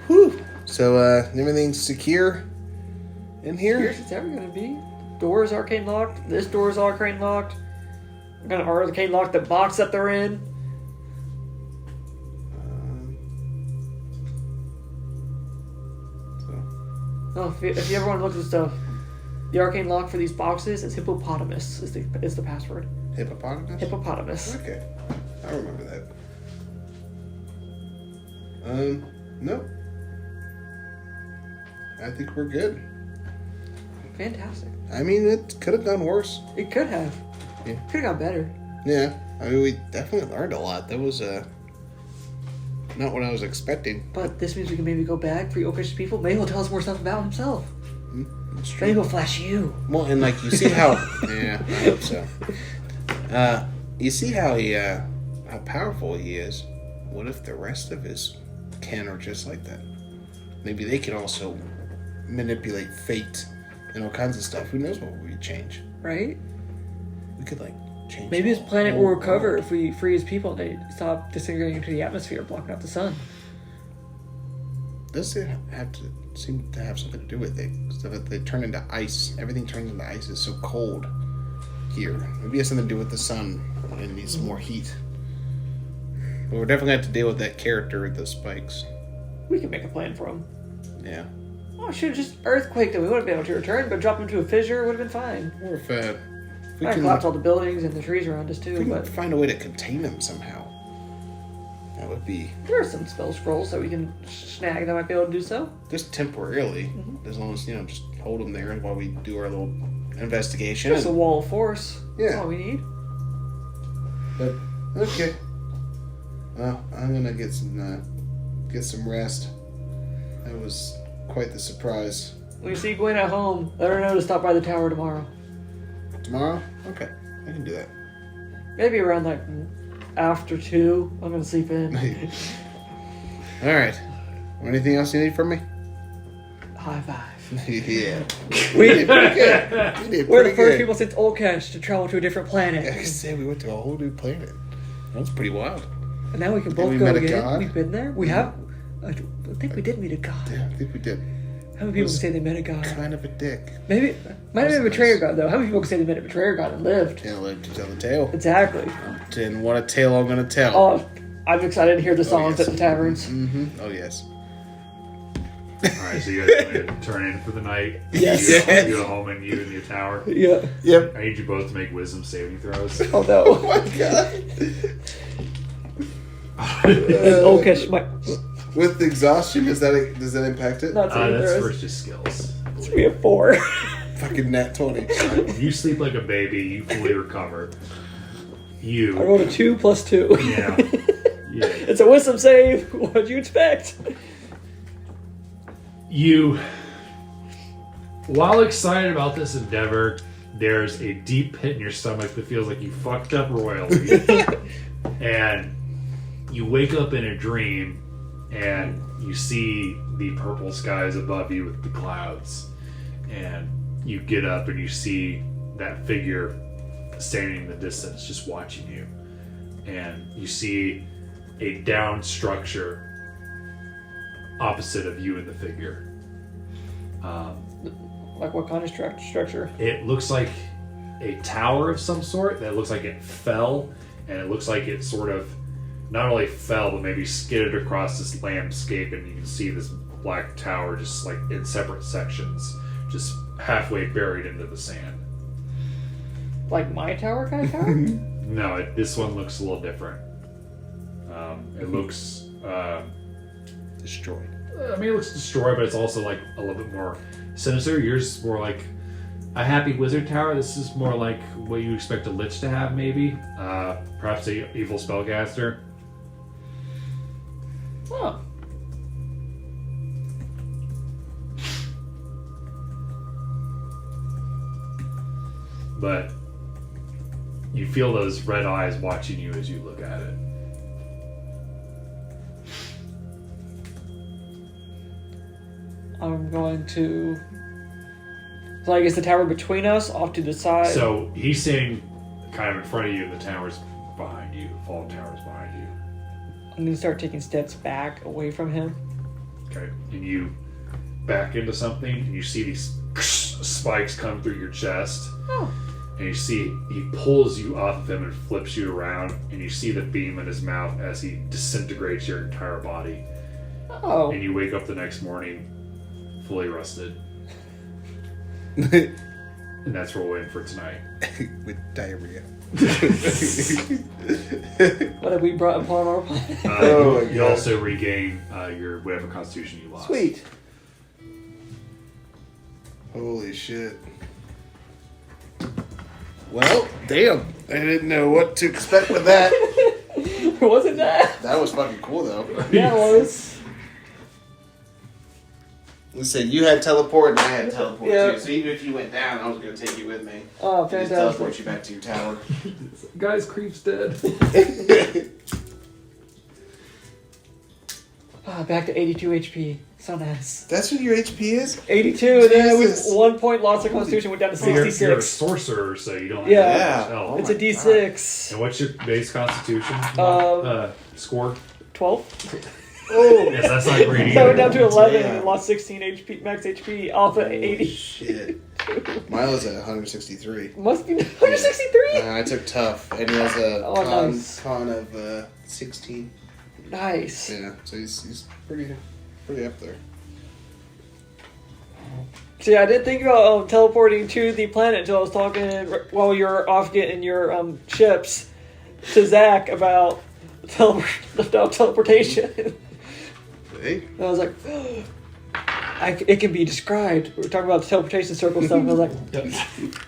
Whew. So, everything's secure in here? Here's it's ever going to be. Doors arcane locked. This door is arcane locked. I'm going to arcane lock the box that they're in. Oh, if you ever want to look at stuff, the arcane lock for these boxes is hippopotamus is the password. Hippopotamus? Hippopotamus. Okay. I remember that. No. I think we're good. Fantastic. I mean, it could have gone worse. It could have. Yeah. Could have got better. Yeah. I mean, we definitely learned a lot. That was, not what I was expecting. But this means we can maybe go back for Yokesh people. Maybe he'll tell us more stuff about himself. It's true. Maybe he'll flash you. Well, and like, you see how... yeah, I hope so. You see how how powerful he is. What if the rest of his kin are just like that? Maybe they can also manipulate fate and all kinds of stuff. Who knows what we change? Right? We could, like, change... Maybe his the planet whole will recover world. if we free his people and they stop disintegrating into the atmosphere, blocking out the sun. Does it seem to have something to do with it? So that they turn into ice. Everything turns into ice. It's so cold here. Maybe it has something to do with the sun and it needs more heat. But we're definitely going to have to deal with that character with the spikes. We can make a plan for him. Yeah. Oh, should have just earthquaked him. We wouldn't be able to return, but drop him to a fissure would have been fine. Or if we I can, collapse all the buildings and the trees around us if too, we can but find a way to contain them somehow. That would be there are some spell scrolls that we can snag that might be able to do so. just temporarily. As long as, just hold them there while we do our little investigation. Just a wall of force. Yeah. That's all we need. But okay. Well, I'm gonna get some rest. That was quite the surprise. When you see Gwen at home, let her know to stop by the tower tomorrow. Tomorrow? Okay, I can do that. Maybe around like after 2. I'm gonna sleep in. All right. Anything else you need from me? High five. Yeah. We did pretty good. We did We're the pretty first good. people since Olkesh to travel to a different planet. Like I said, we went to a whole new planet. That's pretty wild. And now we can both we go met a again. god? We've been there. We have. I think we did meet a god. Yeah, I think we did. How many people Was can say they met a god? Kind of a dick. Maybe might have been a Was betrayer nice. god though. How many people can say they met a betrayer god and lived? Can't live to tell the tale. Exactly. And what a tale I'm gonna tell. Oh, I'm excited to hear the songs yes. at the taverns. Mm-hmm. Oh yes. Alright, so you guys want to turn in for the night? Yes. You Yes. go home and you in your tower. Yeah. Yep. I need you both to make wisdom saving throws. Oh no. Oh my god. Olkesh might With exhaustion, does that impact it? not saving That's throws. for just skills. I believe. We have 4. Fucking nat 20. When you sleep like a baby, you fully recover. I rolled a 2 plus 2. Yeah. It's a wisdom save. What'd you expect? You, while excited about this endeavor, there's a deep pit in your stomach that feels like you fucked up royally. And you wake up in a dream and you see the purple skies above you with the clouds. And you get up and you see that figure standing in the distance just watching you. And you see a down structure opposite of you and the figure. Like what kind of structure? It looks like a tower of some sort that looks like it fell, and it looks like it sort of not only fell but maybe skidded across this landscape, and you can see this black tower just like in separate sections, just halfway buried into the sand. Like my tower kind of tower? No, this one looks a little different. It looks Destroyed. I mean, it looks destroyed, but it's also like a little bit more sinister. Yours is more like a happy wizard tower. This is more like what you expect a lich to have, maybe. Perhaps a evil spellcaster. Oh. But you feel those red eyes watching you as you look at it. I'm going to... So I guess the tower between us, off to the side. So he's standing kind of in front of you, and the tower's behind you. The fallen tower's behind you. I'm going to start taking steps back away from him. Okay. And you back into something, and you see these spikes come through your chest. Oh. And you see he pulls you off of him and flips you around, and you see the beam in his mouth as he disintegrates your entire body. Oh. And you wake up the next morning fully rusted. And that's where we're in for tonight. With diarrhea. What have we brought upon our planet? You also regain your whatever constitution you lost. Sweet. Holy shit. Well, damn. I didn't know what to expect with that. Wasn't that? That was fucking cool, though. Yeah, it was. Listen, you had teleport and I had teleport Yeah. too. So even if you went down, I was going to take you with me. Oh, Just fantastic. teleport you back to your tower. Guys, Kriv's dead. Back to 82 HP. So nice. That's what your HP is? 82, and then with Jesus. 1 point loss of constitution went down to You're a 66. sorcerer, so you don't Yeah. have to Oh It's a my D6. And what's your base constitution score? 12. Oh, Yes, that's not great So I went either. down to 11 Damn. and lost 16 HP, max HP off of 80. shit. Milo's at 163. Must be 163? I took tough, and he has a Oh, nice. con of 16. Nice. Yeah, so he's pretty up there. So yeah, I didn't think about teleporting to the planet until I was talking while you were off getting your ships to Zach about teleportation. Hey. And I was like, it can be described. We were talking about the teleportation circle stuff. And I was like,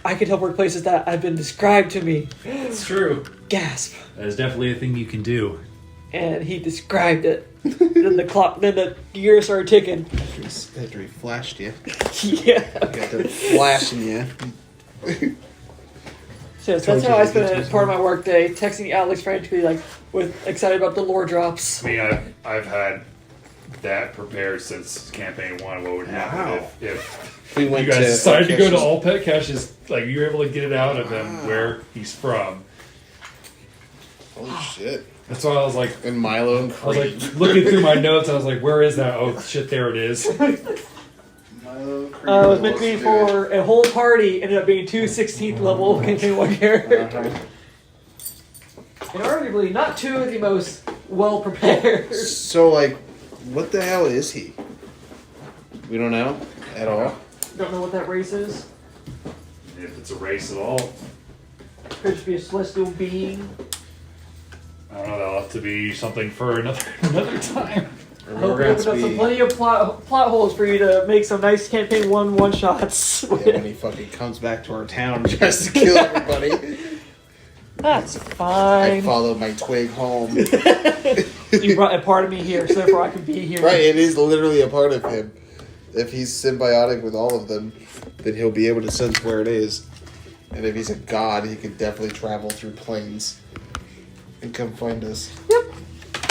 I can teleport places that have been described to me. It's true. Gasp. That is definitely a thing you can do. And he described it. Then the gear started ticking. After he flashed you. Yeah. Got to flashing you. So yes, that's how I spend part of my work day, texting Alex frantically, like, excited about the lore drops. I mean, I've had that prepared since campaign 1. What would happen Wow. if We you went guys to decided to go to Caches. all pet caches? Like, you were able to get it out of him where he's from. Holy shit. That's why I was like, And Milo and I was Kriv. like looking through my notes. I was like, where is that? Oh shit, there it is. Milo and Kriv. It was meant to be for a whole party, ended up being 2 16th level campaign 1 characters. And arguably, not 2 of the most well prepared. So, like, what the hell is he? We don't know at all. Don't know what that race is. If it's a race at all, Could just be a celestial being. I don't know. That'll have to be something for another time. I hope we opened up some plenty of plot holes for you to make some nice campaign one shots. Yeah, when he fucking comes back to our town and tries to kill everybody. That's I fine. follow my twig home. You brought a part of me here, so therefore I can be here. Right, it is literally a part of him. If he's symbiotic with all of them, then he'll be able to sense where it is. And if he's a god, he can definitely travel through planes and come find us. Yep.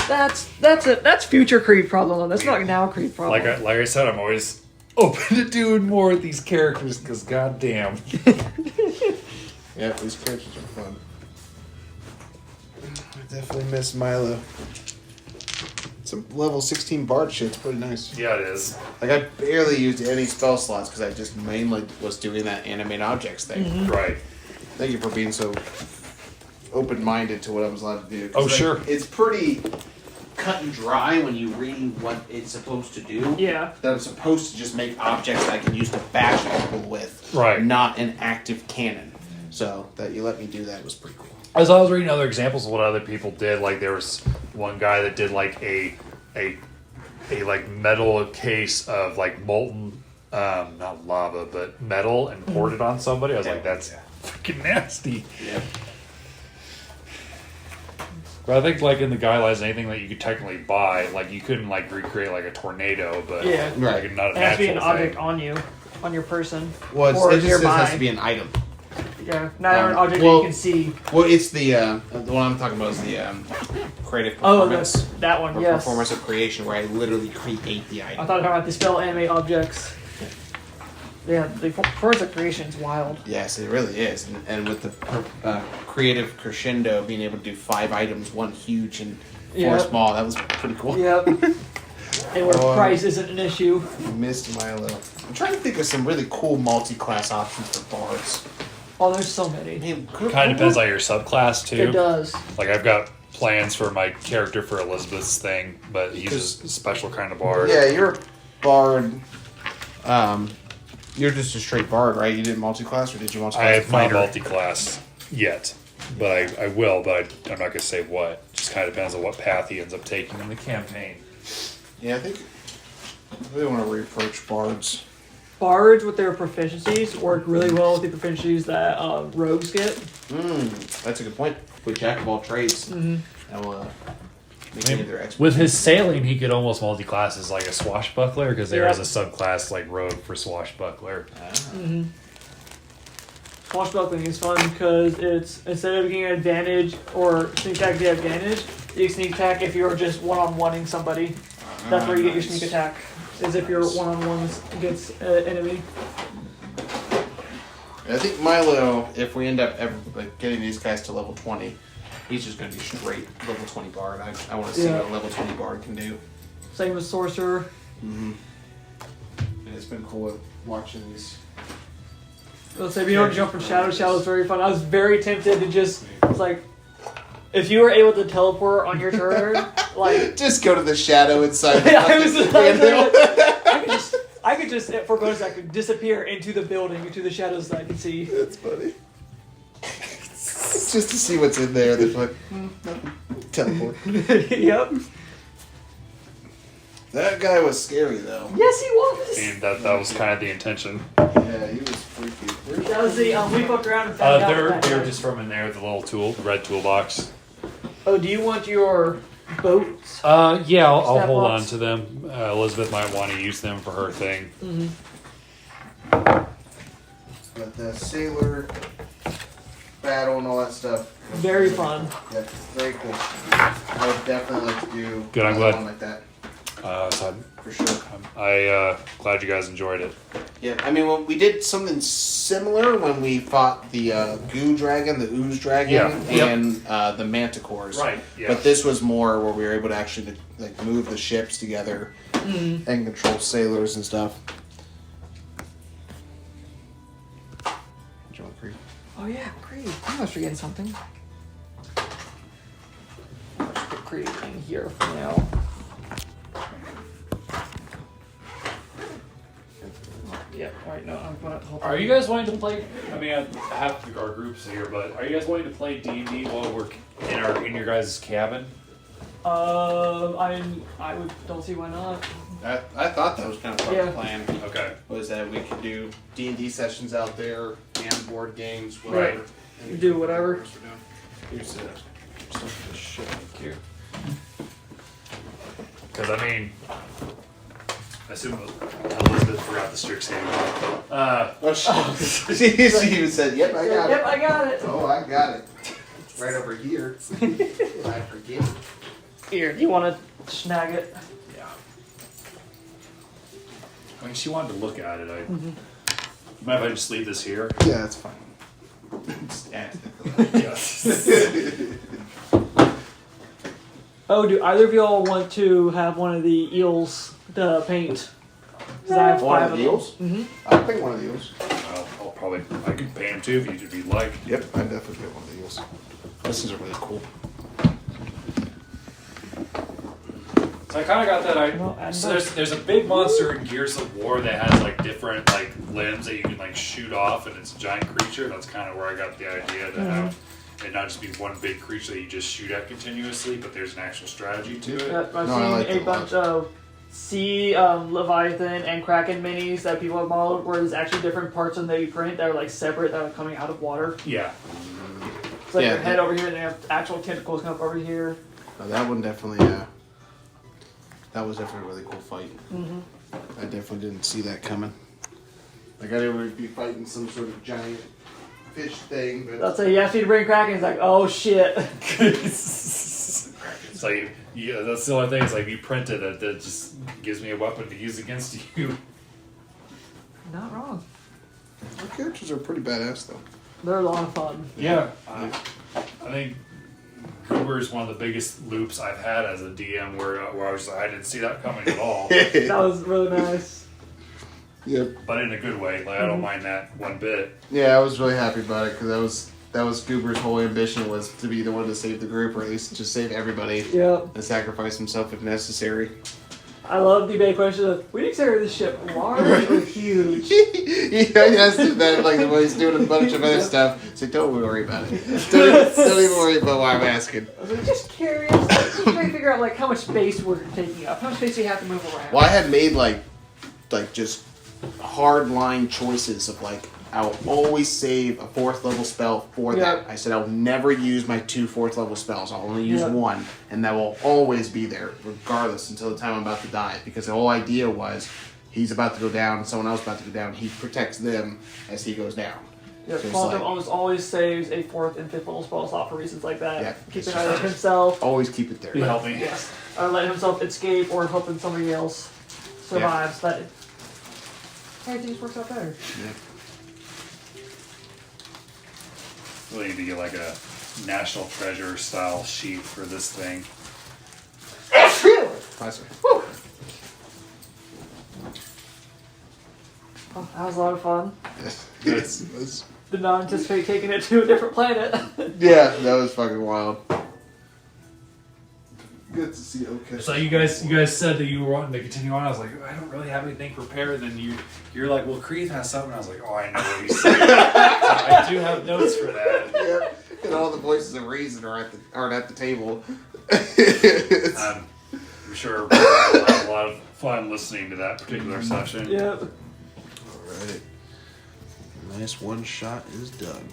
That's future Kriv problem though. That's not now Kriv problem. Like I said, I'm always open to doing more with these characters because goddamn. Yeah, these characters are fun. I definitely miss Milo. Some level 16 bard shit's pretty nice. Yeah, it is. Like, I barely used any spell slots because I just mainly was doing that animate objects thing. Mm-hmm. Right. Thank you for being so open-minded to what I was allowed to do. 'Cause, Oh, like, sure. It's pretty cut and dry when you read what it's supposed to do. Yeah. That I'm supposed to just make objects that I can use to bash people with. Right. Not an active cannon. So, that you let me do that was pretty cool. As I was reading other examples of what other people did, like there was one guy that did like a like metal case of like molten, not lava, but metal and poured it on somebody. I was like, that's freaking nasty. Yeah. But I think like in the guidelines, anything that you could technically buy, like you couldn't like recreate like a tornado, but Yeah. Right. like, not a It has to be natural an object thing. on you, on your person. Well, or it just nearby. has to be an item. Yeah, not an object well- that you can see. Well, it's the what I'm talking about is the creative Oh, performance. that one, or yes. performance of creation, where I literally create the I item. thought about the spell animate objects. Yeah, the performance of creation is wild. Yes, it really is, and with the creative crescendo, being able to do 5 items, 1 huge and 4 Yeah. small, that was pretty cool. Yep. And where Oh, price isn't an issue. Missed Milo. I'm trying to think of some really cool multi-class options for bards. Oh, there's so many. Kind of depends on your subclass too. It does. Like I've got plans for my character for Elizabeth's thing, but he's a special kind of bard. Yeah, you're a bard. You're just a straight bard, right? You didn't multi-class, or did you multi-class? I have not fighter? multi-class yet, but I will. But I'm not going to say what. Just kind of depends on what path he ends up taking in the campaign. Yeah, I think we want to reapproach bards. Bards with their proficiencies work really well with the proficiencies that rogues get. That's a good point. With jack of all trades, that will make any of their experts. With his sailing, he could almost multi-class as like a swashbuckler because there Yeah. is a subclass like rogue for swashbuckler. Swashbuckling is fun because it's instead of getting an advantage or sneak attack get advantage, you sneak attack if you're just one-on-oneing somebody. That's where you get your sneak attack. Is if you're one-on-ones against an enemy. I think Milo, if we end up ever getting these guys to level 20, he's just going to be straight level 20 bard. I want to see Yeah. what a level 20 bard can do. Same with sorcerer. And it's been cool watching these. Let's say if you don't jump from shadow, shadow is very fun. I was very tempted to just, it's like, if you were able to teleport on your turn, like, Just go to the shadow inside the I was fucking window. I could just, for bonus, I could disappear into the building, into the shadows that I can see. That's funny. Just to see what's in there. There's like, nothing. Teleport. Yep. That guy was scary, though. Yes, he was. And that was kind of the intention. Yeah, he was freaky. That was the, we fucked around and found out that They're guy. just from in there, the little tool, the red toolbox. Oh, do you want your boats? Yeah, I'll Stat hold box. on to them. Elizabeth might want to use them for her thing. But the sailor battle and all that stuff. Very fun. Yeah, very cool. I would definitely like to do Good, I'm another glad. one like that. So For sure. I glad you guys enjoyed it. Yeah, I mean, well, we did something similar when we fought the goo dragon, the ooze dragon, Yeah. Yep. and the manticores. Right, yeah. But this was more where we were able to actually like move the ships together and control sailors and stuff. John Creed. Oh yeah, Kriv. I was forgetting something. I'll just put Kriv in here for now. Yeah, alright, no, I'm gonna hold Are you guys wanting to play? I mean, I have our groups here, but are you guys wanting to play D&D while we're in your guys' cabin? don't see why not. I thought that was kind of part of the plan. Okay. Was that we could do D&D sessions out there and board games, whatever. Right. You do whatever. Here's some of this shit here. Because I mean, I assume Elizabeth forgot the Strixhaven. Oh shit! She even said, "Yep, I got it." Yep, I got it. Oh, I got it. It's right over here. I forget. Here, you want to snag it? Yeah. I mean, she wanted to look at it. Mind if I just leave this here? Yeah, that's fine. Just add Yes. Oh, do either of y'all want to have one of the eels to paint? 'Cause I have One 5 of the eels? Mm-hmm. I'll pick one of the eels. I'll probably, I could paint him too if you'd like. Yep, I definitely get one of the eels. Those things are really cool. So I kind of got that Well, idea. and So there's a big monster in Gears of War that has like different like limbs that you can like shoot off, and it's a giant creature. That's kind of where I got the idea to have it not just be one big creature that you just shoot at continuously, but there's an actual strategy to it. Yep, I've No, I seen like a that a bunch lot. of Sea Leviathan and Kraken minis that people have modeled where there's actually different parts of them that you print that are like separate that are coming out of water. Yeah. It's like Yeah, their head over here and they have actual tentacles come up over here. That one definitely, that was definitely a really cool fight. I definitely didn't see that coming. Like I knew we'd be fighting some sort of giant fish thing, but I'll say, you asked me to bring Kraken, it's like, oh shit. It's like, yeah, that's the only thing. It's like you printed it, that just gives me a weapon to use against you. Not wrong. our characters are pretty badass though. They're a lot of fun. Yeah. I think Goober is one of the biggest loops I've had as a DM where I was like, I didn't see that coming at all. That was really nice. Yep. But in a good way. Like I don't mind that one bit. Yeah, I was really happy about it because that was Goober's whole ambition was to be the one to save the group, or at least just save everybody Yep. and sacrifice himself if necessary. I love the debate question of, we consider this ship large or huge? He has to that like when he's doing a bunch of other stuff. So don't worry about it. Don't even worry about why I'm asking. I was like, just curious. Just trying to figure out like how much space we're taking up. How much space do you have to move around? Well, I had made like just hard line choices of like I'll always save a 4th level spell for that. Yep. I said I'll never use my 2 4th level spells. I'll only use Yep. one, and that will always be there, regardless, until the time I'm about to die. Because the whole idea was he's about to go down, someone else about to go down. He protects them as he goes down. Yeah, So it's Quantum like- almost always saves a 4th and 5th level spell slot for reasons like that. Yeah, Keeping it's either just- himself, Always keep it there. Help me. yes, or letting himself escape, or hoping somebody else survives. That everything just works out better. Yeah. Really need to get like a National Treasure style sheet for this thing. Classic. Oh, that was a lot of fun. Yes. Did not anticipate taking it to a different planet. Yeah, that was fucking wild. Good to see. Okay. So you guys said that you were wanting to continue on. I was like, I don't really have anything prepared. And then you're like, well, Kriv has something. I was like, oh, I know what he's saying. So I do have notes for that. Yeah, and all the voices of reason aren't at the table. I'm sure we'll have a lot of fun listening to that particular session. Yep. Alright. Nice one shot is done.